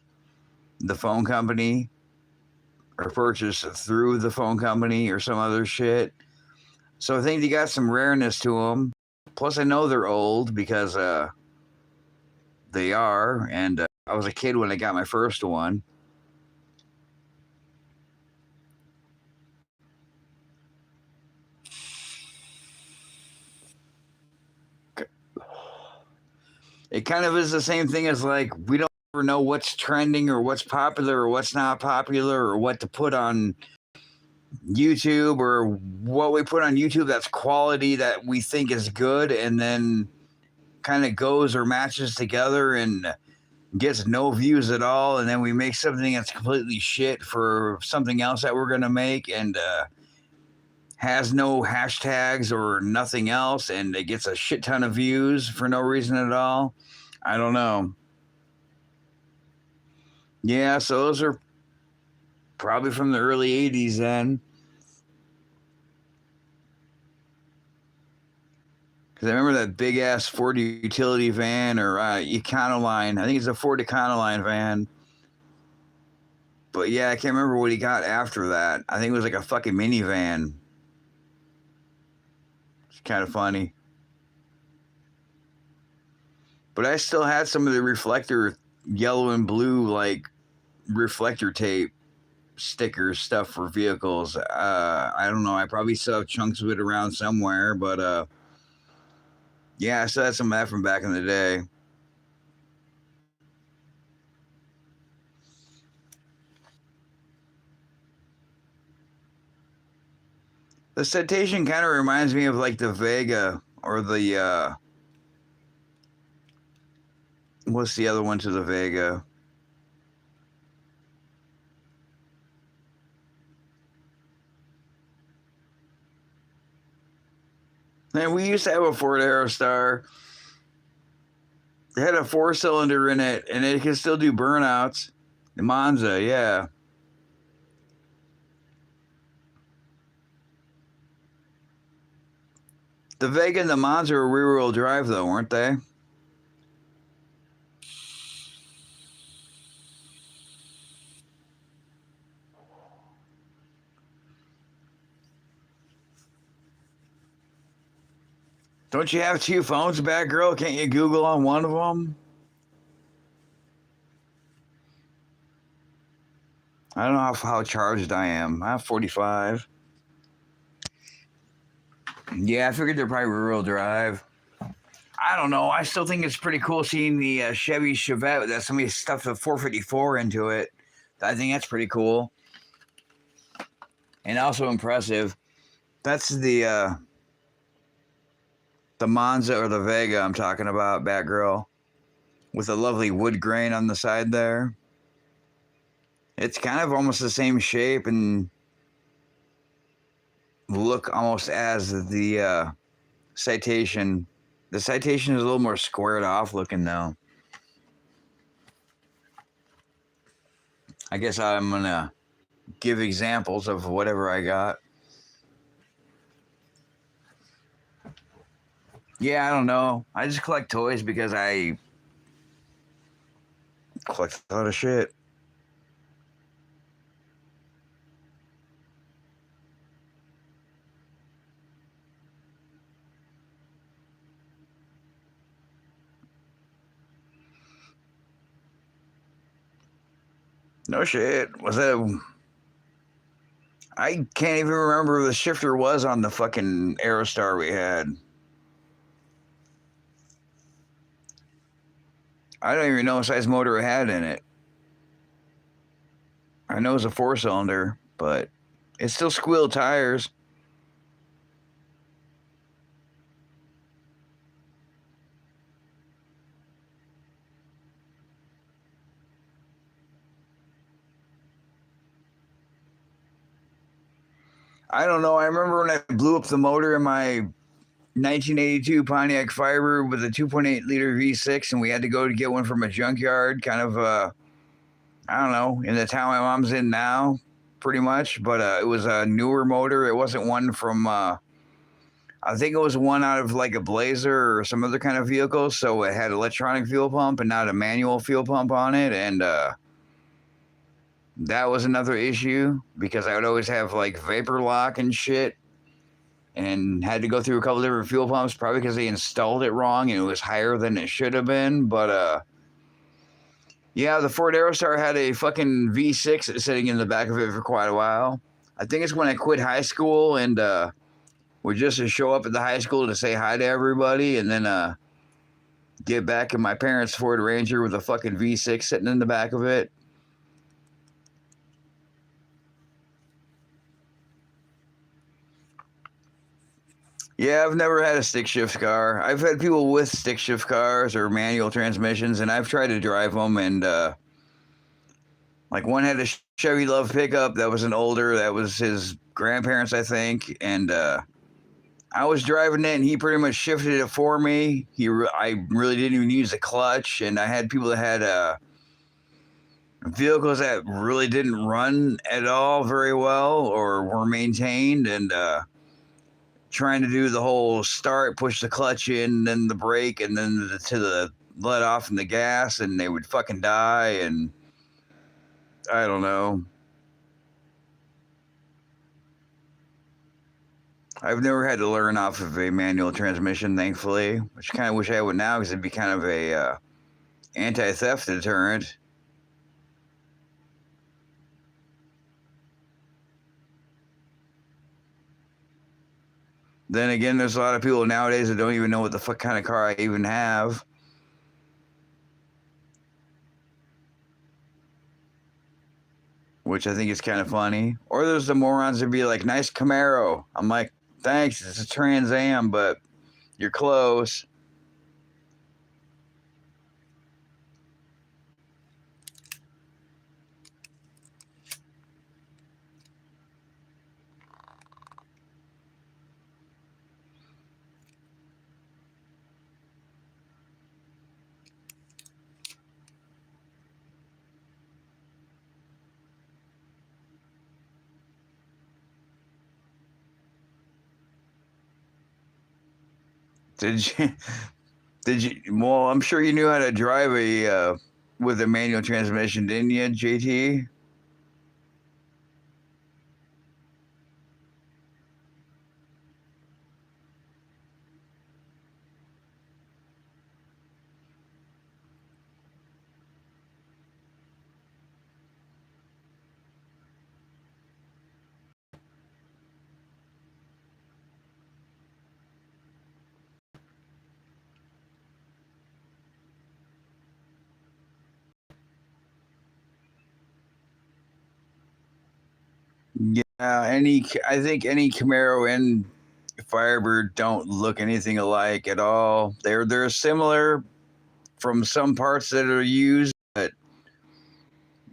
the phone company or purchased through the phone company or some other shit. So I think they got some rareness to them. Plus, I know they're old because they are. And I was a kid when I got my first one. It kind of is the same thing as like we don't ever know what's trending or what's popular or what's not popular or what to put on YouTube or what we put on YouTube that's quality that we think is good and then kind of goes or matches together and gets no views at all, and then we make something that's completely shit for something else that we're going to make and has no hashtags or nothing else, and it gets a shit ton of views for no reason at all. I don't know. Yeah, so those are probably from the early 80s then. Because I remember that big ass Ford utility van or Econoline. I think it's a Ford Econoline van. But yeah, I can't remember what he got after that. I think it was like a fucking minivan. It's kind of funny. But I still had some of the reflector, yellow and blue, like reflector tape stickers stuff for vehicles. I don't know. I probably still have chunks of it around somewhere. But yeah, I still had some of that from back in the day. The Citation kind of reminds me of like the Vega or the what's the other one to the Vega? Man, we used to have a Ford Aerostar. It had a 4-cylinder in it, and it could still do burnouts. The Monza, yeah. The Vega and the Monza were rear-wheel drive, though, weren't they? Don't you have two phones, bad girl? Can't you Google on one of them? I don't know how charged I am. I'm 45. Yeah, I figured they're probably rear-wheel drive. I don't know. I still think it's pretty cool seeing the Chevy Chevette that somebody stuffed a 454 into it. I think that's pretty cool. And also impressive. That's the Monza or the Vega I'm talking about, Batgirl, with a lovely wood grain on the side there. It's kind of almost the same shape and look almost as the Citation. The Citation is a little more squared off looking though. I guess I'm gonna give examples of whatever I got. Yeah, I don't know. I just collect toys because I collect a lot of shit. No shit. Was that? I can't even remember who the shifter was on the fucking Aerostar we had. I don't even know what size motor it had in it. I know it's a 4-cylinder, but it still squealed tires. I don't know. I remember when I blew up the motor in my 1982 Pontiac Firebird with a 2.8 liter V6, and we had to go to get one from a junkyard, kind of, I don't know, in the town my mom's in now, pretty much. But it was a newer motor. It wasn't one from, I think it was one out of like a Blazer or some other kind of vehicle. So it had electronic fuel pump and not a manual fuel pump on it. And that was another issue because I would always have like vapor lock and shit and had to go through a couple different fuel pumps, probably because they installed it wrong and it was higher than it should have been. But yeah, the Ford Aerostar had a fucking V6 sitting in the back of it for quite a while. I think it's when I quit high school and would just show up at the high school to say hi to everybody and then get back in my parents' Ford Ranger with a fucking V6 sitting in the back of it. Yeah, I've never had a stick shift car. I've had people with stick shift cars or manual transmissions, and I've tried to drive them, and like one had a Chevy Love pickup that was that was his grandparents, I think, and I was driving it, and he pretty much shifted it for me. I really didn't even use the clutch, and I had people that had vehicles that really didn't run at all very well or were maintained, and trying to do the whole start, push the clutch in, then the brake, and then to the let off and the gas, and they would fucking die, and I don't know. I've never had to learn off of a manual transmission, thankfully, which I kind of wish I would now because it'd be kind of a anti-theft deterrent. Then again, there's a lot of people nowadays that don't even know what the fuck kind of car I even have. Which I think is kind of funny. Or there's the morons that be like, nice Camaro. I'm like, thanks, it's a Trans Am, but you're close. Did you? Did you? Well, I'm sure you knew how to drive a with a manual transmission, didn't you, JT? Yeah, I think any Camaro and Firebird don't look anything alike at all. They're similar from some parts that are used, but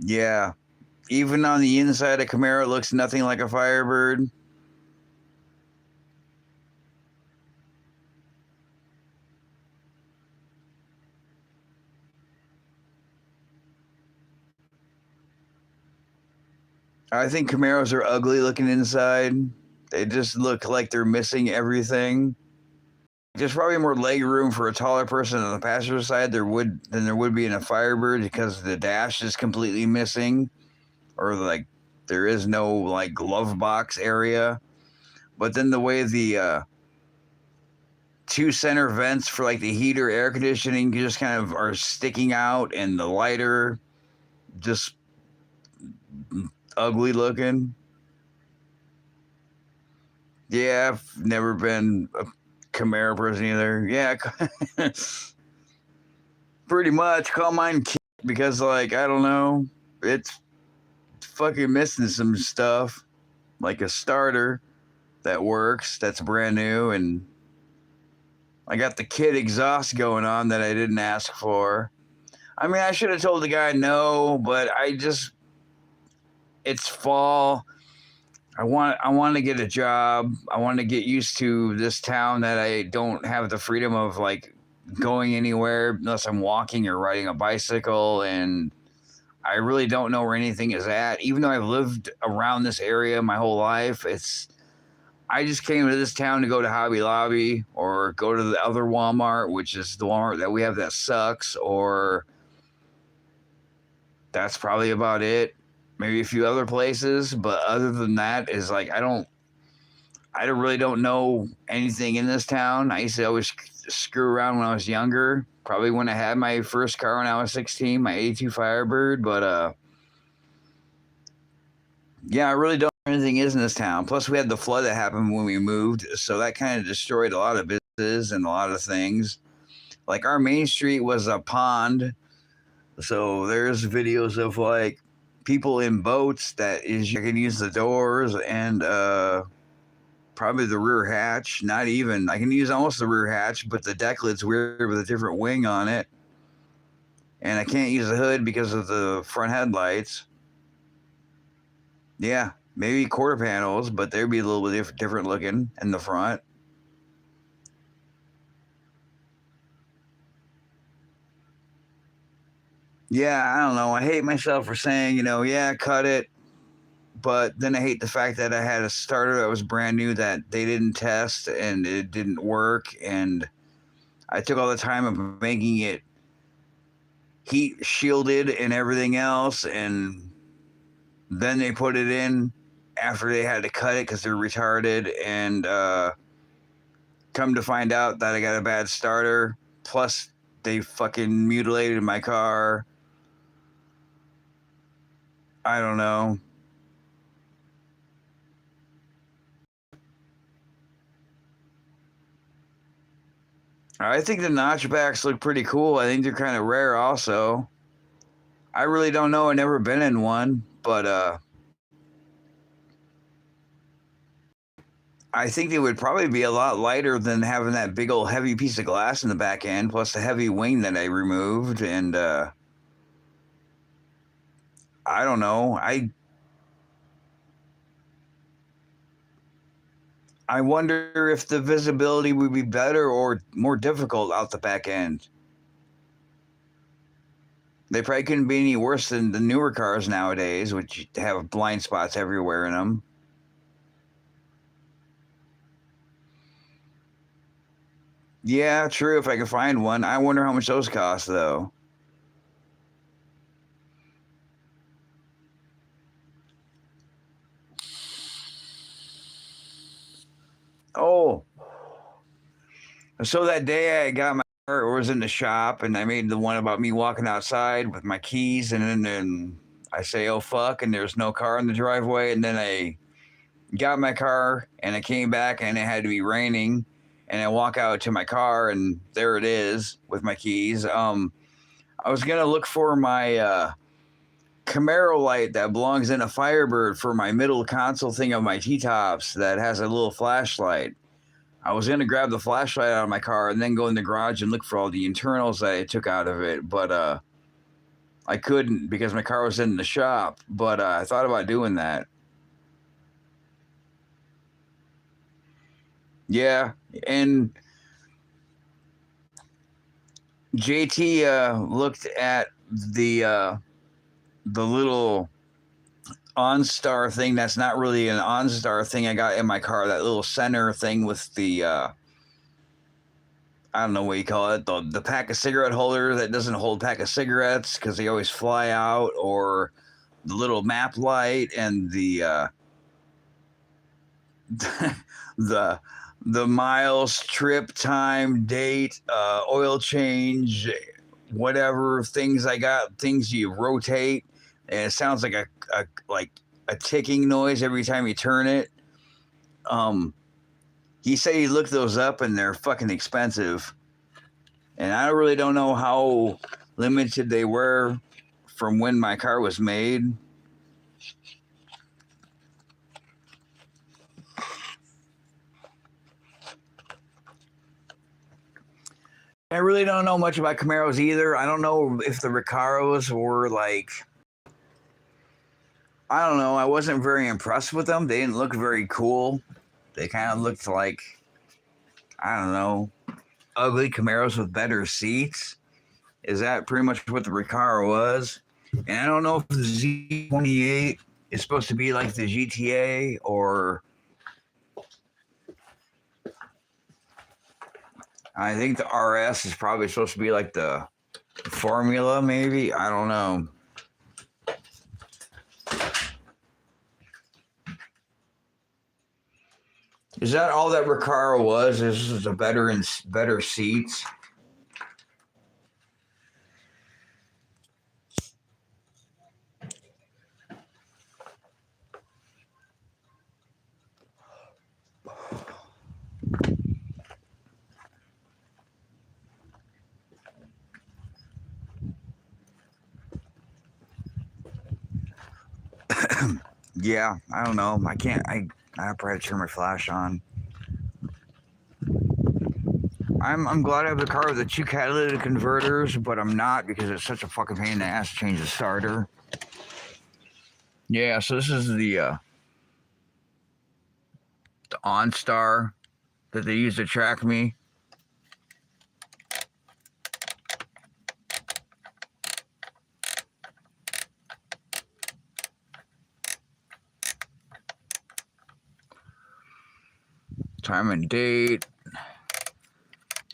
yeah, even on the inside, a Camaro looks nothing like a Firebird. I think Camaros are ugly looking inside. They just look like they're missing everything. There's probably more leg room for a taller person on the passenger side than there would be in a Firebird because the dash is completely missing, or like there is no like glove box area. But then the way the two center vents for like the heater air conditioning just kind of are sticking out, and the lighter just ugly looking. Yeah, I've never been a Camaro person either. Yeah, pretty much. Call mine Kit because, like, I don't know, it's fucking missing some stuff, like a starter that works, that's brand new, and I got the Kit exhaust going on that I didn't ask for. I mean, I should have told the guy no, but it's fall. I want to get a job. I want to get used to this town that I don't have the freedom of like going anywhere unless I'm walking or riding a bicycle, and I really don't know where anything is at. Even though I've lived around this area my whole life, I just came to this town to go to Hobby Lobby or go to the other Walmart, which is the Walmart that we have that sucks, or that's probably about it. Maybe a few other places, but other than that, is like I really don't know anything in this town. I used to always screw around when I was younger. Probably when I had my first car when I was 16, my 82 Firebird. But yeah, I really don't know anything is in this town. Plus, we had the flood that happened when we moved, so that kind of destroyed a lot of businesses and a lot of things. Like our main street was a pond, so there's videos of like people in boats that is you can use the doors and probably the rear hatch. Not even I can use almost the rear hatch, but the deck lid's weird with a different wing on it, and I can't use the hood because of the front headlights. Yeah, maybe quarter panels, but they'd be a little bit different looking in the front. Yeah, I don't know. I hate myself for saying, yeah, cut it. But then I hate the fact that I had a starter that was brand new that they didn't test and it didn't work. And I took all the time of making it heat shielded and everything else. And then they put it in after they had to cut it because they're retarded. And come to find out that I got a bad starter. Plus, they fucking mutilated my car. I don't know. I think the notchbacks look pretty cool. I think they're kind of rare also. I really don't know. I've never been in one, but I think they would probably be a lot lighter than having that big old heavy piece of glass in the back end, plus the heavy wing that I removed. And I don't know. I wonder if the visibility would be better or more difficult out the back end. They probably couldn't be any worse than the newer cars nowadays, which have blind spots everywhere in them. Yeah, true. If I could find one, I wonder how much those cost though. Oh, so that day I got my car, was in the shop, and I made the one about me walking outside with my keys, and then I say, "Oh fuck," and there's no car in the driveway, and then I got my car, and I came back, and it had to be raining, and I walk out to my car, and there it is with my keys. I was gonna look for my Camaro light that belongs in a Firebird for my middle console thing of my T-tops that has a little flashlight. I was gonna grab the flashlight out of my car and then go in the garage and look for all the internals that I took out of it, but I couldn't because my car was in the shop. But I thought about doing that. Yeah, and JT looked at the little OnStar thing. That's not really an OnStar thing I got in my car. That little center thing with the I don't know what you call it, the pack of cigarette holder that doesn't hold pack of cigarettes because they always fly out, or the little map light and the the miles, trip, time, date, oil change, whatever things I got, things you rotate, and it sounds like a ticking noise every time you turn it. Um, he said he looked those up and they're fucking expensive, and I really don't know how limited they were from when my car was made. I really don't know much about Camaros either. I don't know if the Recaros were like, I don't know. I wasn't very impressed with them. They didn't look very cool. They kind of looked like, I don't know, ugly Camaros with better seats. Is that pretty much what the Recaro was? And I don't know if the Z28 is supposed to be like the GTA, or I think the RS is probably supposed to be like the Formula, maybe. I don't know. Is that all that Recaro was? This is a better seats. Yeah, I don't know. I can't. I probably turn my flash on. I'm glad I have the car with the two catalytic converters, but I'm not because it's such a fucking pain in the ass to change the starter. Yeah, so this is the OnStar that they use to track me. Time and date,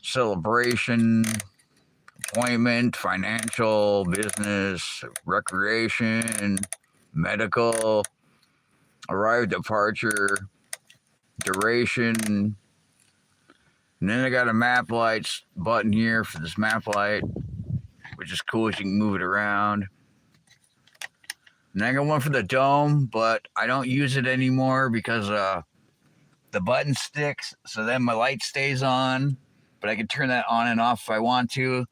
celebration, appointment, financial, business, recreation, medical, arrived, departure, duration. And then I got a map lights button here for this map light, which is cool as you can move it around. And I got one for the dome, but I don't use it anymore because the button sticks, so then my light stays on, but I can turn that on and off if I want to.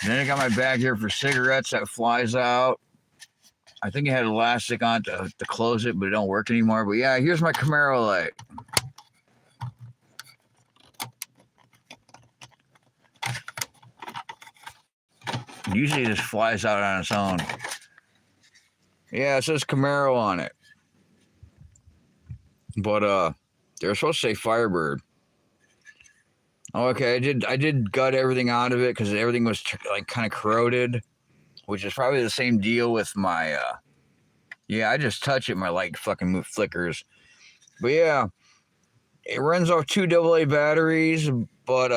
And then I got my bag here for cigarettes that flies out. I think it had elastic on to close it, but it don't work anymore. But yeah, here's my Camaro light. Usually it just flies out on its own. Yeah, it says Camaro on it. But they're supposed to say Firebird. Okay, I did gut everything out of it because everything was like kind of corroded, which is probably the same deal with my yeah, I just touch it, my light fucking flickers. But yeah, it runs off 2 AA batteries, but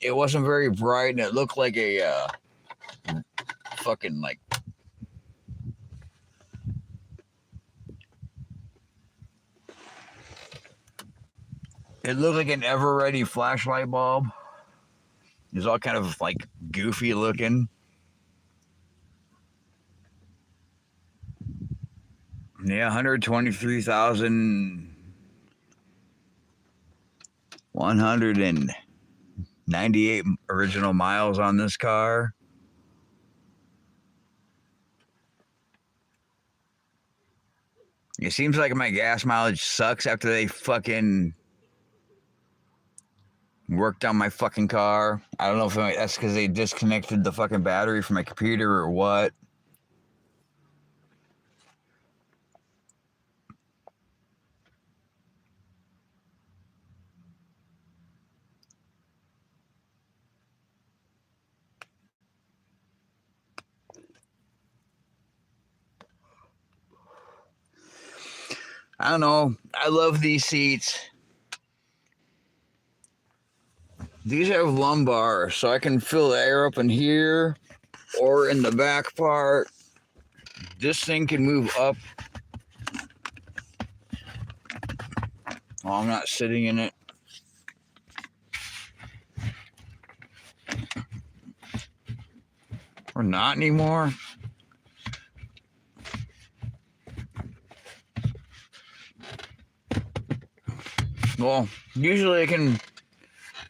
it wasn't very bright and it looked like a fucking like it looked like an ever ready flashlight bulb. It's all kind of like goofy looking. Yeah, 123,198 original miles on this car. It seems like my gas mileage sucks after they fucking worked on my fucking car. I don't know if that's because they disconnected the fucking battery from my computer or what. I don't know. I love these seats. These have lumbar, so I can fill the air up in here or in the back part. This thing can move up. Oh, I'm not sitting in it. Or not anymore. Well, usually I can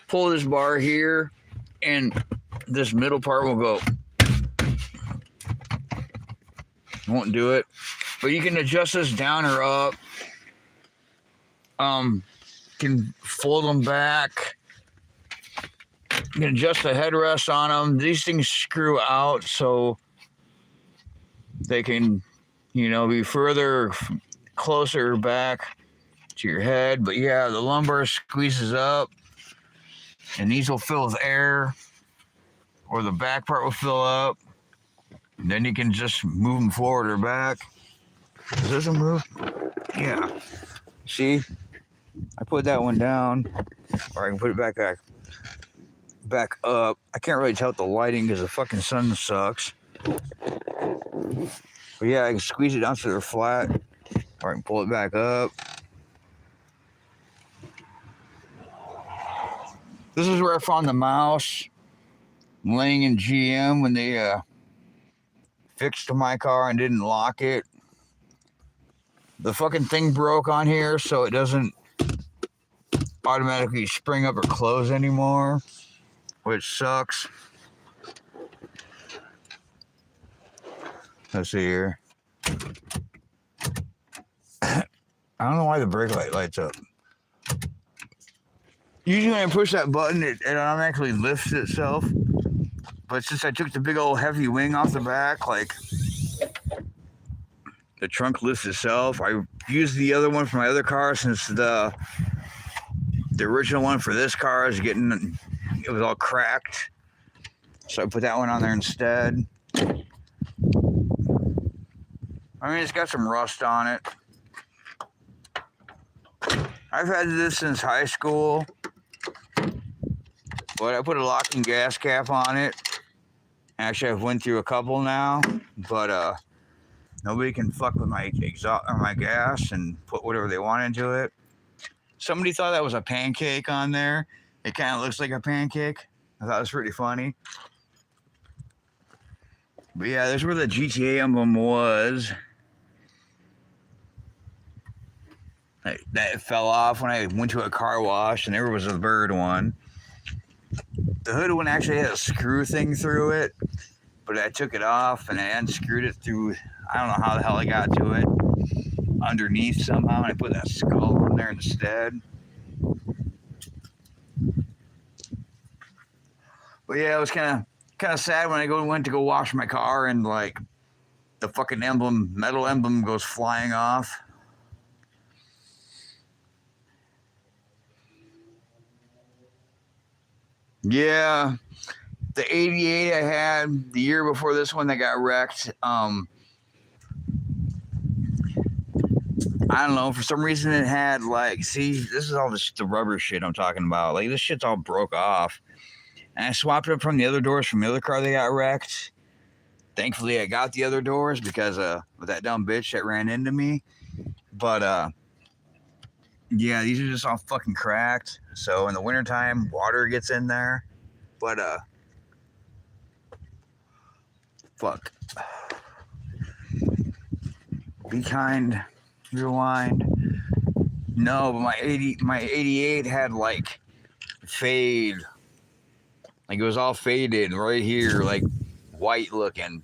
pull this bar here and this middle part will go. Won't do it. But you can adjust this down or up. Can fold them back. You can adjust the headrest on them. These things screw out so they can, you know, be closer back to your head. But yeah, the lumbar squeezes up and these will fill with air, or the back part will fill up. And then you can just move them forward or back. Does this one move? Yeah. See? I put that one down, or I can put it back up. I can't really tell with the lighting because the fucking sun sucks. But yeah, I can squeeze it down so they're flat, or I can pull it back up. This is where I found the mouse laying in GM when they fixed my car and didn't lock it. The fucking thing broke on here, so it doesn't automatically spring up or close anymore, which sucks. Let's see here. I don't know why the brake light lights up. Usually when I push that button, it automatically lifts itself. But since I took the big old heavy wing off the back, like, the trunk lifts itself. I used the other one for my other car since the original one for this car is getting, it was all cracked. So I put that one on there instead. I mean, it's got some rust on it. I've had this since high school, but I put a locking gas cap on it. Actually, I've went through a couple now, but nobody can fuck with my exhaust or my gas and put whatever they want into it. Somebody thought that was a pancake on there. It kind of looks like a pancake. I thought it was pretty funny. But yeah, there's where the GTA emblem was. That fell off when I went to a car wash, and there was a bird one. The hood one actually had a screw thing through it, but I took it off and I unscrewed it through, I don't know how the hell I got to it, underneath somehow, and I put that skull on there instead. But yeah, it was kind of sad when I went to go wash my car and like the fucking metal emblem goes flying off. Yeah, the 88 I had the year before this one that got wrecked. I don't know, for some reason it had like, see, this is all the rubber shit I'm talking about. Like this shit's all broke off. And I swapped it from the other doors from the other car that got wrecked. Thankfully I got the other doors because of that dumb bitch that ran into me. But yeah, these are just all fucking cracked. So in the wintertime, water gets in there. But fuck. Be kind. Rewind. No, but my 88 had like fade. Like it was all faded right here, like white looking.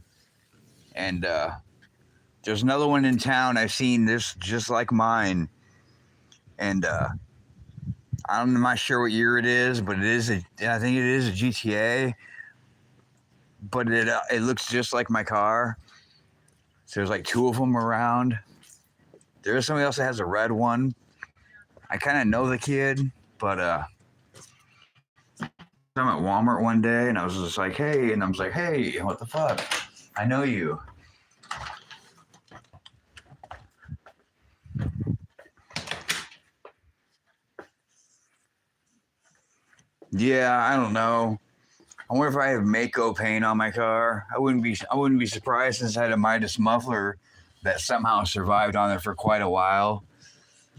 And there's another one in town I've seen this just like mine. And I'm not sure what year it is, but I think it is a GTA. But it looks just like my car. So there's like two of them around. There's somebody else that has a red one. I kind of know the kid, but I'm at Walmart one day and I was just like, hey, and I was like, hey, what the fuck? I know you. Yeah, I don't know. I wonder if I have Mako paint on my car. I wouldn't be surprised since I had a Midas muffler that somehow survived on there for quite a while.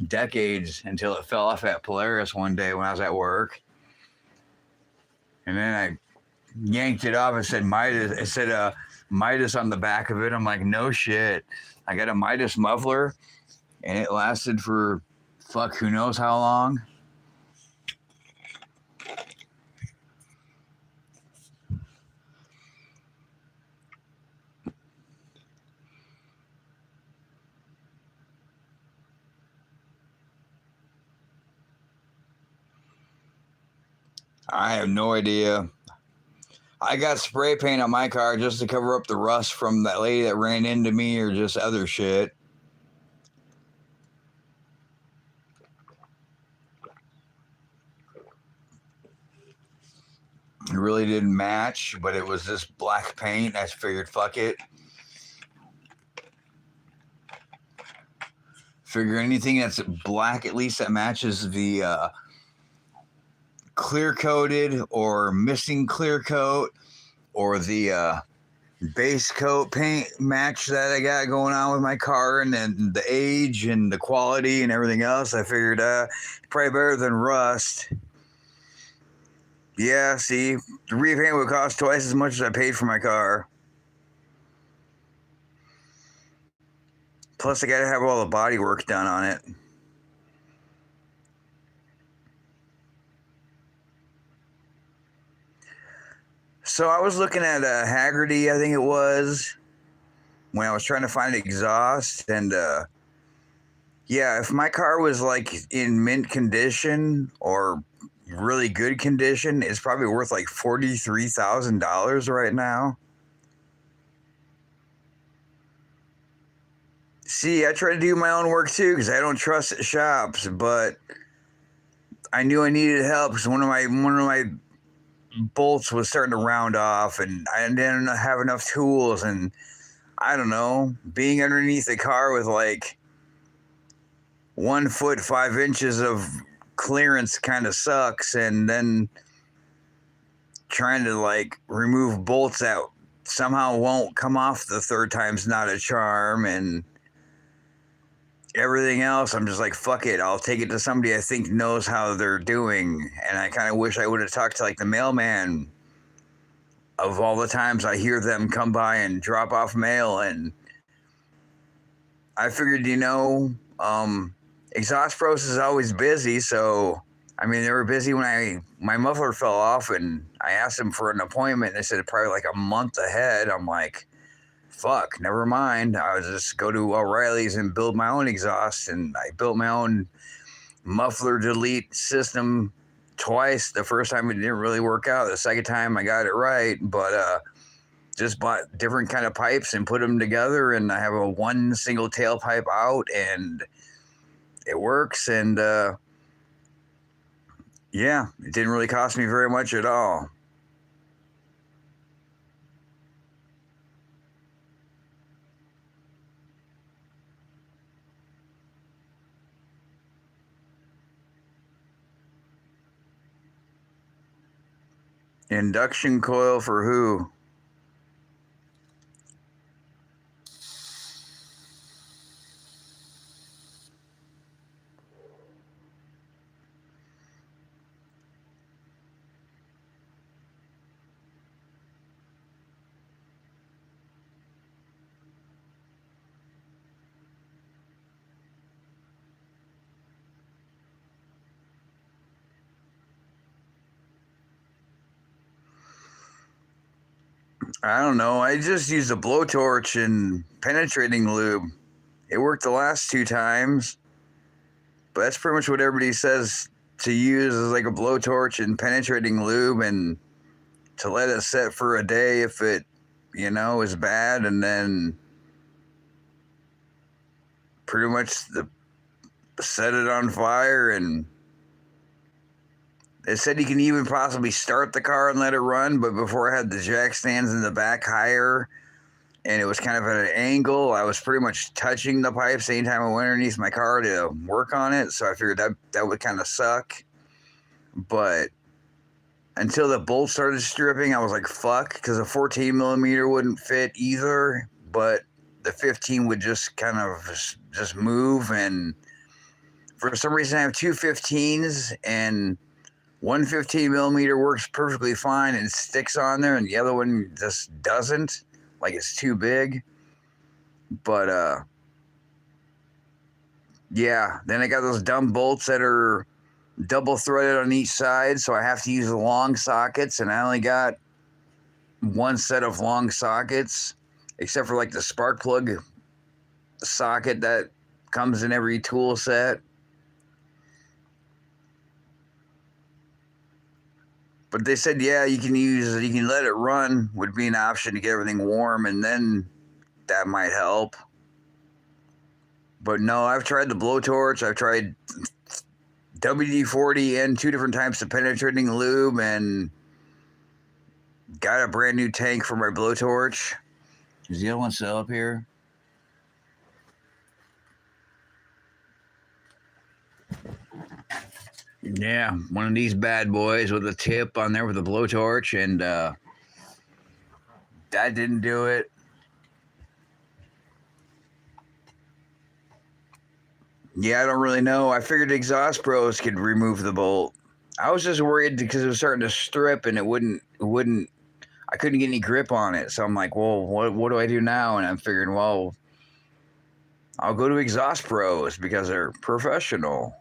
Decades until it fell off at Polaris one day when I was at work. And then I yanked it off and said Midas. It said Midas on the back of it. I'm like, no shit. I got a Midas muffler and it lasted for fuck who knows how long. I have no idea. I got spray paint on my car just to cover up the rust from that lady that ran into me or just other shit. It really didn't match, but it was this black paint. I figured, fuck it. Figure anything that's black, at least that matches the clear coated or missing clear coat or the base coat paint match that I got going on with my car, and then the age and the quality and everything else. I figured probably better than rust. Yeah, see, the repaint would cost twice as much as I paid for my car. Plus, I got to have all the body work done on it. So I was looking at Haggerty, I think it was, when I was trying to find exhaust. And yeah, if my car was like in mint condition or really good condition, it's probably worth like $43,000 right now. See, I try to do my own work too because I don't trust shops, but I knew I needed help because one of my bolts was starting to round off, and I didn't have enough tools, and I don't know, being underneath the car with like 1 foot 5 inches of clearance kind of sucks, and then trying to like remove bolts that somehow won't come off the third time's not a charm, and everything else I'm just like, fuck it, I'll take it to somebody I think knows how they're doing. And I kind of wish I would have talked to like the mailman of all the times I hear them come by and drop off mail. And I figured, Exhaust Pros is always busy, so I mean, they were busy when my muffler fell off, and I asked them for an appointment. They said probably like a month ahead. I'm like, fuck, never mind. I'll just go to O'Reilly's and build my own exhaust. And I built my own muffler delete system twice. The first time it didn't really work out. The second time I got it right, but just bought different kind of pipes and put them together, and I have a one single tailpipe out, and it works. And yeah, it didn't really cost me very much at all. Induction coil for who? I don't know. I just used a blowtorch and penetrating lube. It worked the last two times, but that's pretty much what everybody says to use is like a blowtorch and penetrating lube, and to let it set for a day if it, is bad, and then pretty much set it on fire. And it said you can even possibly start the car and let it run, but before I had the jack stands in the back higher and it was kind of at an angle, I was pretty much touching the pipes anytime I went underneath my car to work on it. So I figured that would kind of suck. But until the bolt started stripping, I was like, fuck, because a 14 millimeter wouldn't fit either, but the 15 would just kind of just move. And for some reason, I have two 15s, and one 15 millimeter works perfectly fine and sticks on there, and the other one just doesn't. Like, it's too big. But yeah, then I got those dumb bolts that are double threaded on each side, so I have to use the long sockets, and I only got one set of long sockets, except for like the spark plug socket that comes in every tool set. But they said, yeah, you can let it run, would be an option to get everything warm, and then that might help. But no, I've tried the blowtorch. I've tried WD-40 and two different types of penetrating lube, and got a brand new tank for my blowtorch. Is the other one still up here? Yeah, one of these bad boys with a tip on there with a blowtorch, and that didn't do it. Yeah, I don't really know. I figured Exhaust Pros could remove the bolt. I was just worried because it was starting to strip, and it wouldn't. I couldn't get any grip on it, so I'm like, well, what do I do now? And I'm figuring, well, I'll go to Exhaust Pros because they're professional.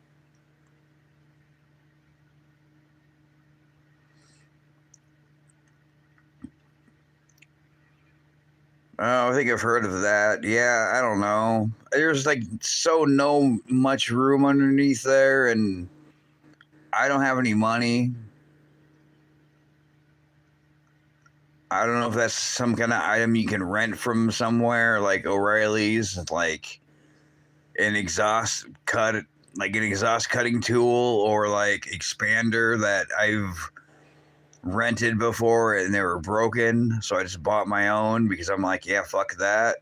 Oh, I think I've heard of that. Yeah, I don't know. There's like so no much room underneath there, and I don't have any money. I don't know if that's some kind of item you can rent from somewhere like O'Reilly's. Like, an exhaust cut, like an exhaust cutting tool or like expander that I've rented before and they were broken. So I just bought my own because I'm like, yeah, fuck that.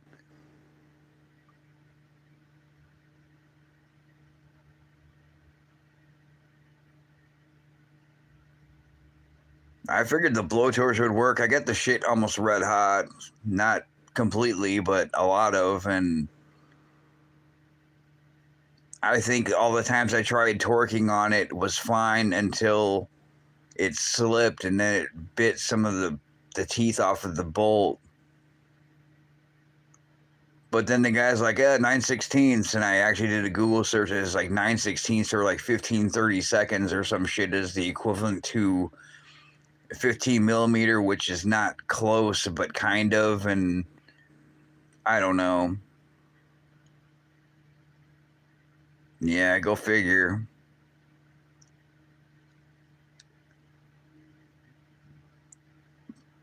I figured the blowtorch would work. I get the shit almost red hot. Not completely, but a lot of. And I think all the times I tried torquing on it was fine until it slipped and then it bit some of the teeth off of the bolt. But then the guy's like, 9/16ths. And I actually did a Google search. It's like 9/16ths or like 15-30 seconds or some shit is the equivalent to 15 millimeter, which is not close, but kind of. And I don't know. Yeah, go figure.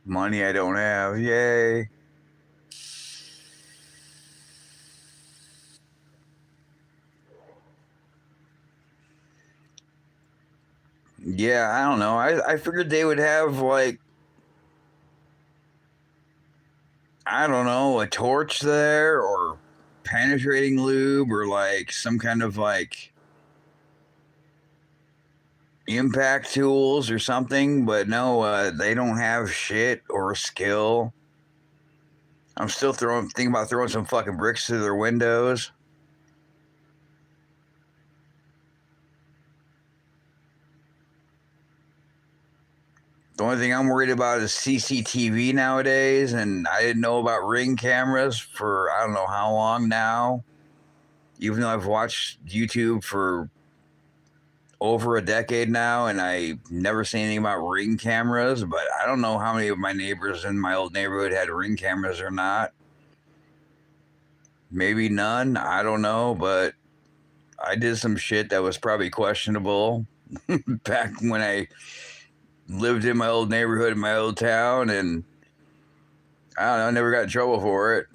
Money I don't have. Yay. Yeah, I don't know. I figured they would have like, I don't know, a torch there or penetrating lube or like some kind of like impact tools or something, but no, they don't have shit or skill. I'm still thinking about throwing some fucking bricks through their windows. The only thing I'm worried about is CCTV nowadays, and I didn't know about Ring cameras for I don't know how long now. Even though I've watched YouTube for over a decade now, and I never seen anything about Ring cameras, but I don't know how many of my neighbors in my old neighborhood had Ring cameras or not. Maybe none. I don't know, but I did some shit that was probably questionable back when I lived in my old neighborhood in my old town, and I don't know, I never got in trouble for it.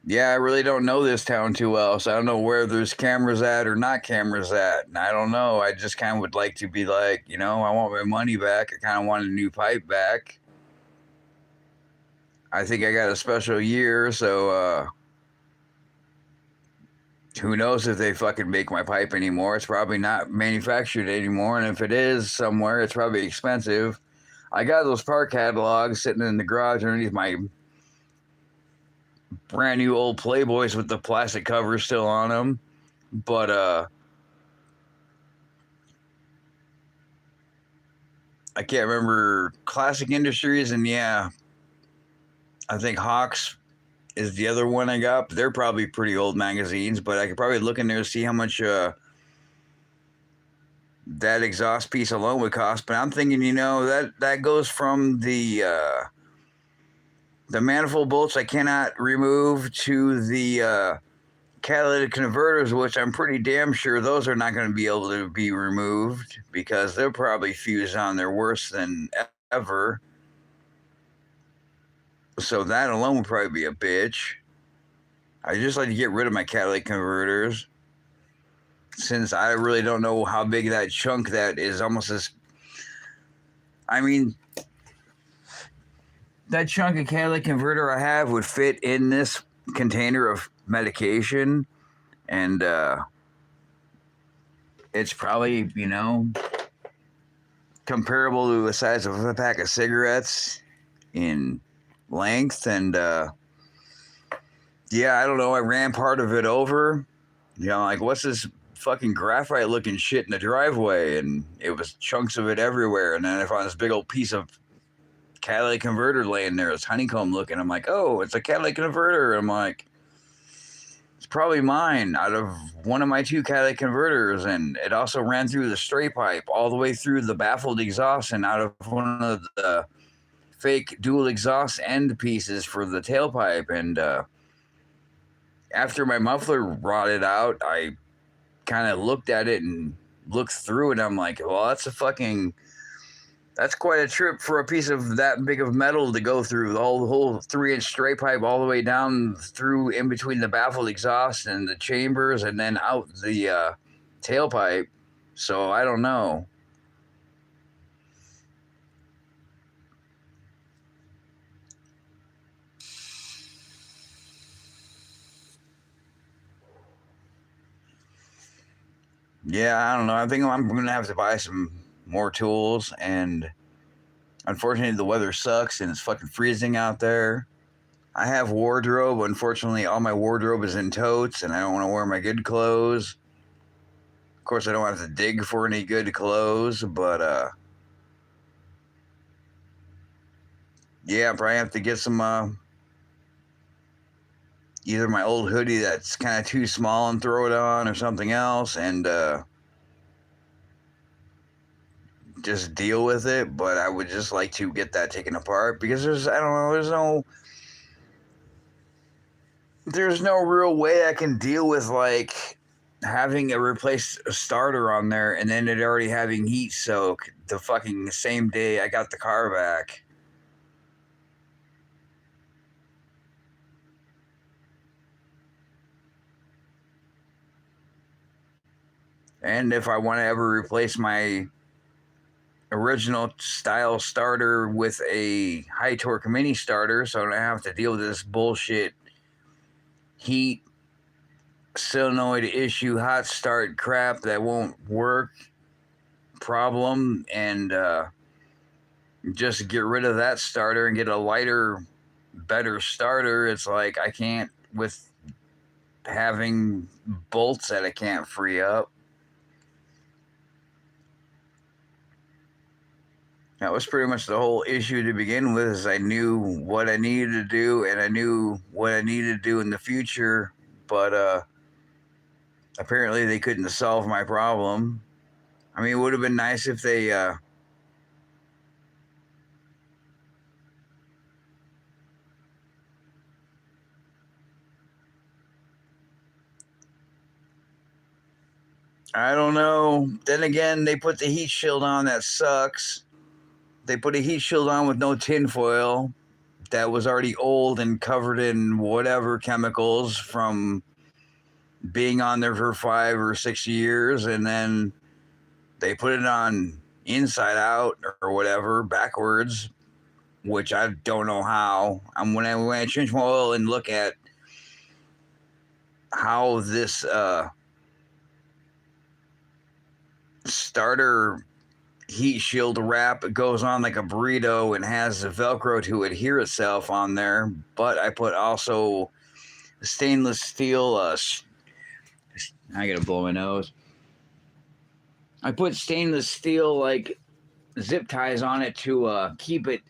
Yeah, I really don't know this town too well, so I don't know where there's cameras at or not cameras at. And I don't know. I just kind of would like to be like, I want my money back. I kind of want a new pipe back. I think I got a special year, so who knows if they fucking make my pipe anymore. It's probably not manufactured anymore, and if it is somewhere, it's probably expensive. I got those part catalogs sitting in the garage underneath my brand new old Playboys with the plastic cover still on them. But I can't remember Classic Industries, and yeah, I think Hawks is the other one I got. They're probably pretty old magazines, but I could probably look in there to see how much that exhaust piece alone would cost. But I'm thinking, that goes from the manifold bolts I cannot remove to the catalytic converters, which I'm pretty damn sure those are not going to be able to be removed because they're probably fused on. They're worse than ever. So that alone would probably be a bitch. I just like to get rid of my catalytic converters since I really don't know how big that chunk that is. Almost as, I mean, that chunk of catalytic converter I have would fit in this container of medication, and it's probably comparable to the size of a pack of cigarettes in length. And yeah, I don't know. I ran part of it over. Like, what's this fucking graphite looking shit in the driveway? And it was chunks of it everywhere. And then I found this big old piece of catalytic converter laying there. It's honeycomb looking. I'm like, oh, it's a catalytic converter. I'm like, it's probably mine out of one of my two catalytic converters. And it also ran through the straight pipe all the way through the baffled exhaust and out of one of the fake dual exhaust end pieces for the tailpipe. And after my muffler rotted out, I kind of looked at it and looked through it. I'm like, well, that's a fucking That's quite a trip for a piece of that big of metal to go through. The whole 3-inch straight pipe all the way down through in between the baffled exhaust and the chambers, and then out the tailpipe. So I don't know. Yeah, I don't know. I think I'm gonna have to buy some more tools, and unfortunately, the weather sucks and it's fucking freezing out there. I have wardrobe. Unfortunately, all my wardrobe is in totes, and I don't want to wear my good clothes. Of course, I don't have to dig for any good clothes, but yeah, I probably have to get some either my old hoodie that's kind of too small and throw it on, or something else, and just deal with it. But I would just like to get that taken apart because I don't know, there's no real way I can deal with like having a replaced starter on there and then it already having heat soak the fucking same day I got the car back. And if I want to ever replace my original style starter with a high torque mini starter, so I don't have to deal with this bullshit heat solenoid issue hot start crap that won't work problem, and just get rid of that starter and get a lighter, better starter. It's like I can't, with having bolts that I can't free up. That was pretty much the whole issue to begin with. Is I knew what I needed to do, and I knew what I needed to do in the future, but apparently they couldn't solve my problem. I mean, it would have been nice if they. I don't know. Then again, they put the heat shield on. That sucks. They put a heat shield on with no tinfoil that was already old and covered in whatever chemicals from being on there for 5 or 6 years, and then they put it on inside out or whatever backwards, which I don't know how. When I change my oil and look at how this starter heat shield wrap goes on like a burrito and has the Velcro to adhere itself on there, but I put also stainless steel. I gotta blow my nose. I put stainless steel like zip ties on it to keep it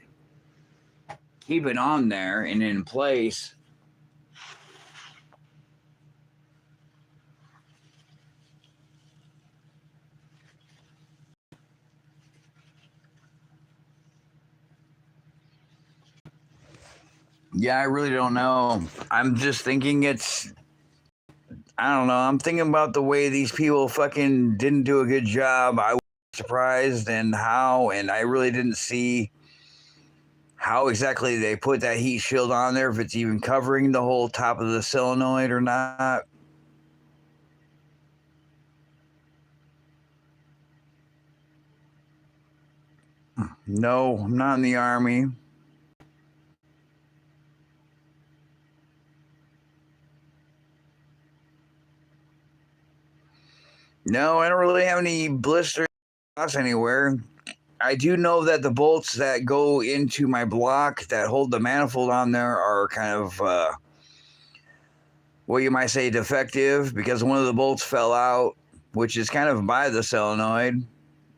on there and in place. Yeah, I really don't know. I'm just thinking I don't know. I'm thinking about the way these people fucking didn't do a good job. I was surprised and how, and I really didn't see how exactly they put that heat shield on there, if it's even covering the whole top of the solenoid or not. No, I'm not in the Army. No, I don't really have any blisters anywhere. I do know that the bolts that go into my block that hold the manifold on there are kind of, what you might say, defective, because one of the bolts fell out, which is kind of by the solenoid,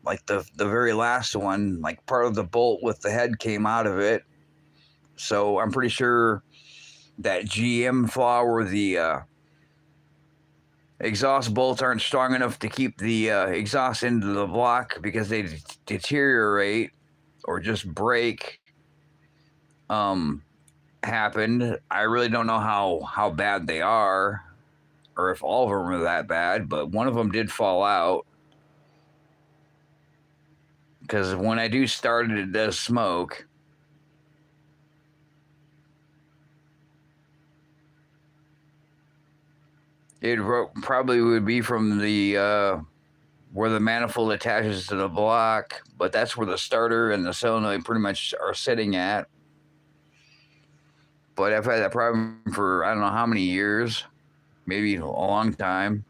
like the very last one, like part of the bolt with the head came out of it. So I'm pretty sure that GM flaw where the exhaust bolts aren't strong enough to keep the exhaust into the block because they deteriorate or just break happened. I really don't know how bad they are or if all of them are that bad, but one of them did fall out. because when I do start it, it does smoke. It probably would be from the where the manifold attaches to the block, but that's where the starter and the solenoid pretty much are sitting at. But I've had that problem for I don't know how many years, maybe a long time.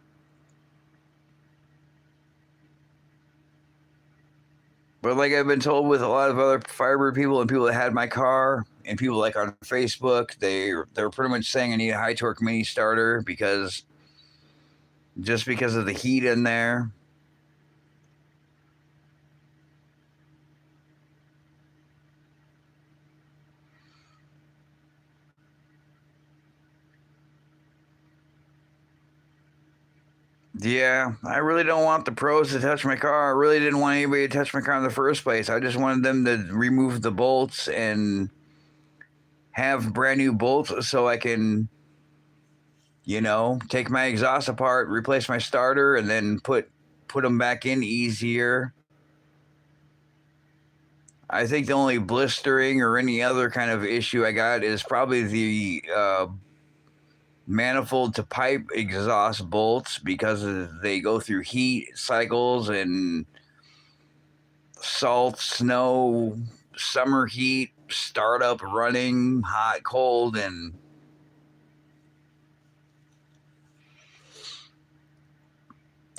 But like I've been told with a lot of other Firebird people and people that had my car and people like on Facebook, they're pretty much saying I need a high torque mini starter because just because of the heat in there. Yeah, I really don't want the pros to touch my car. I really didn't want anybody to touch my car in the first place. I just wanted them to remove the bolts and have brand new bolts so I can, take my exhaust apart, replace my starter, and then put them back in easier. I think the only blistering or any other kind of issue I got is probably the manifold to pipe exhaust bolts because they go through heat cycles and salt, snow, summer heat, startup, running, hot, cold, and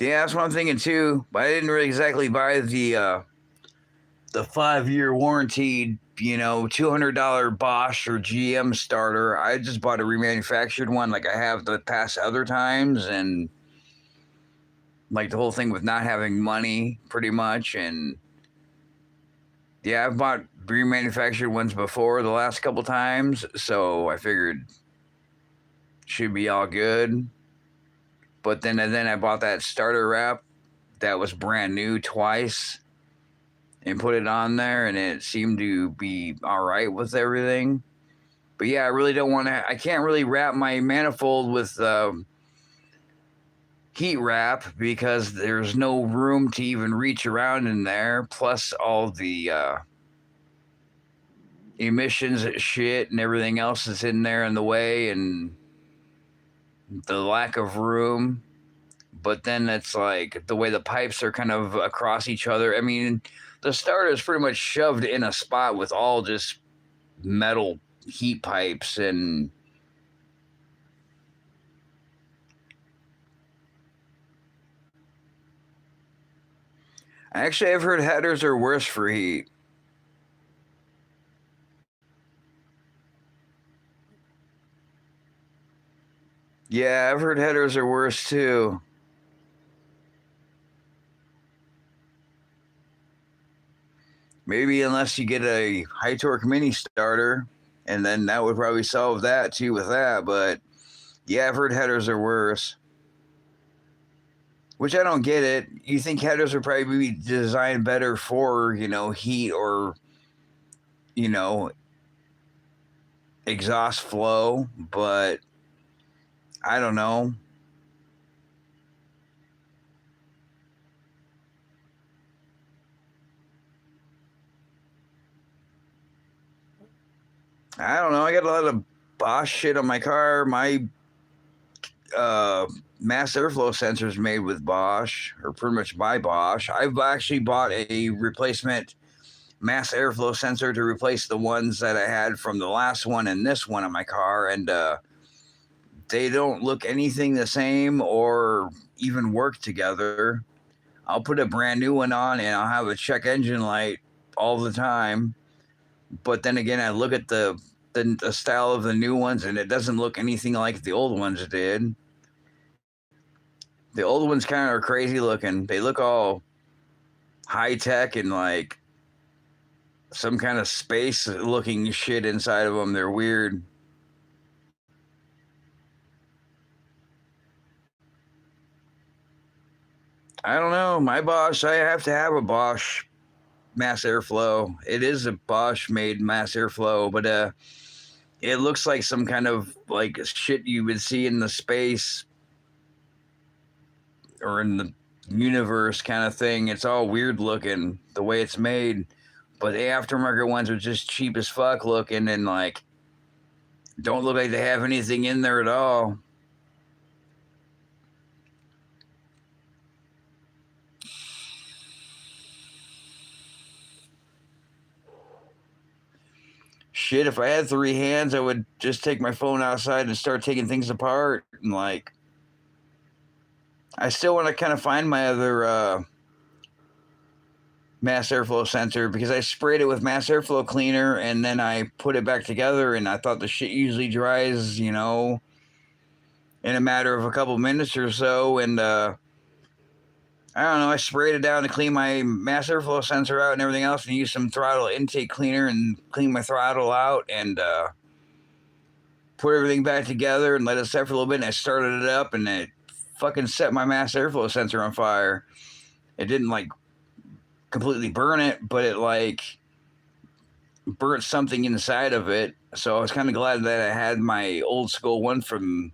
yeah, that's what I'm thinking too. But I didn't really exactly buy the 5-year warranted, $200 Bosch or GM starter. I just bought a remanufactured one like I have the past other times, and like the whole thing with not having money pretty much. And yeah, I've bought remanufactured ones before the last couple times, so I figured should be all good. But then I bought that starter wrap that was brand new twice and put it on there, and it seemed to be all right with everything. But yeah, I really don't want to. I can't really wrap my manifold with heat wrap because there's no room to even reach around in there. Plus all the emissions shit and everything else that's in there in the way, and the lack of room. But then it's like the way the pipes are kind of across each other. I mean, the starter is pretty much shoved in a spot with all just metal heat pipes, and actually I've heard headers are worse for heat. Yeah, I've heard headers are worse too. Maybe unless you get a high torque mini starter, and then that would probably solve that too with that. But yeah, I've heard headers are worse, which I don't get it. You think headers would probably be designed better for, heat or, you know, exhaust flow, but I don't know. I don't know. I got a lot of Bosch shit on my car. My uh, mass airflow sensors made with Bosch, or pretty much by Bosch. I've actually bought a replacement mass airflow sensor to replace the ones that I had from the last one and this one on my car, and they don't look anything the same or even work together. I'll put a brand new one on and I'll have a check engine light all the time. But then again, I look at the style of the new ones and it doesn't look anything like the old ones did. The old ones kind of are crazy looking. They look all high tech and like some kind of space looking shit inside of them. They're weird. I don't know. My Bosch, I have to have a Bosch mass airflow. It is a Bosch made mass airflow, but it looks like some kind of like shit you would see in the space or in the universe kind of thing. It's all weird looking the way it's made, but the aftermarket ones are just cheap as fuck looking and like don't look like they have anything in there at all. Shit, if I had three hands, I would just take my phone outside and start taking things apart. And like, I still want to kind of find my other mass airflow sensor because I sprayed it with mass airflow cleaner and then I put it back together. And I thought the shit usually dries, you know, in a matter of a couple minutes or so. And I don't know, I sprayed it down to clean my mass airflow sensor out and everything else and used some throttle intake cleaner and clean my throttle out and put everything back together and let it set for a little bit. And I started it up and it fucking set my mass airflow sensor on fire. It didn't like completely burn it, but it like burnt something inside of it. So I was kind of glad that I had my old school one from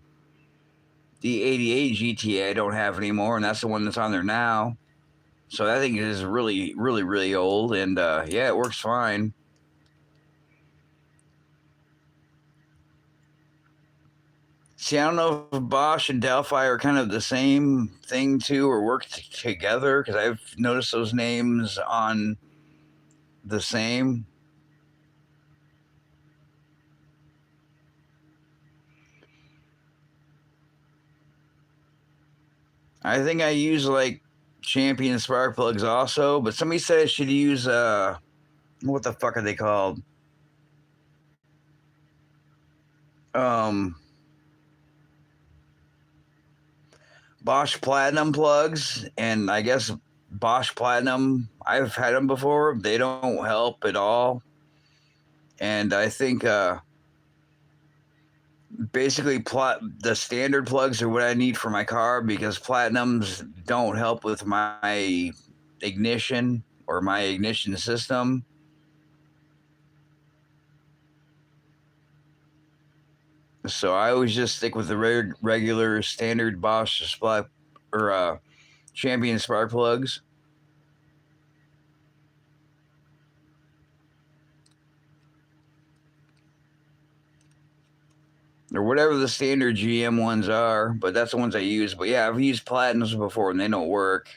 the 88 GTA I don't have anymore, and that's the one that's on there now. So that thing is really, really, really old, and yeah, it works fine. See, I don't know if Bosch and Delphi are kind of the same thing too, or work together, because I've noticed those names on the same. I think I use like Champion spark plugs also, but somebody said I should use what the fuck are they called? Um Bosch Platinum plugs, and I guess Bosch Platinum, I've had them before. They don't help at all. And I think basically the standard plugs are what I need for my car because Platinums don't help with my ignition or my ignition system. So I always just stick with the regular standard Bosch spark or Champion spark plugs. Or whatever the standard GM ones are, but that's the ones I use. But yeah, I've used Platinums before and they don't work.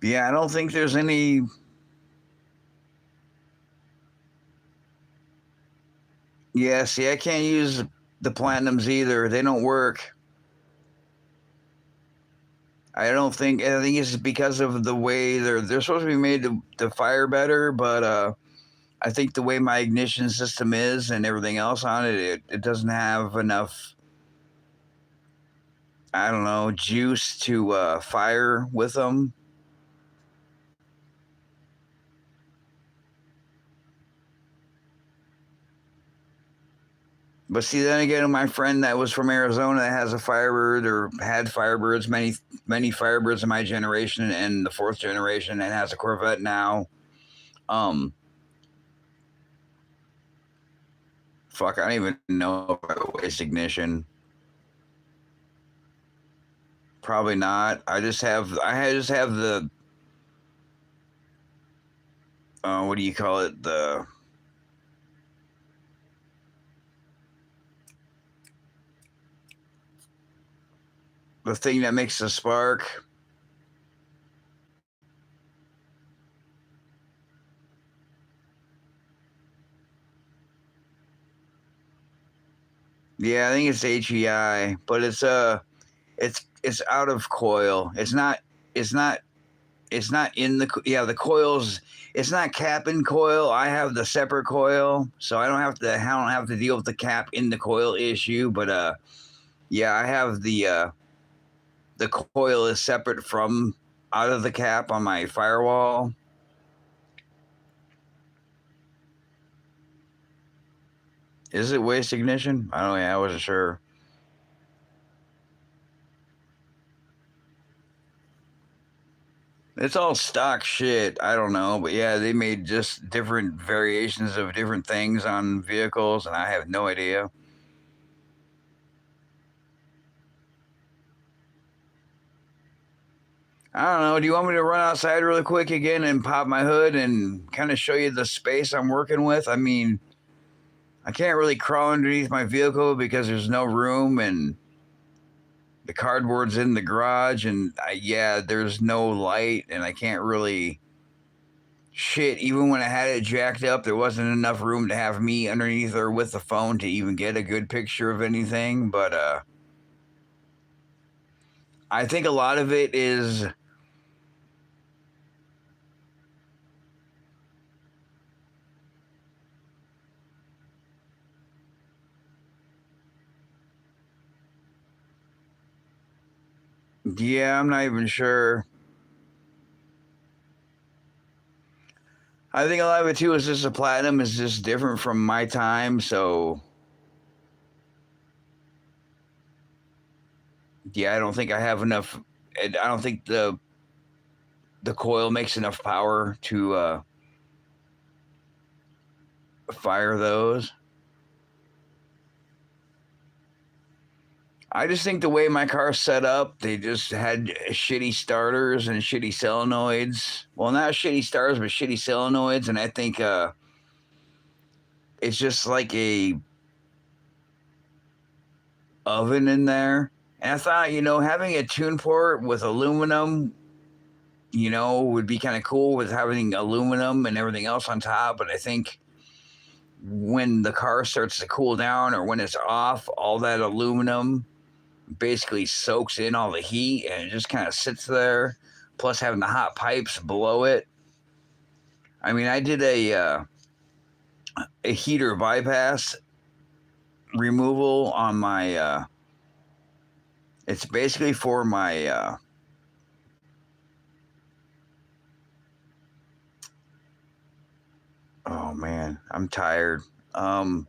Yeah, I don't think there's any. Yeah, see, I can't use the Platinums either. They don't work. I don't think. I think it's because of the way they're supposed to be made to fire better, but I think the way my ignition system is and everything else on it, it doesn't have enough. I don't know, juice to fire with them. But see, then again, my friend that was from Arizona that has a Firebird or had Firebirds, many Firebirds in my generation and the fourth generation, and has a Corvette now. Um, fuck, I don't even know if I would waste ignition. Probably not. I just have the what do you call it? The thing that makes the spark. Yeah, I think it's HEI, but it's out of coil. It's not it's not in the yeah the coils. It's not cap in coil. I have the separate coil, so I don't have to deal with the cap in the coil issue. But yeah, I have the coil is separate from out of the cap on my firewall. Is it waste ignition? I don't know. Yeah, I wasn't sure. It's all stock shit. I don't know, but yeah, they made just different variations of different things on vehicles, and I have no idea. I don't know. Do you want me to run outside really quick again and pop my hood and kind of show you the space I'm working with? I mean, I can't really crawl underneath my vehicle because there's no room, and the cardboard's in the garage, and yeah, there's no light, and I can't really shit. Even when I had it jacked up, there wasn't enough room to have me underneath or with the phone to even get a good picture of anything. But I think a lot of it is, yeah, I'm not even sure. I think a lot of it too is just the platinum is just different from my time. So yeah, I don't think I have enough. I don't think the coil makes enough power to fire those. I just think the way my car's set up, they just had shitty starters and shitty solenoids. Well, not shitty starters, but shitty solenoids, and I think it's just like a oven in there. And I thought, having a tune port with aluminum, would be kind of cool with having aluminum and everything else on top. But I think when the car starts to cool down or when it's off, all that aluminum basically soaks in all the heat and it just kind of sits there. Plus, having the hot pipes below it. I mean, I did a heater bypass removal on my. It's basically for my. Oh man, I'm tired. Um,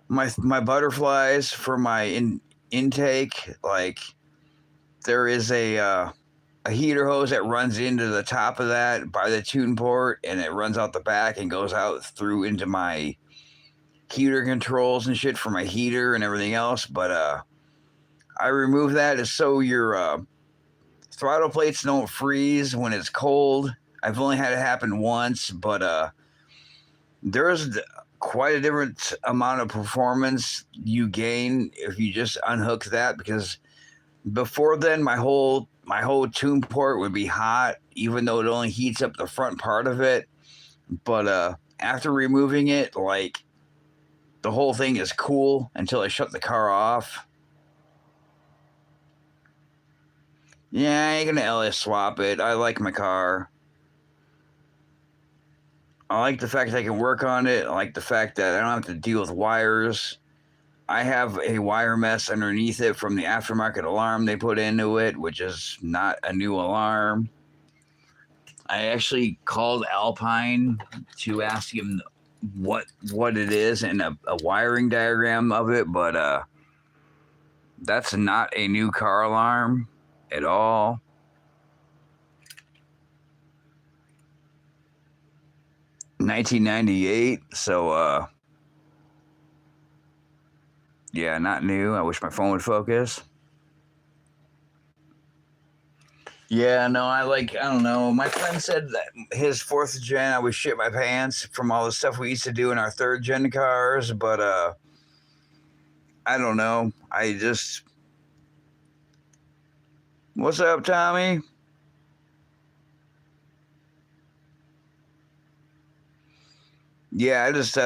my butterflies for my intake, like there is a heater hose that runs into the top of that by the tune port, and it runs out the back and goes out through into my heater controls and shit for my heater and everything else. But I remove that is so your throttle plates don't freeze when it's cold. I've only had it happen once, but there's quite a different amount of performance you gain if you just unhook that, because before then my whole tune port would be hot even though it only heats up the front part of it. But after removing it, like the whole thing is cool until I shut the car off. Yeah, I ain't gonna LS swap it. I like my car. I like the fact that I can work on it. I like the fact that I don't have to deal with wires. I have a wire mess underneath it from the aftermarket alarm they put into it, which is not a new alarm. I actually called Alpine to ask him what it is and a wiring diagram of it, but that's not a new car alarm at all. 1998, so yeah, not new. I wish my phone would focus. Yeah, no, I don't know. My friend said that his fourth gen, I would shit my pants from all the stuff we used to do in our third gen cars, but I don't know. What's up, Tommy? Yeah, I just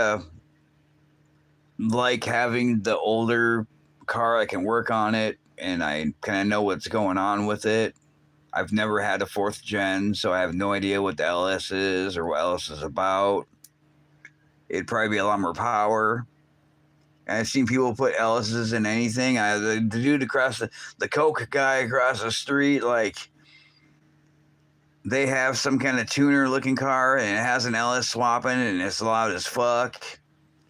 like having the older car. I can work on it, and I kind of know what's going on with it. I've never had a fourth gen, so I have no idea what the LS is or what LS is about. It'd probably be a lot more power. And I've seen people put L's in anything. The dude across the Coke guy across the street, like they have some kind of tuner looking car and it has an LS swapping and it's loud as fuck.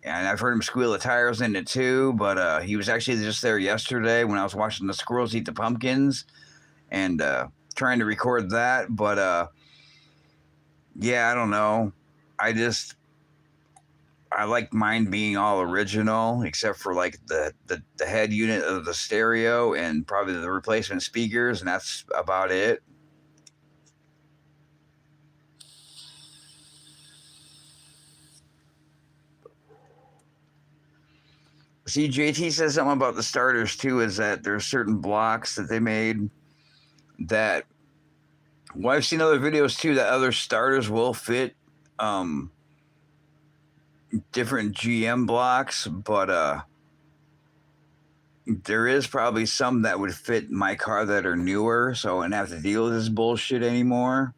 And I've heard him squeal the tires in it too, but he was actually just there yesterday when I was watching the squirrels eat the pumpkins and trying to record that. But yeah, I don't know. I like mine being all original, except for like the head unit of the stereo and probably the replacement speakers, and that's about it. See, JT says something about the starters too, is that there's certain blocks that they made that, well, I've seen other videos too that other starters will fit different GM blocks, but there is probably some that would fit my car that are newer, so I wouldn't have to deal with this bullshit anymore.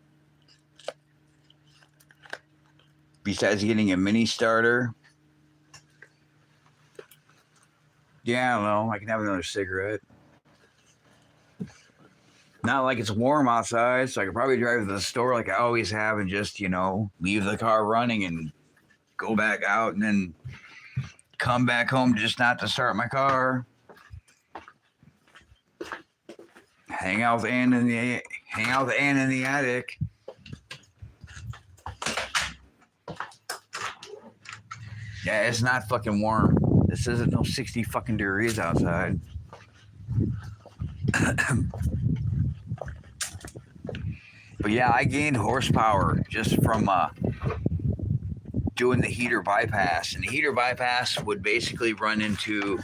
Besides getting a mini starter. Yeah, I don't know. I can have another cigarette. Not like it's warm outside, so I could probably drive to the store like I always have and just, leave the car running and go back out and then come back home just not to start my car. Hang out with Ann in the attic. Yeah, it's not fucking warm. This isn't no 60 fucking degrees outside. But yeah, I gained horsepower just from doing the heater bypass. And the heater bypass would basically run into,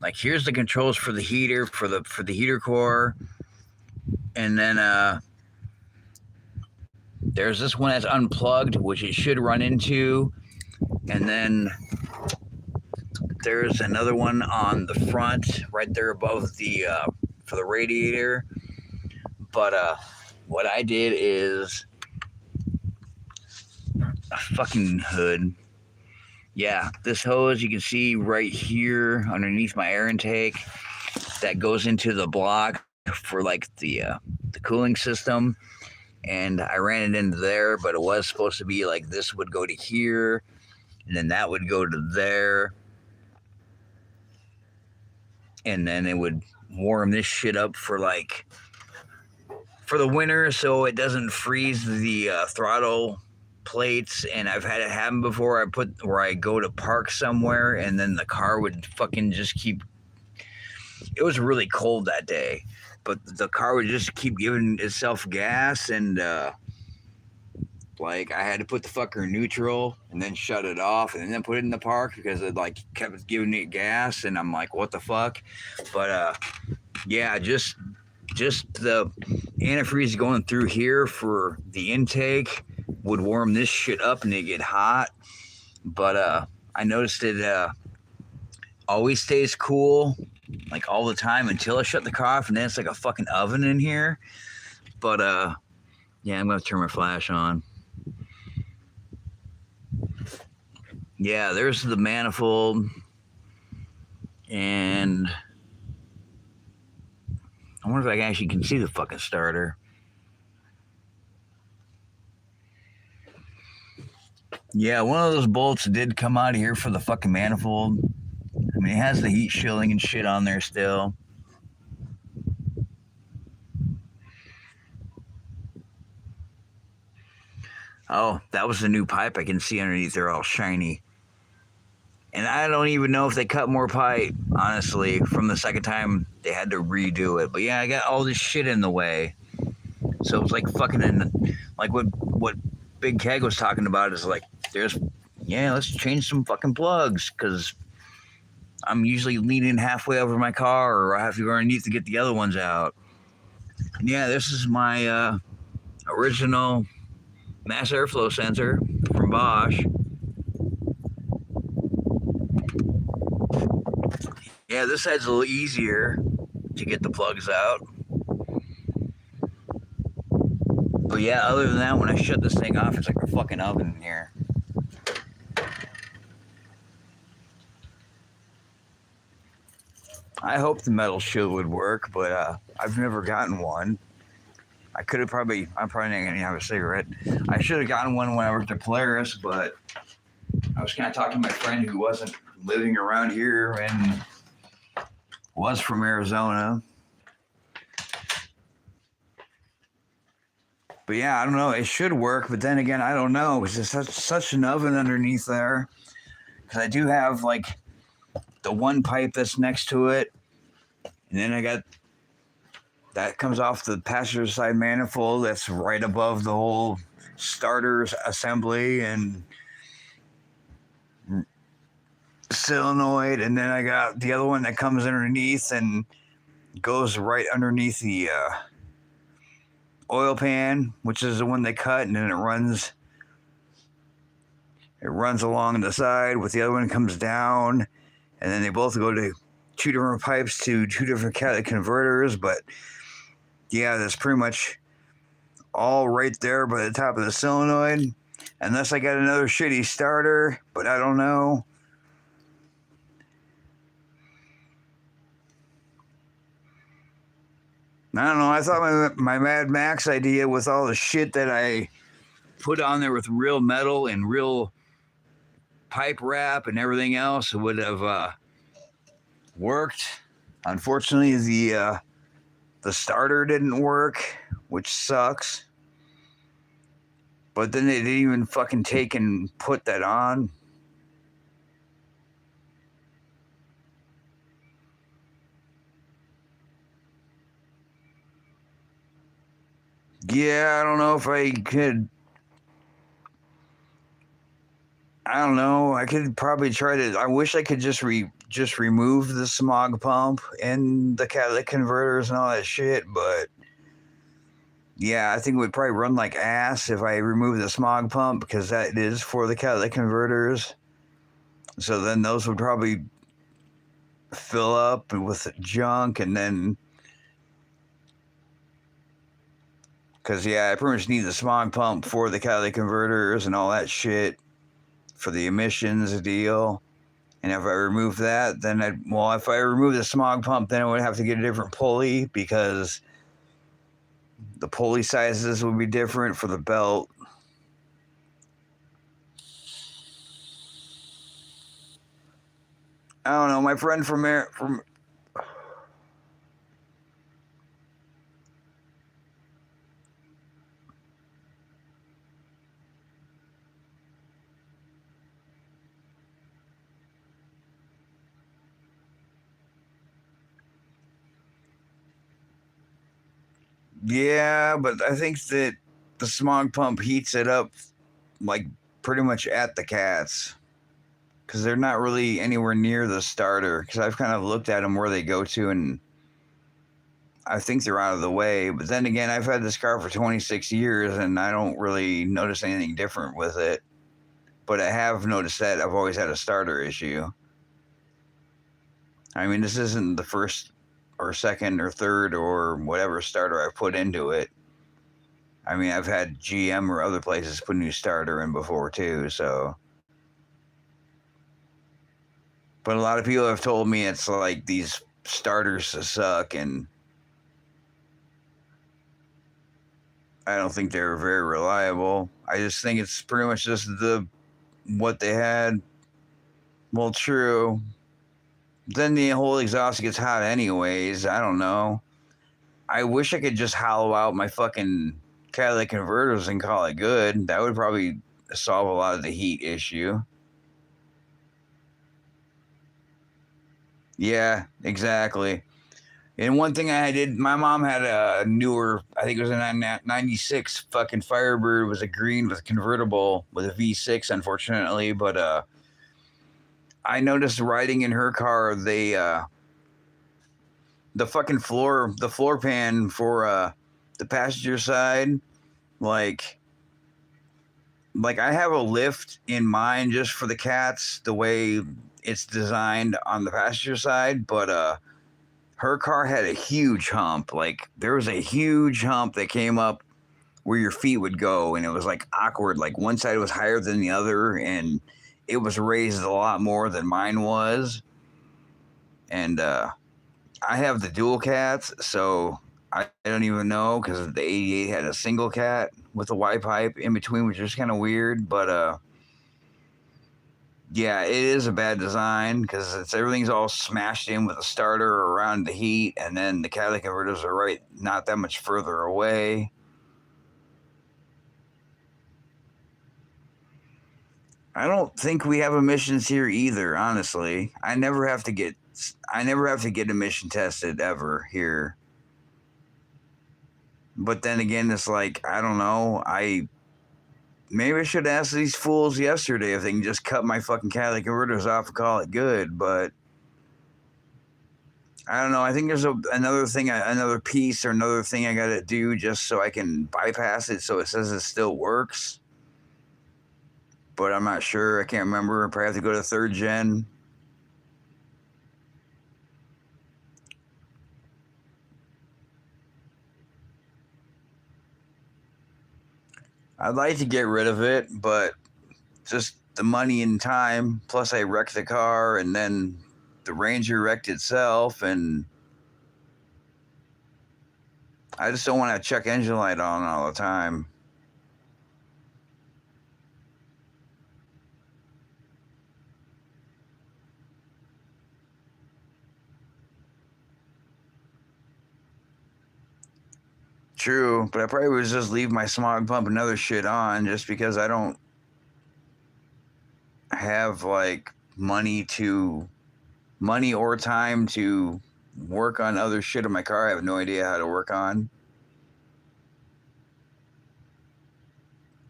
like, here's the controls for the heater, for the heater core. And then there's this one that's unplugged, which it should run into. And then there's another one on the front, right there above the for the radiator. But what I did is a fucking hood. Yeah, this hose you can see right here underneath my air intake that goes into the block for like the cooling system. And I ran it into there, but it was supposed to be like this would go to here, and then that would go to there. And then it would warm this shit up for the winter so it doesn't freeze the throttle plates. And I've had it happen before. Where I go to park somewhere and then the car would fucking just keep, it was really cold that day, but the car would just keep giving itself gas, and like I had to put the fucker in neutral and then shut it off and then put it in the park because it like kept giving it gas, and I'm like, what the fuck? But yeah, just the antifreeze going through here for the intake would warm this shit up and it get hot. But I noticed it always stays cool like all the time until I shut the car off, and then it's like a fucking oven in here. But yeah, I'm gonna turn my flash on. Yeah, there's the manifold, and I wonder if I actually can see the fucking starter. Yeah, one of those bolts did come out of here for the fucking manifold. I mean, it has the heat shielding and shit on there still. Oh, that was the new pipe. I can see underneath there all shiny. And I don't even know if they cut more pipe, honestly, from the second time they had to redo it. But yeah, I got all this shit in the way. So it was like fucking like what Big Keg was talking about is like, let's change some fucking plugs, because I'm usually leaning halfway over my car, or I have to go underneath to get the other ones out. And yeah, this is my original mass airflow sensor from Bosch. Yeah, this side's a little easier to get the plugs out. But yeah, other than that, when I shut this thing off, it's like a fucking oven in here. I hope the metal shield would work, but I've never gotten one. I'm probably not gonna have a cigarette. I should have gotten one when I worked at Polaris, but I was kind of talking to my friend who wasn't living around here and was from Arizona. But yeah, I don't know. It should work, but then again, I don't know because there's such an oven underneath there. Because I do have like the one pipe that's next to it, and then I got that comes off the passenger side manifold that's right above the whole starter assembly and solenoid, and then I got the other one that comes underneath and goes right underneath the oil pan, which is the one they cut, and then it runs along the side with the other one comes down, and then they both go to two different pipes to two different catalytic converters. But yeah, that's pretty much all right there by the top of the solenoid, unless I got another shitty starter, but I don't know. I don't know. I thought my Mad Max idea with all the shit that I put on there with real metal and real pipe wrap and everything else would have worked. Unfortunately, the starter didn't work, which sucks. But then they didn't even fucking take and put that on. Yeah, I don't know if I could. I don't know. I could probably try to. I wish I could just remove the smog pump and the catalytic converters and all that shit, but yeah, I think it would probably run like ass if I remove the smog pump because that is for the catalytic converters. So then those would probably fill up with junk, and then because yeah, I pretty much need the smog pump for the catalytic converters and all that shit for the emissions deal. And if I remove that, then if I remove the smog pump, then I would have to get a different pulley because the pulley sizes would be different for the belt. I don't know. My friend from yeah, but I think that the smog pump heats it up like pretty much at the cats because they're not really anywhere near the starter. Because I've kind of looked at them where they go to, and I think they're out of the way. But then again, I've had this car for 26 years, and I don't really notice anything different with it. But I have noticed that I've always had a starter issue. I mean, this isn't the first or second or third or whatever starter I've put into it. I mean, I've had GM or other places put a new starter in before too, so. But a lot of people have told me it's like these starters suck, and I don't think they're very reliable. I just think it's pretty much just what they had. Well, true. Then the whole exhaust gets hot anyways. I don't know. I wish I could just hollow out my fucking catalytic converters and call it good. That would probably solve a lot of the heat issue. Yeah, exactly. And one thing I did, my mom had a newer, I think it was a 96 fucking Firebird. It was a green with convertible with a V6, unfortunately. But I noticed riding in her car, the fucking the floor pan for the passenger side, like I have a lift in mind just for the cats, the way it's designed on the passenger side, but her car had a huge hump. Like there was a huge hump that came up where your feet would go, and it was like awkward. Like one side was higher than the other, and it was raised a lot more than mine was. And I have the dual cats, so I don't even know because the 88 had a single cat with a Y pipe in between, which is kind of weird. But Yeah, it is a bad design because it's everything's all smashed in with the starter around the heat, and then the catalytic converters are right not that much further away. I don't think we have emissions here either. Honestly, I never have to get emission tested ever here. But then again, it's like I don't know. I maybe I should ask these fools yesterday if they can just cut my fucking catalytic converters off and call it good. But I don't know. I think there's another thing, another piece or another thing I got to do just so I can bypass it so it says it still works. But I'm not sure. I can't remember. I probably have to go to third gen. I'd like to get rid of it, but just the money and time. Plus, I wrecked the car, and then the Ranger wrecked itself, and I just don't want to check engine light on all the time. True, but I probably would just leave my smog pump and other shit on just because I don't have like money or time to work on other shit in my car. I have no idea how to work on.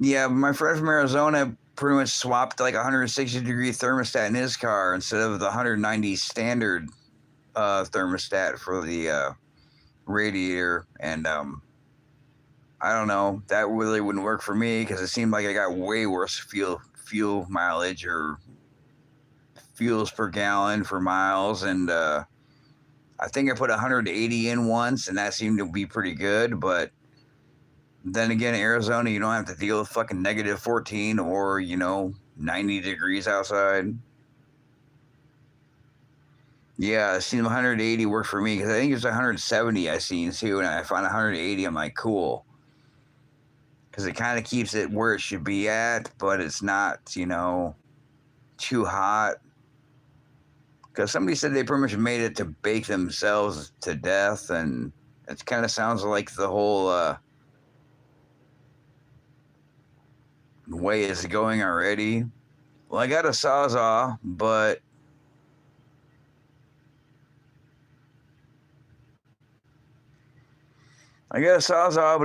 Yeah, my friend from Arizona pretty much swapped like a 160-degree thermostat in his car instead of the 190 standard thermostat for the radiator, and I don't know. That really wouldn't work for me because it seemed like I got way worse fuel mileage or fuels per gallon for miles, and I think I put 180 in once, and that seemed to be pretty good. But then again, Arizona, you don't have to deal with fucking negative 14 or 90 degrees outside. Yeah, it seemed 180 worked for me because I think it's 170 I seen too, and I found 180. I'm like, cool, because it kind of keeps it where it should be at, but it's not, too hot. Because somebody said they pretty much made it to bake themselves to death, and it kind of sounds like the whole way is going already. Well, I got a sawzall, but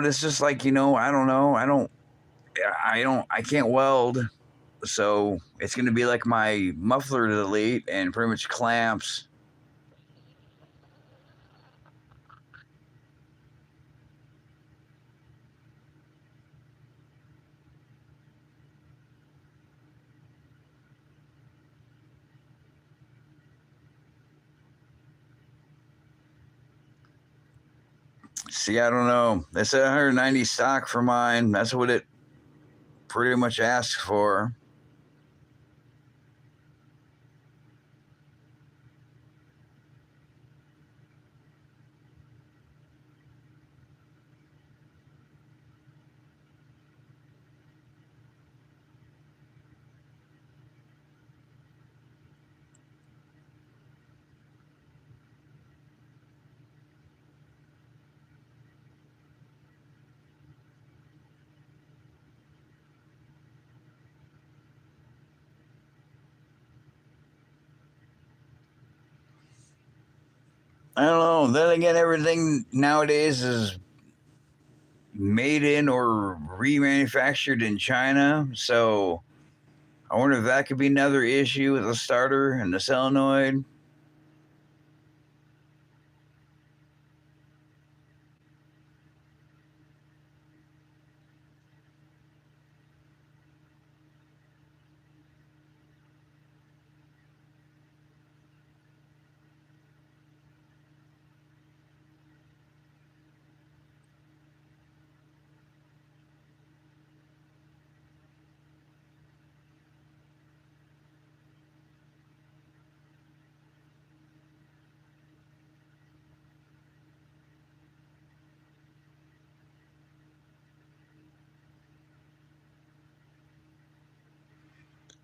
it's just like I don't know. I can't weld, so it's gonna be like my muffler delete and pretty much clamps. See, I don't know. They said 190 stock for mine. That's what it pretty much asks for. I don't know. Then again, everything nowadays is made in or remanufactured in China. So I wonder if that could be another issue with the starter and the solenoid.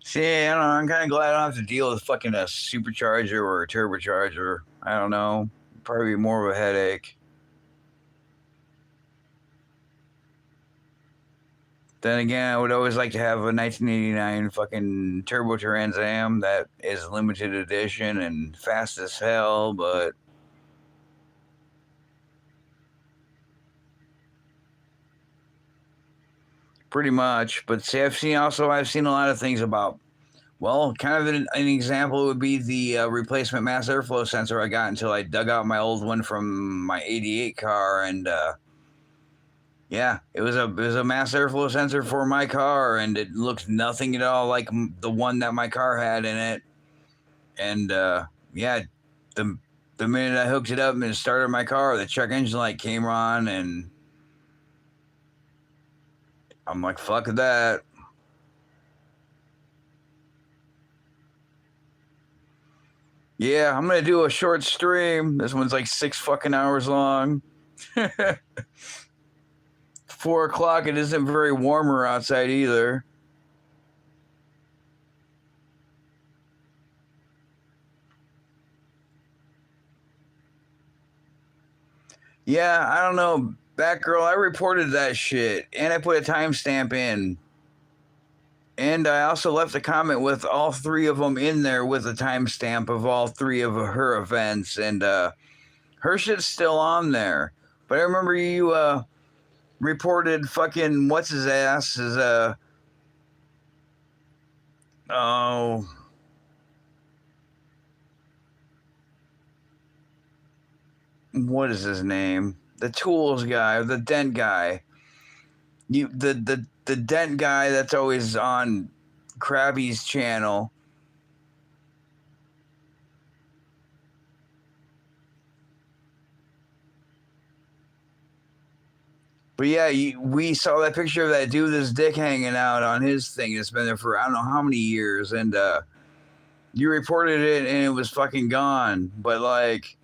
See, I don't know. I'm kind of glad I don't have to deal with fucking a supercharger or a turbocharger. I don't know. Probably more of a headache. Then again, I would always like to have a 1989 fucking Turbo Trans Am that is limited edition and fast as hell, but pretty much. But see, I've seen a lot of things about. Well, kind of an example would be the replacement mass airflow sensor I got until I dug out my old one from my '88 car, and yeah, it was a mass airflow sensor for my car, and it looks nothing at all like the one that my car had in it. And yeah, the the minute I hooked it up and started my car, the check engine light came on, and I'm like, fuck that. Yeah, I'm gonna do a short stream. This one's like 6 fucking hours long. 4 o'clock. It isn't very warmer outside either. Yeah, I don't know. Batgirl, I reported that shit and I put a timestamp in. And I also left a comment with all three of them in there with a timestamp of all three of her events. And her shit's still on there. But I remember you reported fucking what's his ass is oh, what is his name? The tools guy, the dent guy. The dent guy that's always on Krabby's channel. But yeah, we saw that picture of that dude with his dick hanging out on his thing. It's been there for I don't know how many years, and you reported it, and it was fucking gone. But like,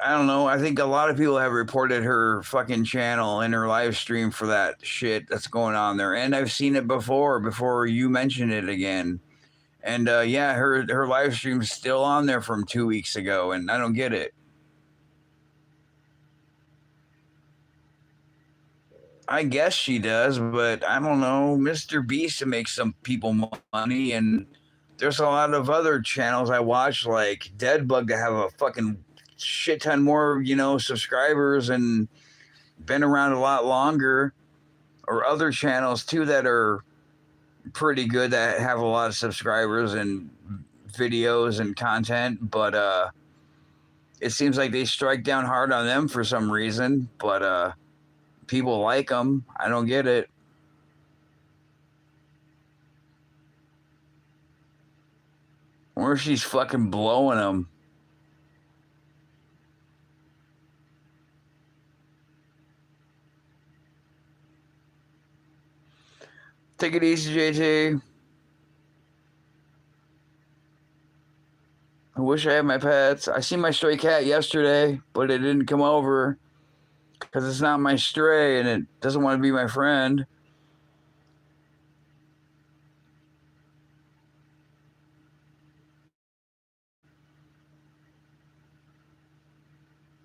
I don't know. I think a lot of people have reported her fucking channel and her live stream for that shit that's going on there. And I've seen it before you mentioned it again. And yeah, her live stream's still on there from 2 weeks ago, and I don't get it. I guess she does, but I don't know. Mr. Beast makes some people money, and there's a lot of other channels I watch, like Deadbug, that have a fucking shit ton more, subscribers and been around a lot longer, or other channels too that are pretty good that have a lot of subscribers and videos and content, but it seems like they strike down hard on them for some reason, but people like them. I don't get it. Or she's fucking blowing them. Take it easy, JT. I wish I had my pets. I seen my stray cat yesterday, but it didn't come over because it's not my stray and it doesn't want to be my friend.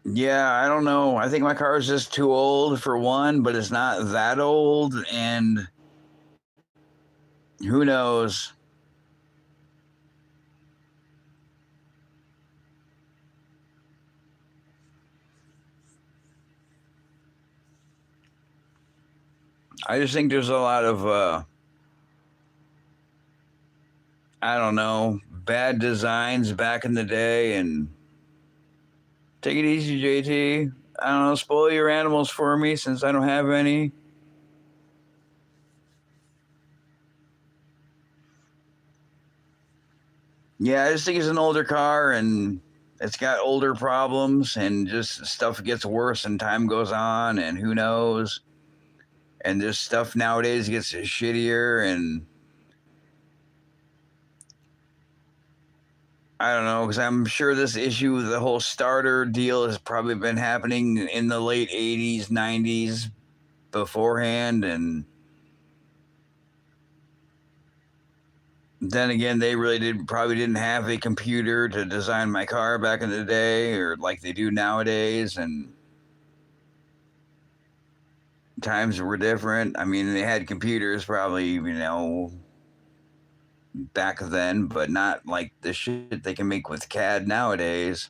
Yeah, I don't know. I think my car is just too old for one, but it's not that old, and who knows? I just think there's a lot of I don't know, bad designs back in the day, and take it easy, JT. I don't know, spoil your animals for me since I don't have any. Yeah, I just think it's an older car and it's got older problems and just stuff gets worse and time goes on and who knows. And this stuff nowadays gets shittier, and I don't know, because I'm sure this issue, the whole starter deal, has probably been happening in the late 80s, 90s beforehand. And then again, they really probably didn't have a computer to design my car back in the day, or like they do nowadays, and times were different. I mean, they had computers probably, back then, but not like the shit they can make with CAD nowadays.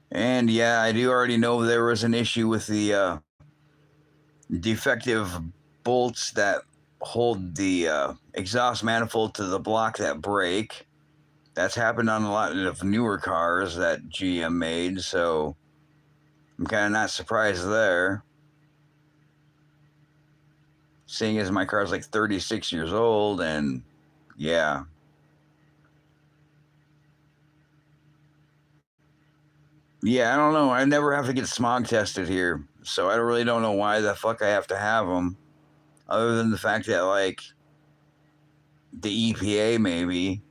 And yeah, I do already know there was an issue with the defective bolts that hold the exhaust manifold to the block that break. That's happened on a lot of newer cars that GM made, so I'm kind of not surprised there. Seeing as my car's like 36 years old, and yeah. Yeah, I don't know. I never have to get smog tested here, so I really don't know why the fuck I have to have them, other than the fact that, like, the EPA maybe.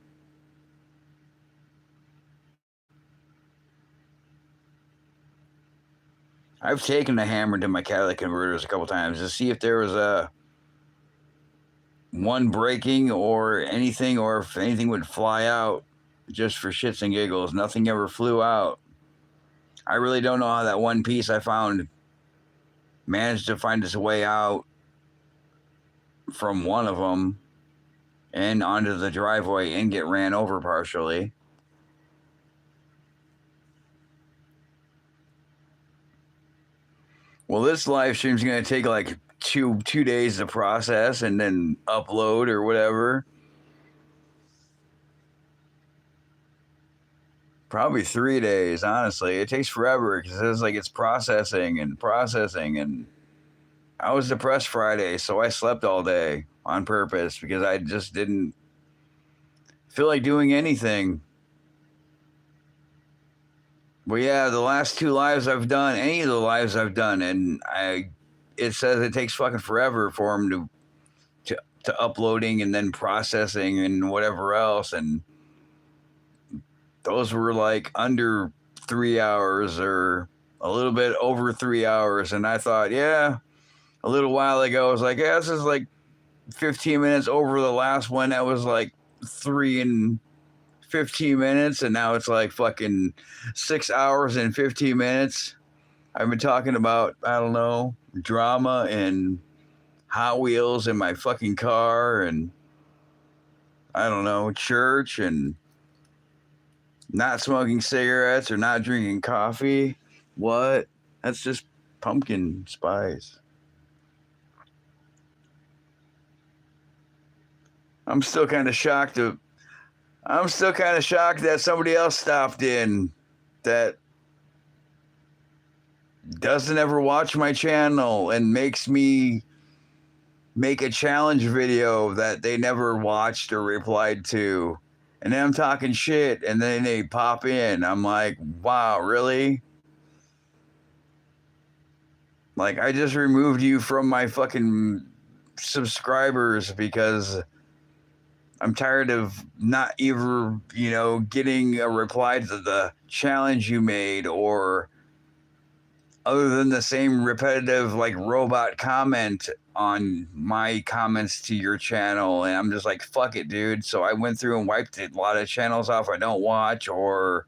I've taken a hammer to my catalytic converters a couple times to see if there was a one breaking or anything, or if anything would fly out, just for shits and giggles. Nothing ever flew out. I really don't know how that one piece I found managed to find its way out from one of them and onto the driveway and get ran over partially. Well, this live stream is going to take like two days to process and then upload or whatever. Probably 3 days, honestly. It takes forever because it's like it's processing and processing. And I was depressed Friday, so I slept all day on purpose because I just didn't feel like doing anything. But yeah, the last two lives I've done, any of the lives I've done, and it says it takes fucking forever for them to uploading and then processing and whatever else, and those were like under 3 hours or a little bit over 3 hours, and I thought, yeah, a little while ago I was like, yeah, this is like 15 minutes over the last one that was like 3 and 15 minutes, and now it's like fucking 6 hours and 15 minutes. I've been talking about, I don't know, drama and Hot Wheels in my fucking car, and I don't know, church, and not smoking cigarettes or not drinking coffee. What? That's just pumpkin spice. I'm still kind of shocked. I'm still kind of shocked that somebody else stopped in that doesn't ever watch my channel and makes me make a challenge video that they never watched or replied to. And then I'm talking shit and then they pop in. I'm like, wow, really? Like, I just removed you from my fucking subscribers because I'm tired of not even, getting a reply to the challenge you made, or other than the same repetitive, like, robot comment on my comments to your channel. And I'm just like, fuck it, dude. So I went through and wiped a lot of channels off I don't watch, or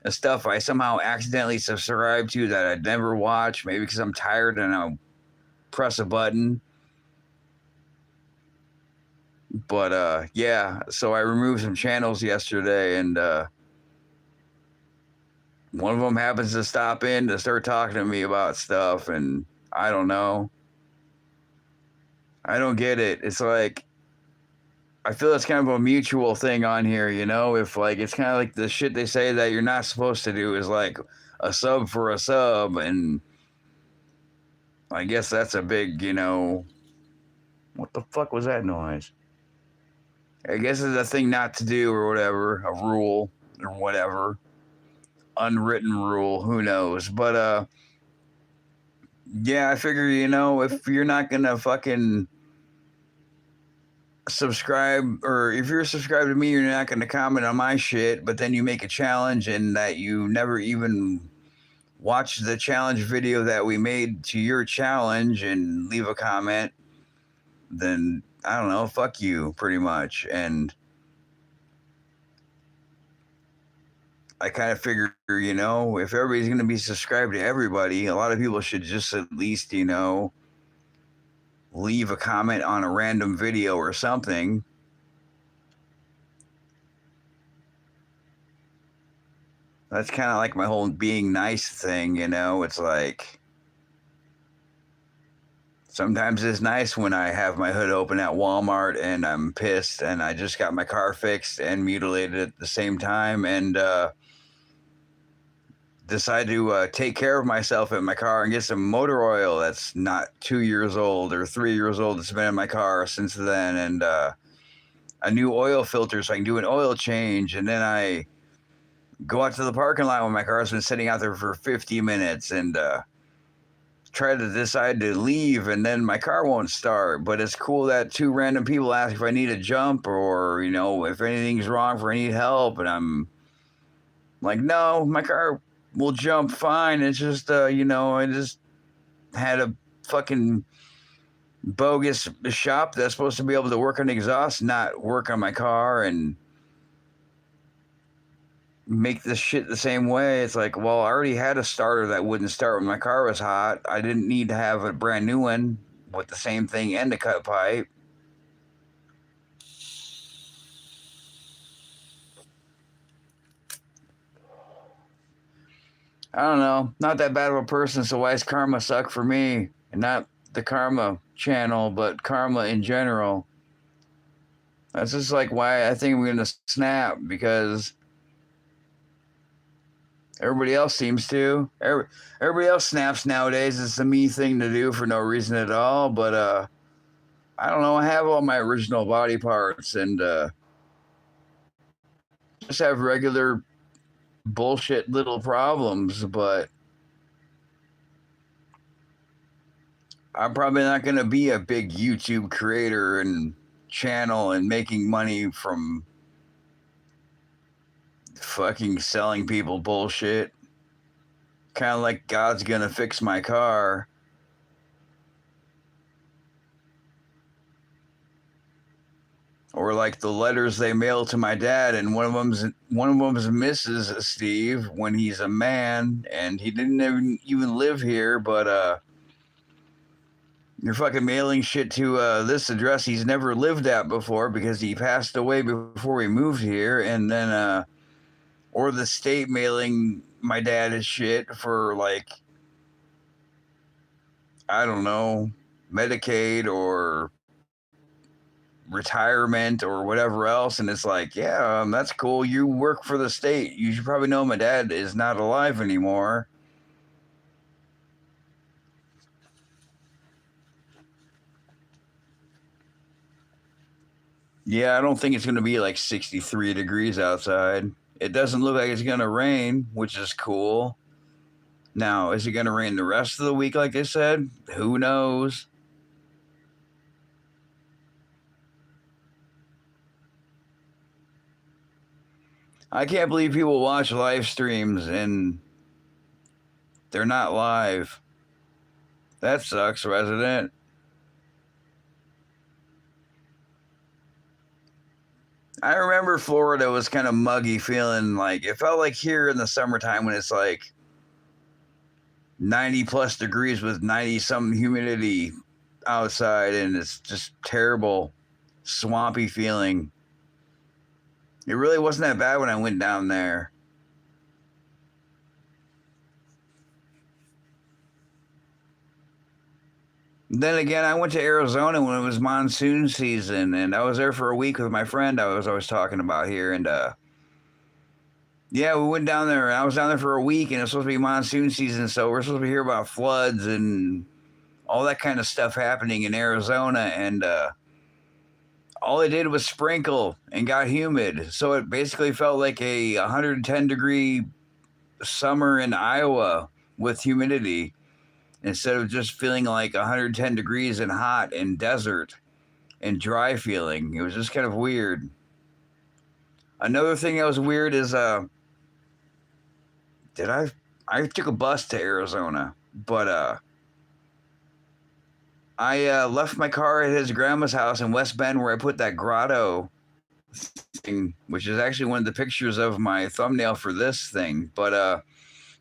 stuff I somehow accidentally subscribe to that I'd never watch, maybe because I'm tired and I'll press a button. But yeah, so I removed some channels yesterday, and one of them happens to stop in to start talking to me about stuff, and I don't know. I don't get it. It's like, I feel it's kind of a mutual thing on here, if like, it's kind of like the shit they say that you're not supposed to do is like a sub for a sub, and I guess that's a big, what the fuck was that noise? I guess it's a thing not to do or whatever, a rule or whatever, unwritten rule, who knows? But yeah, I figure, if you're not gonna fucking subscribe, or if you're subscribed to me, you're not going to comment on my shit, but then you make a challenge and that you never even watch the challenge video that we made to your challenge and leave a comment, then I don't know, fuck you pretty much. And I kind of figure, if everybody's going to be subscribed to everybody, a lot of people should just at least, leave a comment on a random video or something. That's kind of like my whole being nice thing, It's like sometimes it's nice when I have my hood open at Walmart and I'm pissed and I just got my car fixed and mutilated at the same time and decide to take care of myself in my car and get some motor oil that's not 2 years old or 3 years old. It's been in my car since then, and a new oil filter so I can do an oil change. And then I go out to the parking lot when my car's been sitting out there for 50 minutes and try to decide to leave, and then my car won't start. But it's cool that two random people ask if I need a jump or, if anything's wrong, if I need help. And I'm like, no, my car will jump fine. It's just, I just had a fucking bogus shop that's supposed to be able to work on exhaust, not work on my car and make this shit the same way. It's like, well, I already had a starter that wouldn't start when my car was hot. I didn't need to have a brand new one with the same thing and the cut pipe. I don't know. Not that bad of a person, so why does karma suck for me? And not the karma channel, but karma in general. That's just like why I think I'm going to snap, because everybody else seems to. Everybody else snaps nowadays. It's the me thing to do for no reason at all. But I don't know. I have all my original body parts and just have regular bullshit little problems. But I'm probably not going to be a big YouTube creator and channel and making money from fucking selling people bullshit. Kind of like God's gonna fix my car. Or like the letters they mail to my dad, and one of them's Mrs. Steve when he's a man and he didn't even live here, but you're fucking mailing shit to this address he's never lived at before because he passed away before we moved here, and then or the state mailing my dad his shit for, like, I don't know, Medicaid or retirement or whatever else. And it's like, yeah, that's cool. You work for the state. You should probably know my dad is not alive anymore. Yeah, I don't think it's going to be like 63 degrees outside. It doesn't look like it's going to rain, which is cool. Now, is it going to rain the rest of the week, like I said? Who knows? I can't believe people watch live streams and they're not live. That sucks, resident. I remember Florida was kind of muggy, feeling like it felt like here in the summertime when it's like 90 plus degrees with 90 some humidity outside, and it's just terrible, swampy feeling. It really wasn't that bad when I went down there. Then again, I went to Arizona when it was monsoon season, and I was there for a week with my friend I was always talking about here. And yeah, we went down there. I was down there for a week, and it was supposed to be monsoon season, so we're supposed to hear about floods and all that kind of stuff happening in Arizona. And all it did was sprinkle and got humid, so it basically felt like a 110-degree summer in Iowa with humidity, instead of just feeling like 110 degrees and hot and desert. and dry feeling. It was just kind of weird. Another thing that was weird is did I took a bus to Arizona, but I left my car at his grandma's house in West Bend where I put that grotto thing, which is actually one of the pictures of my thumbnail for this thing. But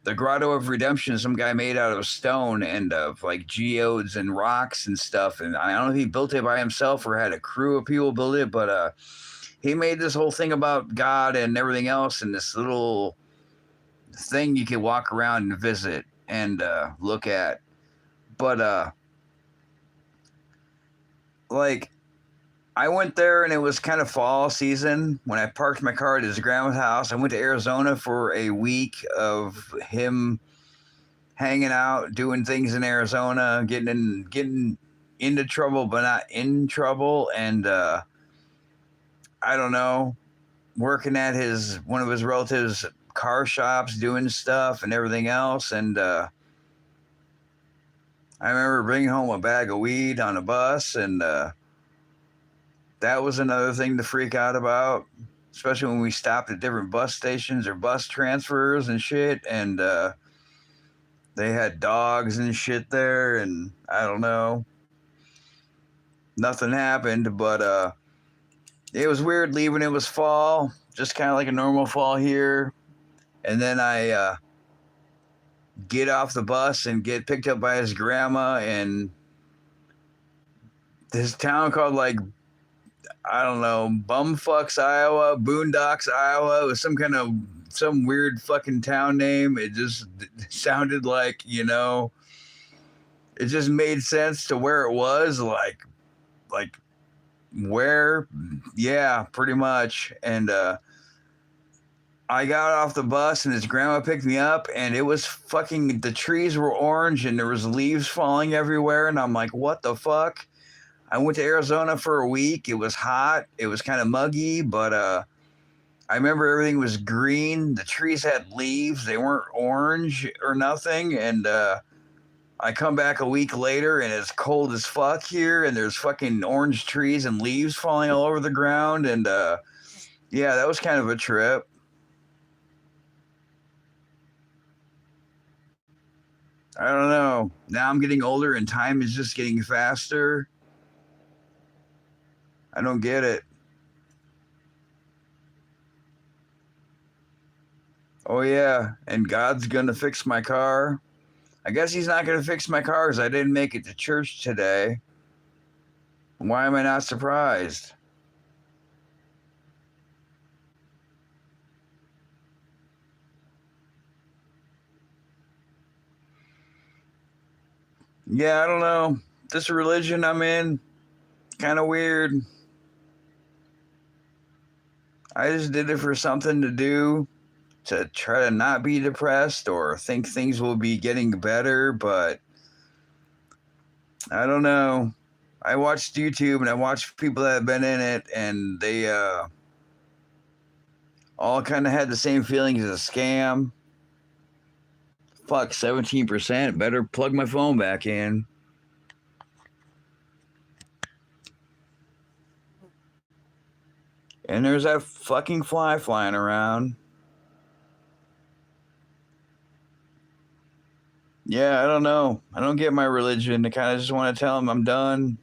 the Grotto of Redemption, some guy made out of stone and of like geodes and rocks and stuff. And I don't know if he built it by himself or had a crew of people build it, but he made this whole thing about God and everything else in this little thing you can walk around and visit and look at. But like I went there and it was kind of fall season when I parked my car at his grandma's house. I went to Arizona for a week of him hanging out, doing things in Arizona, getting into trouble but not in trouble, and I don't know, working at his one of his relatives' car shops, doing stuff and everything else. And I remember bringing home a bag of weed on a bus, and that was another thing to freak out about, especially when we stopped at different bus stations or bus transfers and shit. And they had dogs and shit there, and I don't know. Nothing happened, but it was weird leaving. It was fall, just kind of like a normal fall here. And then I get off the bus and get picked up by his grandma in this town called like, I don't know, Bumfucks, Iowa, Boondocks, Iowa. It was some weird fucking town name. It just sounded like, it just made sense to where it was, like where, yeah, pretty much. And I got off the bus and his grandma picked me up, and it was fucking, the trees were orange and there was leaves falling everywhere, and I'm like, what the fuck? I went to Arizona for a week. It was hot. It was kind of muggy, but I remember everything was green. The trees had leaves. They weren't orange or nothing. And I come back a week later and it's cold as fuck here, and there's fucking orange trees and leaves falling all over the ground. And yeah, that was kind of a trip. I don't know. Now I'm getting older and time is just getting faster. I don't get it. Oh yeah, and God's gonna fix my car. I guess he's not gonna fix my car because I didn't make it to church today. Why am I not surprised? Yeah, I don't know. This religion I'm in, kind of weird. I just did it for something to do, to try to not be depressed or think things will be getting better, but I don't know. I watched YouTube and I watched people that have been in it, and they all kind of had the same feelings as a scam. Fuck, 17%. Better plug my phone back in. And there's that fucking fly flying around. Yeah, I don't know. I don't get my religion. I kind of just want to tell them I'm done.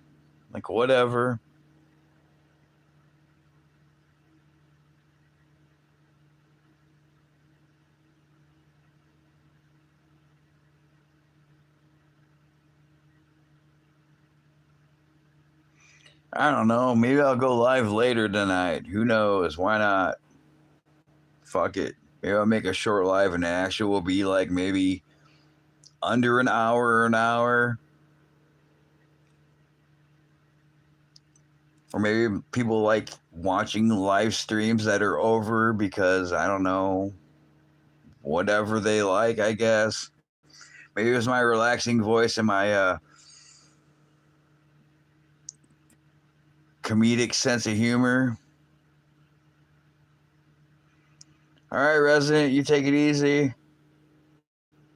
Like, whatever. I don't know. Maybe I'll go live later tonight. Who knows? Why not? Fuck it. Maybe I'll make a short live and the actual will be like maybe under an hour or an hour. Or maybe people like watching live streams that are over because, I don't know, whatever they like, I guess. Maybe it was my relaxing voice and my comedic sense of humor. All right, resident, you take it easy.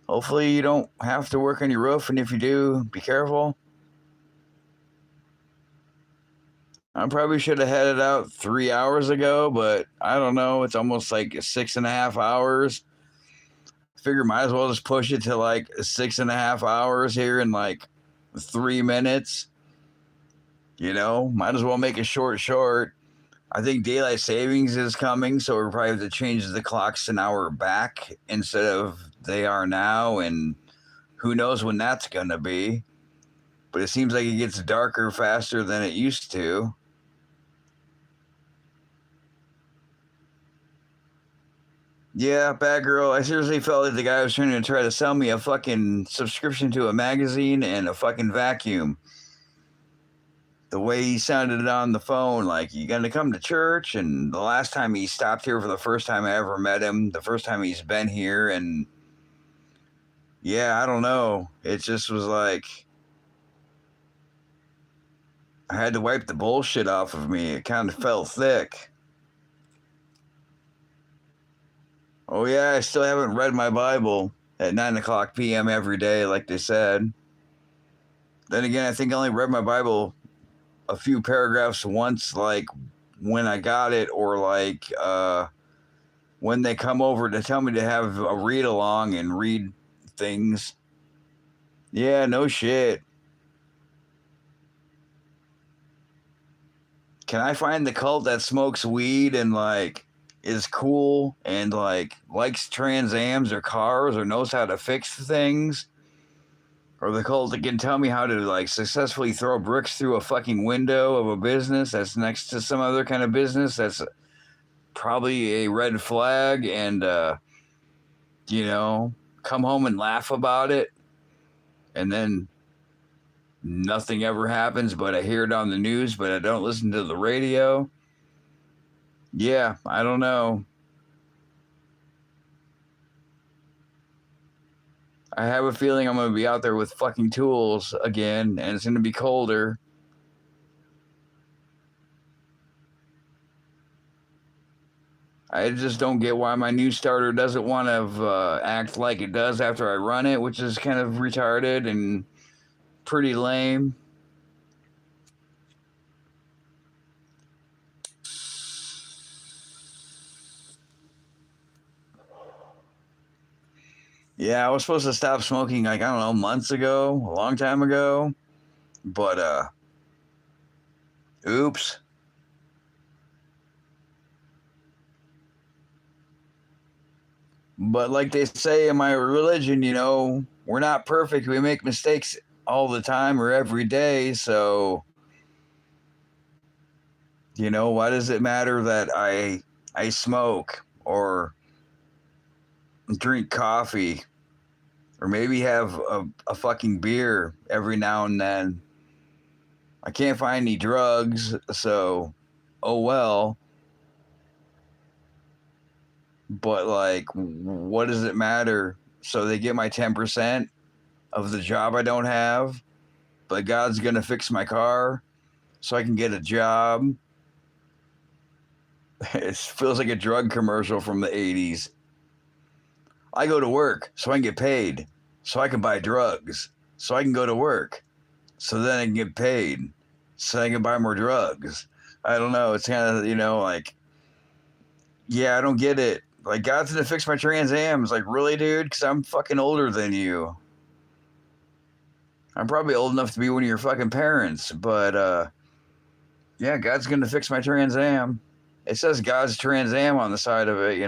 Hopefully you don't have to work on your roof, and if you do, be careful. I probably should have headed out 3 hours ago, but I don't know. It's almost like 6.5 hours. Figure might as well just push it to like 6.5 hours here in like 3 minutes. Might as well make it short. I think daylight savings is coming, so we're probably have to change the clocks an hour back instead of they are now, and who knows when that's gonna be. But it seems like it gets darker faster than it used to. Yeah, bad girl. I seriously felt like the guy was trying to try to sell me a fucking subscription to a magazine and a fucking vacuum. The way he sounded on the phone, like, you gonna come to church? And the last time he stopped here for the first time I ever met him, the first time he's been here, and yeah, I don't know. It just was like I had to wipe the bullshit off of me. It kind of felt thick. Oh yeah, I still haven't read my Bible at 9 o'clock p.m. every day, like they said. Then again, I think I only read my Bible a few paragraphs once, like when I got it, or like when they come over to tell me to have a read along and read things. Yeah, no shit. Can I find the cult that smokes weed and like is cool and like likes Trans Ams or cars or knows how to fix things? Or the cult that can tell me how to like successfully throw bricks through a fucking window of a business that's next to some other kind of business that's probably a red flag, and come home and laugh about it, and then nothing ever happens, but I hear it on the news, but I don't listen to the radio. Yeah, I don't know. I have a feeling I'm going to be out there with fucking tools again, and it's going to be colder. I just don't get why my new starter doesn't want to act like it does after I run it, which is kind of retarded and pretty lame. Yeah, I was supposed to stop smoking like, I don't know, months ago, a long time ago. But oops. But like they say in my religion, we're not perfect. We make mistakes all the time or every day. So, why does it matter that I smoke or drink coffee or maybe have a fucking beer every now and then? I can't find any drugs, so oh well. But like, what does it matter? So they get my 10% of the job I don't have, but God's gonna fix my car so I can get a job. It feels like a drug commercial from the 80s. I go to work so I can get paid, so I can buy drugs, so I can go to work, so then I can get paid, so I can buy more drugs. I don't know. It's kind of, like, yeah, I don't get it. Like, God's gonna fix my Trans Ams. Like, really, dude? Because I'm fucking older than you. I'm probably old enough to be one of your fucking parents, but yeah, God's gonna fix my Trans Am. It says God's Trans Am on the side of it,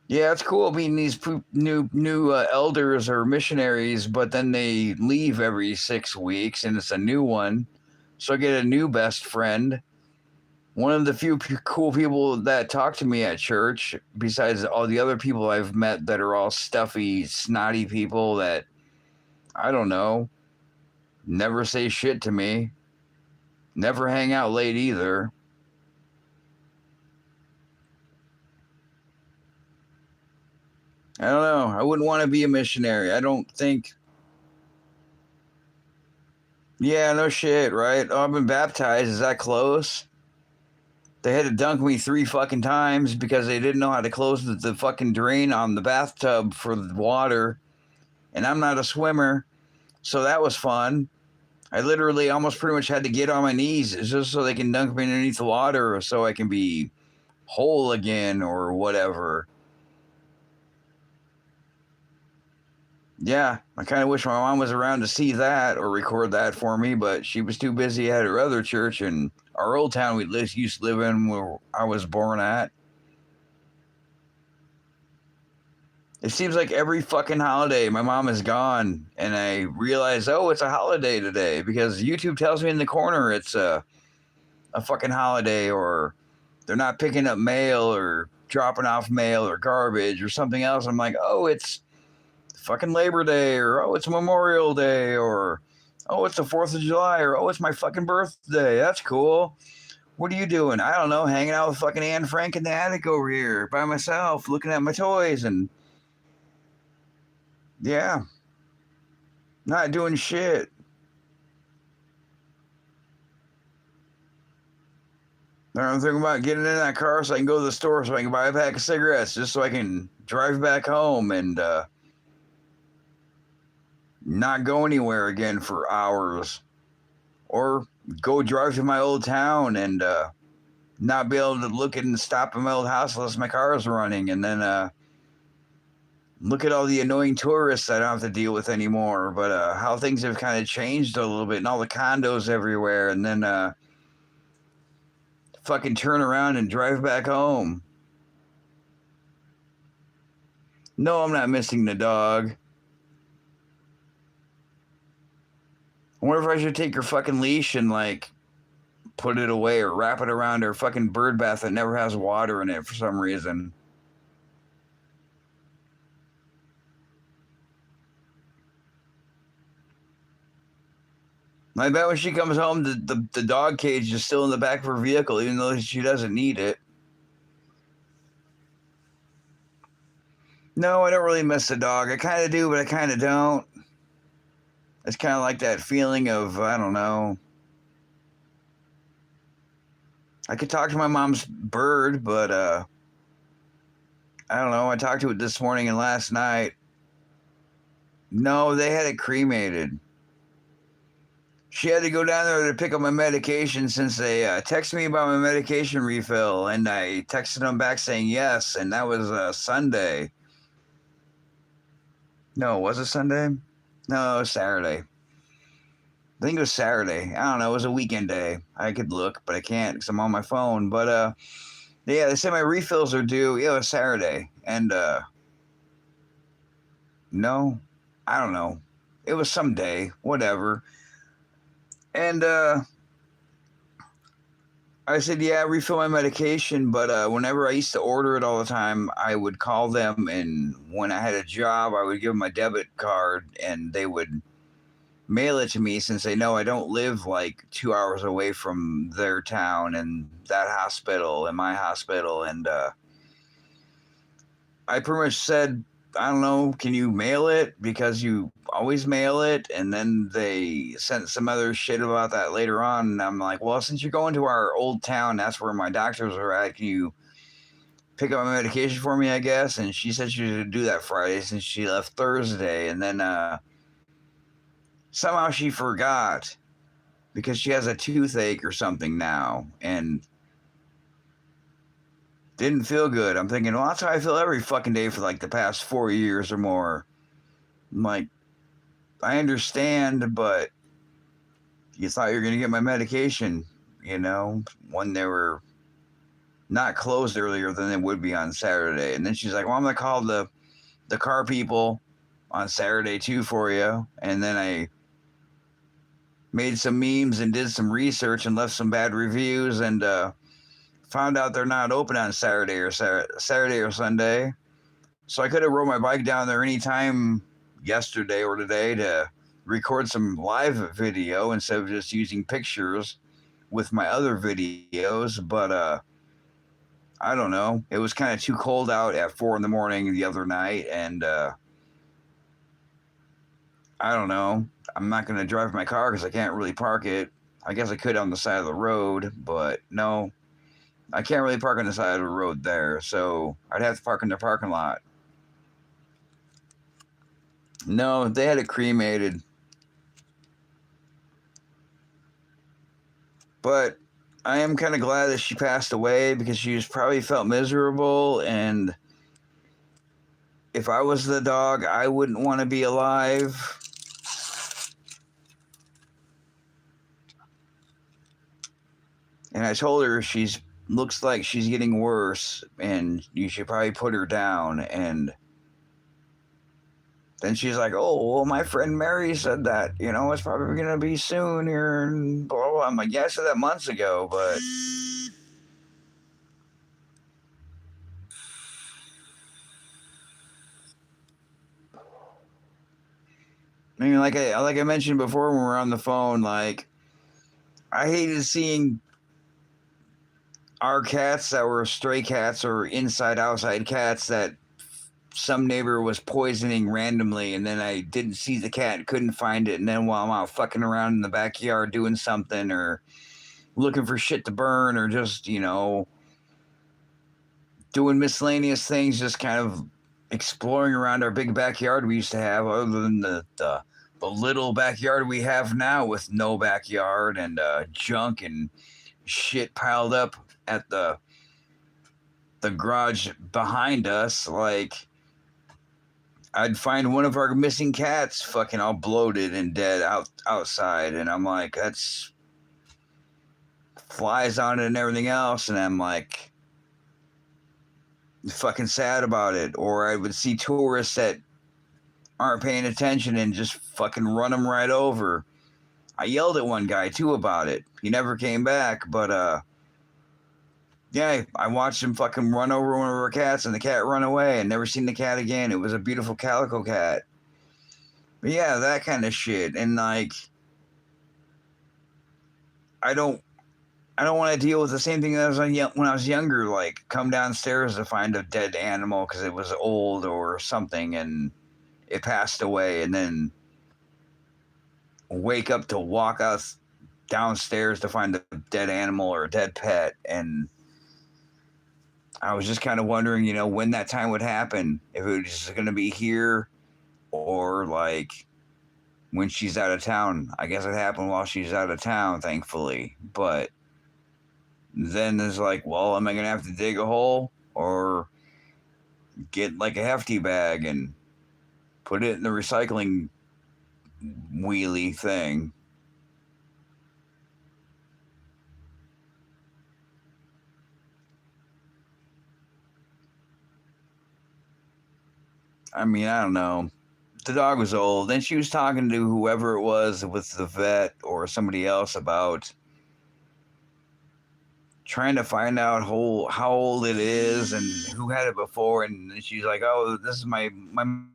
Yeah, it's cool meeting these new elders or missionaries, but then they leave every 6 weeks, and it's a new one. So I get a new best friend. One of the few cool people that talk to me at church, besides all the other people I've met that are all stuffy, snotty people that, I don't know, never say shit to me, never hang out late either. I don't know. I wouldn't want to be a missionary. I don't think. Yeah, no shit, right? Oh, I've been baptized. Is that close? They had to dunk me 3 fucking times because they didn't know how to close the fucking drain on the bathtub for the water. And I'm not a swimmer, so that was fun. I literally almost pretty much had to get on my knees just so they can dunk me underneath the water so I can be whole again or whatever. Yeah, I kind of wish my mom was around to see that or record that for me, but she was too busy at her other church in our old town used to live in where I was born at. It seems like every fucking holiday my mom is gone, and I realize, oh, it's a holiday today because YouTube tells me in the corner it's a fucking holiday, or they're not picking up mail or dropping off mail or garbage or something else. I'm like, oh, it's fucking Labor Day, or oh, it's Memorial Day, or oh, it's the 4th of July, or oh, it's my fucking birthday. That's cool. What are you doing? I don't know, hanging out with fucking Anne Frank in the attic over here by myself, looking at my toys, and yeah, not doing shit. I'm thinking about getting in that car so I can go to the store so I can buy a pack of cigarettes just so I can drive back home and not go anywhere again for hours. Or go drive to my old town and not be able to look at and stop at my old house unless my car is running. And then look at all the annoying tourists I don't have to deal with anymore. But how things have kind of changed a little bit and all the condos everywhere. And then fucking turn around and drive back home. No, I'm not missing the dog. I wonder if I should take her fucking leash and like put it away or wrap it around her fucking bird bath that never has water in it for some reason. I bet when she comes home, the dog cage is still in the back of her vehicle, even though she doesn't need it. No, I don't really miss the dog. I kind of do, but I kind of don't. It's kind of like that feeling of, I don't know. I could talk to my mom's bird, but I don't know. I talked to it this morning and last night. No, they had it cremated. She had to go down there to pick up my medication since they texted me about my medication refill, and I texted them back saying yes, and that was Sunday. No, was it Sunday? No, it was Saturday. I think it was Saturday. I don't know. It was a weekend day. I could look, but I can't because I'm on my phone. But yeah, they say my refills are due. Yeah, it was Saturday, and no, I don't know. It was some day, whatever. And I said, yeah, refill my medication. But whenever I used to order it all the time, I would call them. And when I had a job, I would give them my debit card and they would mail it to me since they know I don't live like 2 hours away from their town and that hospital and my hospital. And I pretty much said, I don't know, can you mail it? Because you always mail it. And then they sent some other shit about that later on. And I'm like, well, since you're going to our old town, that's where my doctors are at. Can you pick up my medication for me, I guess? And she said she would do that Friday since she left Thursday. And then somehow she forgot because she has a toothache or something now. And didn't feel good. I'm thinking, well, that's how I feel every fucking day for like the past 4 years or more. I'm like, I understand, but you thought you were going to get my medication, when they were not closed earlier than they would be on Saturday. And then she's like, well, I'm going to call the car people on Saturday too for you. And then I made some memes and did some research and left some bad reviews and found out they're not open on Saturday or Sunday. So I could have rode my bike down there anytime yesterday or today to record some live video instead of just using pictures with my other videos. But I don't know. It was kind of too cold out at 4 a.m. the other night. And I don't know. I'm not going to drive my car because I can't really park it. I guess I could on the side of the road, but no. I can't really park on the side of the road there, so I'd have to park in their parking lot. No, they had it cremated. But I am kind of glad that she passed away because she's probably felt miserable. And if I was the dog, I wouldn't want to be alive. And I told her she's looks like she's getting worse and you should probably put her down. And then she's like, oh, well, my friend Mary said that, it's probably going to be soon here and blah, blah. I'm like, yeah, I said that months ago, but I mean, like I mentioned before when we were on the phone, like I hated seeing our cats that were stray cats or outside cats that some neighbor was poisoning randomly, and then I didn't see the cat, couldn't find it, and then while I'm out fucking around in the backyard doing something or looking for shit to burn or just doing miscellaneous things, just kind of exploring around our big backyard we used to have, other than the little backyard we have now with no backyard and junk and shit piled up at the garage behind us. Like I'd find one of our missing cats fucking all bloated and dead outside, and I'm like, that's flies on it and everything else, and I'm like fucking sad about it. Or I would see tourists that aren't paying attention and just fucking run them right over. I yelled at one guy too about it. He never came back, but yeah, I watched him fucking run over one of our cats and the cat run away and never seen the cat again. It was a beautiful calico cat. But yeah, that kind of shit. And like I don't want to deal with the same thing that when I was younger, like come downstairs to find a dead animal because it was old or something and it passed away, and then wake up to walk out downstairs to find a dead animal or a dead pet. And I was just kind of wondering, when that time would happen, if it was just going to be here or like when she's out of town. I guess it happened while she's out of town, thankfully. But then there's like, well, am I going to have to dig a hole or get like a hefty bag and put it in the recycling wheelie thing? I mean, I don't know. The dog was old, and she was talking to whoever it was with the vet or somebody else about trying to find out how old it is and who had it before. And she's like, oh, this is my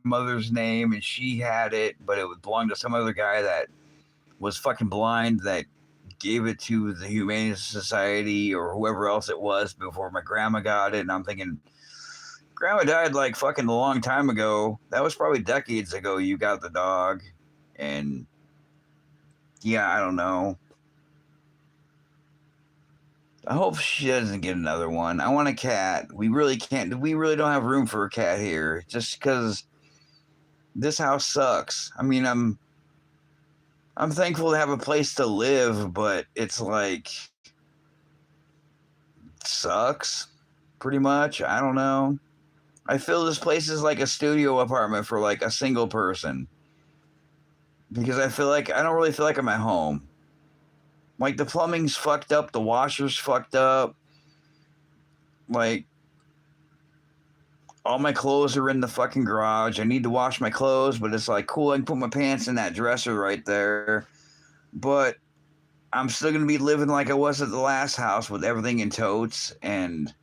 mother's name, and she had it, but it belonged to some other guy that was fucking blind that gave it to the Humane Society or whoever else it was before my grandma got it. And I'm thinking, grandma died like fucking a long time ago. That was probably decades ago you got the dog. And yeah, I don't know. I hope she doesn't get another one. I want a cat. We really can't. We really don't have room for a cat here, just because this house sucks. I mean, I'm thankful to have a place to live, but it's like it sucks pretty much. I don't know. I feel this place is like a studio apartment for like a single person, because I don't really feel like I'm at home. Like the plumbing's fucked up, the washer's fucked up. Like all my clothes are in the fucking garage. I need to wash my clothes, but it's like cool, I can put my pants in that dresser right there. But I'm still gonna be living like I was at the last house with everything in totes, and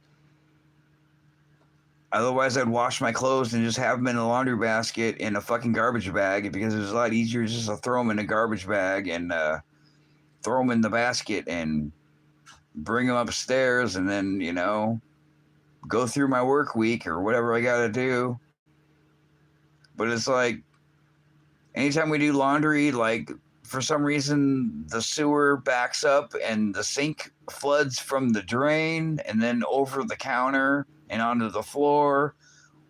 otherwise I'd wash my clothes and just have them in a laundry basket in a fucking garbage bag, because it was a lot easier just to throw them in a garbage bag and throw them in the basket and bring them upstairs, and then go through my work week or whatever I gotta do. But it's like anytime we do laundry, like for some reason the sewer backs up and the sink floods from the drain and then over the counter and onto the floor.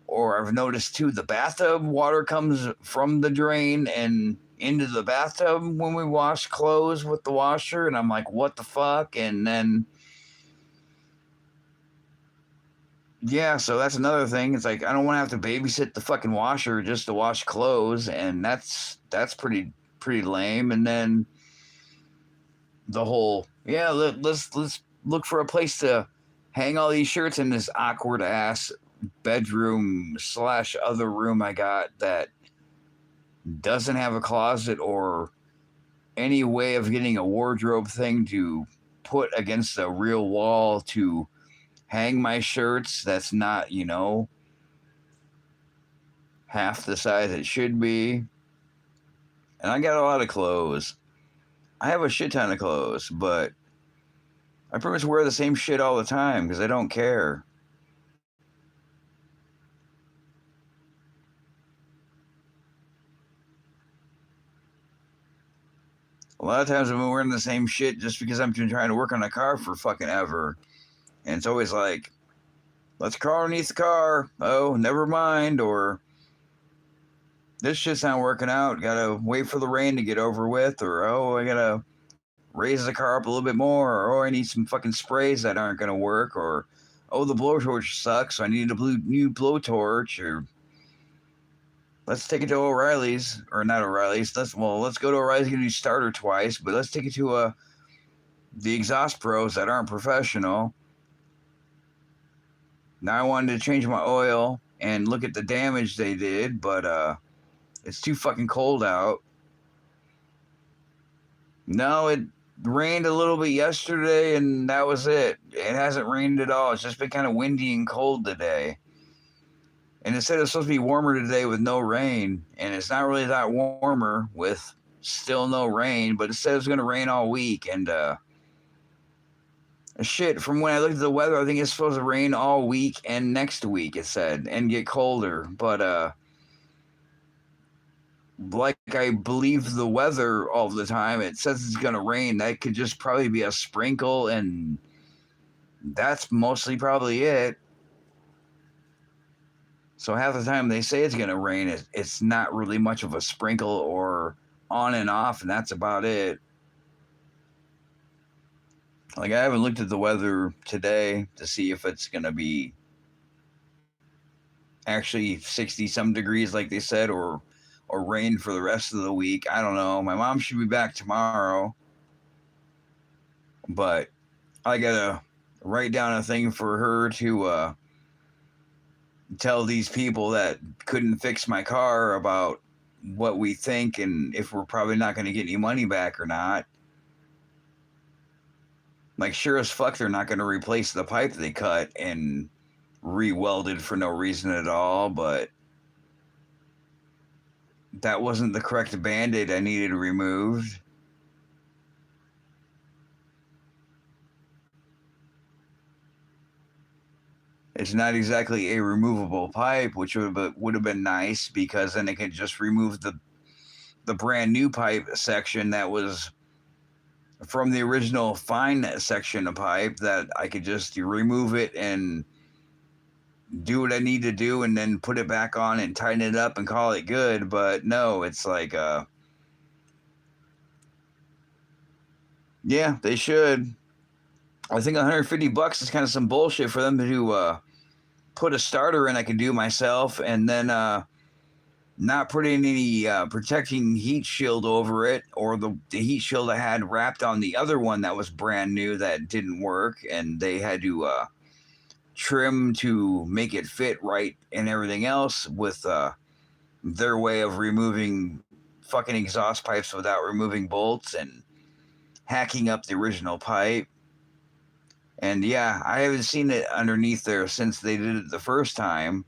Or I've noticed too, the bathtub water comes from the drain and into the bathtub when we wash clothes with the washer, and I'm like, what the fuck? And then yeah, so that's another thing. It's like I don't want to have to babysit the fucking washer just to wash clothes, and that's pretty lame. And then the whole yeah, let's look for a place to hang all these shirts in this awkward ass bedroom slash other room I got that doesn't have a closet or any way of getting a wardrobe thing to put against a real wall to hang my shirts. That's not, half the size it should be. And I got a lot of clothes. I have a shit ton of clothes, but I pretty much wear the same shit all the time because I don't care. A lot of times I've been wearing the same shit just because I'm trying to work on a car for fucking ever. And it's always like, let's crawl underneath the car. Oh, never mind. Or this shit's not working out. Gotta wait for the rain to get over with. Or, oh, I gotta raise the car up a little bit more. Or, oh, I need some fucking sprays that aren't gonna work. Or, oh, the blowtorch sucks. So I need a new blowtorch. Or, let's take it to O'Reilly's. Or not O'Reilly's. Let's go to O'Reilly's, get a new starter twice. But let's take it to the exhaust pros that aren't professional. Now I wanted to change my oil and look at the damage they did, but it's too fucking cold out. No, it rained a little bit yesterday and that was it. It hasn't rained at all. It's just been kind of windy and cold today. And it said it's supposed to be warmer today with no rain, and it's not really that warmer with still no rain, but it said it's going to rain all week. And shit, from when I looked at the weather, I think it's supposed to rain all week and next week, it said, and get colder. But like I believe the weather all the time, it says it's gonna rain. That could just probably be a sprinkle, and that's mostly probably it. So half the time they say it's gonna rain, it's not really much of a sprinkle or on and off, and that's about it. Like I haven't looked at the weather today to see if it's gonna be actually 60 some degrees like they said, or rain for the rest of the week. I don't know. My mom should be back tomorrow, but I gotta write down a thing for her to tell these people that couldn't fix my car about what we think and if we're probably not going to get any money back or not. Like, sure as fuck, they're not going to replace the pipe they cut and re-welded for no reason at all, but that wasn't the correct band-aid I needed removed. It's not exactly a removable pipe, which would have been nice because then it could just remove the brand new pipe section that was from the original fine section of pipe, that I could just remove it and do what I need to do and then put it back on and tighten it up and call it good. But no, it's like yeah, they should. I think $150 is kind of some bullshit for them to put a starter in I can do myself, and then not put in any protecting heat shield over it, or the heat shield I had wrapped on the other one that was brand new that didn't work, and they had to trim to make it fit right and everything else with their way of removing fucking exhaust pipes without removing bolts and hacking up the original pipe. And yeah, I haven't seen it underneath there since they did it the first time.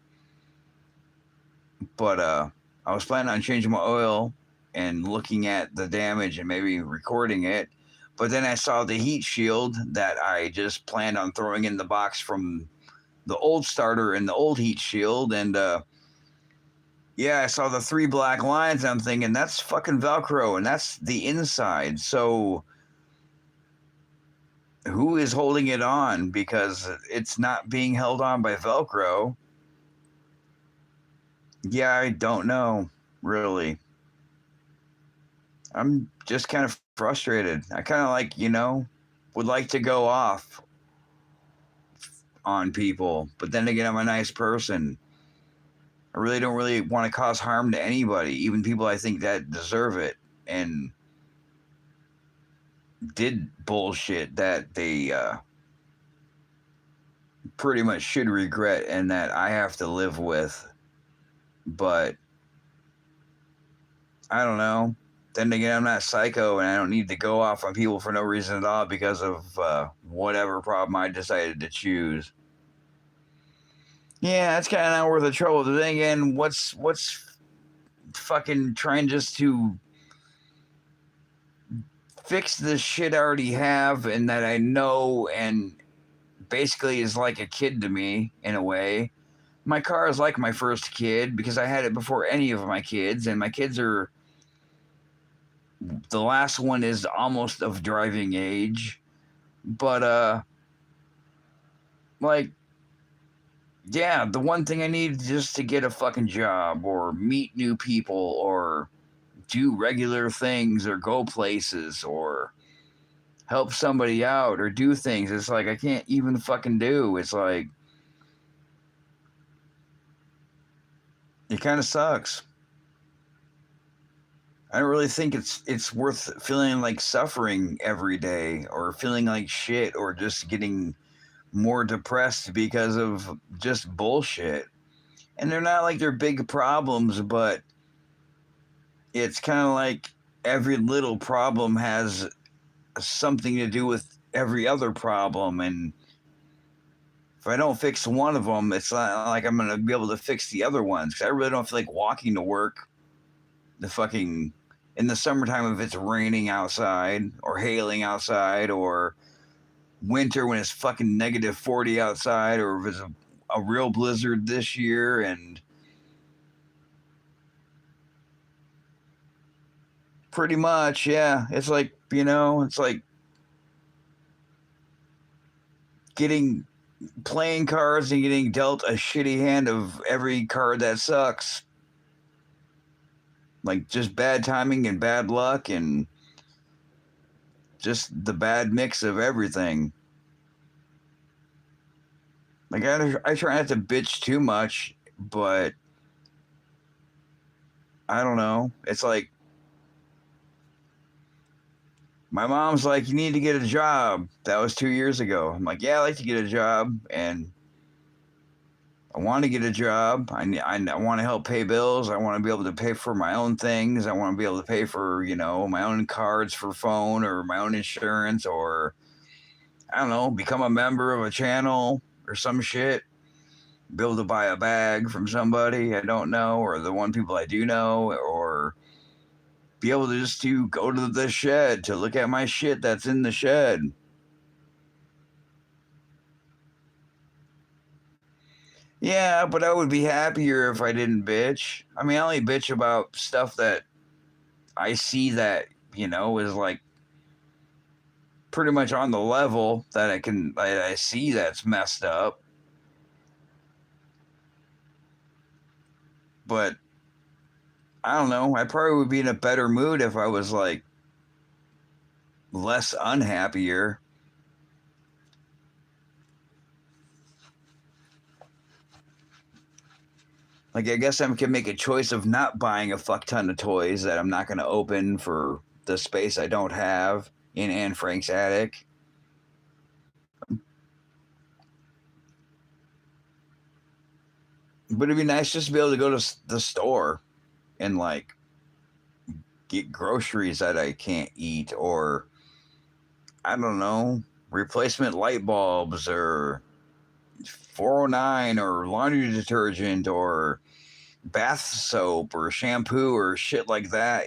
But I was planning on changing my oil and looking at the damage and maybe recording it. But then I saw the heat shield that I just planned on throwing in the box from the old starter and the old heat shield. And yeah, I saw the 3 black lines. I'm thinking that's fucking Velcro, and that's the inside. So who is holding it on? Because it's not being held on by Velcro. Yeah, I don't know, really. I'm just kind of frustrated. I kind of like, would like to go off on people, but then again, I'm a nice person. I really don't really want to cause harm to anybody, even people I think that deserve it and did bullshit that they pretty much should regret and that I have to live with. But I don't know. Then again, I'm not psycho and I don't need to go off on people for no reason at all because of whatever problem I decided to choose. Yeah, that's kind of not worth the trouble. But then again, what's fucking trying just to fix this shit I already have and that I know and basically is like a kid to me in a way. My car is like my first kid because I had it before any of my kids, and my kids are the last one is almost of driving age. But like yeah, the one thing I need just to get a fucking job or meet new people or do regular things or go places or help somebody out or do things. It's like I can't even fucking do. It's like it kind of sucks. I don't really think it's worth feeling like suffering every day or feeling like shit or just getting more depressed because of just bullshit. And they're not like they're big problems, but it's kind of like every little problem has something to do with every other problem. And if I don't fix one of them, it's not like I'm going to be able to fix the other ones. Cause I really don't feel like walking to work the fucking in the summertime if it's raining outside or hailing outside or winter when it's fucking negative 40 outside or if it's a real blizzard this year. And pretty much, yeah, it's like, it's like getting playing cards and getting dealt a shitty hand of every card that sucks. Like just bad timing and bad luck and just the bad mix of everything. Like I try not to bitch too much, but I don't know. It's like my mom's like, you need to get a job. That was 2 years ago. I'm like, yeah, I like to get a job, and I want to get a job. I want to help pay bills. I want to be able to pay for my own things. I want to be able to pay for my own cards for phone or my own insurance or I don't know, become a member of a channel or some shit. Be able to buy a bag from somebody I don't know or the one people I do know or be able to just to go to the shed to look at my shit that's in the shed. Yeah, but I would be happier if I didn't bitch. I mean, I only bitch about stuff that I see that, is like pretty much on the level that I see that's messed up. But I don't know. I probably would be in a better mood if I was like less unhappier. Like I guess I can make a choice of not buying a fuck ton of toys that I'm not going to open for the space I don't have in Anne Frank's attic. But it'd be nice just to be able to go to the store and like get groceries that I can't eat or I don't know, replacement light bulbs or 409 or laundry detergent or bath soap or shampoo or shit like that.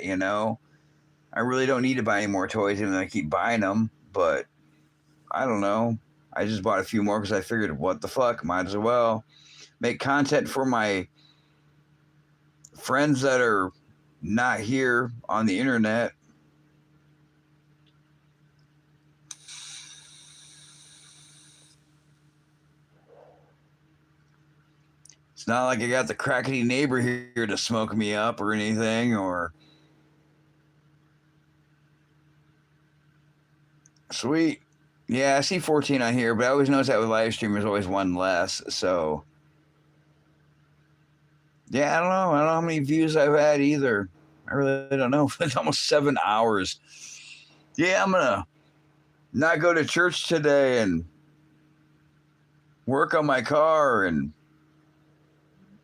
I really don't need to buy any more toys even though I keep buying them, but I don't know. I just bought a few more because I figured, what the fuck, might as well make content for my friends that are not here on the internet. It's not like I got the crackety neighbor here to smoke me up or anything, or Sweet. Yeah, I see 14 on here, but I always notice that with live stream, there's always one less. So, yeah, I don't know. I don't know how many views I've had either. I really don't know. It's almost 7 hours. Yeah, I'm going to not go to church today and work on my car and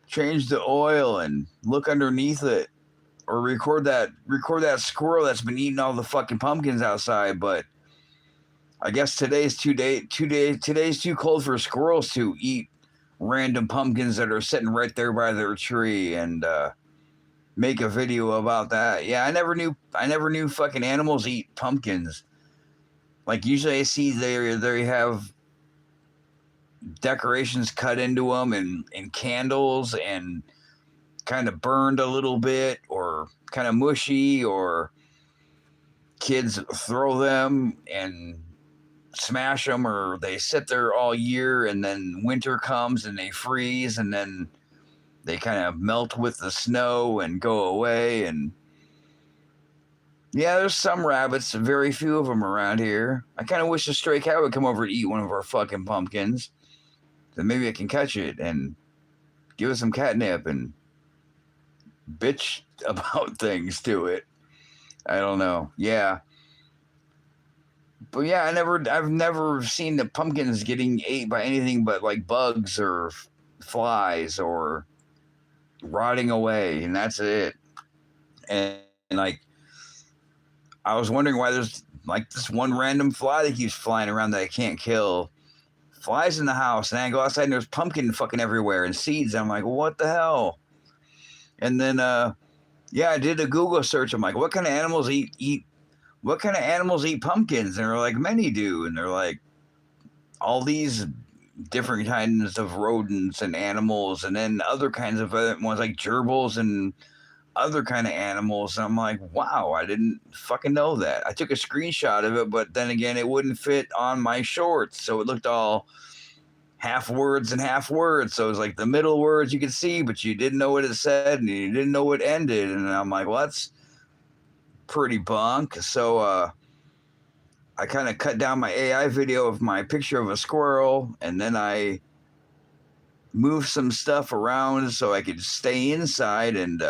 change the oil and look underneath it or record that squirrel that's been eating all the fucking pumpkins outside. But I guess today's too cold for squirrels to eat random pumpkins that are sitting right there by their tree and make a video about that. Yeah, I never knew fucking animals eat pumpkins. Like usually I see they have decorations cut into them and candles and kind of burned a little bit or kind of mushy, or kids throw them and smash them, or they sit there all year and then winter comes and they freeze and then they kind of melt with the snow and go away. And yeah, there's some rabbits, very few of them around here. I kind of wish a stray cat would come over and eat one of our fucking pumpkins. Then maybe I can catch it and give it some catnip and bitch about things to it. I don't know. Yeah. But yeah, I've never seen the pumpkins getting ate by anything but like bugs or flies or rotting away, and that's it. And like, I was wondering why there's like this one random fly that keeps flying around that I can't kill. Flies in the house, and I go outside and there's pumpkin fucking everywhere and seeds. I'm like, what the hell? And then yeah, I did a Google search. I'm like, what kind of animals eat what kind of animals eat pumpkins? And they're like, many do. And they're like, all these different kinds of rodents and animals, and then other kinds of other ones like gerbils and other kind of animals. And I'm like, wow, I didn't fucking know that. I took a screenshot of it, but then again, it wouldn't fit on my shorts. So it looked all half words and half words. So it was like the middle words you could see, but you didn't know what it said and you didn't know what ended. And I'm like, well, that's pretty bunk. So I kind of cut down my AI video of my picture of a squirrel, and then I moved some stuff around so I could stay inside and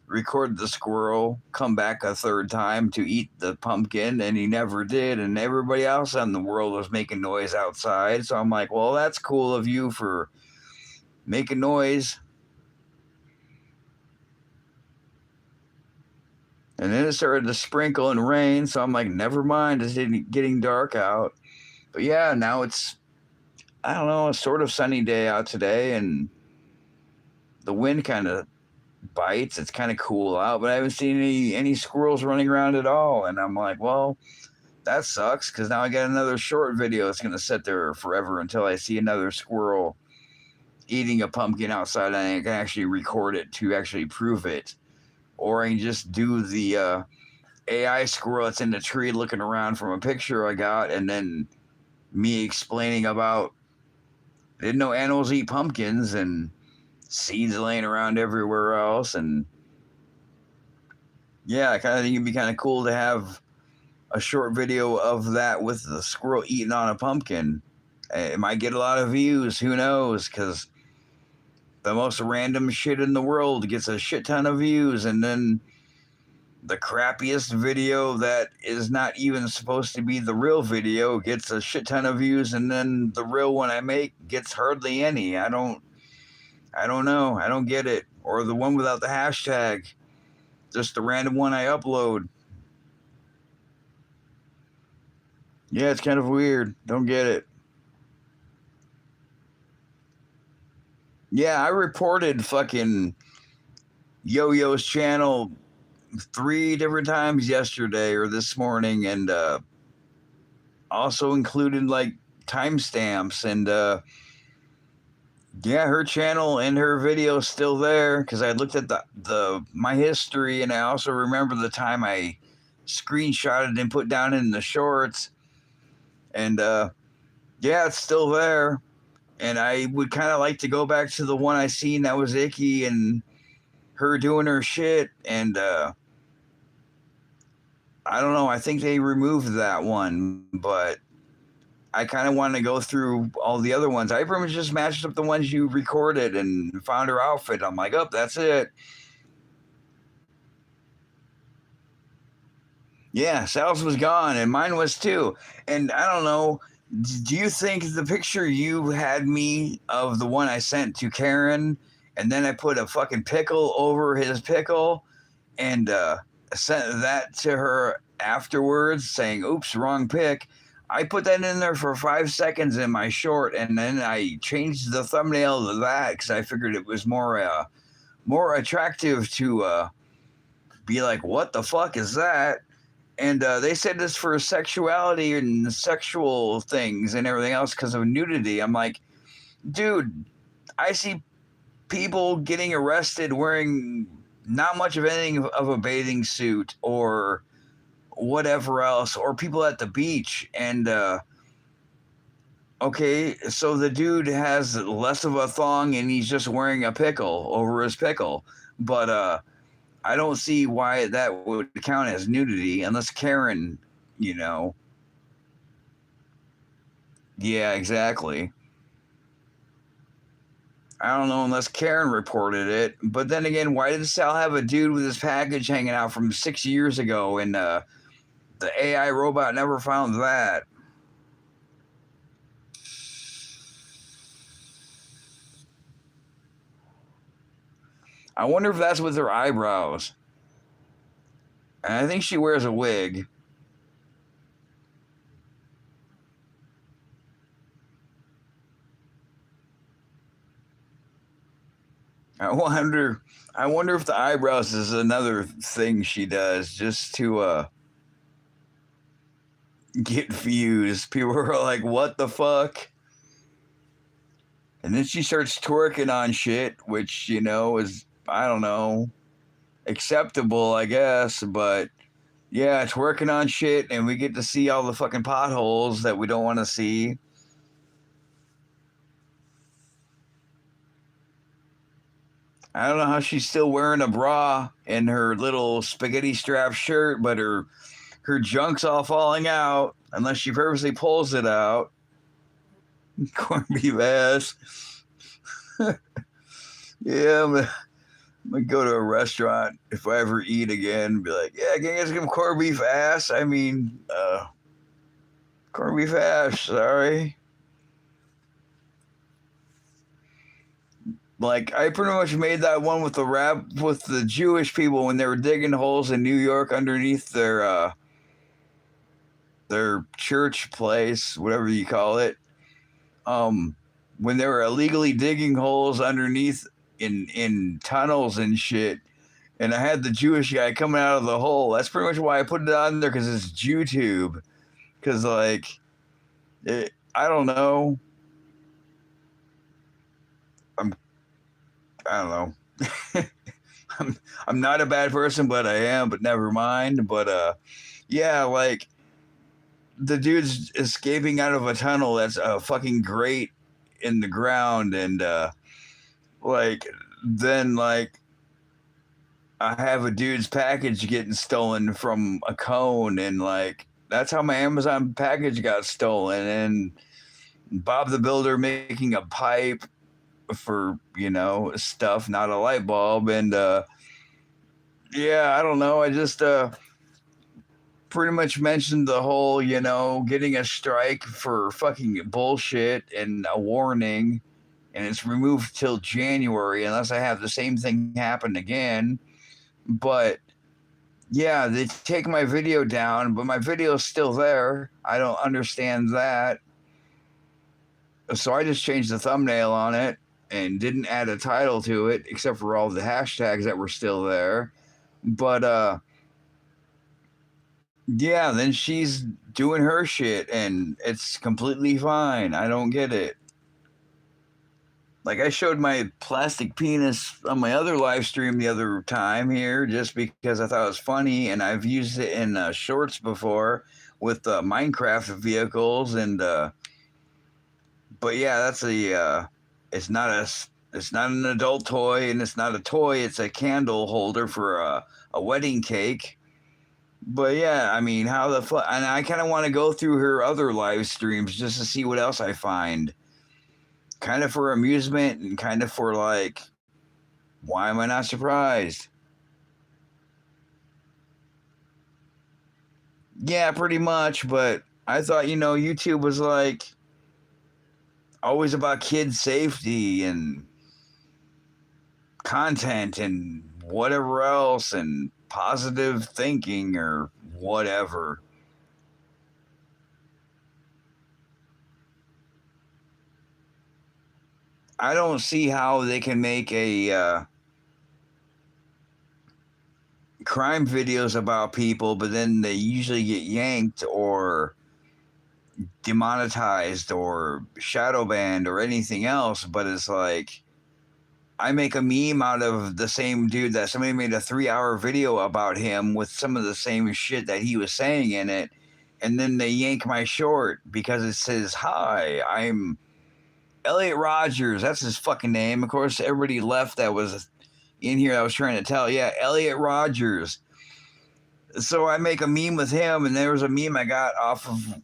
record the squirrel, come back a third time to eat the pumpkin, and he never did. And everybody else in the world was making noise outside. So I'm like, well, that's cool of you for making noise. And then it started to sprinkle and rain, so I'm like, never mind, it's getting dark out. But yeah, now it's, I don't know, a sort of sunny day out today, and the wind kind of bites. It's kind of cool out, but I haven't seen any squirrels running around at all. And I'm like, well, that sucks, because now I got another short video that's going to sit there forever until I see another squirrel eating a pumpkin outside, and I can actually record it to actually prove it. Or I can just do the AI squirrel that's in the tree looking around from a picture I got, and then me explaining about, I didn't know animals eat pumpkins and seeds laying around everywhere else. And yeah, I kind of think it'd be kind of cool to have a short video of that with the squirrel eating on a pumpkin. It might get a lot of views. Who knows? Because the most random shit in the world gets a shit ton of views, and then the crappiest video that is not even supposed to be the real video gets a shit ton of views, and then the real one I make gets hardly any. I don't know. I don't get it. Or the one without the hashtag, just the random one I upload. Yeah, it's kind of weird. Don't get it. Yeah, I reported fucking Yo-Yo's channel 3 different times yesterday or this morning, and also included like timestamps. And yeah, her channel and her video is still there, because I looked at the my history, and I also remember the time I screenshotted and put down in the shorts. And yeah, it's still there. And I would kind of like to go back to the one I seen that was icky and her doing her shit. And I don't know. I think they removed that one, but I kind of want to go through all the other ones. I pretty much just matched up the ones you recorded and found her outfit. I'm like, oh, that's it. Yeah, Sal's was gone, and mine was too. And I don't know. Do you think the picture you had me of the one I sent to Karen, and then I put a fucking pickle over his pickle, and sent that to her afterwards, saying, "Oops, wrong pic." I put that in there for 5 seconds in my short, and then I changed the thumbnail to that because I figured it was more attractive to be like, "What the fuck is that?" And they said this for sexuality and sexual things and everything else because of nudity. I'm like, dude, I see people getting arrested wearing not much of anything of a bathing suit or whatever else, or people at the beach. And okay, so the dude has less of a thong and he's just wearing a pickle over his pickle. But I don't see why that would count as nudity unless Karen, you know. Yeah, exactly. I don't know unless Karen reported it. But then again, why did Sal have a dude with his package hanging out from 6 years ago and the AI robot never found that? I wonder if that's with her eyebrows. And I think she wears a wig. I wonder I wonder if the eyebrows is another thing she does just to get views. People are like, what the fuck? And then she starts twerking on shit, which, is, I don't know, acceptable, I guess. But yeah, twerking on shit, and we get to see all the fucking potholes that we don't want to see. I don't know how she's still wearing a bra and her little spaghetti strap shirt, but her junk's all falling out unless she purposely pulls it out. Corned beef ass. Yeah, I'm gonna go to a restaurant if I ever eat again. And be like, yeah, can you get some corned beef ass? I mean, corned beef ass. Sorry. Like I pretty much made that one with the rap with the Jewish people when they were digging holes in New York underneath their church place, whatever you call it. Um, when they were illegally digging holes underneath in tunnels and shit. And I had the Jewish guy coming out of the hole. That's pretty much why I put it on there because it's JewTube. Because I don't know. I'm I don't know. I'm not a bad person, but I am. But never mind. But yeah, like the dude's escaping out of a tunnel that's a fucking grate in the ground, and like then like I have a dude's package getting stolen from a cone, and like that's how my Amazon package got stolen. And Bob the Builder making a pipe for stuff, not a light bulb, and yeah, I don't know. I just pretty much mentioned the whole getting a strike for fucking bullshit and a warning, and it's removed till January unless I have the same thing happen again. But yeah, they take my video down, but my video's still there. I don't understand that. So I just changed the thumbnail on it and didn't add a title to it except for all the hashtags that were still there. But yeah, then she's doing her shit and it's completely fine. I don't get it. Like I showed my plastic penis on my other live stream the other time here just because I thought it was funny, and I've used it in shorts before with Minecraft vehicles, and but yeah, that's it's not it's not an adult toy, and it's not a toy. It's a candle holder for a wedding cake. But yeah, I mean, how the fuck? And I kind of want to go through her other live streams just to see what else I find, kind of for amusement and kind of for like, why am I not surprised? Yeah, pretty much. But I thought, YouTube was like always about kids' safety and content and whatever else and positive thinking or whatever. I don't see how they can make a crime videos about people, but then they usually get yanked or demonetized or shadow banned or anything else. But it's like I make a meme out of the same dude that somebody made a 3-hour video about him with some of the same shit that he was saying in it. And then they yank my short because it says, "Hi, I'm Elliot Rogers." That's his fucking name. Of course, everybody left that was in here I was trying to tell. Yeah, Elliot Rogers. So I make a meme with him, and there was a meme I got off of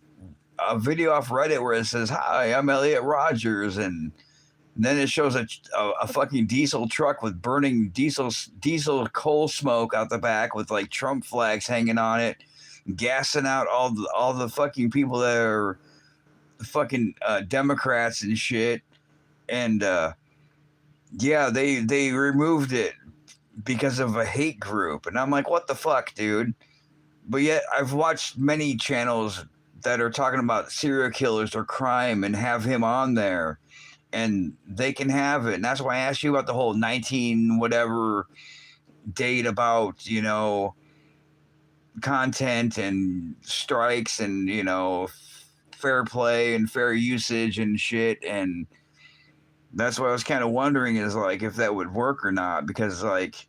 a video off Reddit where it says, "Hi, I'm Elliot Rogers," and then it shows a fucking diesel truck with burning diesel coal smoke out the back with like Trump flags hanging on it, gassing out all the fucking people that are fucking Democrats and shit. And yeah, they removed it because of a hate group, and I'm like, what the fuck, dude? But yet I've watched many channels that are talking about serial killers or crime and have him on there, and they can have it. And that's why I asked you about the whole 19 whatever date about, content and strikes and, fair play and fair usage and shit. And that's what I was kind of wondering is like if that would work or not, because like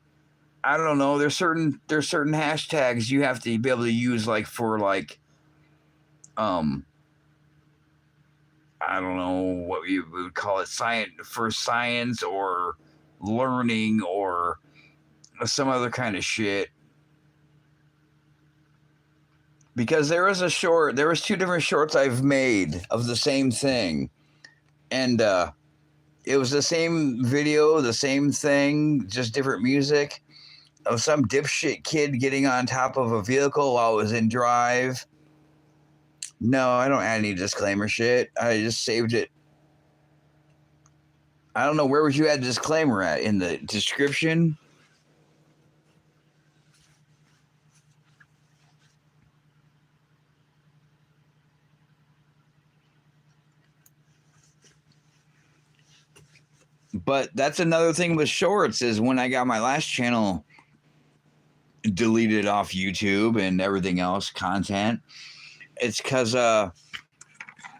I don't know, there's certain hashtags you have to be able to use like for like um I don't know what you would call it, science or learning or some other kind of shit. Because there was two different shorts I've made of the same thing, and it was the same video, the same thing, just different music of some dipshit kid getting on top of a vehicle while it was in drive. No, I don't add any disclaimer shit. I just saved it. I don't know, where would you add disclaimer at? In the description? But that's another thing with shorts is when I got my last channel deleted off YouTube and everything else content, it's because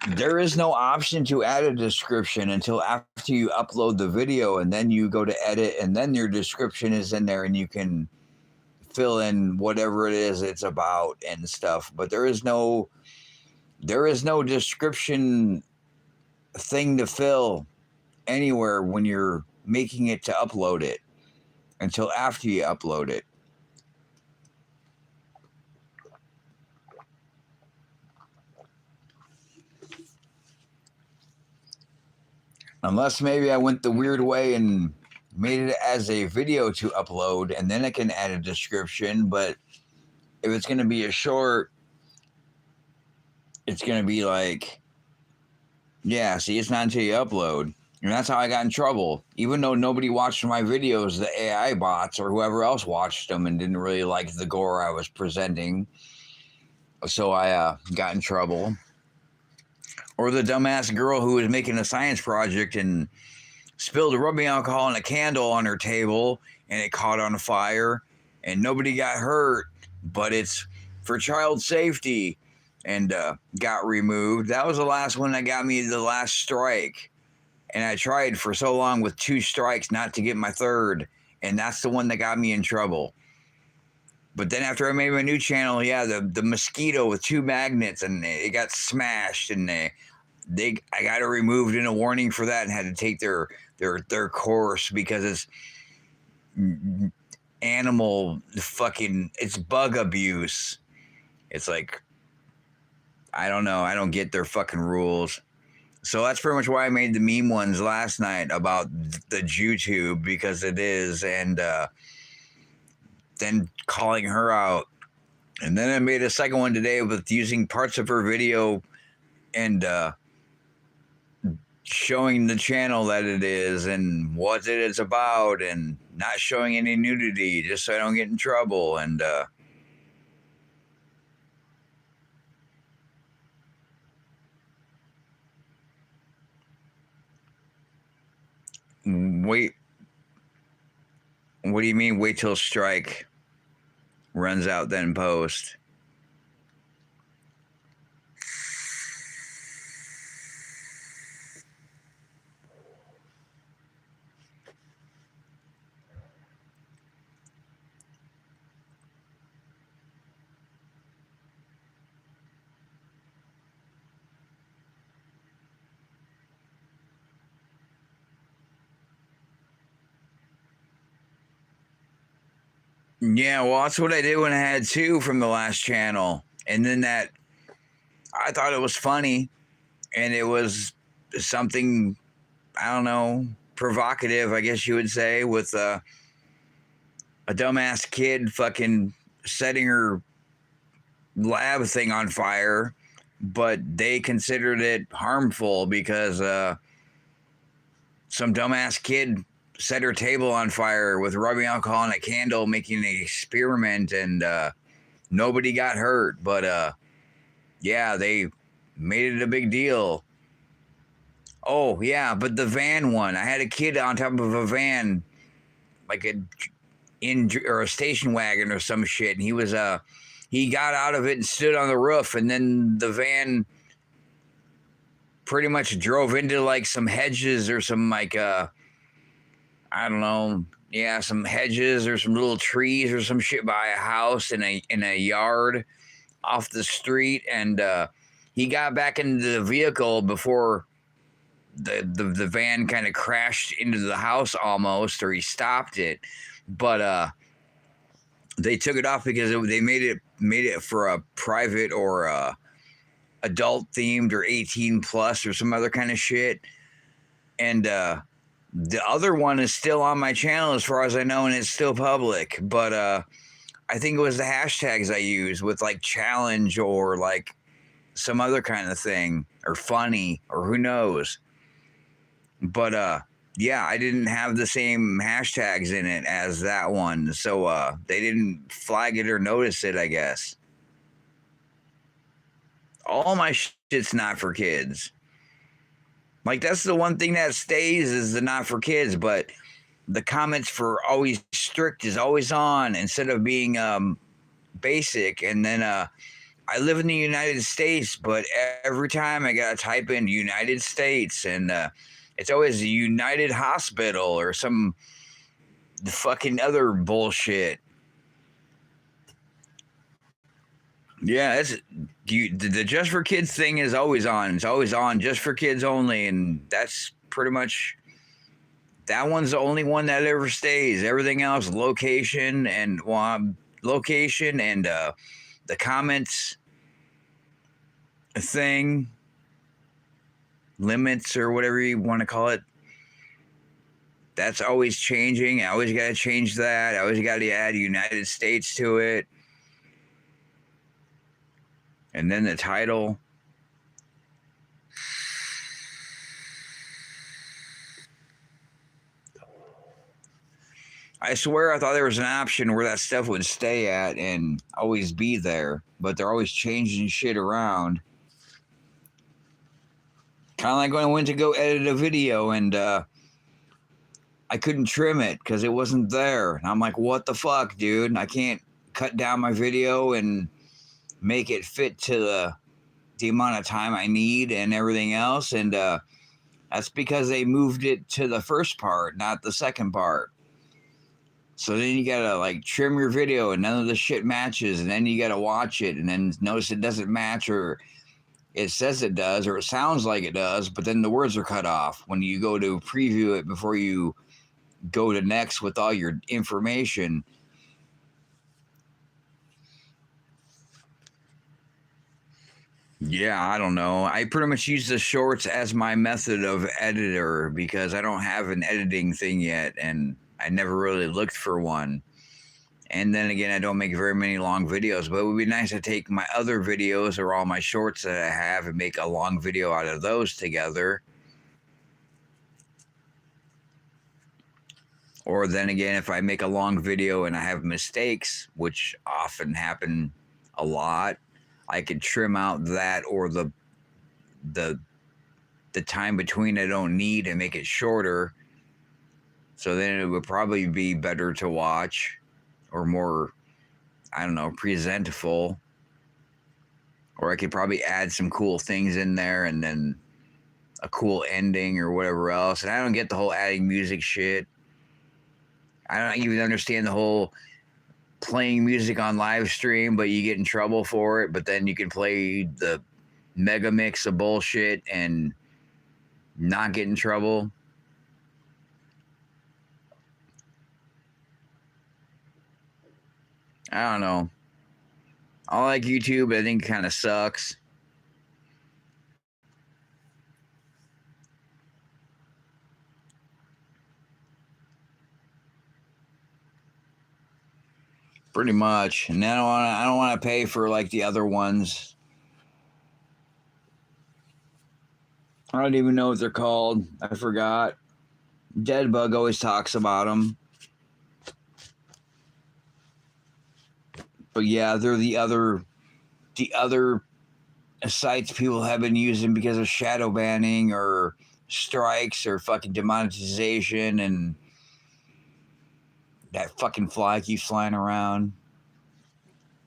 there is no option to add a description until after you upload the video, and then you go to edit, and then your description is in there, and you can fill in whatever it is it's about and stuff. But there is no description thing to fill anywhere when you're making it to upload it until after you upload it. Unless maybe I went the weird way and made it as a video to upload, and then I can add a description. But if it's going to be a short, it's going to be like, yeah, see, it's not until you upload. And that's how I got in trouble. Even though nobody watched my videos, the AI bots or whoever else watched them and didn't really like the gore I was presenting. So I got in trouble. Or the dumbass girl who was making a science project and spilled rubbing alcohol in a candle on her table and it caught on fire and nobody got hurt, but it's for child safety, and got removed. That was the last one that got me the last strike. And I tried for so long with 2 strikes not to get my third, and that's the one that got me in trouble. But then after I made my new channel, yeah, the mosquito with 2 magnets, and it got smashed, and I got it removed in a warning for that, and had to take their course because it's, and animal fucking, it's bug abuse. It's like, I don't know. I don't get their fucking rules. So that's pretty much why I made the meme ones last night about the YouTube, because it is, and then calling her out. And then I made a second one today with using parts of her video and showing the channel that it is and what it is about, and not showing any nudity just so I don't get in trouble. And wait, what do you mean wait till strike runs out then post? Yeah, well, that's what I did when I had 2 from the last channel. And then that, I thought it was funny, and it was something, I don't know, provocative, I guess you would say, with a dumbass kid fucking setting her lab thing on fire, but they considered it harmful because some dumbass kid set her table on fire with rubbing alcohol and a candle, making an experiment, and nobody got hurt. But yeah, they made it a big deal. Oh yeah, but the van one, I had a kid on top of a van, like a station wagon or some shit, and he got out of it and stood on the roof, and then the van pretty much drove into like some hedges or some like I don't know, yeah, some hedges or some little trees or some shit by a house in a yard off the street, and he got back into the vehicle before the van kind of crashed into the house almost, or he stopped it, but they took it off because they made it for a private or adult themed or 18 plus or some other kind of shit, and the other one is still on my channel as far as I know, and it's still public. But I think it was the hashtags I used with like challenge or like some other kind of thing, or funny, or who knows. But yeah, I didn't have the same hashtags in it as that one, so they didn't flag it or notice it, I guess. All my shit's not for kids. Like, that's the one thing that stays, is the not for kids, but the comments for always strict is always on instead of being basic. And then I live in the United States, but every time I gotta type in United States, and it's always a United Hospital or some fucking other bullshit. Yeah, the Just for Kids thing is always on. It's always on, just for kids only, and that's pretty much, that one's the only one that ever stays. Everything else, location and the comments thing, limits or whatever you want to call it. That's always changing. I always got to change that. I always got to add United States to it. And then the title. I swear I thought there was an option where that stuff would stay at and always be there, but they're always changing shit around. Kind of like when I went to go edit a video and I couldn't trim it because it wasn't there. And I'm like, what the fuck, dude? I can't cut down my video and make it fit to the amount of time I need and everything else. And that's because they moved it to the first part, not the second part. So then you gotta like trim your video and none of the shit matches, and then you gotta watch it and then notice it doesn't match, or it says it does, or it sounds like it does, but then the words are cut off when you go to preview it before you go to next with all your information. Yeah, I don't know. I pretty much use the shorts as my method of editor because I don't have an editing thing yet, and I never really looked for one. And then again, I don't make very many long videos, but it would be nice to take my other videos or all my shorts that I have and make a long video out of those together. Or then again, if I make a long video and I have mistakes, which often happen a lot, I could trim out that or the the time between I don't need and make it shorter. So then it would probably be better to watch or more, I don't know, presentable. Or I could probably add some cool things in there and then a cool ending or whatever else. And I don't get the whole adding music shit. I don't even understand the whole playing music on live stream, but you get in trouble for it. But then you can play the mega mix of bullshit and not get in trouble. I don't know. I like YouTube, but I think it kind of sucks. Pretty much. And I don't want to pay for like the other ones. I don't even know what they're called. I forgot. Deadbug always talks about them. But yeah, they're the other sites people have been using because of shadow banning or strikes or fucking demonetization, and that fucking fly keeps flying around.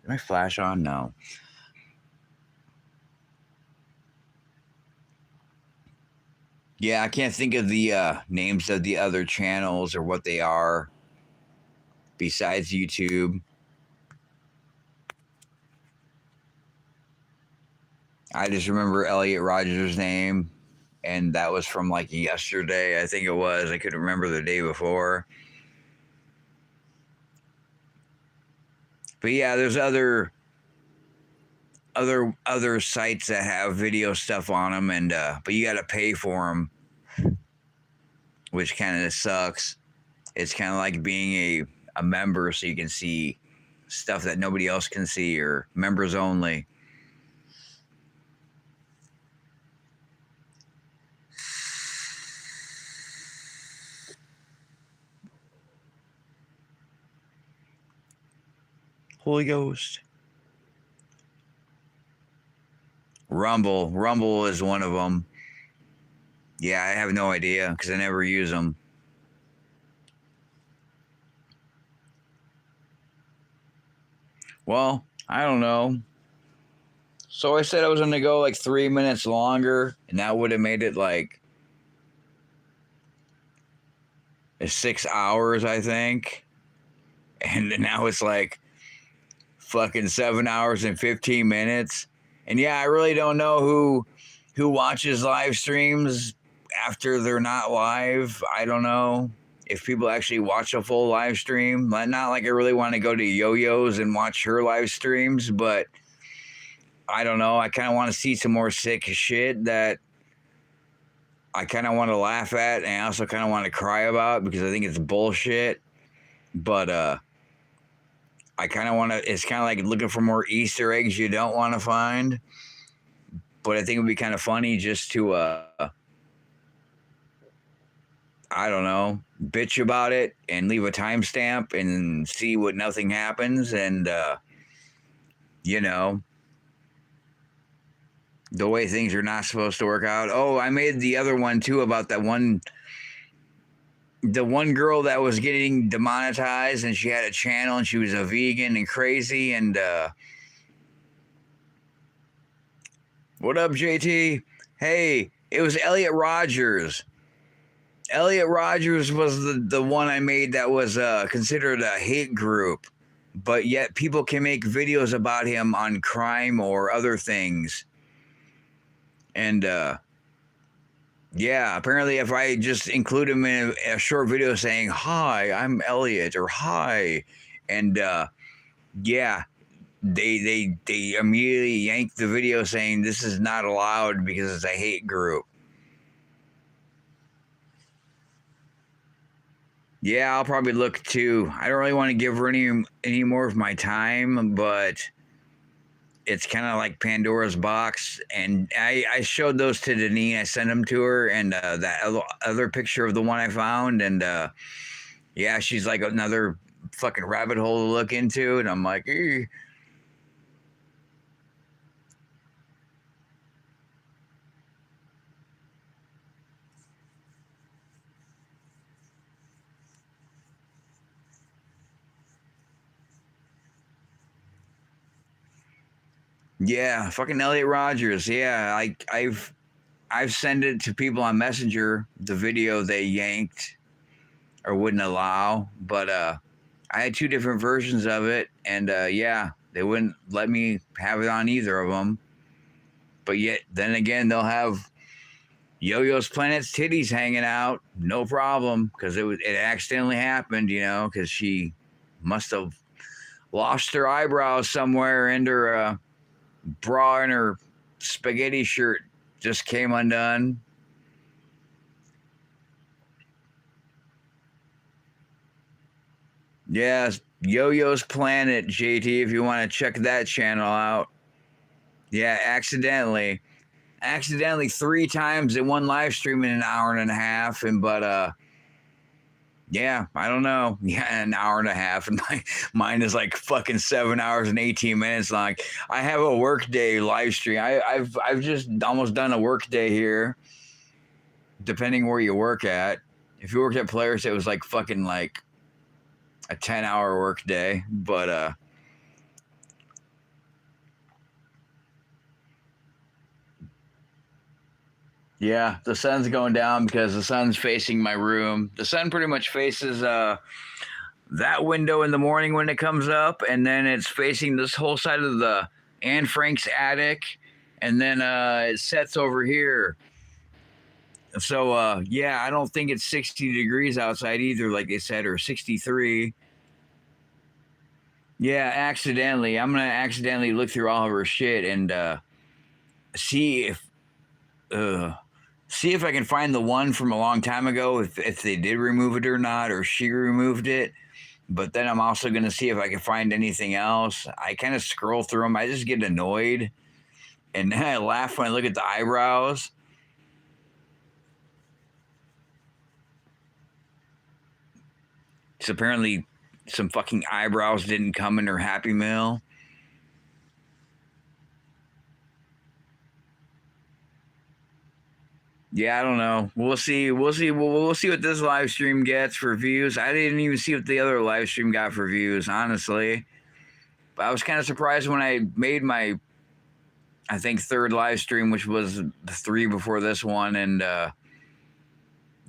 Did my flash on? No. Yeah, I can't think of the names of the other channels or what they are besides YouTube. I just remember Elliot Rogers' name, and that was from like yesterday, I think it was. I couldn't remember the day before. But yeah, there's other sites that have video stuff on them, and but you got to pay for them, which kind of sucks. It's kind of like being a member, so you can see stuff that nobody else can see, or members only. Holy Ghost. Rumble is one of them. Yeah, I have no idea because I never use them. Well, I don't know. So I said I was going to go like 3 minutes longer, and that would have made it like 6 hours, I think. And now it's like fucking 7 hours and 15 minutes. And yeah, I really don't know who watches live streams after they're not live. I don't know if people actually watch a full live stream. Not like I really want to go to Yo-Yo's and watch her live streams, but I don't know. I kind of want to see some more sick shit that I kind of want to laugh at, and I also kind of want to cry about because I think it's bullshit. But I kind of want to, it's kind of like looking for more Easter eggs you don't want to find. But I think it would be kind of funny just to, I don't know, bitch about it and leave a timestamp and see what nothing happens. And, you know, the way things are not supposed to work out. Oh, I made the other one too about the one girl that was getting demonetized, and she had a channel and she was a vegan and crazy. And what up, JT? Hey, it was Elliot Rogers. Elliot Rogers was the one I made that was considered a hate group, but yet people can make videos about him on crime or other things. And yeah, apparently if I just include him in a short video saying, "Hi, I'm Elliot," or "Hi," and yeah, they immediately yanked the video saying this is not allowed because it's a hate group. Yeah, I'll probably look too. I don't really want to give her any more of my time, but it's kind of like Pandora's box. And I showed those to Denise. I sent them to her, and that other picture of the one I found, and yeah, she's like another fucking rabbit hole to look into, and I'm like, eh. Yeah, fucking Elliot Rogers. Yeah, I've sent it to people on Messenger. The video they yanked or wouldn't allow, but I had two different versions of it, and yeah, they wouldn't let me have it on either of them. But yet, then again, they'll have Yo-Yo's Planet's titties hanging out, no problem, because it accidentally happened, you know, because she must have lost her eyebrows somewhere, and her bra and her spaghetti shirt just came undone. Yeah, Yo-Yo's Planet, JT, if you want to check that channel out. Yeah, accidentally three times in one live stream in an hour and a half, and but yeah, I don't know. Yeah, an hour and a half, and mine is like fucking 7 hours and 18 minutes. Like I have a work day live stream. I've just almost done a work day here, depending where you work at. If you worked at Players, it was like fucking like a 10-hour work day, but yeah, the sun's going down because the sun's facing my room. The sun pretty much faces that window in the morning when it comes up, and then it's facing this whole side of the Anne Frank's attic, and then it sets over here. So yeah, I don't think it's 60 degrees outside either, like they said, or 63. Yeah, accidentally. I'm gonna accidentally look through all of her shit and see if uh, see if I can find the one from a long time ago, if they did remove it or not, or she removed it. But then I'm also gonna see if I can find anything else. I kind of scroll through them. I just get annoyed, and then I laugh when I look at the eyebrows. So apparently, some fucking eyebrows didn't come in her Happy Meal. Yeah, I don't know. We'll see. We'll see. We'll see what this live stream gets for views. I didn't even see what the other live stream got for views, honestly. But I was kind of surprised when I made my, I think, third live stream, which was the three before this one, and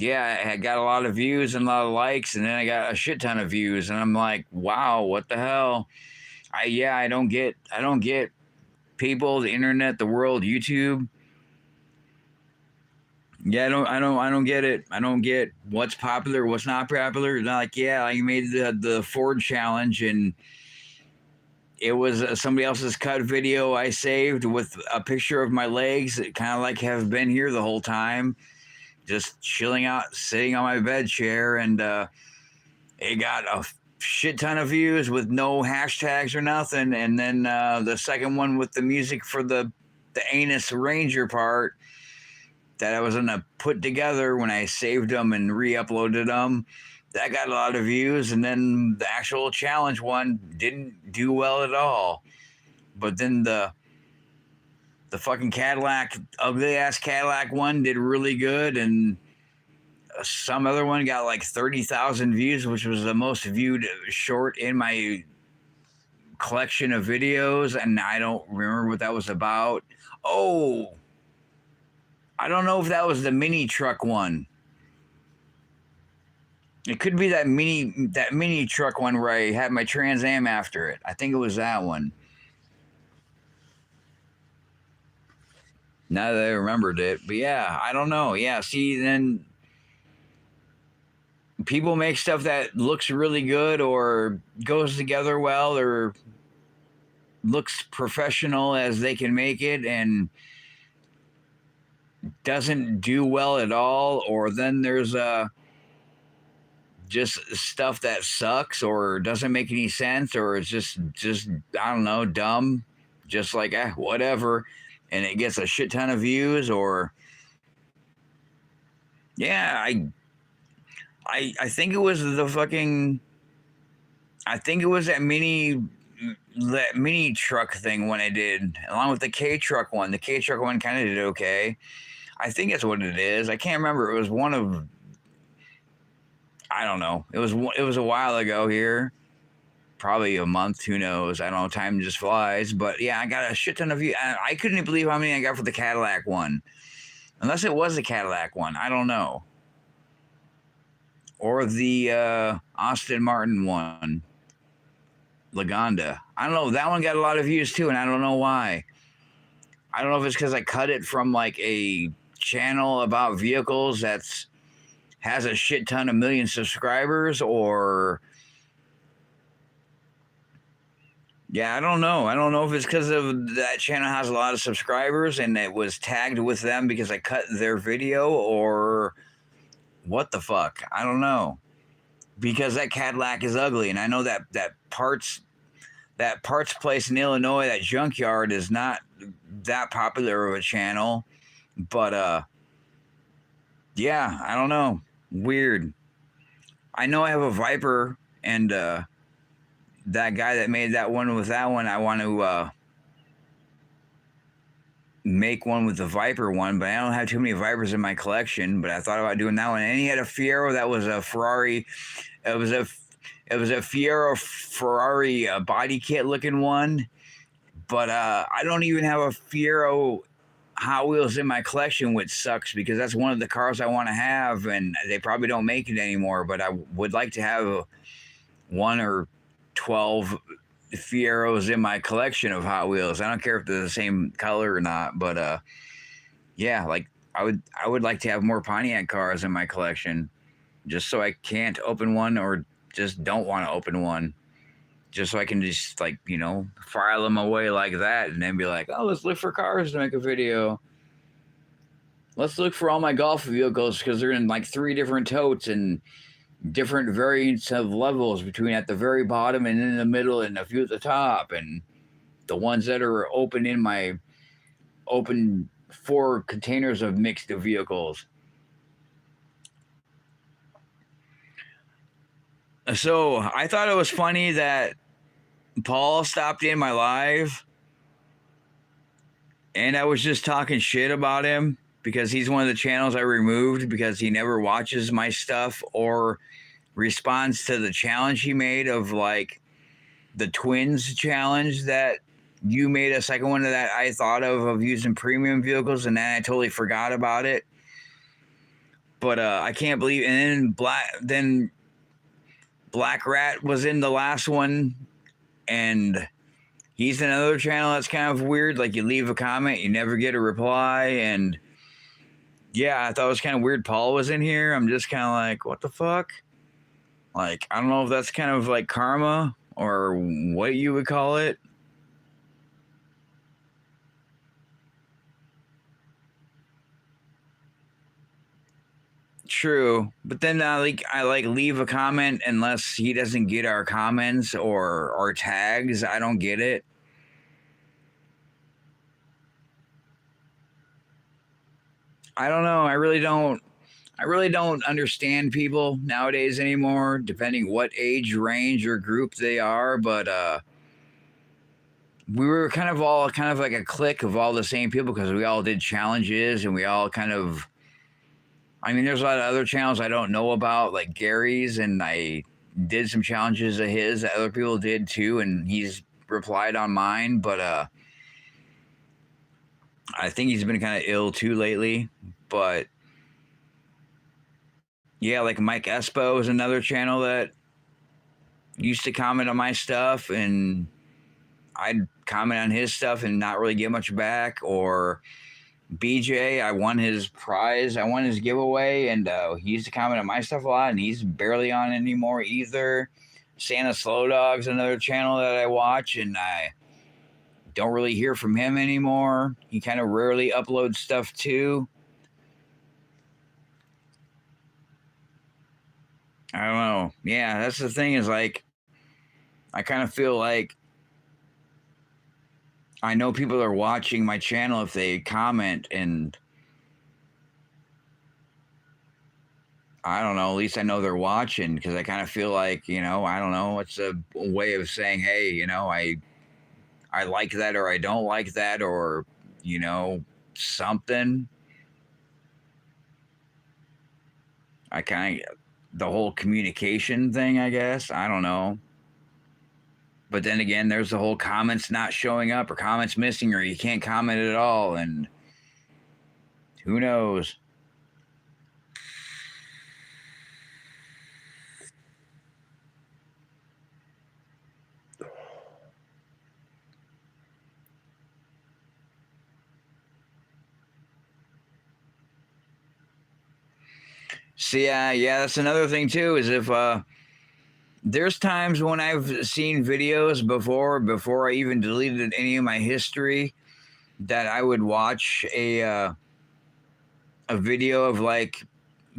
yeah, I got a lot of views and a lot of likes, and then I got a shit ton of views, and I'm like, wow, what the hell? I don't get people, the internet, the world, YouTube. Yeah, I don't get it. I don't get what's popular, what's not popular. It's not like, yeah, I made the Ford challenge, and it was somebody else's cut video I saved with a picture of my legs, kind of like have been here the whole time, just chilling out, sitting on my bed chair, and it got a shit ton of views with no hashtags or nothing. And then the second one with the music for the anus ranger part that I was gonna put together when I saved them and re-uploaded them. That got a lot of views, and then the actual challenge one didn't do well at all. But then the fucking Cadillac, ugly ass Cadillac one did really good, and some other one got like 30,000 views, which was the most viewed short in my collection of videos, and I don't remember what that was about. Oh, I don't know if that was the mini truck one. It could be that mini truck one where I had my Trans Am after it. I think it was that one. Now that I remembered it, but yeah, I don't know. Yeah, see, then people make stuff that looks really good or goes together well, or looks professional as they can make it and doesn't do well at all, or then there's just stuff that sucks or doesn't make any sense, or it's just I don't know, dumb, just like whatever, and it gets a shit ton of views. Or yeah, I think it was the fucking, I think it was that mini truck thing when I did, along with the K truck one. The K truck one kind of did okay. I think that's what it is. I can't remember. It was one of, I don't know. It was a while ago here, probably a month. Who knows? I don't know. Time just flies. But yeah, I got a shit ton of views. I couldn't even believe how many I got for the Cadillac one, unless it was the Cadillac one. I don't know. Or the Austin Martin one, Lagonda. I don't know. That one got a lot of views too, and I don't know why. I don't know if it's because I cut it from like a channel about vehicles that's has a shit ton of million subscribers, or yeah, I don't know. I don't know if it's because of that channel has a lot of subscribers and it was tagged with them because I cut their video, or what the fuck. I don't know. Because that Cadillac is ugly, and I know that parts place in Illinois, that junkyard, is not that popular of a channel. But yeah, I don't know. Weird. I know I have a Viper, and that guy that made that one with that one, I want to make one with the Viper one, but I don't have too many Vipers in my collection. But I thought about doing that one. And he had a Fiero that was a Ferrari. It was a Fiero Ferrari body kit looking one. But I don't even have a Fiero Hot Wheels in my collection, which sucks because that's one of the cars I want to have, and they probably don't make it anymore. But I would like to have 1 or 12 Fieros in my collection of Hot Wheels. I don't care if they're the same color or not, but yeah, like I would like to have more Pontiac cars in my collection, just so I can't open one or just don't want to open one, just so I can just, like, you know, file them away like that and then be like, oh, let's look for cars to make a video. Let's look for all my golf vehicles because they're in like 3 different totes and different variants of levels between at the very bottom and in the middle and a few at the top, and the ones that are open in my open 4 containers of mixed vehicles. So I thought it was funny that Paul stopped in my live and I was just talking shit about him because he's one of the channels I removed because he never watches my stuff or responds to the challenge he made of like the twins challenge that you made a second one of that I thought of using premium vehicles, and then I totally forgot about it. But I can't believe, and then Black Rat was in the last one, and he's in another channel that's kind of weird. Like, you leave a comment, you never get a reply, and yeah, I thought it was kind of weird Paul was in here. I'm just kind of like, what the fuck? Like, I don't know if that's kind of like karma or what you would call it. True, but then I leave a comment unless he doesn't get our comments or our tags. I don't get it. I don't know. I really don't understand people nowadays anymore, depending what age range or group they are. But we were kind of like a clique of all the same people because we all did challenges and we all kind of. I mean, there's a lot of other channels I don't know about, like Gary's, and I did some challenges of his that other people did too, and he's replied on mine. But I think he's been kind of ill too lately. But yeah, like Mike Espo is another channel that used to comment on my stuff, and I'd comment on his stuff and not really get much back. Or BJ, I won his prize. I won his giveaway, and he used to comment on my stuff a lot, and he's barely on anymore either. Santa Slow Dog's another channel that I watch, and don't really hear from him anymore. He kind of rarely uploads stuff too. I don't know. Yeah, that's the thing is like, I kind of feel like I know people are watching my channel if they comment, and I don't know, at least I know they're watching because I kind of feel like, I don't know, it's a way of saying, hey, I like that or I don't like that or, you know, something. I kind of, the whole communication thing, I guess. I don't know. But then again, there's the whole comments not showing up or comments missing or you can't comment at all. And who knows? See, yeah, that's another thing too. Is if there's times when I've seen videos before I even deleted any of my history, that I would watch a video of like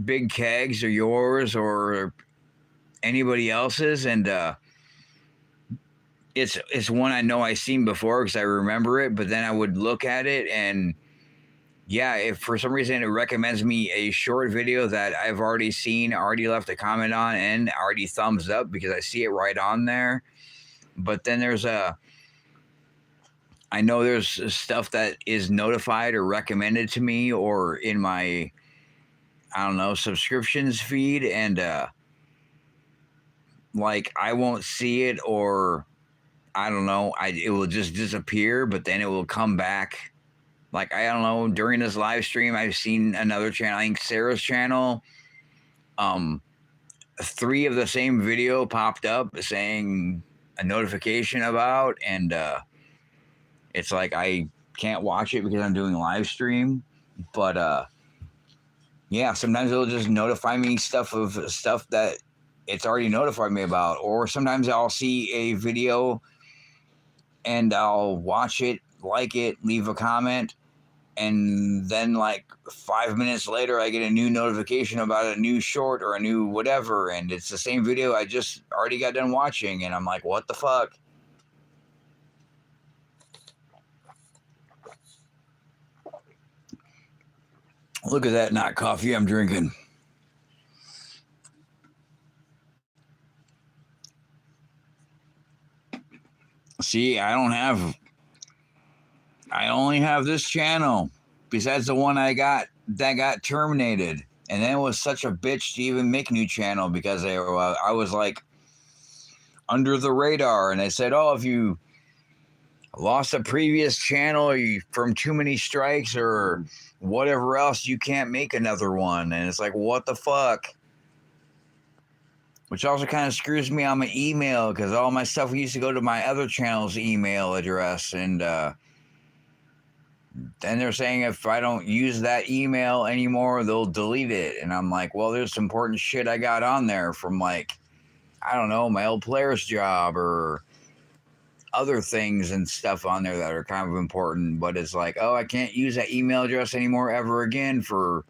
Big Kegs or yours or anybody else's, and it's one I know I seen before because I remember it. But then I would look at it and yeah, if for some reason it recommends me a short video that I've already seen, already left a comment on, and already thumbs up because I see it right on there. But then I know there's stuff that is notified or recommended to me or in my, I don't know, subscriptions feed, and like I won't see it, or I don't know, it will just disappear, but then it will come back. Like, I don't know, during this live stream, I've seen another channel, I think Sarah's channel, 3 of the same video popped up saying a notification about, and it's like I can't watch it because I'm doing live stream. But yeah, sometimes it'll just notify me stuff that it's already notified me about, or sometimes I'll see a video and I'll watch it, like it, leave a comment, and then like 5 minutes later I get a new notification about a new short or a new whatever, and it's the same video I just already got done watching, and I'm like, what the fuck? Look at that, not coffee I'm drinking. See, I only have this channel besides the one that got terminated. And then it was such a bitch to even make a new channel because I was like under the radar, and they said, oh, if you lost a previous channel or you from too many strikes or whatever else, you can't make another one. And it's like, what the fuck? Which also kind of screws me on my email because all my stuff used to go to my other channel's email address, and then they're saying if I don't use that email anymore, they'll delete it. And I'm like, well, there's some important shit I got on there from, like, I don't know, my old player's job or other things and stuff on there that are kind of important. But it's like, oh, I can't use that email address anymore ever again for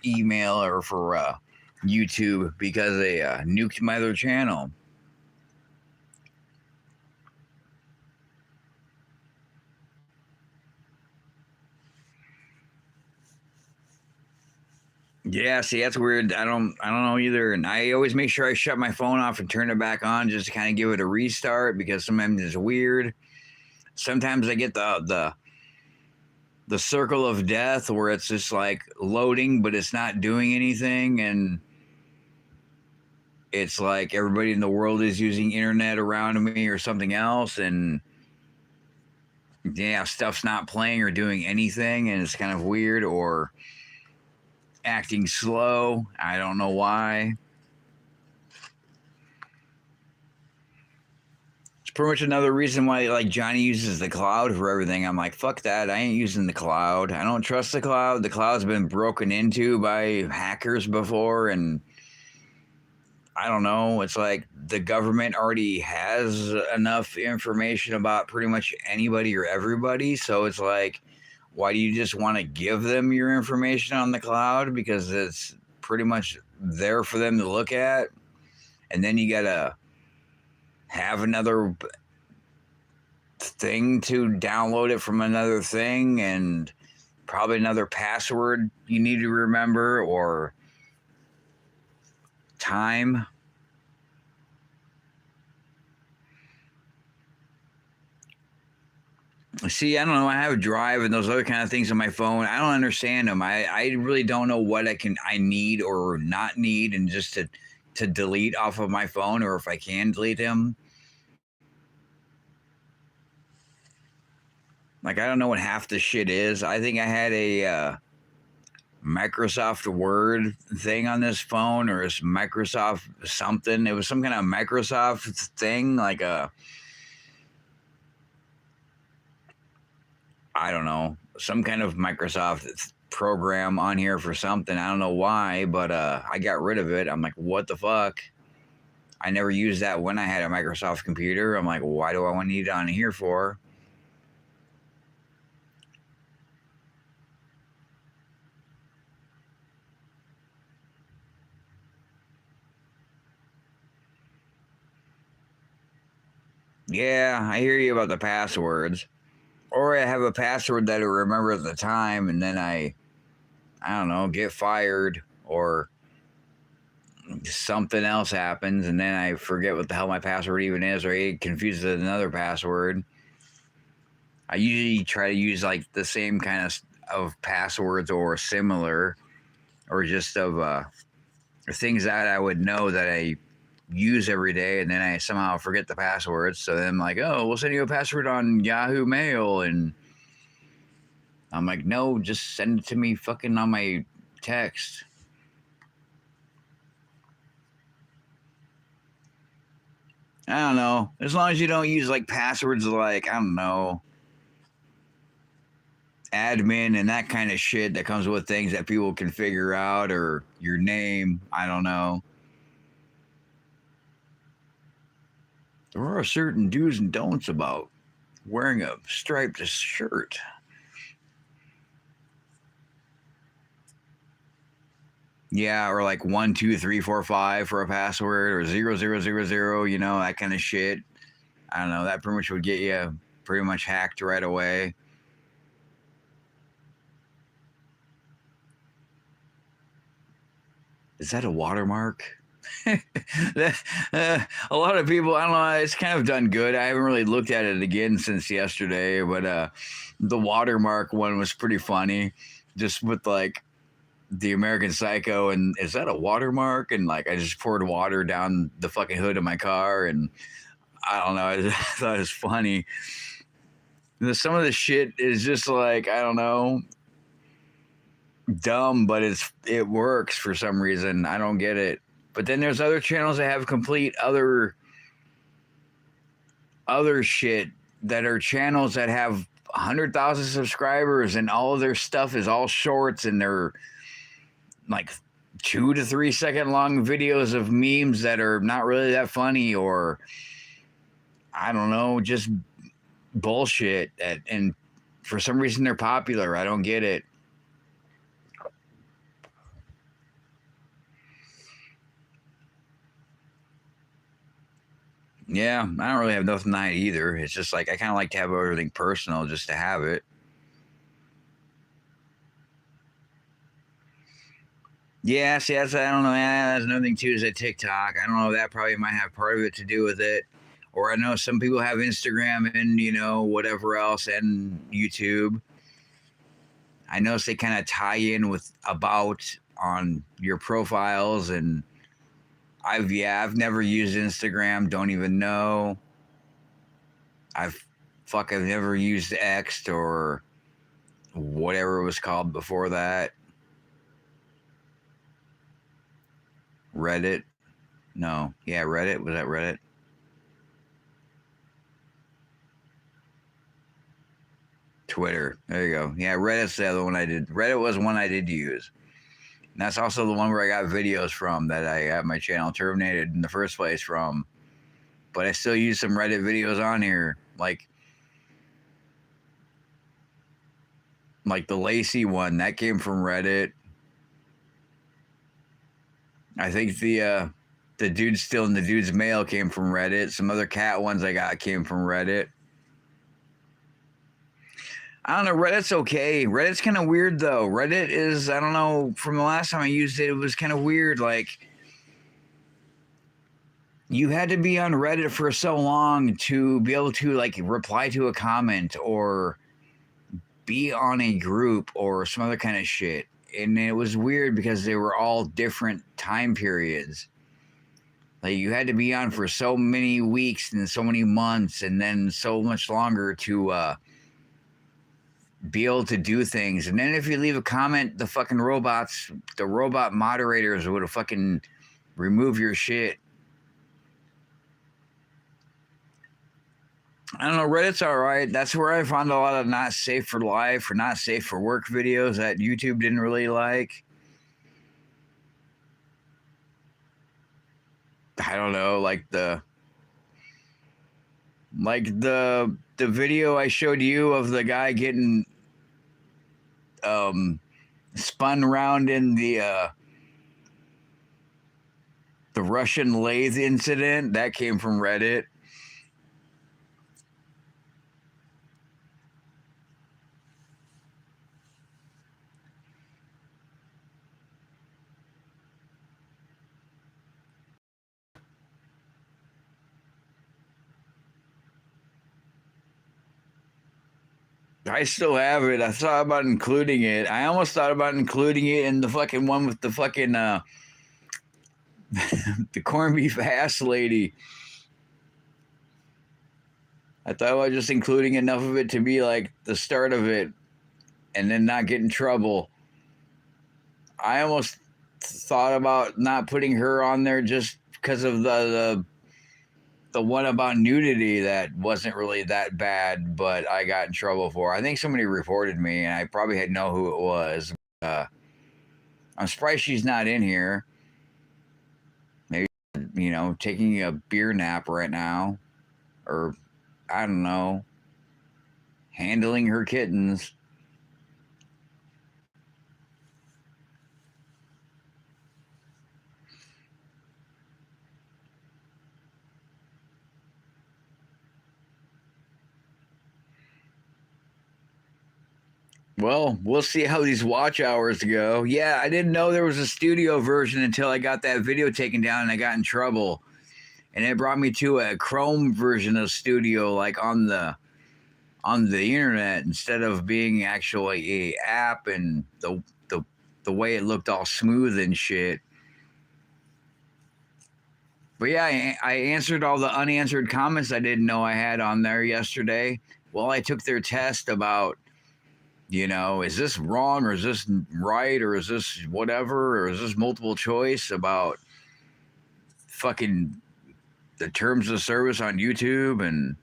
email or for YouTube because they nuked my other channel. Yeah, see, that's weird. I don't know either. And I always make sure I shut my phone off and turn it back on just to kind of give it a restart because sometimes it's weird. Sometimes I get the circle of death where it's just like loading, but it's not doing anything, and it's like everybody in the world is using internet around me or something else, and yeah, stuff's not playing or doing anything, and it's kind of weird, or acting slow. I don't know why. It's pretty much another reason why like Johnny uses the cloud for everything. I'm like, fuck that. I ain't using the cloud. I don't trust the cloud. The cloud's been broken into by hackers before, and I don't know. It's like the government already has enough information about pretty much anybody or everybody. So it's like, why do you just want to give them your information on the cloud? Because it's pretty much there for them to look at. And then you got to have another thing to download it from another thing, and probably another password you need to remember, or time. See, I don't know. I have Drive and those other kind of things on my phone. I don't understand them. I really don't know what I need or not need, and just to delete off of my phone, or if I can delete them. Like, I don't know what half the shit is. I think I had a Microsoft Word thing on this phone, or it's Microsoft something. It was some kind of Microsoft thing, like I don't know, some kind of Microsoft program on here for something. I don't know why, but I got rid of it. I'm like, what the fuck? I never used that when I had a Microsoft computer. I'm like, why do I want to need it on here for? Yeah, I hear you about the passwords. Or I have a password that I remember at the time, and then I don't know, get fired, or something else happens, and then I forget what the hell my password even is, or I get confused with another password. I usually try to use like the same kind of passwords or similar, or just of things that I would know that I use every day, and then I somehow forget the passwords. So then I'm like, oh, we'll send you a password on Yahoo Mail, and I'm like, no, just send it to me fucking on my text. I don't know. As long as you don't use like passwords like, I don't know, admin and that kind of shit that comes with things that people can figure out, or your name. I don't know. There are certain do's and don'ts about wearing a striped shirt. Yeah, or like 12345 for a password, or 0000, that kind of shit. I don't know. That pretty much would get you pretty much hacked right away. Is that a watermark? A lot of people, I don't know, it's kind of done good. I haven't really looked at it again since yesterday, but the watermark one was pretty funny, just with like the American Psycho, and is that a watermark? And like, I just poured water down the fucking hood of my car, and I don't know, I just thought it was funny. Some of the shit is just like, I don't know, dumb, but it works for some reason. I don't get it. But then there's other channels that have complete other shit, that are channels that have 100,000 subscribers, and all of their stuff is all shorts, and they're like 2 to 3 second long videos of memes that are not really that funny, or I don't know, just bullshit. And for some reason they're popular. I don't get it. Yeah, I don't really have nothing to hide either. It's just like I kind of like to have everything personal just to have it. Yeah, see, I don't know. That's another thing too, is that TikTok. I don't know. That probably might have part of it to do with it. Or I know some people have Instagram and whatever else, and YouTube. I notice they kind of tie in with about on your profiles, and I've never used Instagram. Don't even know. I've I've never used X, or whatever it was called before that. Reddit. No, yeah, Reddit. Was that Reddit? Twitter. There you go. Yeah, Reddit's the other one I did. Reddit was one I did use. And that's also the one where I got videos from that I have my channel terminated in the first place from. But I still use some Reddit videos on here, like the Lacey one that came from Reddit. I think the dude still in the dude's mail came from Reddit. Some other cat ones I got came from Reddit. I don't know. Reddit's okay. Reddit's kind of weird though. Reddit is, I don't know. From the last time I used it, it was kind of weird. Like, you had to be on Reddit for so long to be able to like reply to a comment or be on a group or some other kind of shit. And it was weird because they were all different time periods. Like, you had to be on for so many weeks and so many months and then so much longer to be able to do things. And then if you leave a comment, the robot moderators would have fucking remove your shit. I don't know. Reddit's all right. That's where I found a lot of not safe for life or not safe for work videos that YouTube didn't really like. I don't know, like the video I showed you of the guy getting spun around in the Russian lathe incident, that came from Reddit. I still have it. I thought about including it. I almost thought about including it in the fucking one with the fucking the corned beef ass lady. I thought about just including enough of it to be like the start of it and then not get in trouble. I almost thought about not putting her on there just because of the one about nudity that wasn't really that bad, but I got in trouble for. I think somebody reported me, and I probably had know who it was. I'm surprised she's not in here. Maybe, taking a beer nap right now, or I don't know, handling her kittens. Well, we'll see how these watch hours go. Yeah, I didn't know there was a studio version until I got that video taken down and I got in trouble. And it brought me to a Chrome version of Studio, like on the internet, instead of being actually a app and the way it looked all smooth and shit. But yeah, I answered all the unanswered comments I didn't know I had on there yesterday. Well, I took their test about, is this wrong or is this right or is this whatever or is this multiple choice about fucking the terms of service on YouTube. And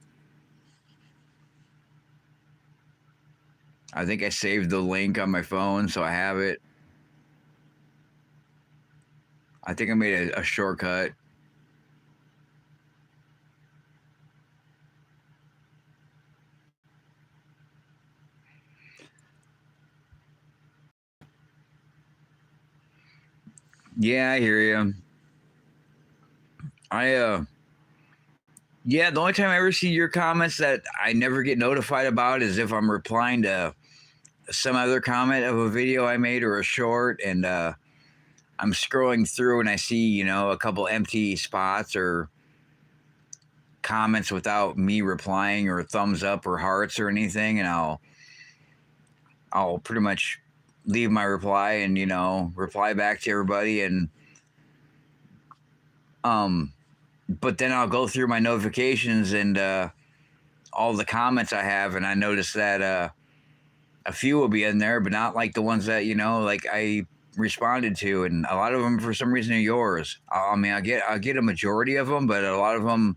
I think I saved the link on my phone, so I have it. I think I made a shortcut. Yeah, I hear you. Yeah, the only time I ever see your comments that I never get notified about is if I'm replying to some other comment of a video I made or a short, and I'm scrolling through and I see, a couple empty spots or comments without me replying or thumbs up or hearts or anything, and I'll pretty much leave my reply and, reply back to everybody. And but then I'll go through my notifications and all the comments I have, and I notice that a few will be in there, but not like the ones that, like I responded to, and a lot of them for some reason are yours. I mean, I'll get a majority of them, but a lot of them,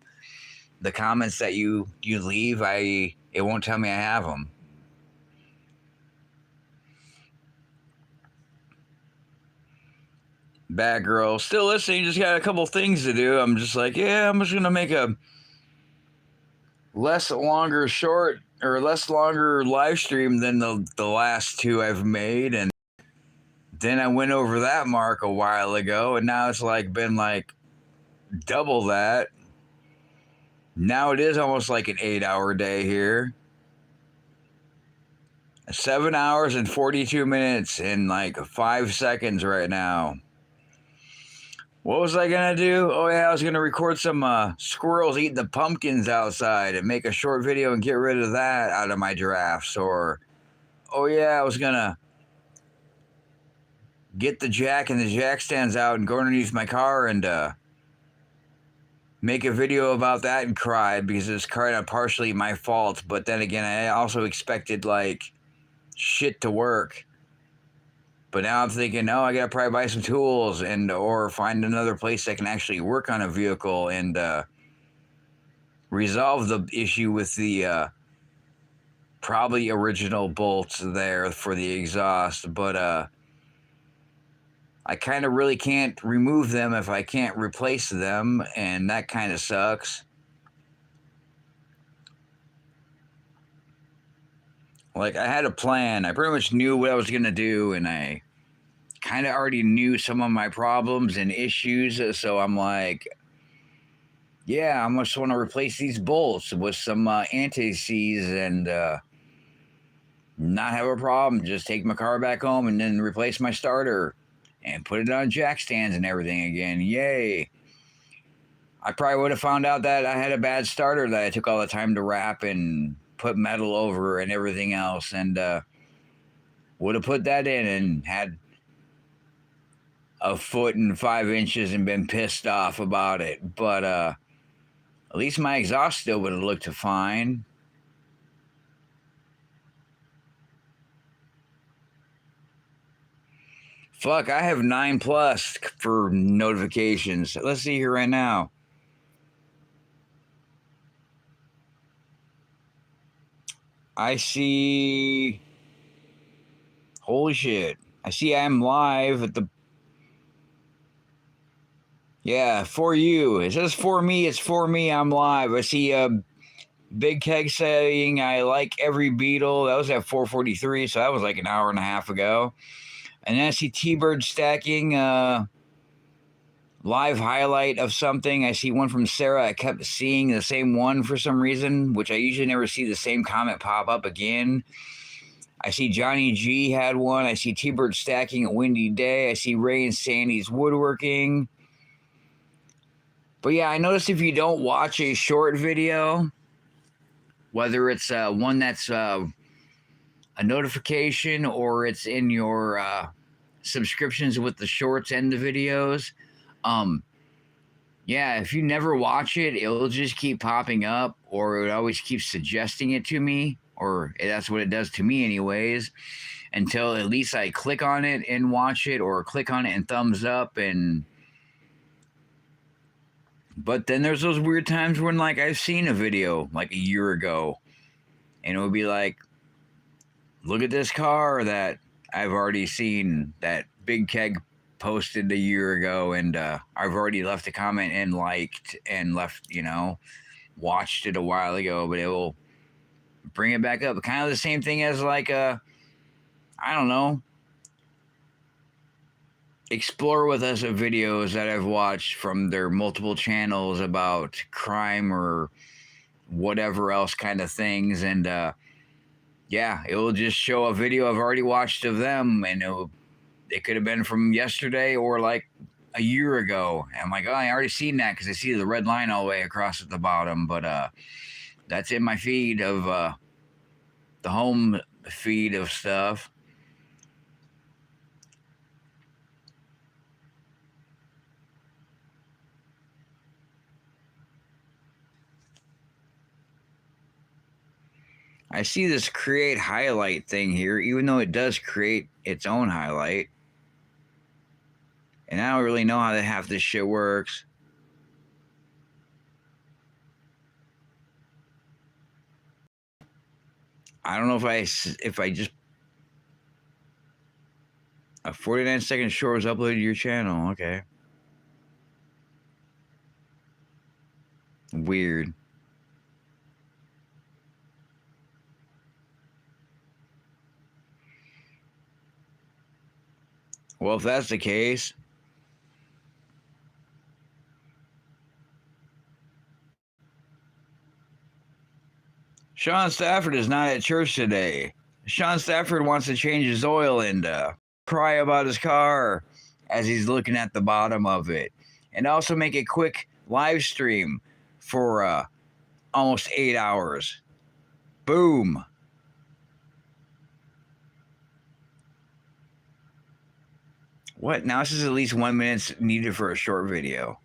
the comments that you leave, it won't tell me I have them. Bad girl. Still listening, just got a couple things to do. I'm just like, yeah, I'm just gonna make a less longer live stream than the last two I've made. And then I went over that mark a while ago, and now it's like been like double that. Now it is almost like an 8-hour day here. 7 hours and 42 minutes and like 5 seconds right now. What was I gonna do? Oh yeah, I was gonna record some squirrels eating the pumpkins outside and make a short video and get rid of that out of my giraffes. Or, oh yeah, I was gonna get the jack and the jack stands out and go underneath my car and make a video about that and cry because it's kind of partially my fault. But then again, I also expected like shit to work. But now I'm thinking, oh, I gotta probably buy some tools and or find another place that can actually work on a vehicle and resolve the issue with the probably original bolts there for the exhaust. But I kind of really can't remove them if I can't replace them, and that kind of sucks. Like, I had a plan. I pretty much knew what I was gonna do, and I kind of already knew some of my problems and issues. So I'm like, yeah, I just want to replace these bolts with some anti-seize and not have a problem. Just take my car back home and then replace my starter and put it on jack stands and everything again. Yay. I probably would have found out that I had a bad starter that I took all the time to wrap and put metal over and everything else, and would have put that in and had 1.5 feet and been pissed off about it. But at least my exhaust still would have looked fine. Fuck, I have 9+ for notifications. Let's see here right now. I see. Holy shit. I see I'm live at the. Yeah, for you. It says for me. It's for me. I'm live. I see Big Keg saying I like every Beetle. That was at 4:43, so that was like an hour and a half ago. And then I see T-Bird stacking live highlight of something. I see one from Sarah. I kept seeing the same one for some reason, which I usually never see the same comment pop up again. I see Johnny G had one. I see T-Bird stacking a windy day. I see Ray and Sandy's woodworking. But yeah, I noticed if you don't watch a short video, whether it's one that's a notification or it's in your subscriptions with the shorts and the videos, yeah, if you never watch it, it'll just keep popping up, or it always keeps suggesting it to me, or that's what it does to me anyways, until at least I click on it and watch it, or click on it and thumbs up. And but then there's those weird times when like I've seen a video like a year ago and it would be like, look at this car that I've already seen that Big Keg posted a year ago, and I've already left a comment and liked and left, watched it a while ago, but it will bring it back up. Kind of the same thing as like I don't know, explore with us of videos that I've watched from their multiple channels about crime or whatever else kind of things, and yeah, it will just show a video I've already watched of them, and it could have been from yesterday or like a year ago. And I'm like, oh, I already seen that because I see the red line all the way across at the bottom. But that's in my feed of the home feed of stuff. I see this create highlight thing here, even though it does create its own highlight. And I don't really know how half this shit works. I don't know if I just A 49-second short was uploaded to your channel. Okay. Weird. Well, if that's the case, Shawn Stafford is not at church today. Shawn Stafford wants to change his oil and cry about his car as he's looking at the bottom of it. And also make a quick live stream for almost 8 hours. Boom. What? Now this is at least 1 minute needed for a short video.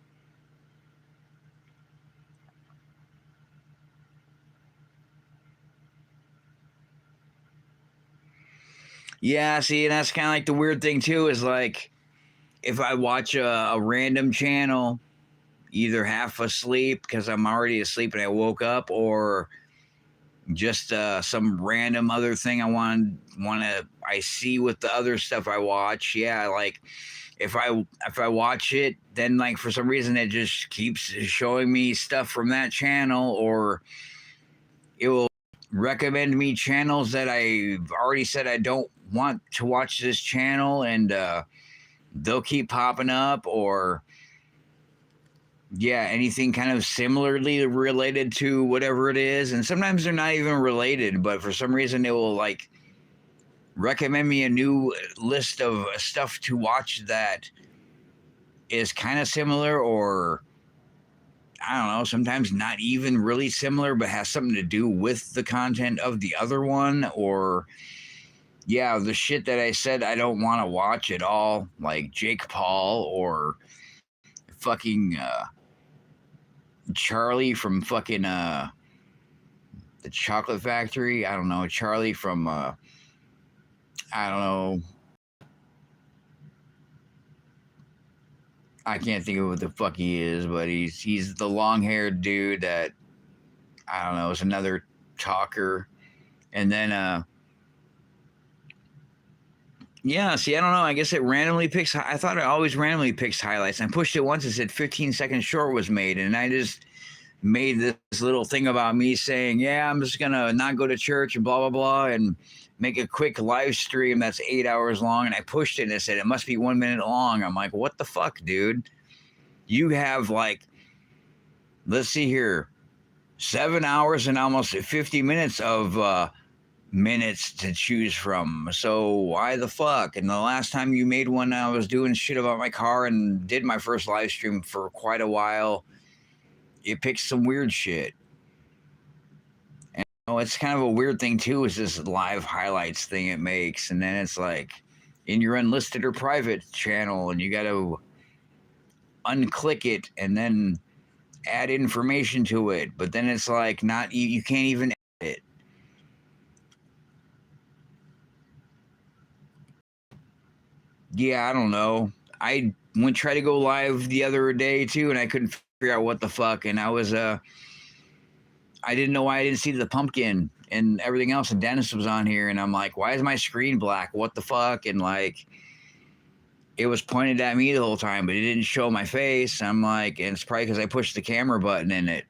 Yeah, see, and that's kind of like the weird thing too, is like if I watch a random channel, either half asleep because I'm already asleep and I woke up, or just some random other thing I see with the other stuff I watch. Yeah, like if I watch it, then like for some reason it just keeps showing me stuff from that channel, or it will recommend me channels that I've already said I don't want to watch this channel, and they'll keep popping up, or yeah, anything kind of similarly related to whatever it is. And sometimes they're not even related, but for some reason it will like recommend me a new list of stuff to watch that is kind of similar, or I don't know, sometimes not even really similar, but has something to do with the content of the other one. Or yeah, the shit that I said I don't want to watch at all, like Jake Paul, or fucking Charlie from fucking the Chocolate Factory. I don't know, Charlie from I don't know. I can't think of what the fuck he is, but he's the long haired dude that I don't know is another talker. And then yeah, see, I don't know. I guess it randomly picks. I thought it always randomly picks highlights. I pushed it once. It said 15-second short was made, and I just made this little thing about me saying, "Yeah, I'm just gonna not go to church and blah blah blah, and make a quick live stream that's 8 hours long." And I pushed it, and it said it must be 1 minute long. I'm like, "What the fuck, dude? You have like, let's see here, 7 hours and almost 50 minutes of." Minutes to choose from. So why the fuck? And the last time you made one, I was doing shit about my car and did my first live stream for quite a while. It picked some weird shit. And you know, it's kind of a weird thing too, is this live highlights thing it makes. And then it's like in your unlisted or private channel, and you got to unclick it and then add information to it. But then it's like not, you can't even edit it. Yeah, I don't know. I went try to go live the other day too, and I couldn't figure out what the fuck. And I was I didn't know why I didn't see the pumpkin and everything else. And Dennis was on here, and I'm like, why is my screen black? What the fuck? And like, it was pointed at me the whole time, but it didn't show my face. I'm like, and it's probably because I pushed the camera button and it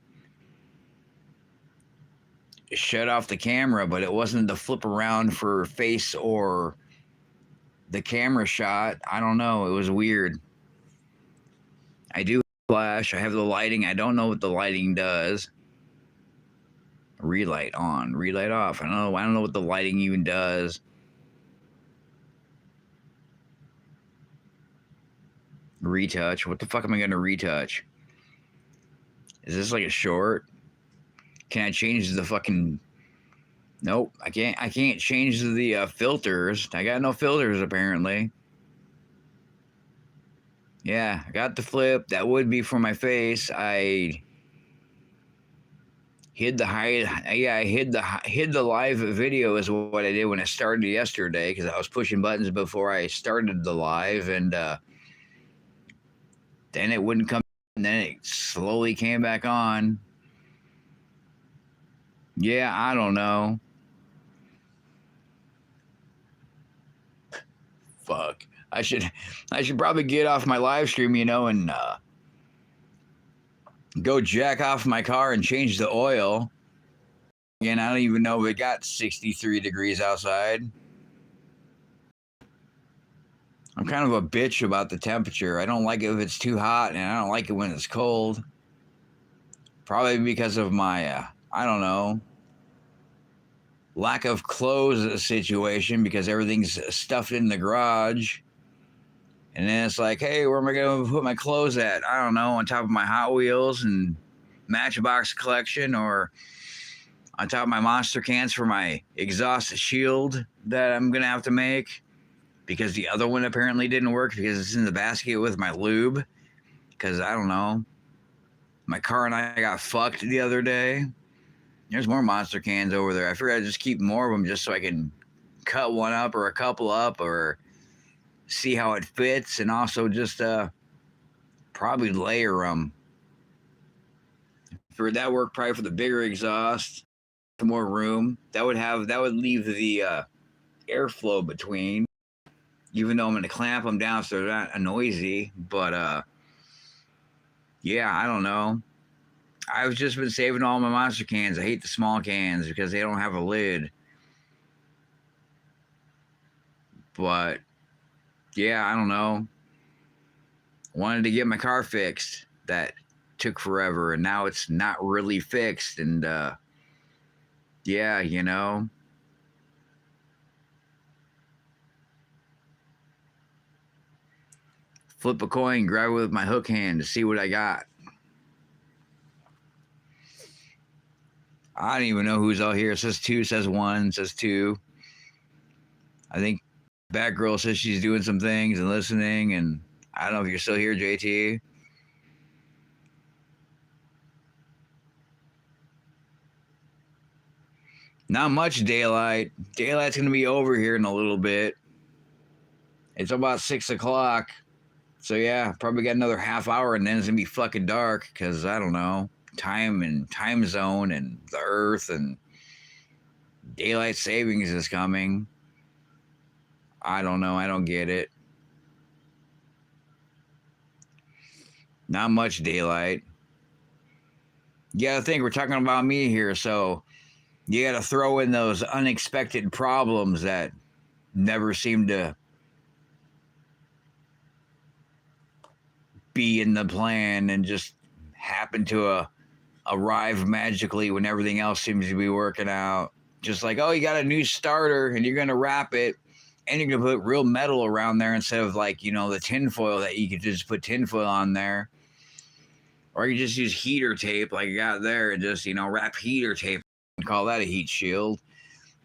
shut off the camera, but it wasn't the flip around for face or the camera shot. I don't know. It was weird. I do have flash. I have the lighting. I don't know what the lighting does. Relight on, relight off. I don't know. I don't know what the lighting even does. Retouch. What the fuck am I gonna retouch? Is this like a short? Can I change the fucking? Nope. I can't. I can't change the filters. I got no filters apparently. Yeah, I got the flip. That would be for my face. I hid the hide. Yeah, I hid the live video is what I did when I started yesterday, because I was pushing buttons before I started the live, and then it wouldn't come. And then it slowly came back on. Yeah, I don't know. Fuck. I should probably get off my live stream, and go jack off my car and change the oil. Again, I don't even know if it got 63 degrees outside. I'm kind of a bitch about the temperature. I don't like it if it's too hot, and I don't like it when it's cold. Probably because of my, I don't know, lack of clothes situation, because everything's stuffed in the garage. And then it's like, hey, where am I going to put my clothes at? I don't know, on top of my Hot Wheels and Matchbox collection, or on top of my monster cans for my exhaust shield that I'm going to have to make, because the other one apparently didn't work because it's in the basket with my lube. Because, I don't know, my car and I got fucked the other day. There's more monster cans over there. I figured I'd just keep more of them just so I can cut one up or a couple up, or see how it fits, and also just probably layer them. For that work, probably for the bigger exhaust, more room. That would leave the airflow between. Even though I'm going to clamp them down so they're not noisy, but yeah, I don't know. I've just been saving all my monster cans. I hate the small cans because they don't have a lid. But yeah, I don't know. Wanted to get my car fixed. That took forever, and now it's not really fixed. And yeah, flip a coin, grab it with my hook hand to see what I got. I don't even know who's out here. It says 2, says 1, says 2. I think Batgirl says she's doing some things and listening, and I don't know if you're still here, JT. Not much daylight. Daylight's going to be over here in a little bit. It's about 6 o'clock. So yeah, probably got another half hour, and then it's going to be fucking dark because, I don't know, time and time zone and the earth and daylight savings is coming. I don't know. I don't get it. Not much daylight. You gotta think we're talking about me here, so you gotta throw in those unexpected problems that never seem to be in the plan and just happen to arrive magically when everything else seems to be working out. Just like, oh, you got a new starter and you're gonna wrap it, and you're gonna put real metal around there instead of, like, the tinfoil that you could just put tinfoil on there. Or you just use heater tape like you got there and just, wrap heater tape and call that a heat shield.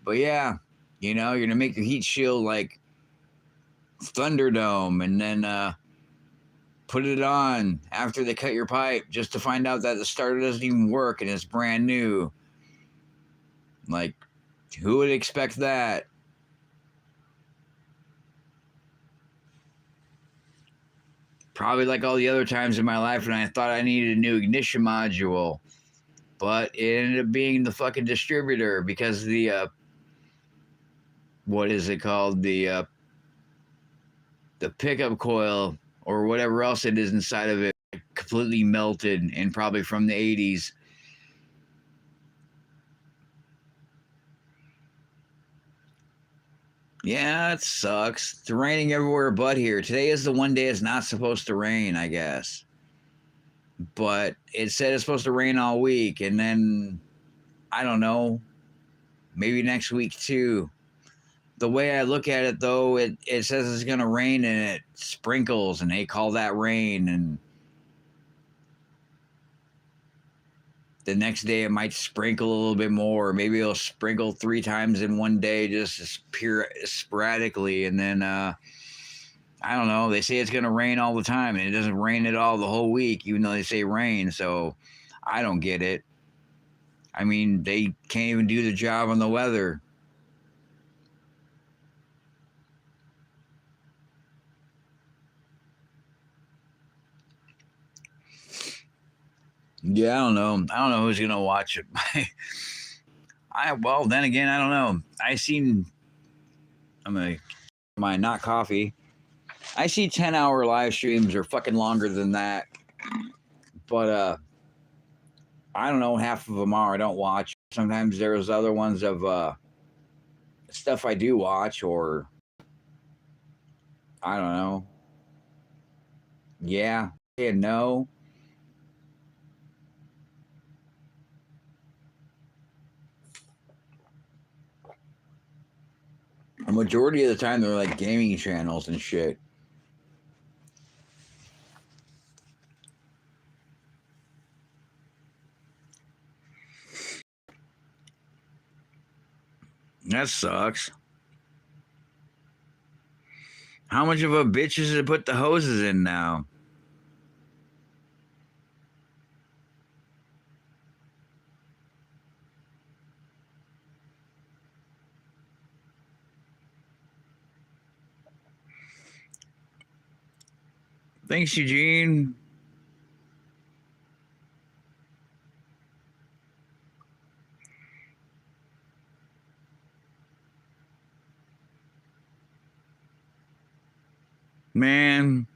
But yeah, you're going to make your heat shield like Thunderdome, and then put it on after they cut your pipe just to find out that the starter doesn't even work and it's brand new. Like, who would expect that? Probably like all the other times in my life when I thought I needed a new ignition module, but it ended up being the fucking distributor, because the what is it called, the pickup coil or whatever else it is inside of it completely melted, and probably from the 80s. Yeah, it sucks. It's raining everywhere but here. Today is the one day it's not supposed to rain, I guess. But it said it's supposed to rain all week, and then, I don't know, maybe next week too. The way I look at it, though, it says it's going to rain and it sprinkles, and they call that rain, and the next day it might sprinkle a little bit more. Maybe it'll sprinkle 3 times in one day, just sporadically, and then I don't know. They say it's going to rain all the time, and it doesn't rain at all the whole week, even though they say rain. So I don't get it. I mean, they can't even do the job on the weather. Yeah, I don't know. I don't know who's going to watch it. Well, then again, I don't know. I'm going to my not coffee. I see 10-hour live streams or fucking longer than that, but I don't know. Half of them are I don't watch. Sometimes there's other ones of stuff I do watch, or I don't know. Yeah, and no. A majority of the time, they're like gaming channels and shit. That sucks. How much of a bitch is it to put the hoses in now? Thanks, Eugene. Man,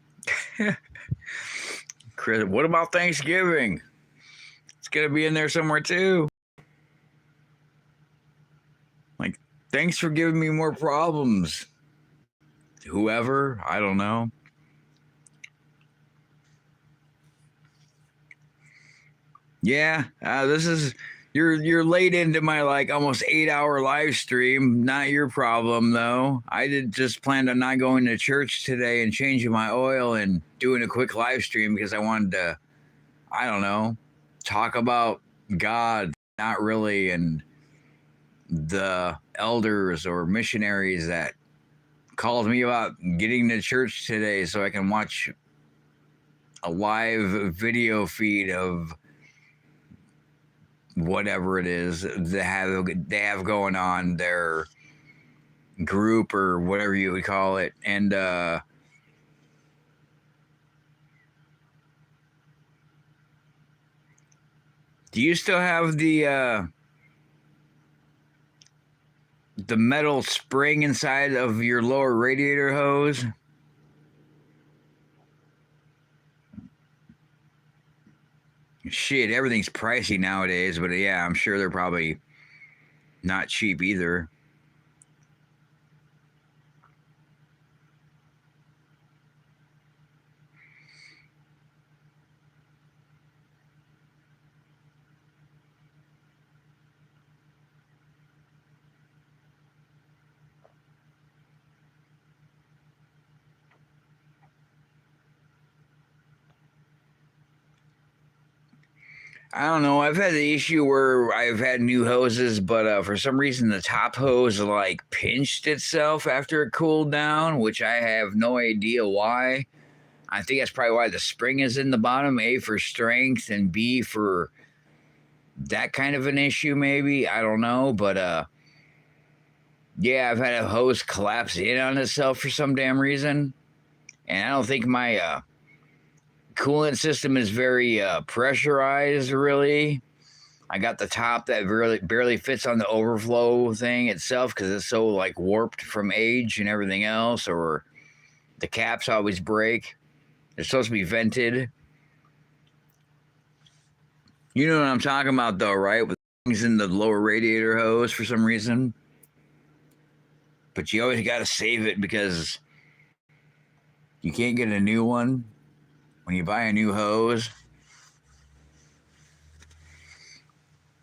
Chris, what about Thanksgiving? It's gonna be in there somewhere too. Like, thanks for giving me more problems. Whoever, I don't know. Yeah, this is you're late into my like almost 8 hour live stream. Not your problem though. I did just plan on not going to church today and changing my oil and doing a quick live stream because I wanted to, I don't know, talk about God, not really, and the elders or missionaries that called me about getting to church today so I can watch a live video feed of whatever it is they have going on their group or whatever you would call it. And do you still have the metal spring inside of your lower radiator hose? Shit, everything's pricey nowadays, but yeah, I'm sure they're probably not cheap either. I don't know. I've had the issue where I've had new hoses, but for some reason the top hose like pinched itself after it cooled down, which I have no idea why. I think that's probably why the spring is in the bottom. A for strength and B for that kind of an issue. Maybe I don't know, but yeah, I've had a hose collapse in on itself for some damn reason, and I don't think my coolant system is very pressurized. Really, I got the top that really barely fits on the overflow thing itself because it's so like warped from age and everything else, or the caps always break. They're supposed to be vented. You know what I'm talking about, though, right? With things in the lower radiator hose for some reason. But you always got to save it because you can't get a new one when you buy a new hose.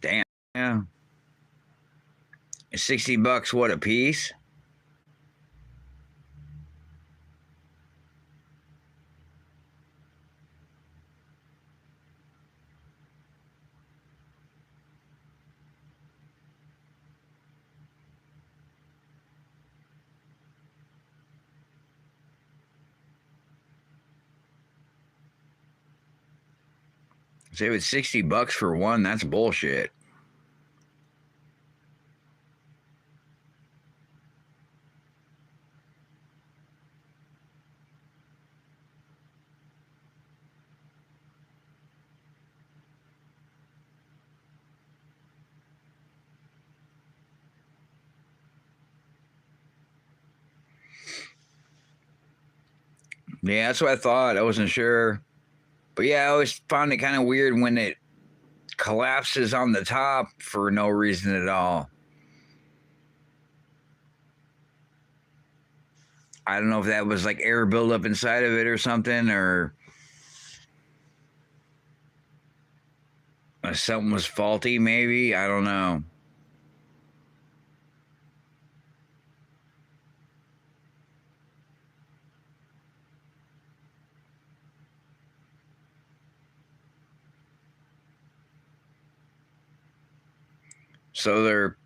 Damn. Yeah. $60 what a piece? So if it's $60 for one, that's bullshit. Yeah, that's what I thought. I wasn't sure. But yeah, I always found it kind of weird when it collapses on the top for no reason at all. I don't know if that was like air buildup inside of it or something, or something was faulty, maybe. I don't know. So they're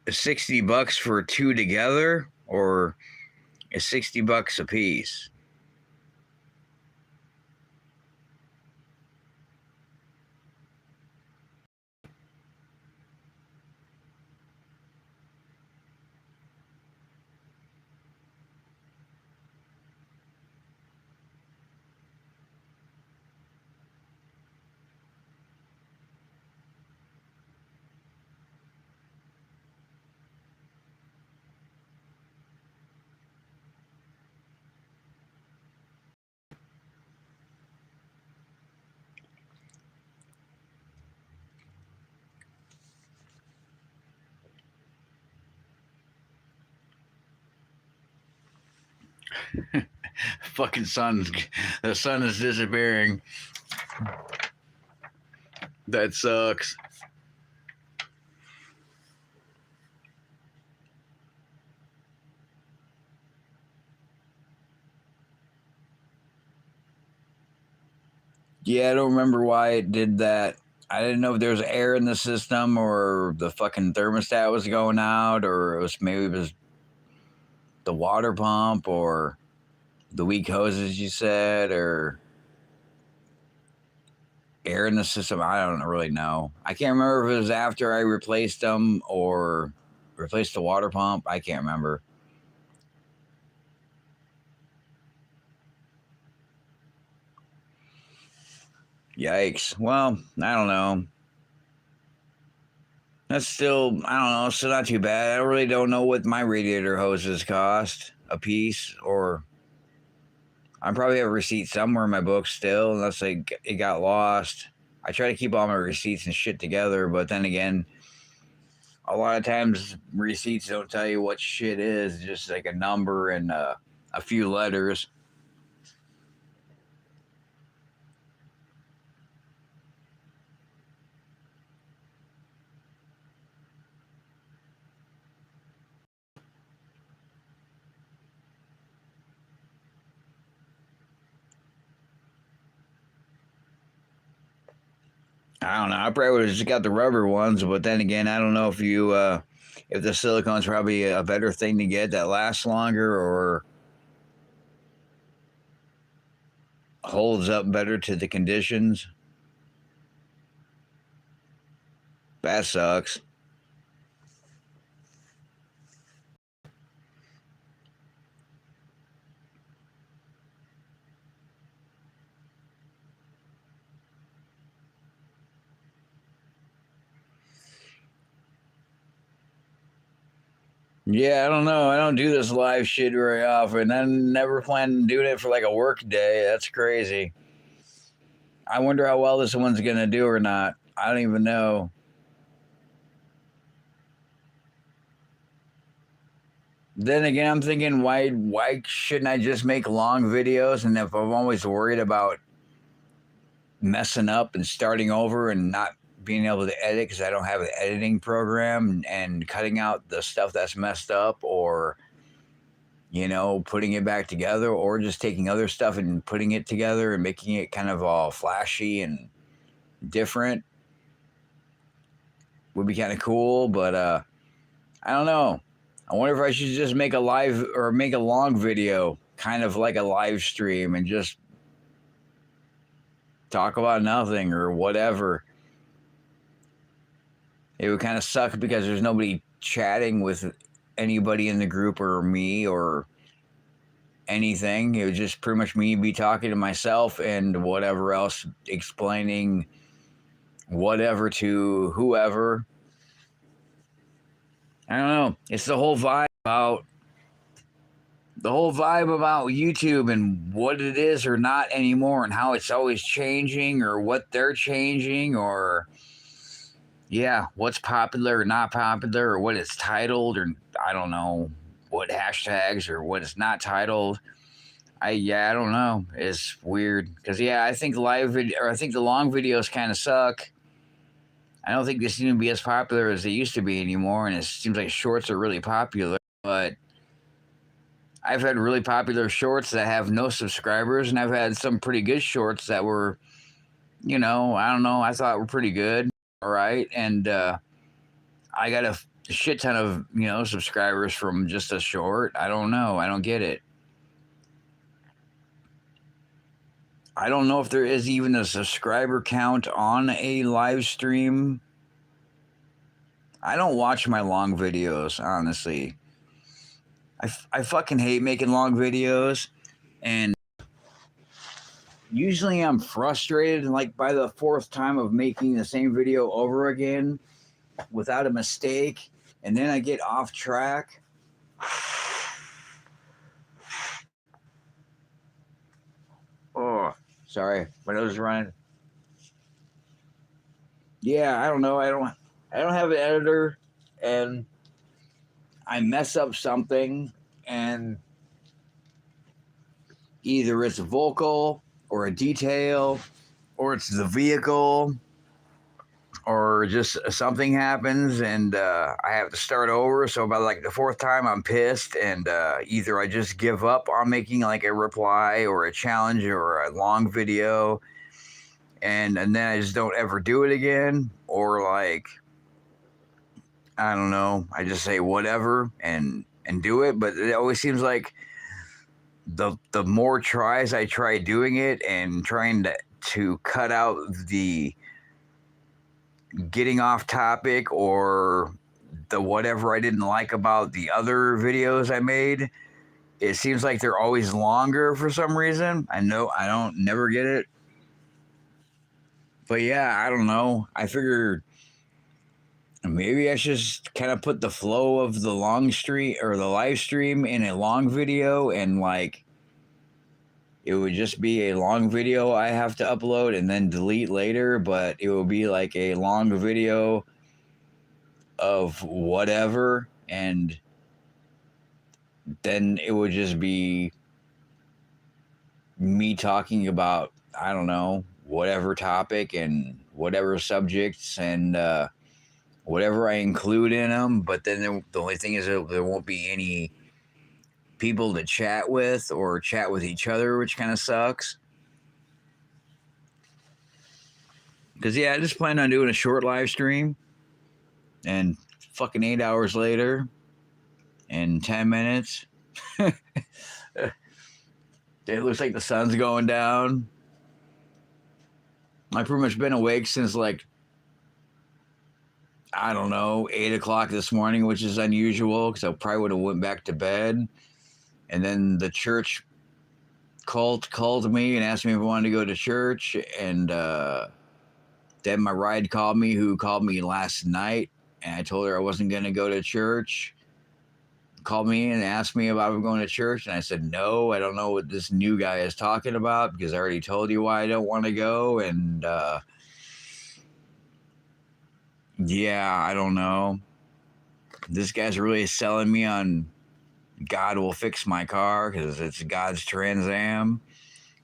$60 for two together, or is $60 a piece? Fucking sun, the sun is disappearing. That sucks. Yeah, I don't remember why it did that. I didn't know if there was air in the system or the fucking thermostat was going out, or maybe it was the water pump or the weak hoses you said, or air in the system. I don't really know. I can't remember if it was after I replaced them or replaced the water pump. I can't remember. Yikes. Well, I don't know. That's still, I don't know, still not too bad. I really don't know what my radiator hoses cost a piece, or I probably have a receipt somewhere in my book still, unless it got lost. I try to keep all my receipts and shit together, but then again, a lot of times receipts don't tell you what shit is, it's just like a number and a few letters. I don't know. I probably would have just got the rubber ones, but then again, I don't know if the silicone's probably a better thing to get that lasts longer or holds up better to the conditions. That sucks. Yeah, I don't know. I don't do this live shit very often. I never plan on doing it for like a work day. That's crazy. I wonder how well this one's gonna do or not. I don't even know. Then again, I'm thinking, why shouldn't I just make long videos? And if I'm always worried about messing up and starting over and not being able to edit because I don't have an editing program and cutting out the stuff that's messed up, or putting it back together, or just taking other stuff and putting it together and making it kind of all flashy and different would be kind of cool. But I don't know. I wonder if I should just make a live or make a long video, kind of like a live stream, and just talk about nothing or whatever. It would kind of suck because there's nobody chatting with anybody in the group or me or anything. It would just pretty much me be talking to myself and whatever else, explaining whatever to whoever. I don't know. It's the whole vibe about the whole vibe about YouTube and what it is or not anymore, and how it's always changing, or what they're changing, or yeah, what's popular or not popular, or what it's titled, or I don't know what hashtags or what it's not titled. I don't know. It's weird because I think live video, or I think the long videos kind of suck. I don't think they seem to be as popular as they used to be anymore, and it seems like shorts are really popular. But I've had really popular shorts that have no subscribers, and I've had some pretty good shorts that were, I don't know, I thought were pretty good, all right, and I got a shit ton of subscribers from just a short. I don't know. I don't get it. I don't know if there is even a subscriber count on a live stream. I don't watch my long videos, honestly. I fucking hate making long videos, and usually I'm frustrated, and like by the fourth time of making the same video over again without a mistake, and then I get off track. Oh, sorry, my nose is running. Yeah, I don't know. I don't have an editor, and I mess up something, and either it's a vocal or a detail, or it's the vehicle, or just something happens, and I have to start over. So by like the fourth time, I'm pissed, and either I just give up on making like a reply or a challenge or a long video, and then I just don't ever do it again, or like I don't know, I just say whatever and do it. But it always seems like the more tries I try doing it and trying to cut out the getting off topic or the whatever I didn't like about the other videos I made, it seems like they're always longer for some reason. I know I don't never get it. But yeah, I don't know. I figured maybe I should just kind of put the flow of the long stream or the live stream in a long video, and like it would just be a long video I have to upload and then delete later, but it will be like a long video of whatever, and then it would just be me talking about, I don't know, whatever topic and whatever subjects and whatever I include in them. But then the only thing is that there won't be any people to chat with or chat with each other, which kind of sucks. Because, I just plan on doing a short live stream, and fucking 8 hours later, in 10 minutes, it looks like the sun's going down. I've pretty much been awake since like, I don't know, 8 o'clock this morning, which is unusual because I probably would have went back to bed. And then the church called me and asked me if I wanted to go to church. And then my ride called me, who called me last night, and I told her I wasn't going to go to church. Called me and asked me about going to church, and I said, no, I don't know what this new guy is talking about because I already told you why I don't want to go. And I don't know. This guy's really selling me on God will fix my car because it's God's Trans Am.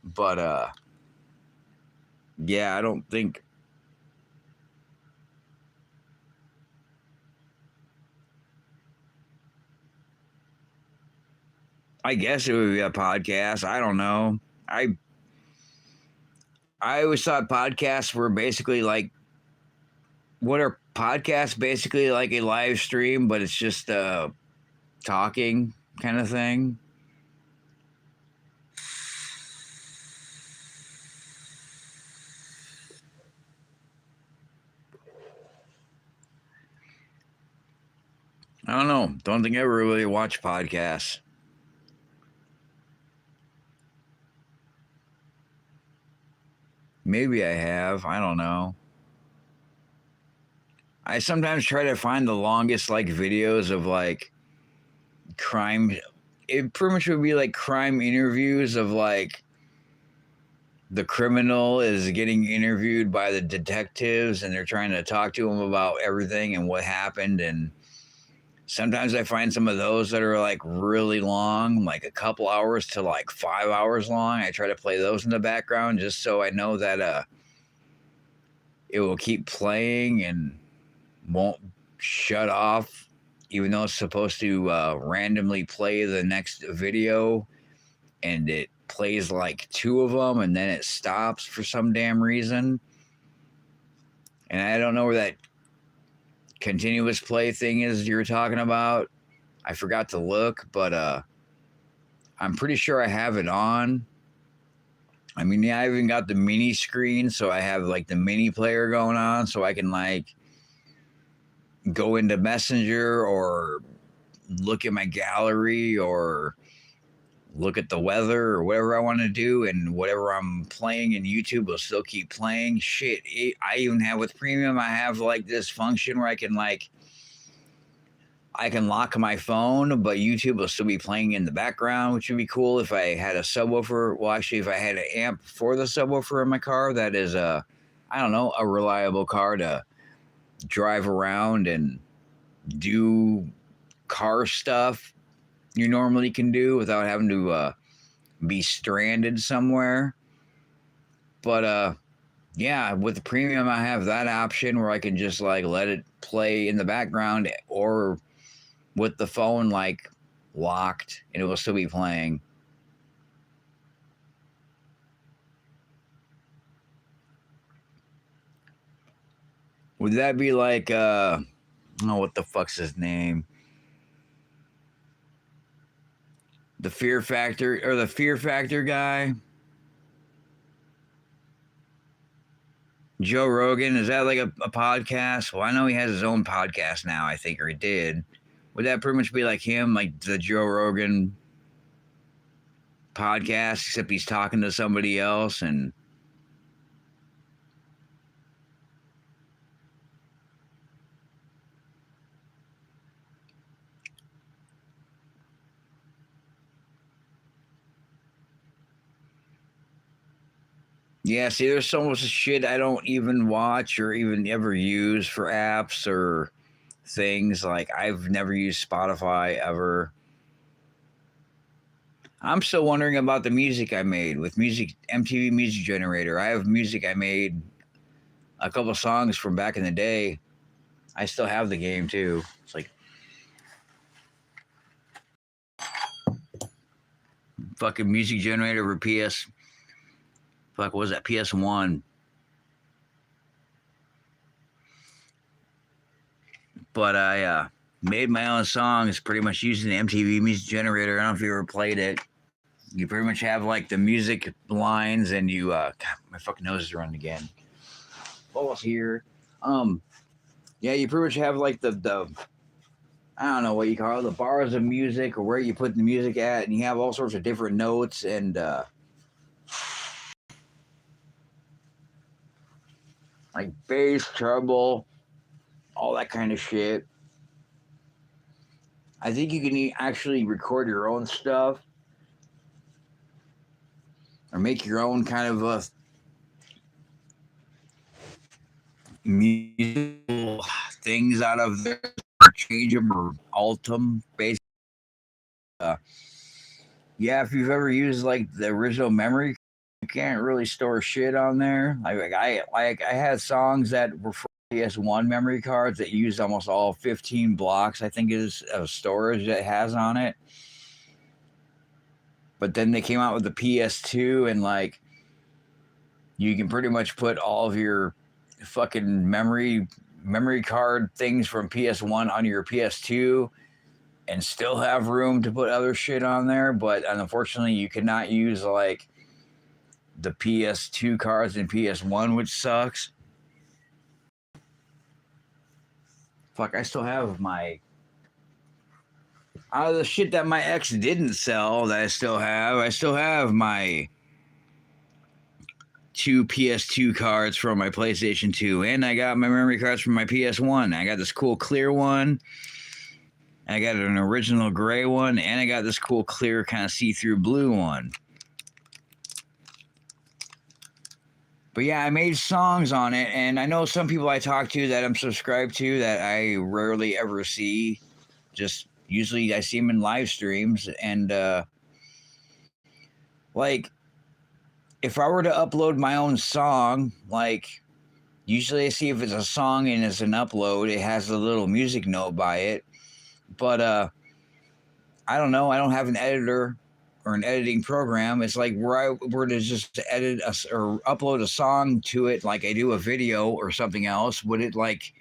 But I don't think. I guess it would be a podcast. I don't know. I always thought podcasts were basically like, what are podcasts? Basically like a live stream, but it's just talking kind of thing. I don't know. Don't think I ever really watch podcasts. Maybe I have. I don't know. I sometimes try to find the longest like videos of like crime it pretty much would be like crime interviews of like the criminal is getting interviewed by the detectives and they're trying to talk to him about everything and what happened. And sometimes I find some of those that are like really long, like a couple hours to like 5 hours long. I try to play those in the background just so I know that it will keep playing and won't shut off, even though it's supposed to randomly play the next video, and it plays like two of them and then it stops for some damn reason. And I don't know where that continuous play thing is you're talking about. I forgot to look, but I'm pretty sure I have it on. I mean, yeah, I even got the mini screen, so I have like the mini player going on, so I can like go into Messenger or look at my gallery or look at the weather or whatever I want to do, and whatever I'm playing in YouTube will still keep playing. Shit, I even have with Premium, I have like this function where I can lock my phone, but YouTube will still be playing in the background, which would be cool if I had a subwoofer. Well, actually, if I had an amp for the subwoofer in my car, that is I don't know, a reliable car to drive around and do car stuff you normally can do without having to be stranded somewhere. But yeah, with the Premium, I have that option where I can just like let it play in the background, or with the phone like locked, and it will still be playing. Would that be like oh, what the fuck's his name? The Fear Factor guy? Joe Rogan, is that like a podcast? Well, I know he has his own podcast now, I think, or he did. Would that pretty much be like him, like the Joe Rogan podcast, except he's talking to somebody else? And yeah, see, there's so much shit I don't even watch or even ever use for apps or things. Like, I've never used Spotify ever. I'm still wondering about the music I made with MTV Music Generator. I have music I made, a couple songs from back in the day. I still have the game too. It's like fucking Music Generator for PS. Fuck, what was that? PS1. But I made my own songs pretty much using the MTV Music Generator. I don't know if you ever played it. You pretty much have like the music lines, and you God, my fucking nose is running again. Almost here. Yeah, you pretty much have like the I don't know what you call it, the bars of music or where you put the music at, and you have all sorts of different notes and like bass, treble, all that kind of shit. I think you can actually record your own stuff or make your own kind of musical things out of there, or change them or alt them, basically. Yeah, if you've ever used like the original memory, you can't really store shit on there. I had songs that were for PS1 memory cards that used almost all 15 blocks, I think, is of storage that it has on it. But then they came out with the PS2, and like you can pretty much put all of your fucking memory card things from PS1 on your PS2 and still have room to put other shit on there. But unfortunately, you cannot use like the PS2 cards in PS1, which sucks. Fuck, I still have my out of the shit that my ex didn't sell that I still have my 2 PS2 cards from my PlayStation 2, and I got my memory cards from my PS1. I got this cool clear one. I got an original gray one, and I got this cool clear kind of see-through blue one. But yeah, I made songs on it, and I know some people I talk to that I'm subscribed to that I rarely ever see. Just usually I see them in live streams, and like if I were to upload my own song, like usually I see if it's a song and it's an upload, it has a little music note by it. But I don't know. I don't have an editor or an editing program. It's like where I were to just edit or upload a song to it, like I do a video or something else. Would it like,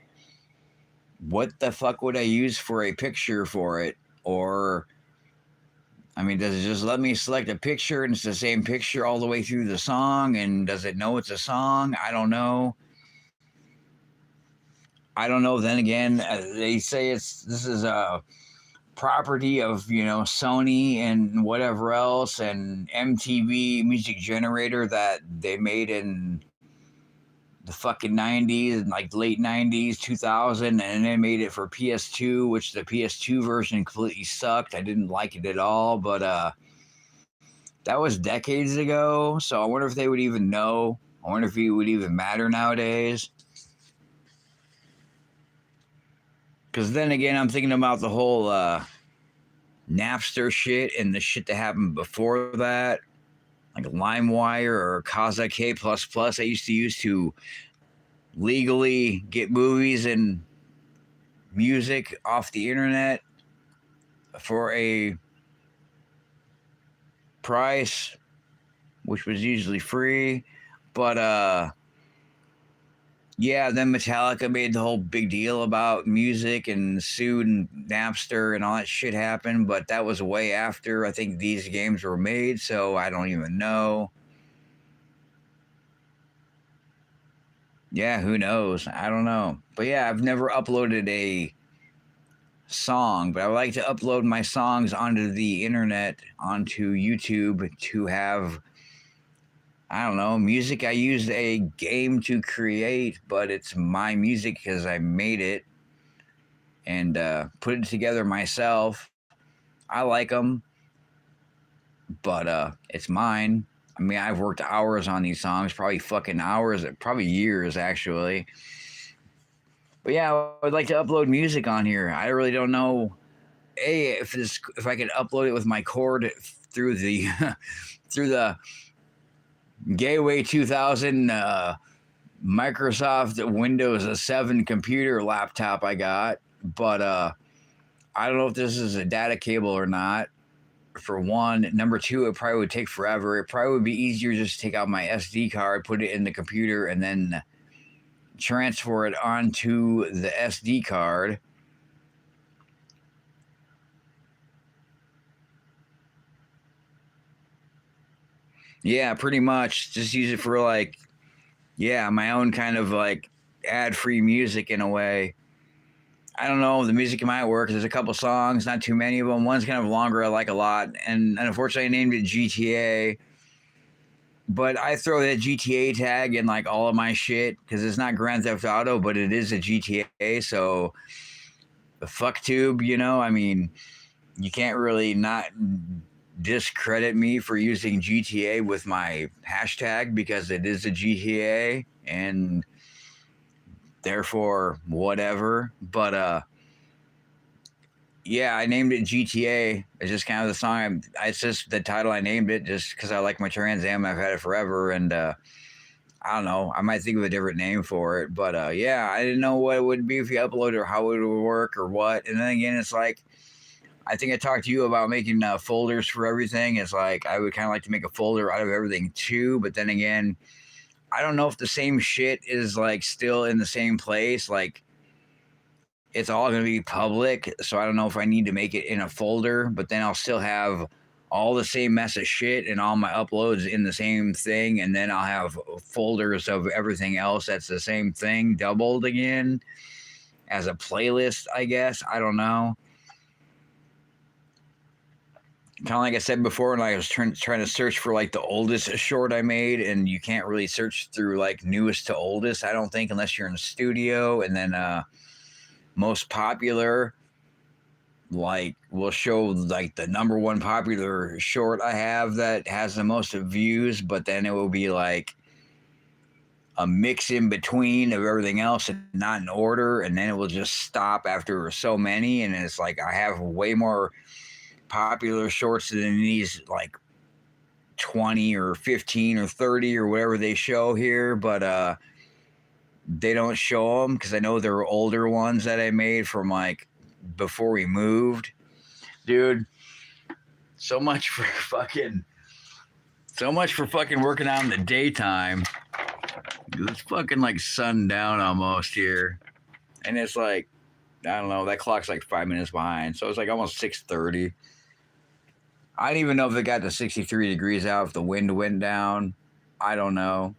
what the fuck would I use for a picture for it? Or, I mean, does it just let me select a picture and it's the same picture all the way through the song? And does it know it's a song? I don't know. I don't know. Then again, they say this is a property of Sony and whatever else and MTV Music Generator that they made in the fucking 90s and like late 90s 2000, and they made it for PS2, which the PS2 version completely sucked. I didn't like it at all, but that was decades ago, so I wonder if they would even know. I wonder if it would even matter nowadays. Because then again, I'm thinking about the whole Napster shit and the shit that happened before that, like LimeWire or Kazaa K++. I used to use to legally get movies and music off the internet for a price, which was usually free. But yeah, then Metallica made the whole big deal about music and sued and Napster and all that shit happened, but that was way after I think these games were made, so I don't even know. Yeah, who knows? I don't know. But yeah, I've never uploaded a song, but I would like to upload my songs onto the internet, onto YouTube to have, I don't know, music I used a game to create, but it's my music because I made it and put it together myself. I like them, but it's mine. I mean, I've worked hours on these songs, probably fucking hours, probably years actually. But yeah, I would like to upload music on here. I really don't know, if I could upload it with my cord through the through the Gateway 2000 Microsoft Windows 7 computer laptop I got, but I don't know if this is a data cable or not. For one, number two, it probably would take forever. It probably would be easier just to take out my SD card, put it in the computer, and then transfer it onto the SD card. Yeah, pretty much. Just use it for like, yeah, my own kind of like ad-free music in a way. I don't know. The music might work. There's a couple songs, not too many of them. One's kind of longer. I like a lot, and unfortunately, I named it GTA. But I throw that GTA tag in like all of my shit because it's not Grand Theft Auto, but it is a GTA. So the fuck tube, I mean, you can't really not discredit me for using GTA with my hashtag because it is a GTA and therefore whatever. But yeah, I named it GTA. It's just kind of the song. It's just the title I named it just because I like my Trans Am. I've had it forever, and I don't know. I might think of a different name for it, but yeah, I didn't know what it would be if you upload or how it would work or what. And then again, it's like I think I talked to you about making folders for everything. It's like I would kind of like to make a folder out of everything too, but then again, I don't know if the same shit is like still in the same place. Like it's all going to be public. So I don't know if I need to make it in a folder, but then I'll still have all the same mess of shit and all my uploads in the same thing. And then I'll have folders of everything else that's the same thing doubled again as a playlist, I guess. I don't know. Kind of like I said before, and I was trying to search for like the oldest short I made, and you can't really search through like newest to oldest, I don't think, unless you're in the studio. And then most popular, like will show like the number one popular short I have that has the most views, but then it will be like a mix in between of everything else and not in order, and then it will just stop after so many, and it's like I have way more popular shorts than these like 20 or 15 or 30 or whatever they show here, but they don't show them because I know they're older ones that I made from like before we moved. Dude, so much for fucking working out in the daytime. It's fucking like sundown almost here. And it's like, I don't know, that clock's like 5 minutes behind. So it's like almost 6:30. I don't even know if it got to 63 degrees out, if the wind went down. I don't know.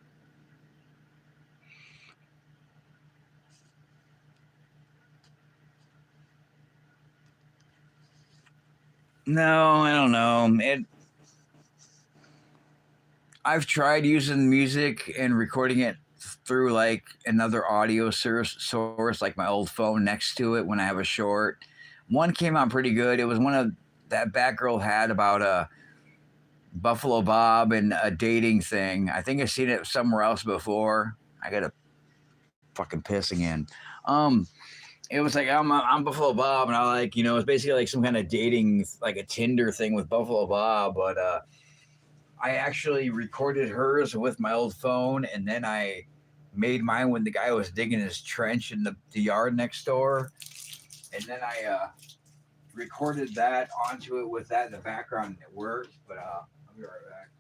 No, I don't know. I've tried using music and recording it through like another audio source, like my old phone next to it when I have a short. One came out pretty good. It was one of that Batgirl had about a Buffalo Bob and a dating thing. I think I've seen it somewhere else before. I got a fucking pissing in. Um, it was like I'm Buffalo Bob, and I like it's basically like some kind of dating, like a Tinder thing with Buffalo Bob, but I actually recorded hers with my old phone, and then I made mine when the guy was digging his trench in the yard next door, and then I recorded that onto it with that in the background, and it worked. But I'll be right back.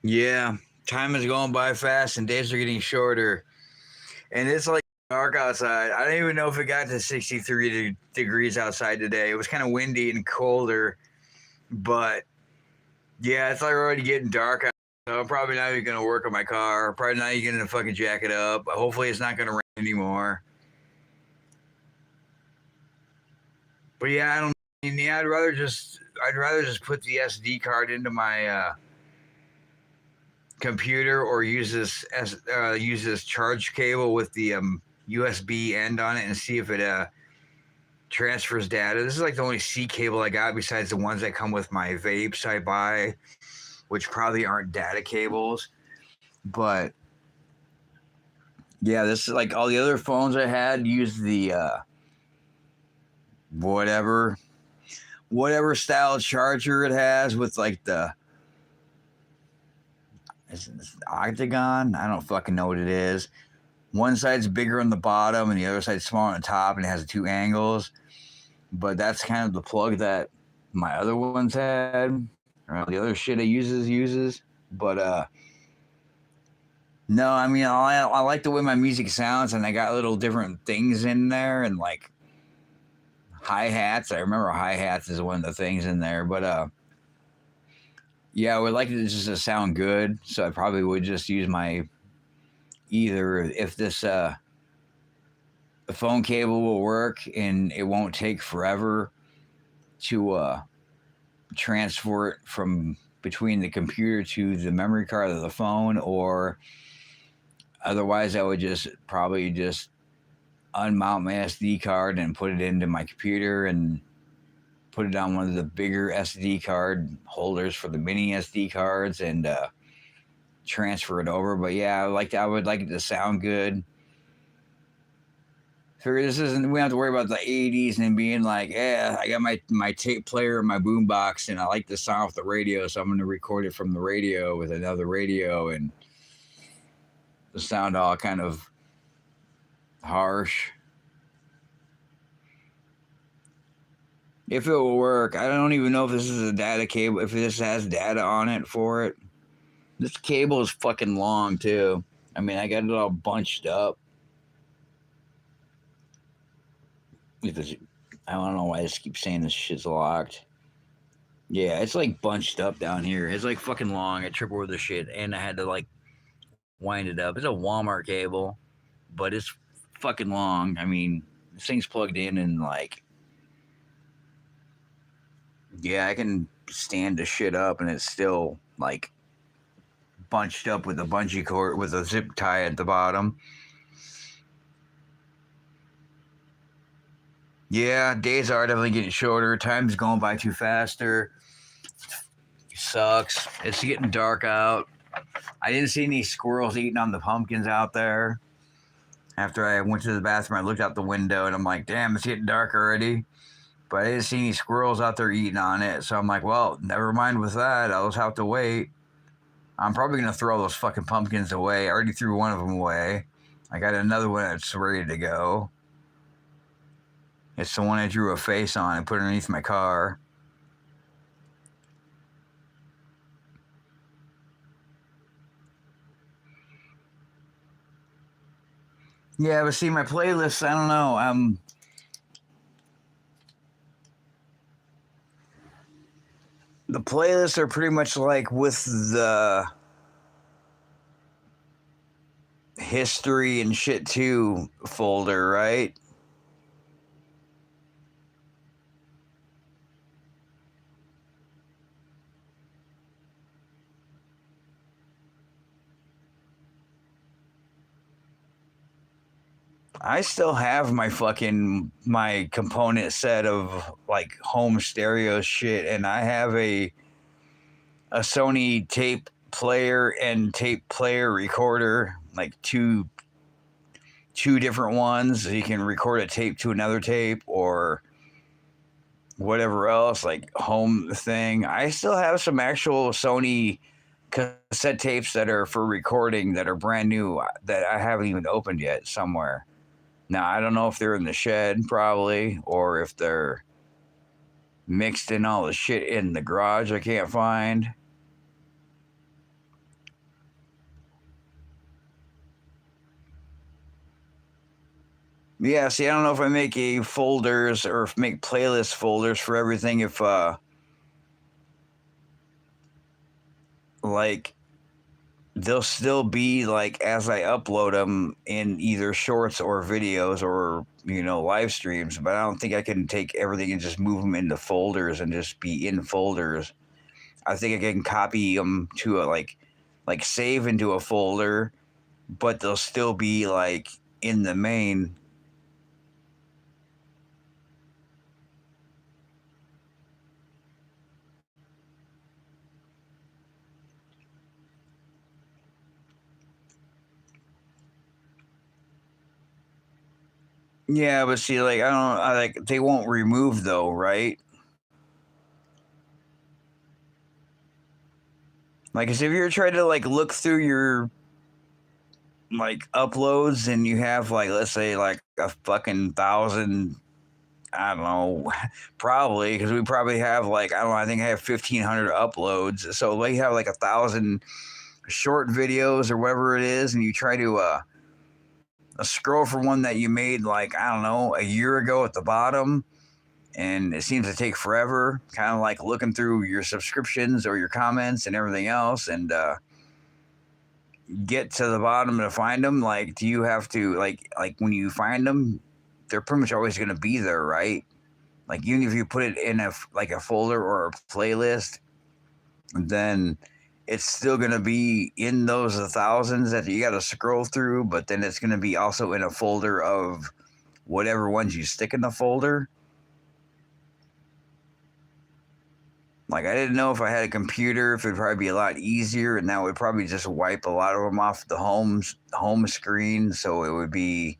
Yeah, time is going by fast, and days are getting shorter, and it's like dark outside. I don't even know if it got to 63 degrees outside today. It was kind of windy and colder, but yeah, it's like already getting dark out. So I'm probably not even gonna work on my car. Probably not even gonna fucking jack it up. Hopefully, it's not gonna rain anymore. But yeah, I don't. Yeah, I'd rather just put the SD card into my computer, or use this charge cable with the USB end on it, and see if it transfers data. This is like the only C cable I got besides the ones that come with my vapes I buy, which probably aren't data cables. But yeah, this is like all the other phones I had used the whatever style charger it has with like the octagon. I don't fucking know what it is. One side's bigger on the bottom and the other side's smaller on the top, and it has two angles. but that's kind of the plug that my other ones had, or the other shit I uses. But no, I mean I like the way my music sounds, and I got little different things in there, and like hi hats. I remember hi hats is one of the things in there, but yeah, I would like it just to sound good, so I probably would just use my either if this the phone cable will work and it won't take forever to transfer it from between the computer to the memory card of the phone, or otherwise I would just probably just unmount my SD card and put it into my computer and put it on one of the bigger SD card holders for the mini SD cards and transfer it over. But yeah, I would like it to sound good. Figure this isn't. We don't have to worry about the '80s and being like, yeah, I got my tape player and my boombox, and I like the sound off the radio, so I'm going to record it from the radio with another radio, and the sound all kind of harsh. If it will work, I don't even know if this is a data cable. If this has data on it for it, this cable is fucking long too. I mean, I got it all bunched up. Because I don't know why I just keep saying this shit's locked. Yeah, it's like bunched up down here. It's like fucking long. I trip over the shit, and I had to like wind it up. It's a Walmart cable, but it's fucking long. I mean, this thing's plugged in, and like, yeah, I can stand the shit up, and it's still like bunched up with a bungee cord with a zip tie at the bottom. Yeah, days are definitely getting shorter. Time's going by too faster. Sucks. It's getting dark out. I didn't see any squirrels eating on the pumpkins out there. After I went to the bathroom, I looked out the window and I'm like, damn, it's getting dark already. But I didn't see any squirrels out there eating on it. So I'm like, well, never mind with that. I'll just have to wait. I'm probably going to throw those fucking pumpkins away. I already threw one of them away. I got another one that's ready to go. It's the one I drew a face on and put underneath my car. Yeah, but see, my playlists, I don't know. The playlists are pretty much like with the history and shit too folder, right? I still have my component set of like home stereo shit, and I have a Sony tape player and tape player recorder, like two different ones. So you can record a tape to another tape or whatever else, like home thing. I still have some actual Sony cassette tapes that are for recording that are brand new that I haven't even opened yet somewhere. Now, I don't know if they're in the shed, probably, or if they're mixed in all the shit in the garage I can't find. Yeah, see, I don't know if I make a folders or if make playlist folders for everything. If like they'll still be like as I upload them in either shorts or videos or live streams. But I don't think I can take everything and just move them into folders and just be in folders. I think I can copy them to a like save into a folder, but they'll still be like in the main. Yeah, but see, like I like they won't remove though, right? Like, 'cause if you're trying to like look through your like uploads and you have like let's say like a fucking thousand I don't know, probably because we probably have like I don't know. I think I have 1,500 uploads, so we have like 1,000 short videos or whatever it is, and you try to scroll for one that you made like I don't know a year ago at the bottom, and it seems to take forever. Kind of like looking through your subscriptions or your comments and everything else, and get to the bottom to find them. Like, do you have to like when you find them, they're pretty much always going to be there, right? Like even if you put it in like a folder or a playlist, then it's still going to be in those thousands that you got to scroll through, but then it's going to be also in a folder of whatever ones you stick in the folder. Like I didn't know if I had a computer, if it'd probably be a lot easier, and that would probably just wipe a lot of them off the home screen. So it would be,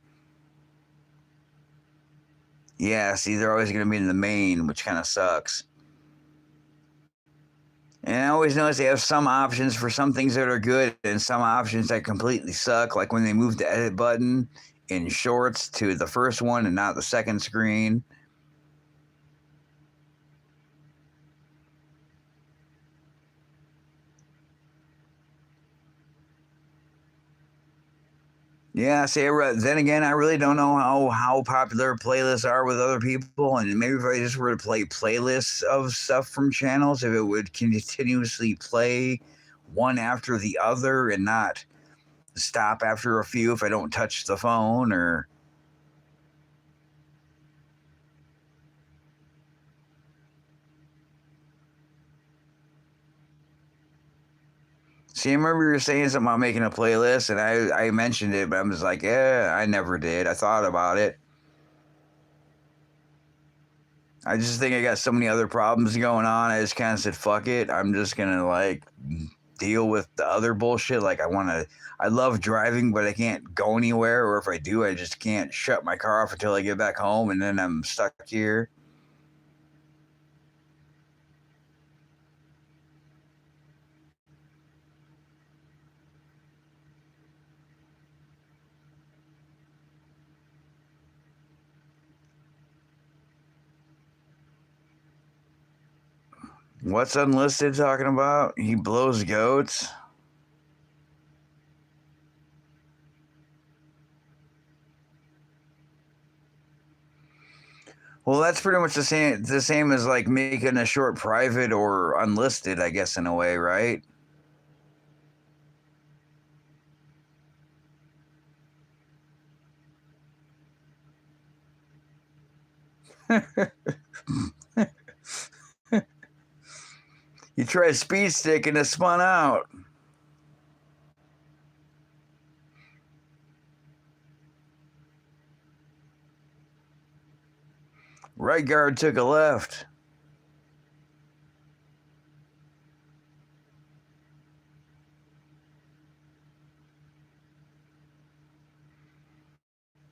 yeah. See, they're always going to be in the main, which kind of sucks. And I always notice they have some options for some things that are good and some options that completely suck. Like when they moved the edit button in shorts to the first one and not the second screen. Yeah, see, then again, I really don't know how popular playlists are with other people, and maybe if I just were to play playlists of stuff from channels, if it would continuously play one after the other and not stop after a few if I don't touch the phone or. See, I remember you were saying something about making a playlist, and I mentioned it, but I'm just like, yeah, I never did. I thought about it. I just think I got so many other problems going on. I just kind of said, fuck it. I'm just gonna like deal with the other bullshit. Like I love driving, but I can't go anywhere. Or if I do, I just can't shut my car off until I get back home, and then I'm stuck here. What's Unlisted talking about? He blows goats. Well, that's pretty much the same as like making a short private or unlisted, I guess, in a way, right? You try a speed stick and it spun out. Right guard took a left.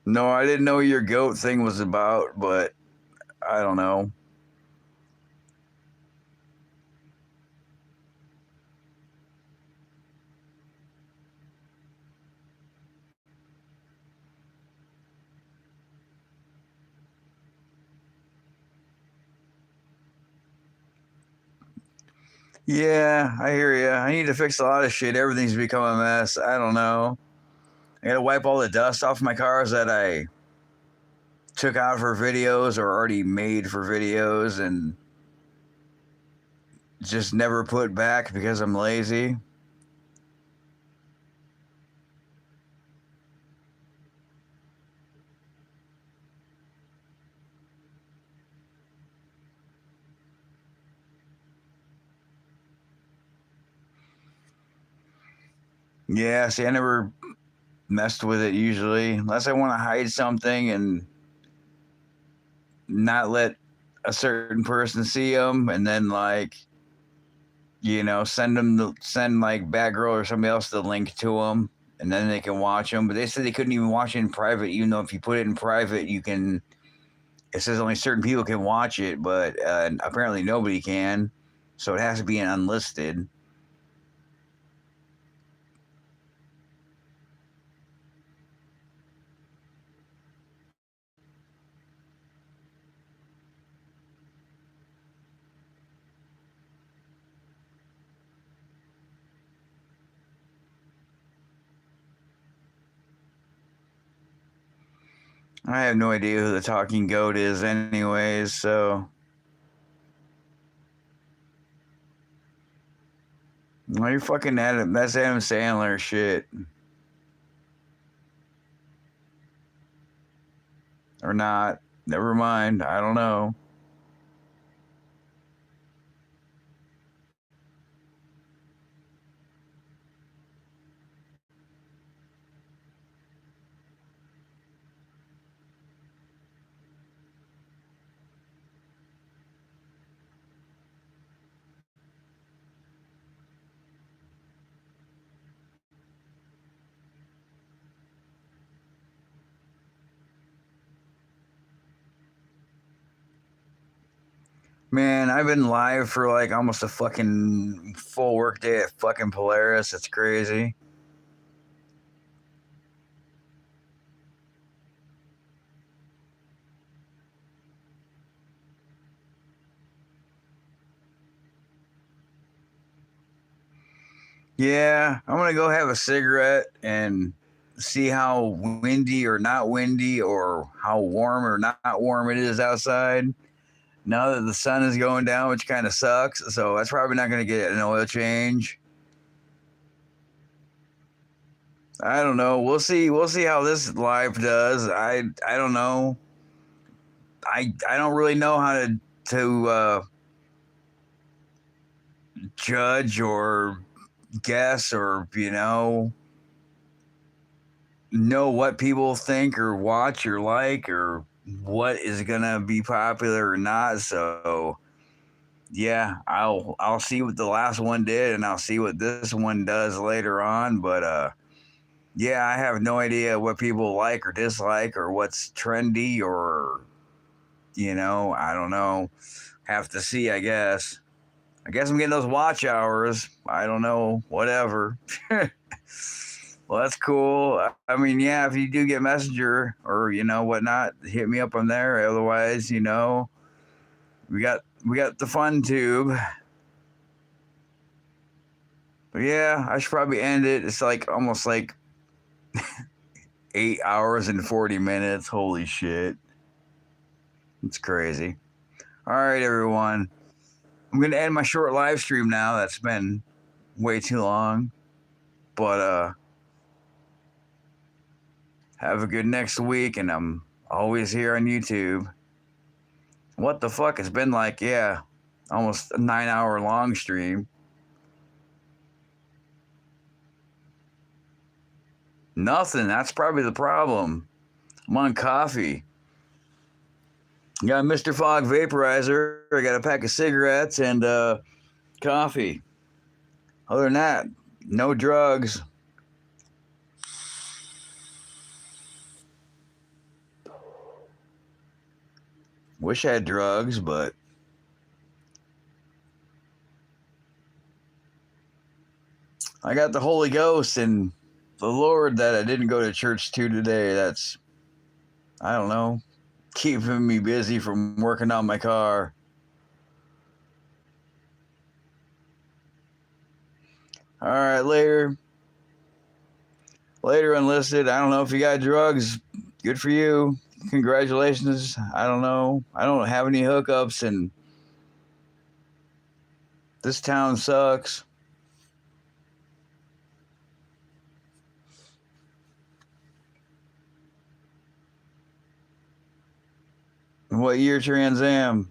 No, I didn't know what your goat thing was about, but I don't know. Yeah, I hear you. I need to fix a lot of shit. Everything's become a mess. I don't know. I gotta wipe all the dust off my cars that I took out for videos or already made for videos and just never put back because I'm lazy. Yeah, see, I never messed with it usually, unless I want to hide something and not let a certain person see them, and then like send like Batgirl or somebody else the link to them, and then they can watch them. But they said they couldn't even watch it in private, even though if you put it in private, you can. It says only certain people can watch it, but apparently nobody can, so it has to be an unlisted. I have no idea who the talking goat is, anyways. So, well, you're fucking Adam. That's Adam Sandler shit, or not? Never mind. I don't know. Man, I've been live for like almost a fucking full work day at fucking Polaris. It's crazy. Yeah, I'm gonna go have a cigarette and see how windy or not windy or how warm or not warm it is outside. Now that the sun is going down, which kind of sucks. So that's probably not gonna get an oil change. I don't know. We'll see. We'll see how this live does. I don't know. I don't really know how to judge or guess or know what people think or watch or like or what is gonna be popular or not. So yeah, I'll see what the last one did and I'll see what this one does later on. But yeah, I have no idea what people like or dislike or what's trendy or I don't know. Have to see, I guess. I guess I'm getting those watch hours. I don't know, whatever. Well, that's cool. I mean, yeah, if you do get Messenger or whatnot, hit me up on there. Otherwise, we got the fun tube. But yeah, I should probably end it. It's like almost like 8 hours and 40 minutes. Holy shit, it's crazy. All right, everyone. I'm gonna end my short live stream now. That's been way too long. But have a good next week, and I'm always here on YouTube. What the fuck? It's been like, yeah, almost a 9 hour long stream. Nothing. That's probably the problem. I'm on coffee. Got a Mr. Fog vaporizer. I got a pack of cigarettes and coffee. Other than that, no drugs. Wish I had drugs, but I got the Holy Ghost and the Lord that I didn't go to church to today. That's, I don't know, keeping me busy from working on my car. All right, later. Later, Unlisted. I don't know if you got drugs. Good for you. Congratulations. I don't know. I don't have any hookups, and this town sucks. What year Trans Am?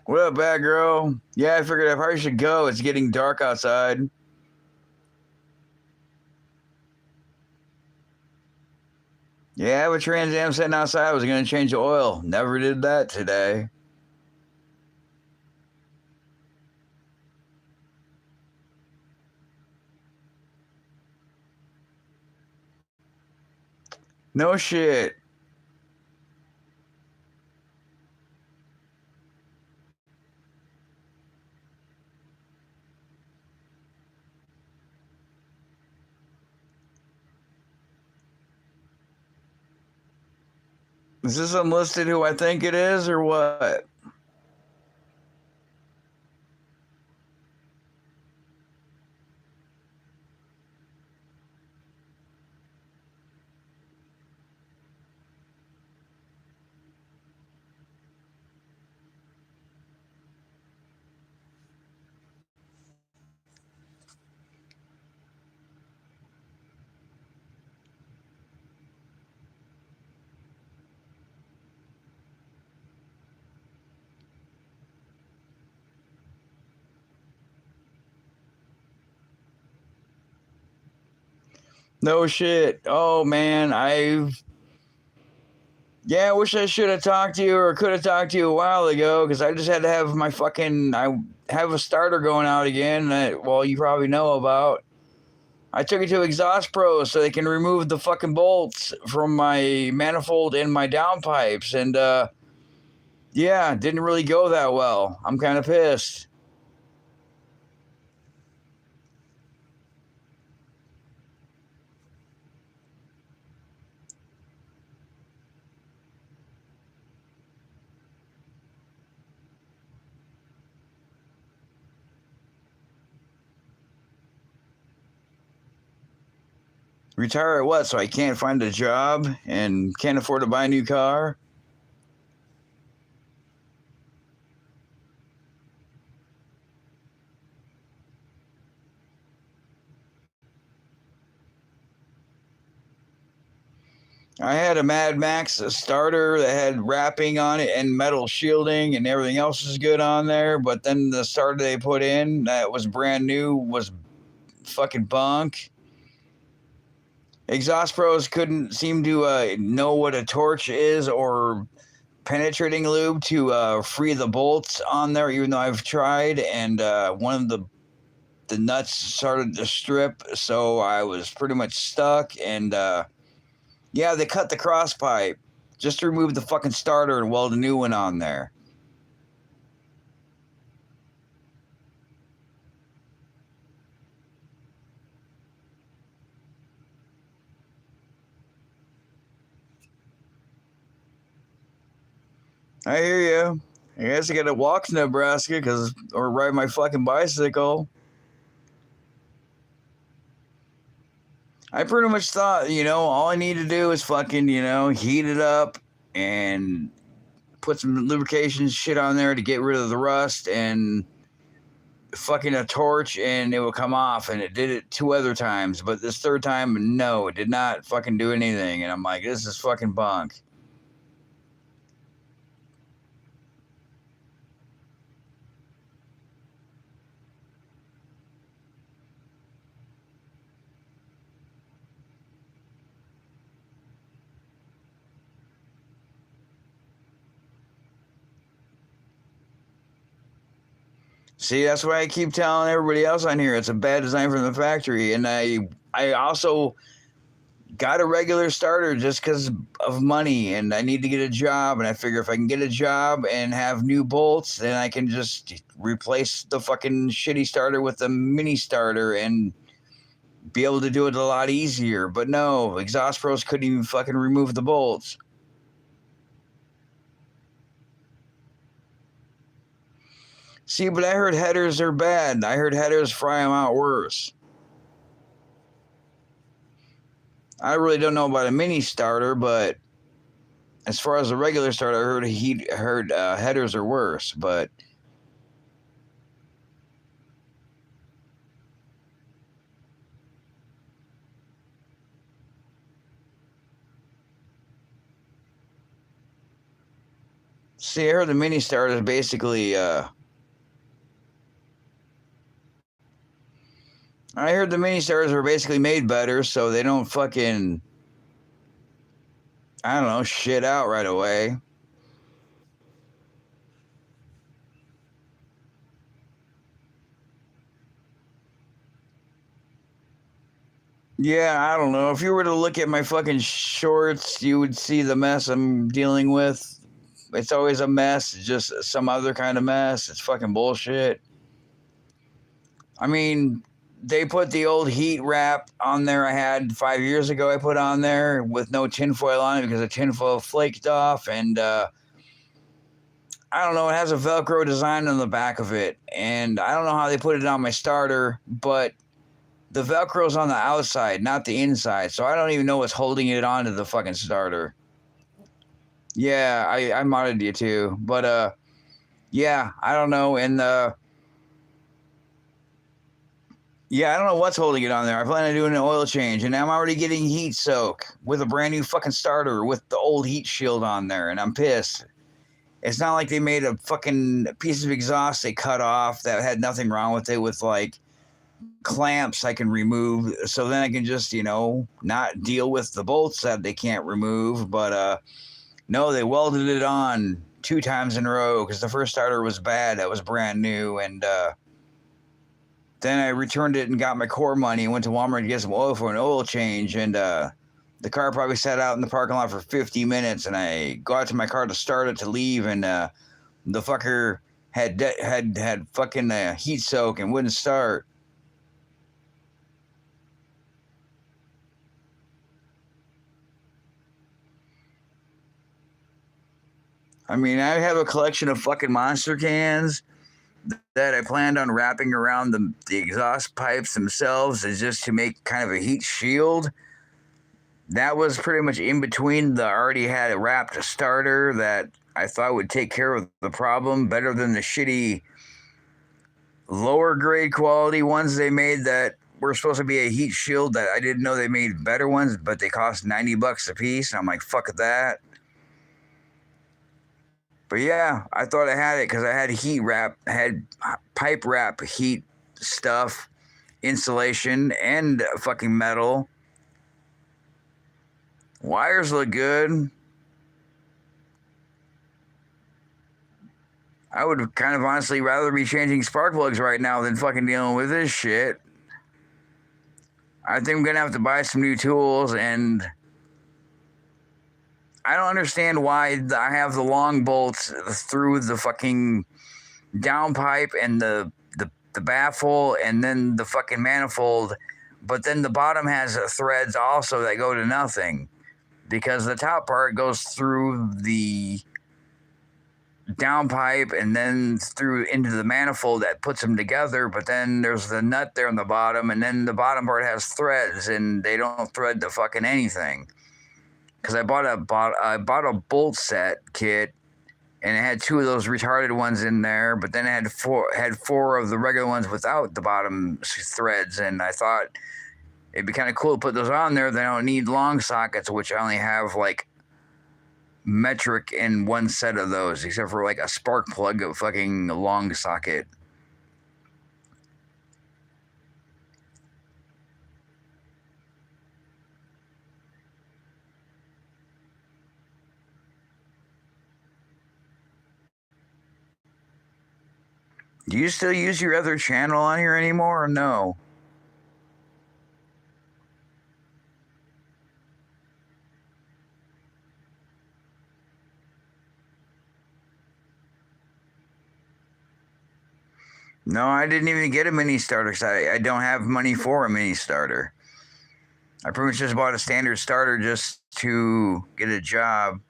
What up, bad girl? Yeah, I figured I probably should go. It's getting dark outside. Yeah, I have a Trans Am sitting outside. I was going to change the oil. Never did that today. No shit. Is this unlisted who I think it is or what? No shit. Oh man, I wish I should have talked to you or could have talked to you a while ago because I just had to have my fucking. I have a starter going out again that, well, you probably know about. I took it to Exhaust Pro so they can remove the fucking bolts from my manifold and my downpipes. And yeah, didn't really go that well. I'm kind of pissed. Retire at what? So I can't find a job and can't afford to buy a new car? I had a Mad Max starter that had wrapping on it and metal shielding and everything else is good on there, but then the starter they put in that was brand new was fucking bunk. Exhaust Pros couldn't seem to know what a torch is or penetrating lube to free the bolts on there, even though I've tried, and one of the nuts started to strip, so I was pretty much stuck, and yeah, they cut the cross pipe just to remove the fucking starter and weld a new one on there. I hear you. I guess I gotta walk to Nebraska or ride my fucking bicycle. I pretty much thought, all I need to do is fucking, heat it up and put some lubrication shit on there to get rid of the rust and fucking a torch and it would come off. And it did it 2 other times, but this third time, no, it did not fucking do anything. And I'm like, this is fucking bunk. See, that's why I keep telling everybody else on here it's a bad design from the factory. And I also got a regular starter just because of money and I need to get a job. And I figure if I can get a job and have new bolts, then I can just replace the fucking shitty starter with a mini starter and be able to do it a lot easier. But no, Exhaust Pros couldn't even fucking remove the bolts. See, but I heard headers are bad. I heard headers fry them out worse. I really don't know about a mini starter, but as far as a regular starter, I heard headers are worse. But see, I heard the mini starter is basically. I heard the mini starters are basically made better, so they don't fucking. I don't know, shit out right away. Yeah, I don't know. If you were to look at my fucking shorts, you would see the mess I'm dealing with. It's always a mess, just some other kind of mess. It's fucking bullshit. I mean, they put the old heat wrap on there I had 5 years ago. I put on there with no tinfoil on it because the tinfoil flaked off, and I don't know. It has a Velcro design on the back of it, and I don't know how they put it on my starter, but the Velcro's on the outside, not the inside, so I don't even know what's holding it onto the fucking starter. Yeah, I modded you too, but yeah, I don't know, and yeah, I don't know what's holding it on there. I plan on doing an oil change, and I'm already getting heat soak with a brand new fucking starter with the old heat shield on there, and I'm pissed. It's not like they made a fucking piece of exhaust they cut off that had nothing wrong with it with like clamps I can remove, so then I can just, not deal with the bolts that they can't remove. But no, they welded it on 2 times in a row because the first starter was bad. That was brand new, and then I returned it and got my core money and went to Walmart to get some oil for an oil change, and the car probably sat out in the parking lot for 50 minutes, and I go out to my car to start it to leave, and the fucker had fucking heat soak and wouldn't start. I mean, I have a collection of fucking monster cans that I planned on wrapping around the exhaust pipes themselves is just to make kind of a heat shield. That was pretty much in between the already had a wrapped starter that I thought would take care of the problem better than the shitty lower grade quality ones they made that were supposed to be a heat shield that I didn't know they made better ones, but they cost $90 a piece. And I'm like, fuck that. But yeah, I thought I had it because I had heat wrap, had pipe wrap heat stuff, insulation, and fucking metal. Wires look good. I would kind of honestly rather be changing spark plugs right now than fucking dealing with this shit. I think I'm gonna have to buy some new tools, and I don't understand why I have the long bolts through the fucking downpipe and the baffle and then the fucking manifold, but then the bottom has threads also that go to nothing because the top part goes through the downpipe and then through into the manifold that puts them together, but then there's the nut there on the bottom, and then the bottom part has threads and they don't thread to fucking anything. Because I bought a bolt set kit, and it had 2 of those retarded ones in there, but then it had four of the regular ones without the bottom threads, and I thought it'd be kind of cool to put those on there. They don't need long sockets, which I only have like metric in one set of those, except for like a spark plug of fucking long socket. Do you still use your other channel on here anymore or no? No, I didn't even get a mini starter because I don't have money for a mini starter. I pretty much just bought a standard starter just to get a job.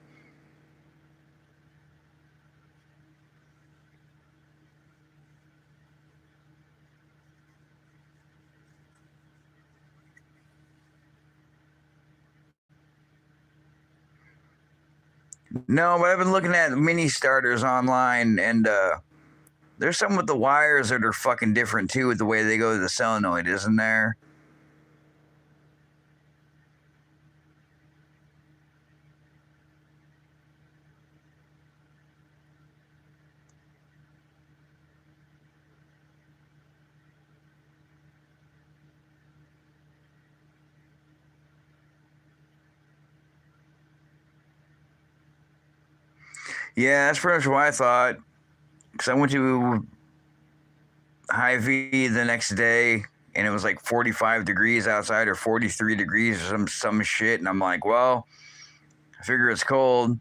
No, but I've been looking at mini starters online, and there's some with the wires that are fucking different too with the way they go to the solenoid, isn't there? Yeah, that's pretty much what I thought. Because I went to Hy-Vee the next day, and it was like 45 degrees outside or 43 degrees or some shit, and I'm like, well, I figure it's cold.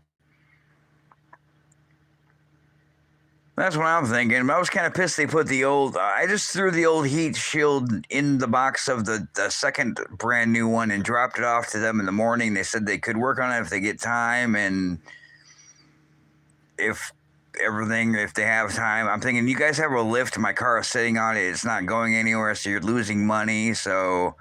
That's what I'm thinking. I was kind of pissed they put the old. I just threw the old heat shield in the box of the second brand new one and dropped it off to them in the morning. They said they could work on it if they get time and if if they have time. I'm thinking you guys have a lift. My car is sitting on it. It's not going anywhere, so you're losing money. So,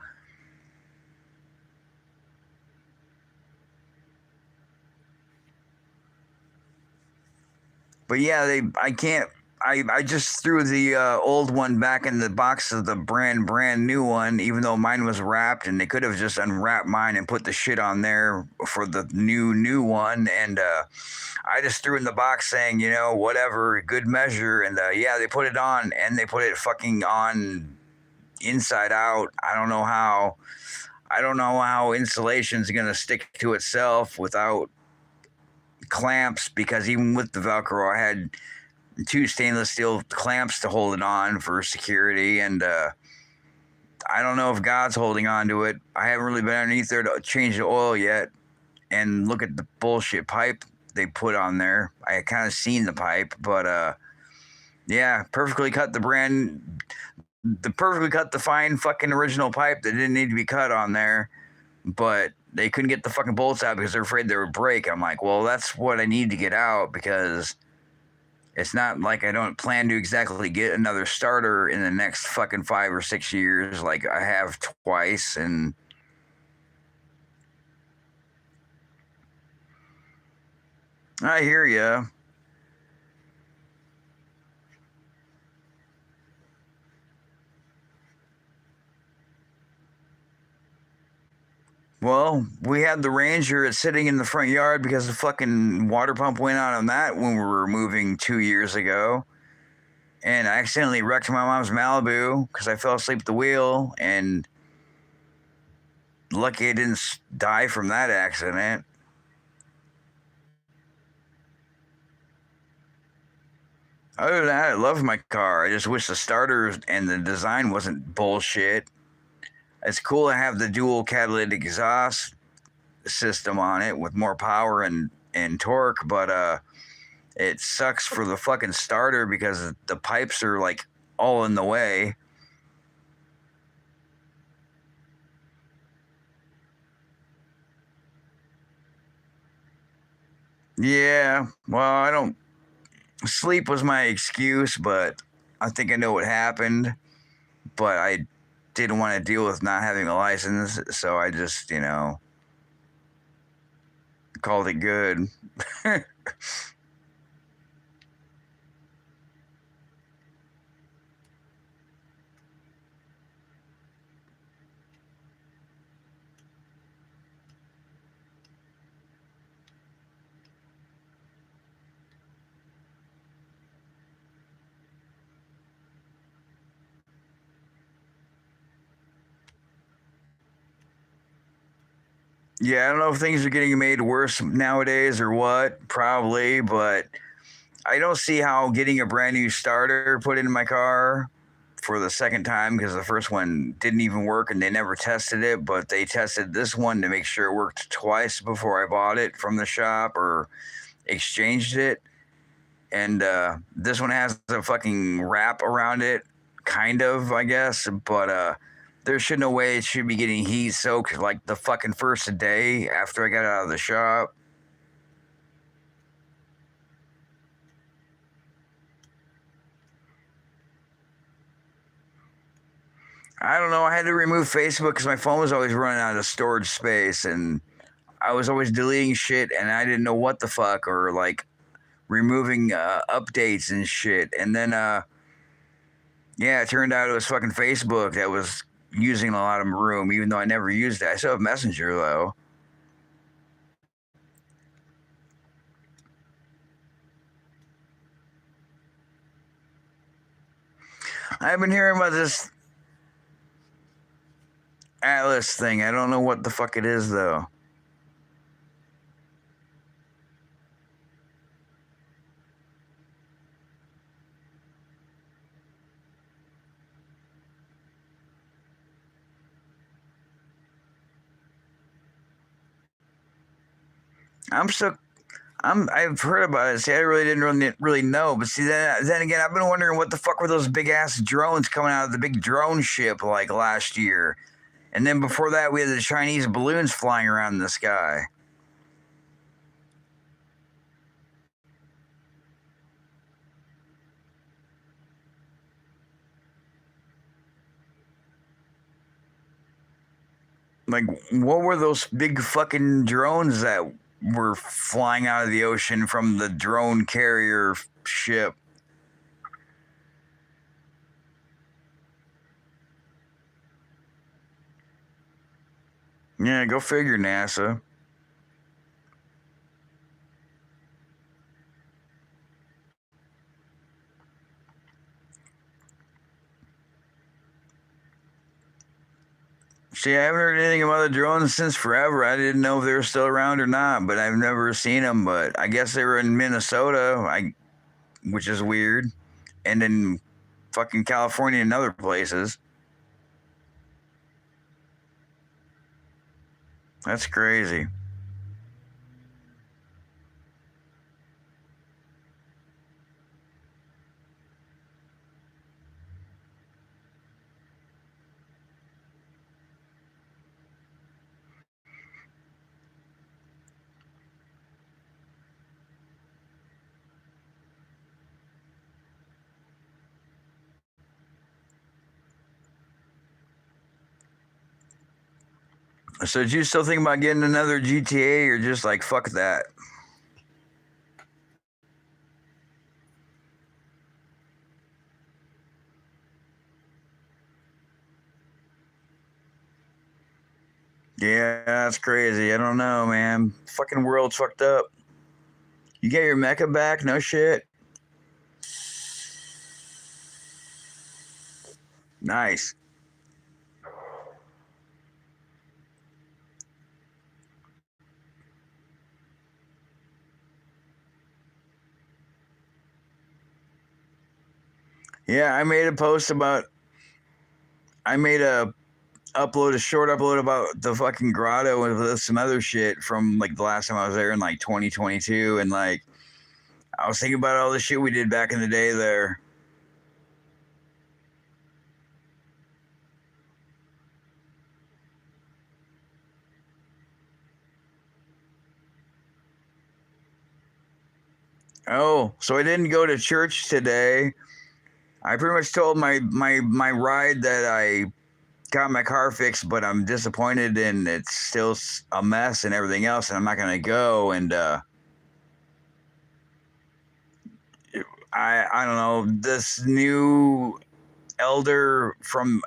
but yeah, I can't. I just threw the old one back in the box of the brand new one, even though mine was wrapped, and they could have just unwrapped mine and put the shit on there for the new one. And I just threw in the box saying, whatever, good measure. And yeah, they put it on, and they put it fucking on inside out. I don't know how. I don't know how insulation's gonna stick to itself without clamps, because even with the Velcro, I had two stainless steel clamps to hold it on for security, and I don't know if God's holding on to it. I haven't really been underneath there to change the oil yet and look at the bullshit pipe they put on there. I kind of seen the pipe, but yeah, perfectly cut the fine fucking original pipe that didn't need to be cut on there, but they couldn't get the fucking bolts out because they're afraid they would break. I'm like, well, that's what I need to get out, because it's not like I don't plan to exactly get another starter in the next fucking 5 or 6 years like I have twice. And I hear you. Well, we had the Ranger. It's sitting in the front yard because the fucking water pump went out on that when we were moving 2 years ago. And I accidentally wrecked my mom's Malibu because I fell asleep at the wheel. And lucky I didn't die from that accident. Other than that, I love my car. I just wish the starter and the design wasn't bullshit. It's cool to have the dual catalytic exhaust system on it with more power and torque, but it sucks for the fucking starter because the pipes are like all in the way. Yeah, well, I don't. Sleep was my excuse, but I think I know what happened. But I didn't want to deal with not having a license, so I just, called it good. Yeah, I don't know if things are getting made worse nowadays or what, probably, but I don't see how getting a brand new starter put in my car for the second time, because the first one didn't even work and they never tested it, but they tested this one to make sure it worked twice before I bought it from the shop or exchanged it. And this one has a fucking wrap around it, kind of, I guess, but there should no way it should be getting heat soaked like the fucking first day after I got out of the shop. I don't know. I had to remove Facebook because my phone was always running out of storage space, and I was always deleting shit, and I didn't know what the fuck, or like removing updates and shit. And then, yeah, it turned out it was fucking Facebook that was using a lot of room, even though I never used it. I still have Messenger though. I've been hearing about this Atlas thing. I don't know what the fuck it is though. I'm so I've heard about it. See, I really didn't really know. But see, then again, I've been wondering what the fuck were those big ass drones coming out of the big drone ship like last year, and then before that we had the Chinese balloons flying around in the sky. Like, what were those big fucking drones that were flying out of the ocean from the drone carrier ship? Yeah, go figure, NASA. See, I haven't heard anything about the drones since forever. I didn't know if they were still around or not, but I've never seen them. But I guess they were in Minnesota, which is weird, and in fucking California and other places. That's crazy. So, did you still think about getting another GTA, or just like fuck that? Yeah, that's crazy. I don't know, man. Fucking world's fucked up. You get your mecha back? No shit. Nice. Yeah, I made a post about. I made a short upload about the fucking grotto with some other shit from like the last time I was there in like 2022, and like I was thinking about all the shit we did back in the day there. Oh, so I didn't go to church today. I pretty much told my ride that I got my car fixed, but I'm disappointed and it's still a mess and everything else, and I'm not gonna go. And I don't know, this new elder from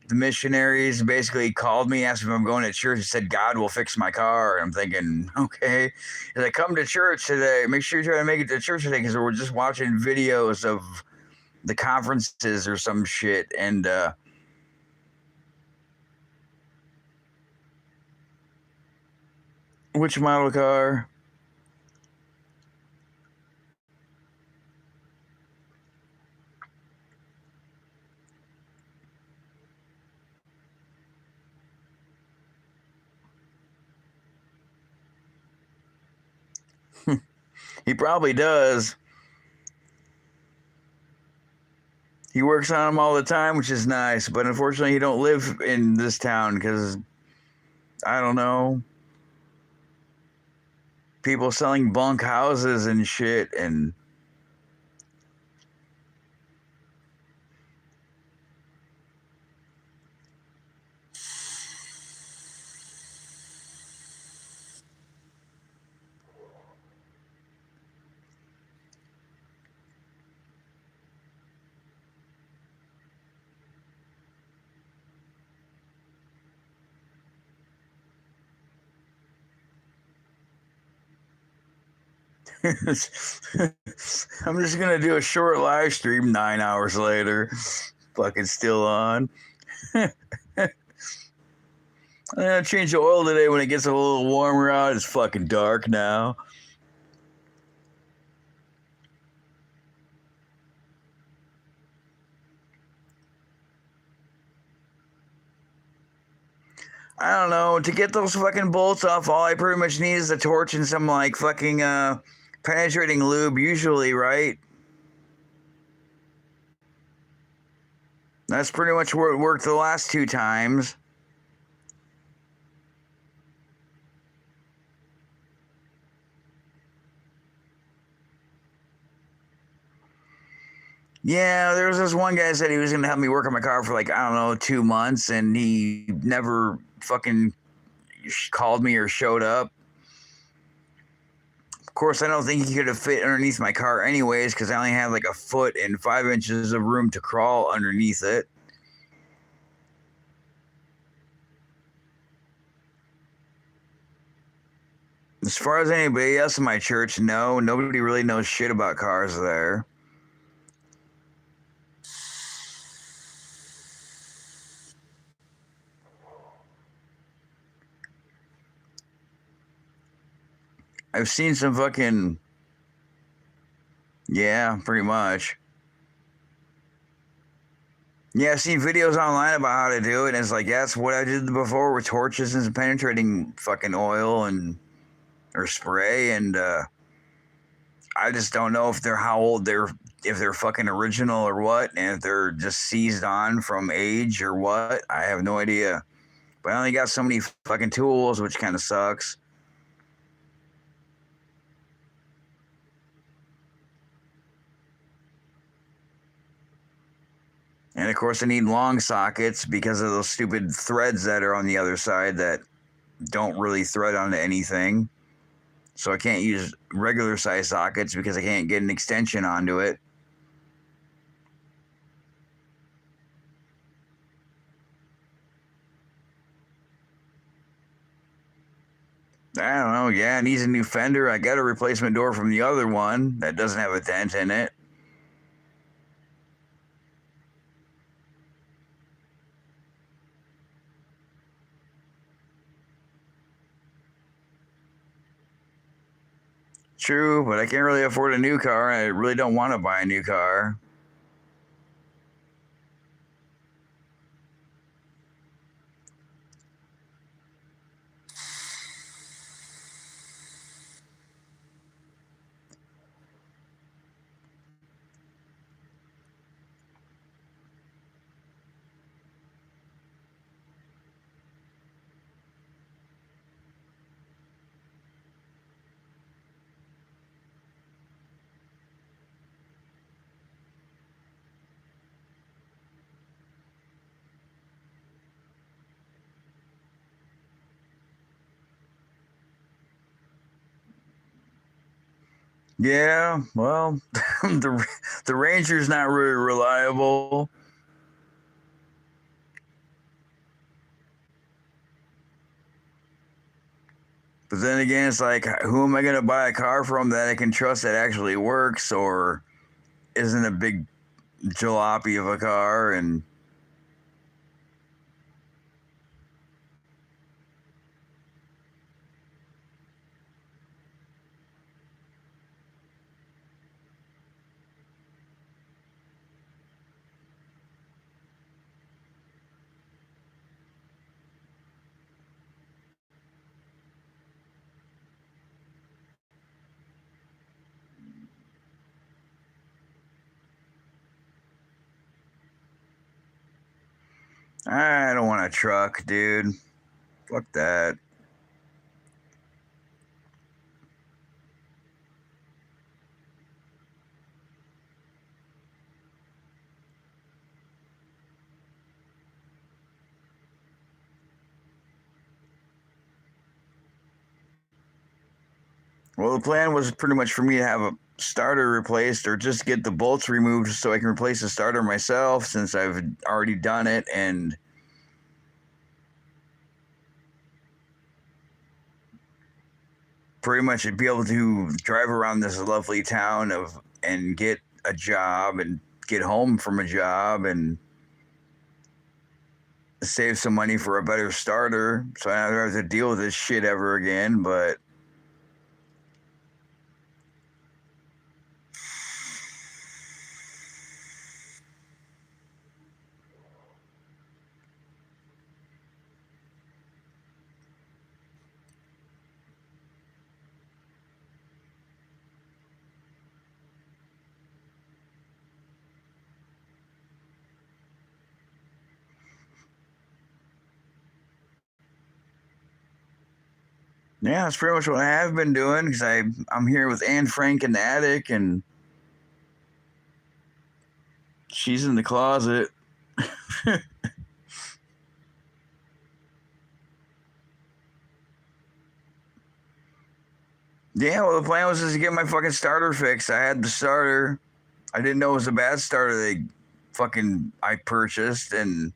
the missionaries basically called me, asked if I'm going to church, and said God will fix my car. And I'm thinking, okay. He's like, come to church today. Make sure you try to make it to church today because we're just watching videos of the conferences or some shit. And which model car? He probably does. He works on them all the time, which is nice. But unfortunately, he don't live in this town because I don't know, people selling bunk houses and shit. And I'm just gonna do a short live stream 9 hours later. Fucking still on. I'm gonna change the oil today when it gets a little warmer out. It's fucking dark now. I don't know. To get those fucking bolts off, all I pretty much need is a torch and some like fucking penetrating lube usually, right? That's pretty much where it worked the last two times. Yeah, there was this one guy said he was gonna help me work on my car for like, I don't know, 2 months, and he never fucking called me or showed up. Of course, I don't think he could have fit underneath my car anyways, because I only had like a foot and 5 inches of room to crawl underneath it. As far as anybody else in my church, no, nobody really knows shit about cars there. I've seen some fucking, yeah, pretty much. Yeah, I've seen videos online about how to do it, and it's like, yeah, that's what I did before with torches and penetrating fucking oil and or spray, and I just don't know if they're how old they're, if they're fucking original or what, and if they're just seized on from age or what. I have no idea. But I only got so many fucking tools, which kind of sucks. And of course, I need long sockets because of those stupid threads that are on the other side that don't really thread onto anything. So I can't use regular size sockets because I can't get an extension onto it. I don't know. Yeah, it needs a new fender. I got a replacement door from the other one that doesn't have a dent in it. True, but I can't really afford a new car. I really don't want to buy a new car. Yeah, well, the Ranger's not really reliable. But then again, it's like, who am I going to buy a car from that I can trust that actually works or isn't a big jalopy of a car? And I don't want a truck, dude. Fuck that. Well, the plan was pretty much for me to have a starter replaced or just get the bolts removed so I can replace the starter myself since I've already done it and pretty much be able to drive around this lovely town of and get a job and get home from a job and save some money for a better starter so I don't have to deal with this shit ever again. But Yeah, that's pretty much what I have been doing because I'm here with Anne Frank in the attic and she's in the closet. Yeah, well, the plan was just to get my fucking starter fixed. I had the starter. I didn't know it was a bad starter. I purchased and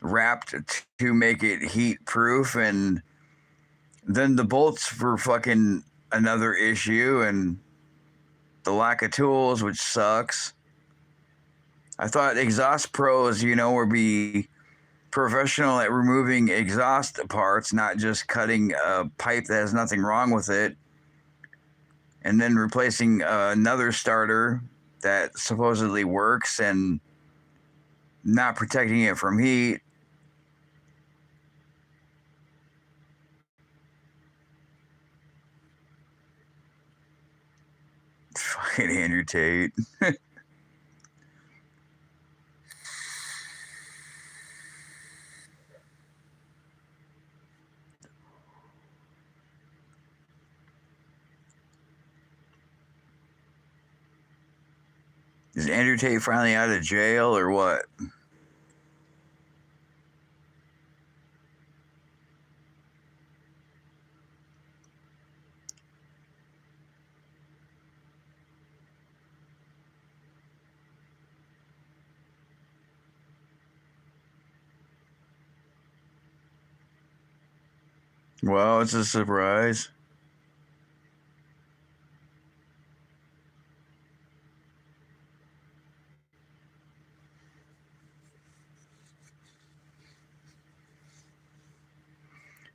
wrapped to make it heat proof, and then the bolts were fucking another issue, and the lack of tools, which sucks. I thought exhaust pros, would be professional at removing exhaust parts, not just cutting a pipe that has nothing wrong with it and then replacing another starter that supposedly works and not protecting it from heat. Fucking Andrew Tate. Is Andrew Tate finally out of jail or what? Well, it's a surprise.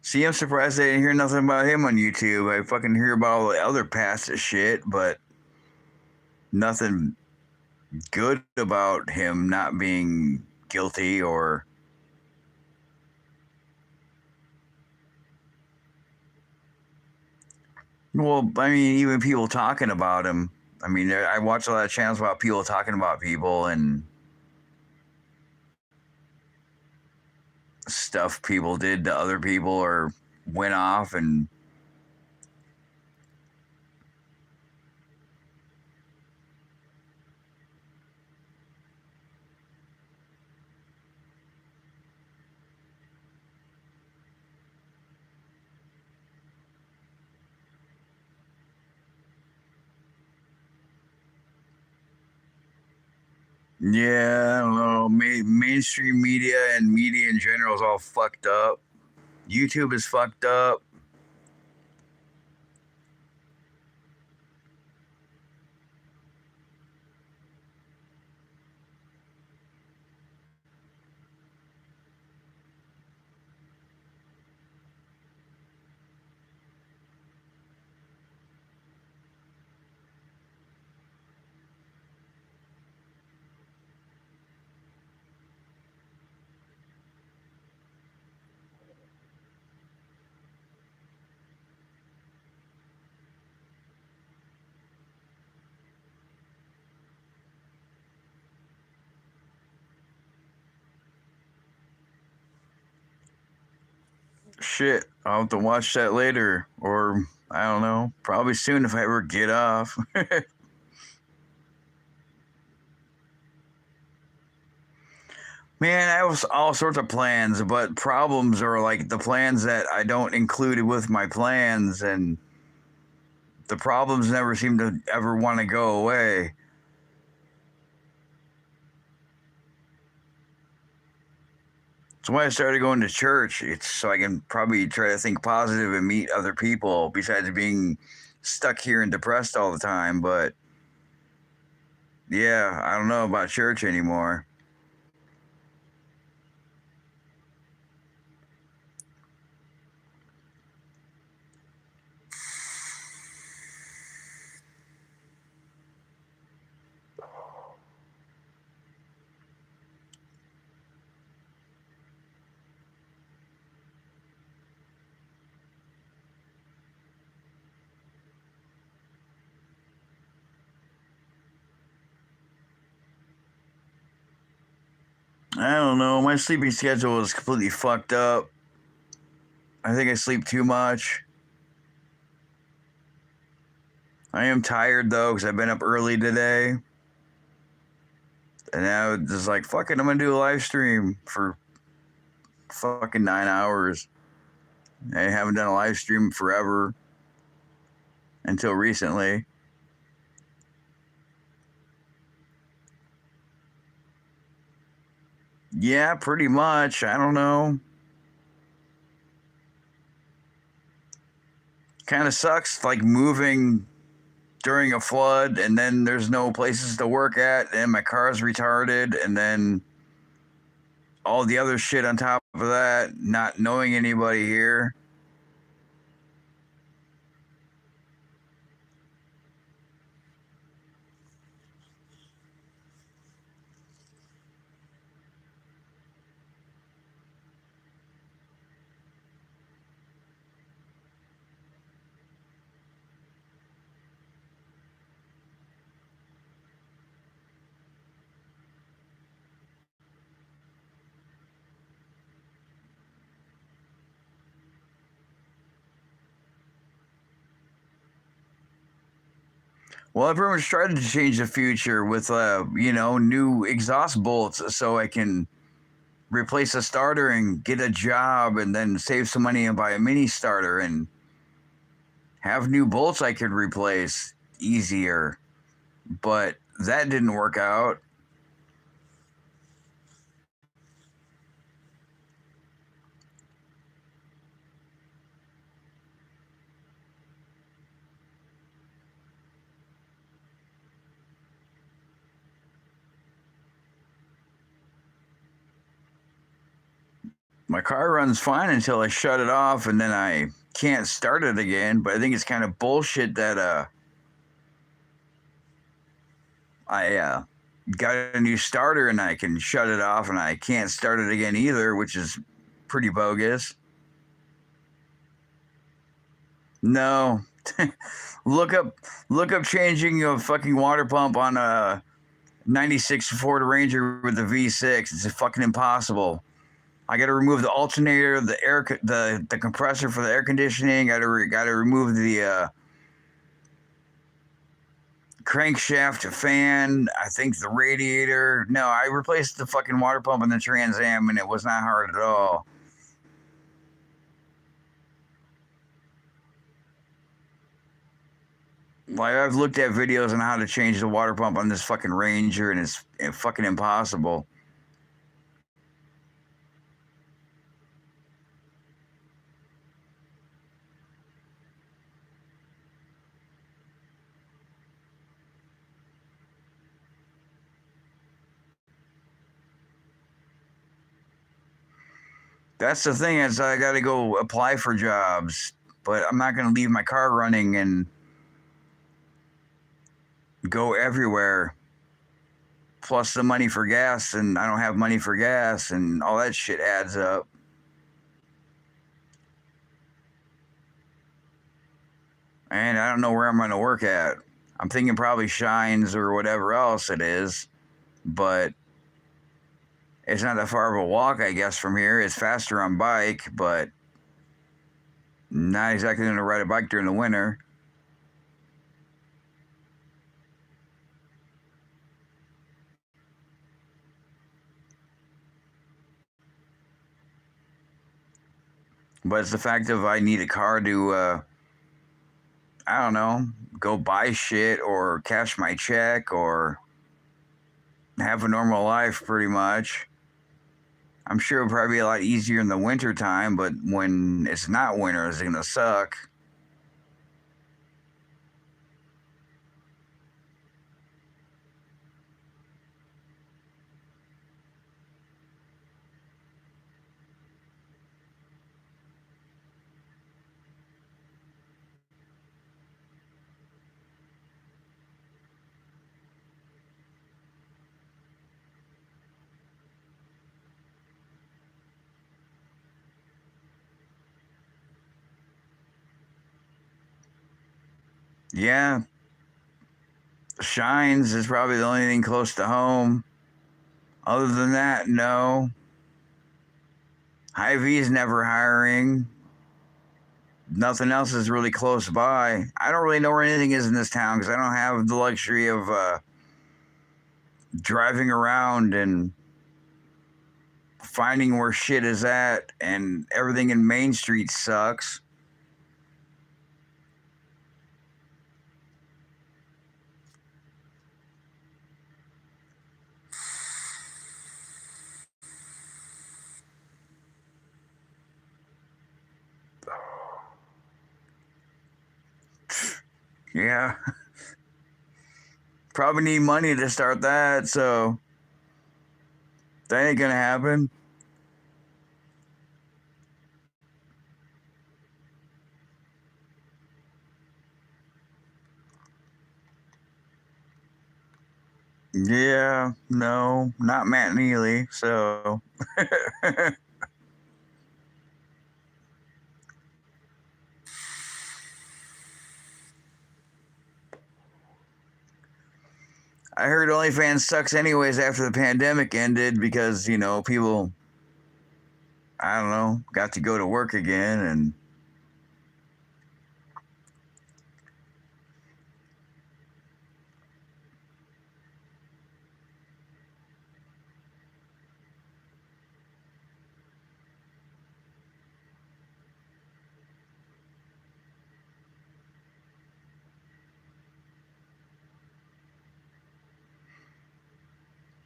See, I'm surprised I didn't hear nothing about him on YouTube. I fucking hear about all the other past shit, but nothing good about him not being guilty or. Well, I mean, even people talking about him. I mean, I watch a lot of channels about people talking about people and stuff people did to other people or went off and yeah, I don't know. Mainstream media and media in general is all fucked up. YouTube is fucked up. Shit, I'll have to watch that later, or I don't know, probably soon if I ever get off. Man, I have all sorts of plans, but problems are like the plans that I don't include with my plans, and the problems never seem to ever want to go away. That's why I started going to church. It's so I can probably try to think positive and meet other people besides being stuck here and depressed all the time. But yeah, I don't know about church anymore. I don't know. My sleeping schedule is completely fucked up. I think I sleep too much. I am tired though because I've been up early today, and now it's just like fuck it, I'm gonna do a live stream for fucking 9 hours. I haven't done a live stream forever until recently. Yeah, pretty much. I don't know. Kind of sucks, like moving during a flood, and then there's no places to work at, and my car's retarded, and then all the other shit on top of that, not knowing anybody here. Well, everyone's trying to change the future with, new exhaust bolts so I can replace a starter and get a job and then save some money and buy a mini starter and have new bolts I could replace easier. But that didn't work out. My car runs fine until I shut it off and then I can't start it again. But I think it's kind of bullshit that I got a new starter and I can shut it off and I can't start it again either, which is pretty bogus. No. look up changing a fucking water pump on a 96 Ford Ranger with the V6. It's fucking impossible. I got to remove the alternator, the compressor for the air conditioning. Got to remove the crankshaft fan. I think the radiator. No, I replaced the fucking water pump in the Trans Am, and it was not hard at all. Like I've looked at videos on how to change the water pump on this fucking Ranger, and it's fucking impossible. That's the thing is I got to go apply for jobs, but I'm not going to leave my car running and go everywhere. Plus the money for gas, and I don't have money for gas, and all that shit adds up. And I don't know where I'm going to work at. I'm thinking probably Shines or whatever else it is, but it's not that far of a walk, I guess, from here. It's faster on bike, but not exactly going to ride a bike during the winter. But it's the fact of I need a car to, I don't know, go buy shit or cash my check or have a normal life pretty much. I'm sure it'll probably be a lot easier in the winter time, but when it's not winter, it's going to suck. Yeah, Shines is probably the only thing close to home. Other than that, no. Hy-Vee's never hiring. nothing else is really close by. I don't really know where anything is in this town because I don't have the luxury of driving around and finding where shit is at, and everything in Main Street sucks. Yeah, probably need money to start that, so that ain't gonna happen. Yeah, no, not Matt Neely, so. I heard OnlyFans sucks anyways after the pandemic ended because, people, I don't know, got to go to work again. And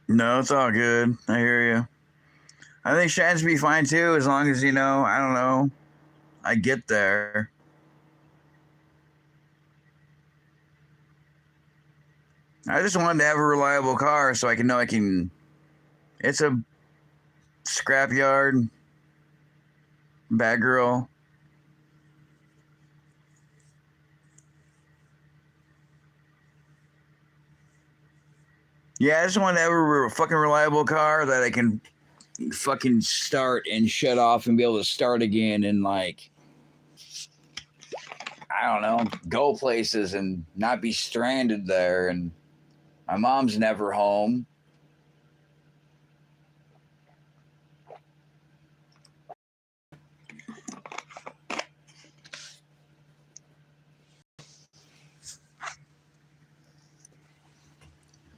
no, it's all good. I hear you. I think Shans be fine too, as long as, I don't know, I get there. I just wanted to have a reliable car so I can know I can. It's a scrapyard, bad girl. Yeah, I just want to have a fucking reliable car that I can fucking start and shut off and be able to start again and, like, I don't know, go places and not be stranded there. And my mom's never home.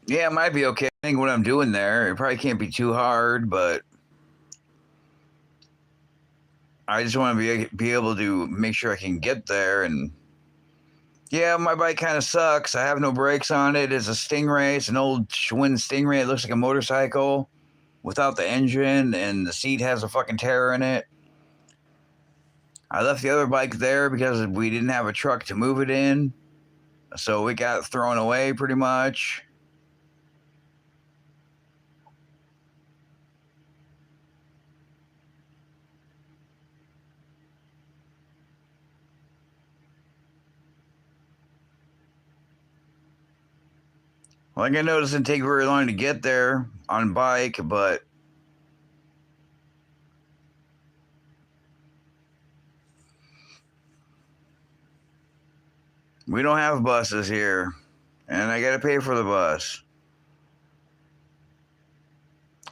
Yeah, it might be okay. I think what I'm doing there, it probably can't be too hard, but I just want to be able to make sure I can get there. And yeah, my bike kind of sucks. I have no brakes on it. It's a Stingray. It's an old Schwinn Stingray. It looks like a motorcycle without the engine, and the seat has a fucking tear in it. I left the other bike there because we didn't have a truck to move it in, so it got thrown away pretty much. Like I noticed, it didn't take very long to get there on bike, but we don't have buses here, and I got to pay for the bus.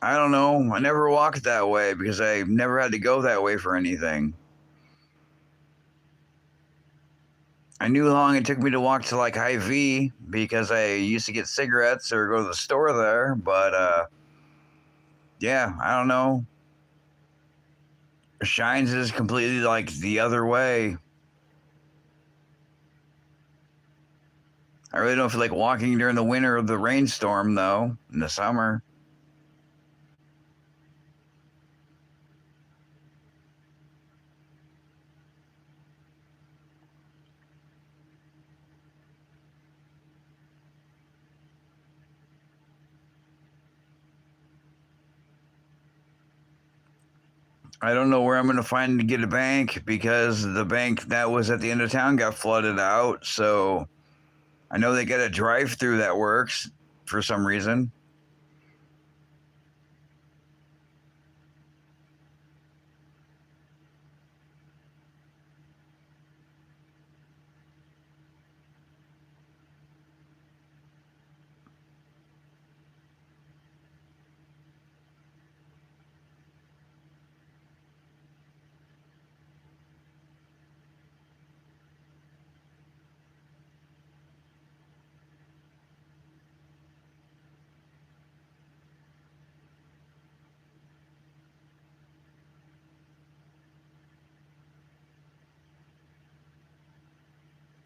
I don't know. I never walked that way because I never had to go that way for anything. I knew how long it took me to walk to like Hy-Vee because I used to get cigarettes or go to the store there, but yeah, I don't know. Shines is completely like the other way. I really don't feel like walking during the winter or the rainstorm though. In the summer, I don't know where I'm going to find to get a bank because the bank that was at the end of town got flooded out. So I know they got a drive-through that works for some reason.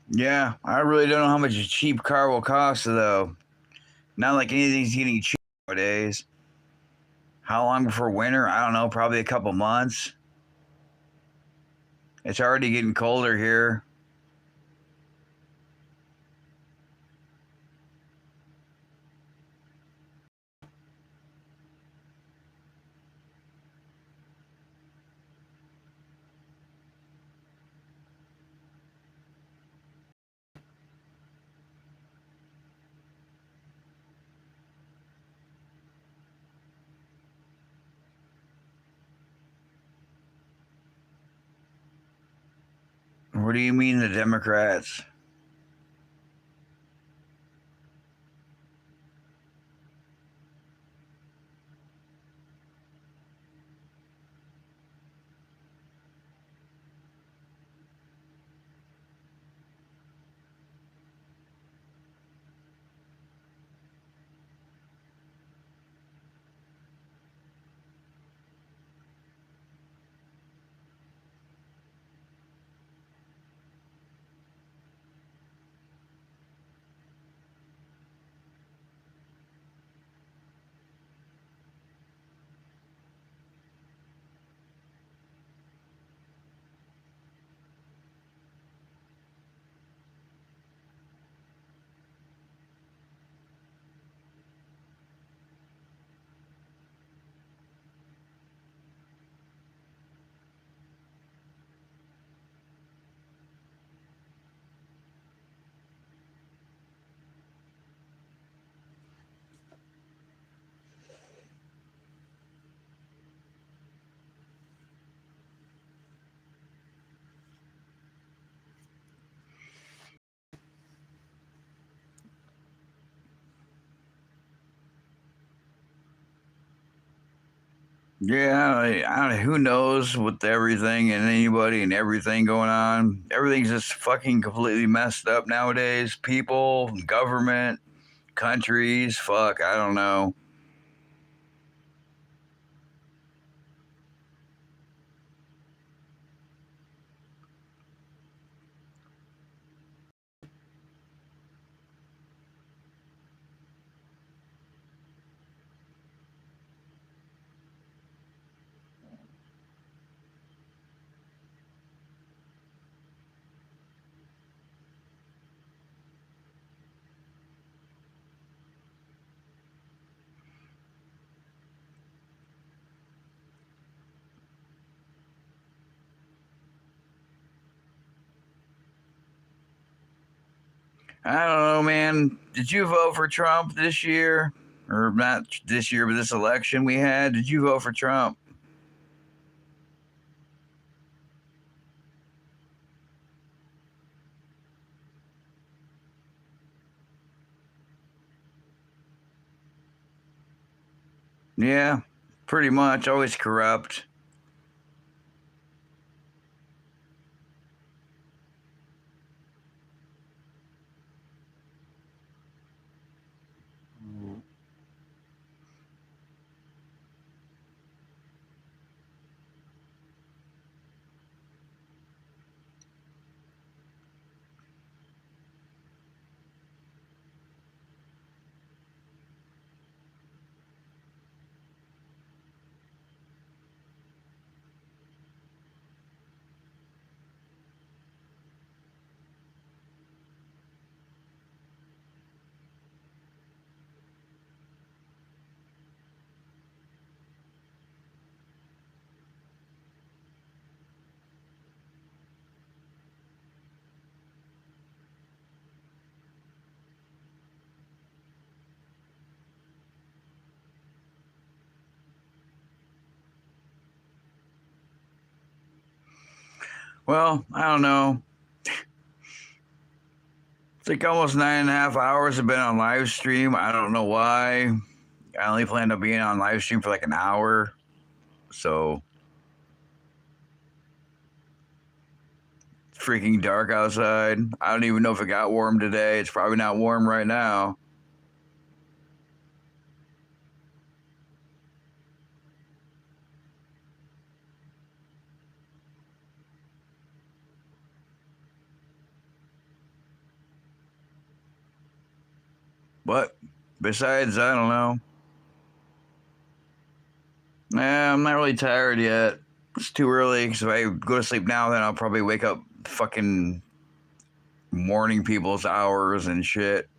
Yeah, I really don't know how much a cheap car will cost, though. Not like anything's getting cheap nowadays. How long before winter? I don't know, probably a couple months. It's already getting colder here. What do you mean, the Democrats? Yeah, I don't, who knows with everything and anybody and everything going on. Everything's just fucking completely messed up nowadays. People, government, countries, fuck, I don't know. I don't know, man. Did you vote for Trump this year? Or not this year, but this election we had? Did you vote for Trump? Yeah, pretty much. Always corrupt. Well, I don't know. It's like almost 9.5 hours have been on live stream. I don't know why. I only planned on being on live stream for like an hour. So it's freaking dark outside. I don't even know if it got warm today. It's probably not warm right now. But besides, I don't know. Nah, I'm not really tired yet. It's too early because if I go to sleep now, then I'll probably wake up fucking morning people's hours and shit.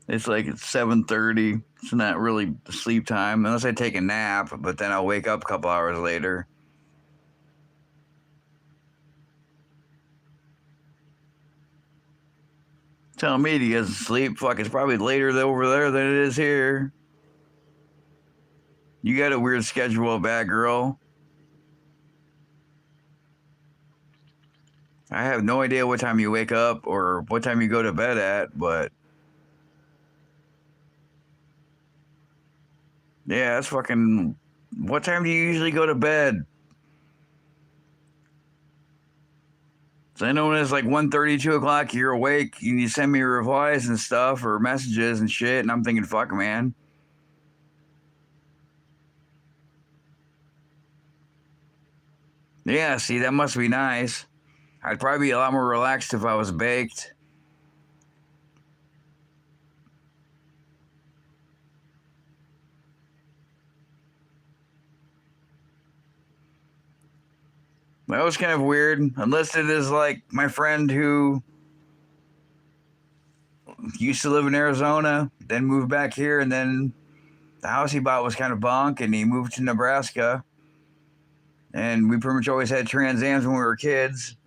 It's like it's 7:30. It's not really sleep time unless I take a nap, but then I'll wake up a couple hours later. Tell me to get some sleep. Fuck, it's probably later over there than it is here. You got a weird schedule, bad girl. I have no idea what time you wake up or what time you go to bed at, but yeah, that's fucking. What time do you usually go to bed? So I know when it's like 1:30, 2 o'clock, you're awake, and you send me replies and stuff or messages and shit, and I'm thinking, fuck, man. Yeah, see, that must be nice. I'd probably be a lot more relaxed if I was baked. That was kind of weird. Unless it is like my friend who used to live in Arizona, then moved back here, and then the house he bought was kind of bunk, and he moved to Nebraska. And we pretty much always had Trans Ams when we were kids.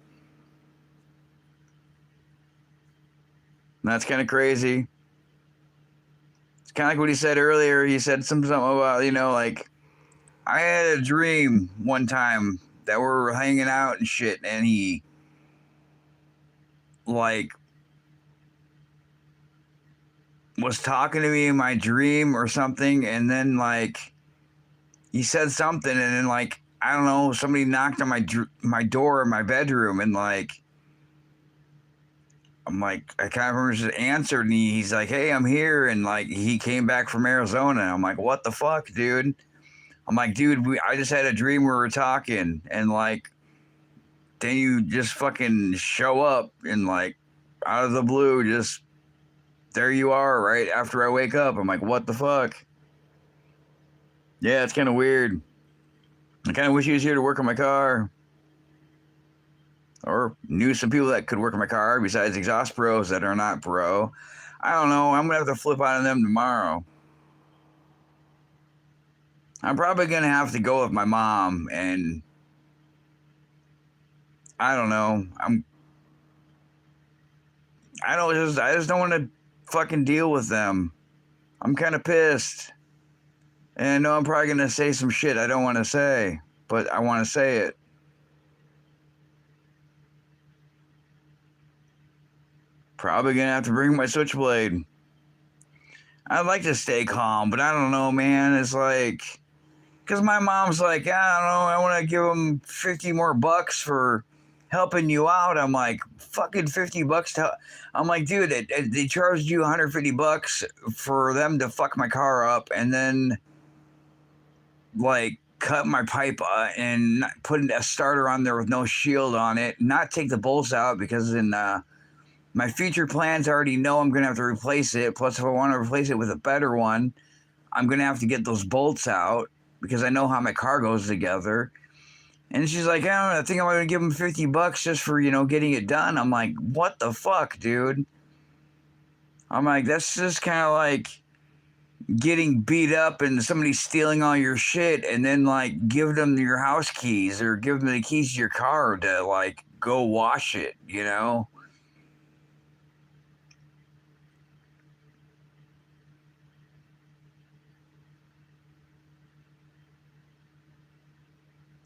And that's kind of crazy. It's kind of like what he said earlier. He said something about, like, I had a dream one time that we were hanging out and shit, and he, like, was talking to me in my dream or something, and then, like, he said something, and then, like, I don't know, somebody knocked on my door in my bedroom, and, like, I'm like, I kind of remember just answered, and he's like, hey, I'm here, and, like, he came back from Arizona, and I'm like, what the fuck, dude? I'm like, dude, I just had a dream where we were talking, and, like, then you just fucking show up, and, like, out of the blue, just there you are right after I wake up. I'm like, what the fuck? Yeah, it's kind of weird. I kind of wish he was here to work on my car. Or knew some people that could work on my car besides exhaust pros that are not pro. I don't know. I'm going to have to flip out on them tomorrow. I'm probably going to have to go with my mom, and I don't know. I just don't want to fucking deal with them. I'm kind of pissed. And I know I'm probably going to say some shit I don't want to say, but I want to say it. Probably going to have to bring my switchblade. I'd like to stay calm, but I don't know, man. It's like, because my mom's like, I don't know, I want to give them 50 more bucks for helping you out. I'm like, fucking 50 bucks I'm like, dude, they charged you 150 bucks for them to fuck my car up and then, like, cut my pipe and put a starter on there with no shield on it, not take the bolts out because in my future plans I already know I'm going to have to replace it. Plus, if I want to replace it with a better one, I'm going to have to get those bolts out because I know how my car goes together. And she's like, I think I'm going to give him 50 bucks just for, getting it done. I'm like, what the fuck, dude? I'm like, that's just kind of like getting beat up and somebody stealing all your shit and then, like, give them your house keys or give them the keys to your car to, like, go wash it,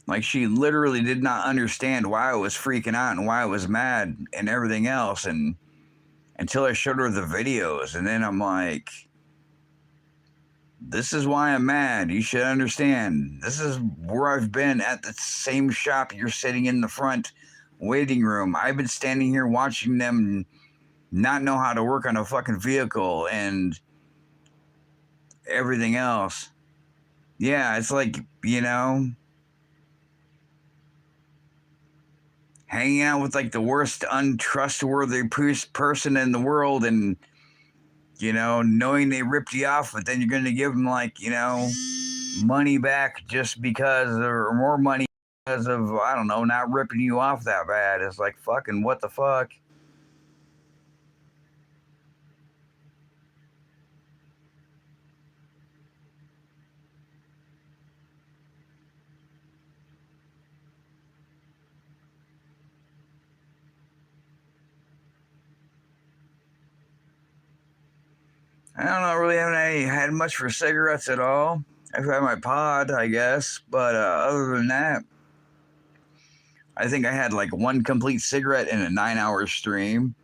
Like, she literally did not understand why I was freaking out and why I was mad and everything else. And until I showed her the videos, and then I'm like, this is why I'm mad. You should understand. This is where I've been at the same shop you're sitting in the front waiting room. I've been standing here watching them not know how to work on a fucking vehicle and everything else. Yeah, it's like, hanging out with like the worst untrustworthy person in the world, and knowing they ripped you off, but then you're going to give them like money back just because, or more money because of, I don't know, not ripping you off that bad. It's like, fucking what the fuck. I don't know, really haven't had much for cigarettes at all. I've had my pod, I guess, but other than that, I think I had like one complete cigarette in a 9-hour stream.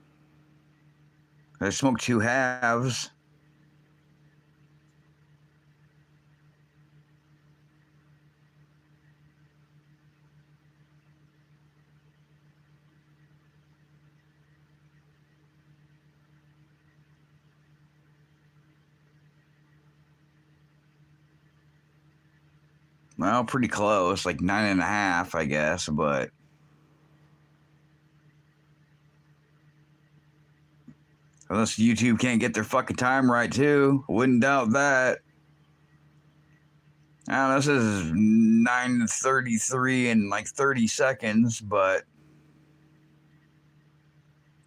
I smoked two halves. Well, pretty close, like 9.5, I guess, but unless YouTube can't get their fucking time right, too. Wouldn't doubt that. I don't know, this is 9:33 in like 30 seconds, but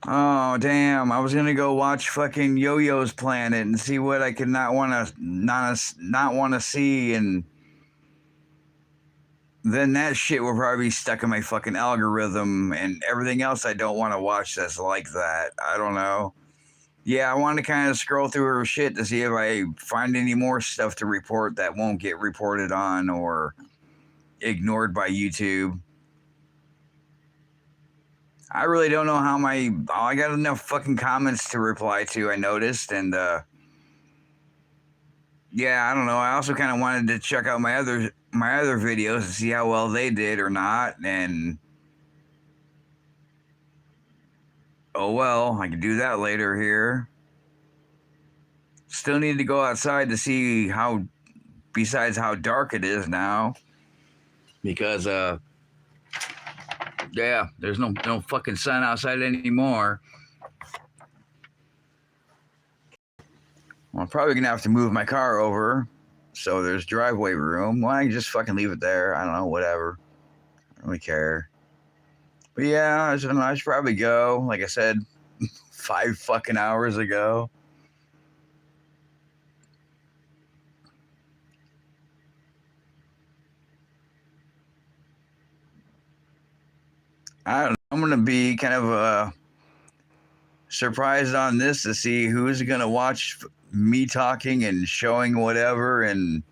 oh damn! I was gonna go watch fucking Yo-Yo's Planet and see what I could not want to see, and then that shit will probably be stuck in my fucking algorithm, and everything else I don't want to watch that's like that. I don't know. Yeah, I want to kind of scroll through her shit to see if I find any more stuff to report that won't get reported on or ignored by YouTube. I really don't know how I got enough fucking comments to reply to, I noticed, and yeah, I don't know. I also kind of wanted to check out my other videos to see how well they did or not, and oh well, I can do that later here. Still need to go outside to see how, besides how dark it is now, because yeah, there's no fucking sun outside anymore. Well, I'm probably gonna have to move my car over so there's driveway room. Well, I can just fucking leave it there. I don't know, whatever. I don't really care. But yeah, I should probably go. Like I said, 5 fucking hours ago. I don't know. I'm gonna be kind of surprised on this to see who's gonna watch me talking and showing whatever and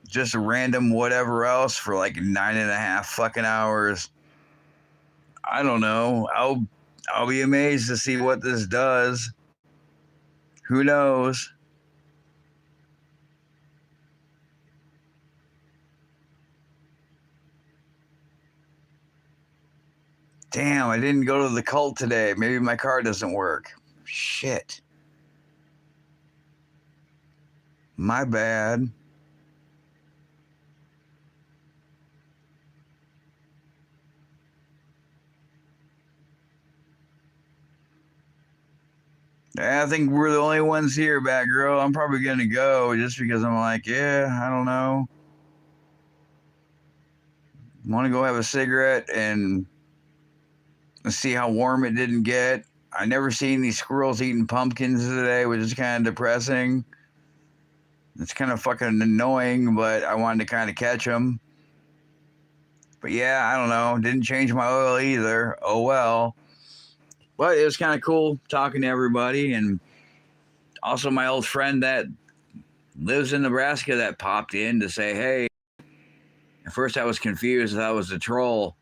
just random whatever else for like 9.5 fucking hours. I don't know. I'll be amazed to see what this does. Who knows? Damn, I didn't go to the cult today. Maybe my car doesn't work. Shit. My bad. I think we're the only ones here, Batgirl. I'm probably gonna go just because I'm like, yeah, I don't know. Want to go have a cigarette and see how warm it didn't get. I never seen these squirrels eating pumpkins today, which is kind of depressing. It's kind of fucking annoying, but I wanted to kind of catch them. But yeah, I don't know. Didn't change my oil either. Oh well. But it was kind of cool talking to everybody, and also my old friend that lives in Nebraska that popped in to say, hey. At first I was confused. I thought it was a troll,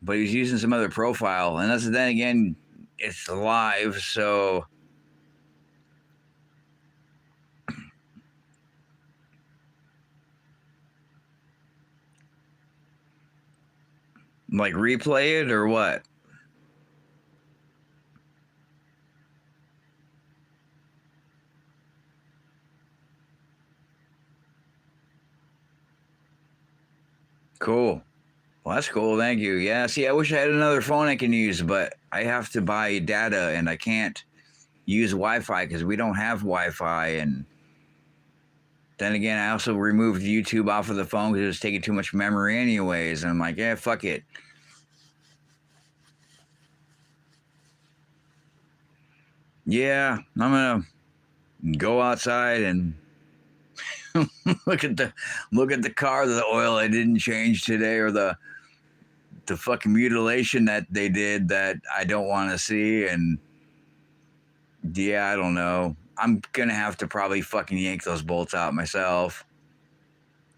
but he's using some other profile. And then again, it's live, so like replay it or what? Cool. Well, that's cool. Thank you. Yeah. See, I wish I had another phone I can use, but I have to buy data and I can't use Wi-Fi because we don't have Wi-Fi. And then again, I also removed YouTube off of the phone because it was taking too much memory anyways. And I'm like, yeah, fuck it. Yeah, I'm gonna go outside and look at the car, the oil I didn't change today, or the fucking mutilation that they did that I don't want to see. And yeah, I don't know. I'm gonna have to probably fucking yank those bolts out myself.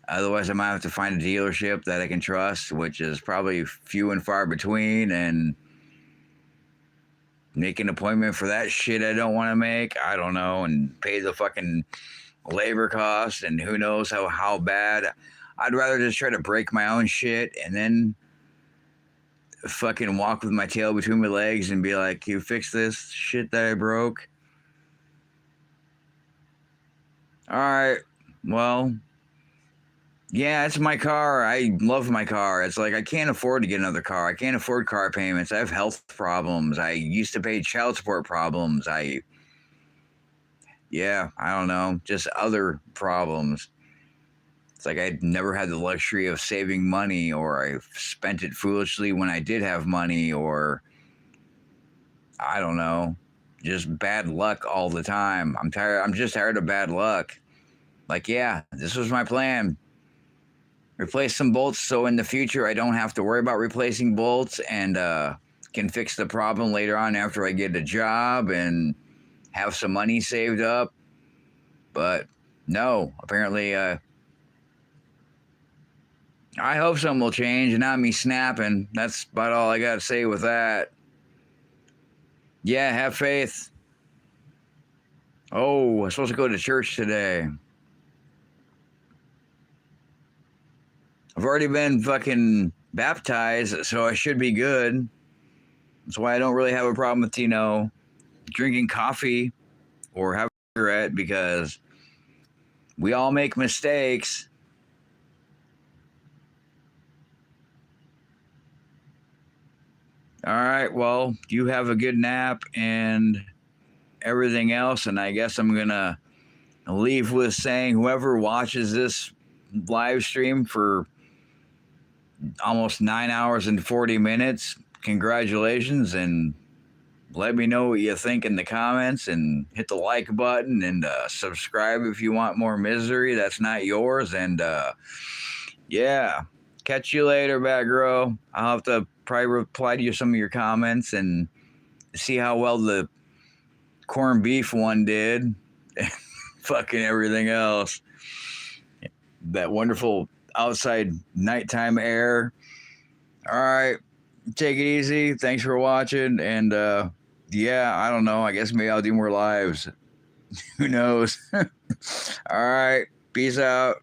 Otherwise, I might have to find a dealership that I can trust, which is probably few and far between, and make an appointment for that shit I don't want to make. I don't know, and pay the fucking labor cost, and who knows how bad. I'd rather just try to break my own shit and then fucking walk with my tail between my legs and be like, you fix this shit that I broke? All right, well, yeah, it's my car. I love my car. It's like I can't afford to get another car. I can't afford car payments. I have health problems. I used to pay child support problems. Yeah, I don't know, just other problems. It's like I never had the luxury of saving money, or I spent it foolishly when I did have money, or I don't know, just bad luck all the time. I'm tired. I'm just tired of bad luck. Like, yeah, this was my plan. Replace some bolts so in the future I don't have to worry about replacing bolts, and can fix the problem later on after I get a job and have some money saved up. But no, apparently, I hope something will change and not me snapping. That's about all I got to say with that. Yeah, have faith. Oh, I'm supposed to go to church today. I've already been fucking baptized, so I should be good. That's why I don't really have a problem with, drinking coffee or having a cigarette, because we all make mistakes. All right, well, you have a good nap and everything else. And I guess I'm going to leave with saying, whoever watches this live stream for almost 9 hours and 40 minutes, congratulations, and let me know what you think in the comments, and hit the like button, and subscribe if you want more misery that's not yours. And yeah, catch you later, Batgirl. I'll have to probably reply to you some of your comments and see how well the corned beef one did. Fucking everything else. That wonderful outside nighttime air. All right, take it easy. Thanks for watching. And yeah, I don't know. I guess maybe I'll do more lives. Who knows? All right, peace out.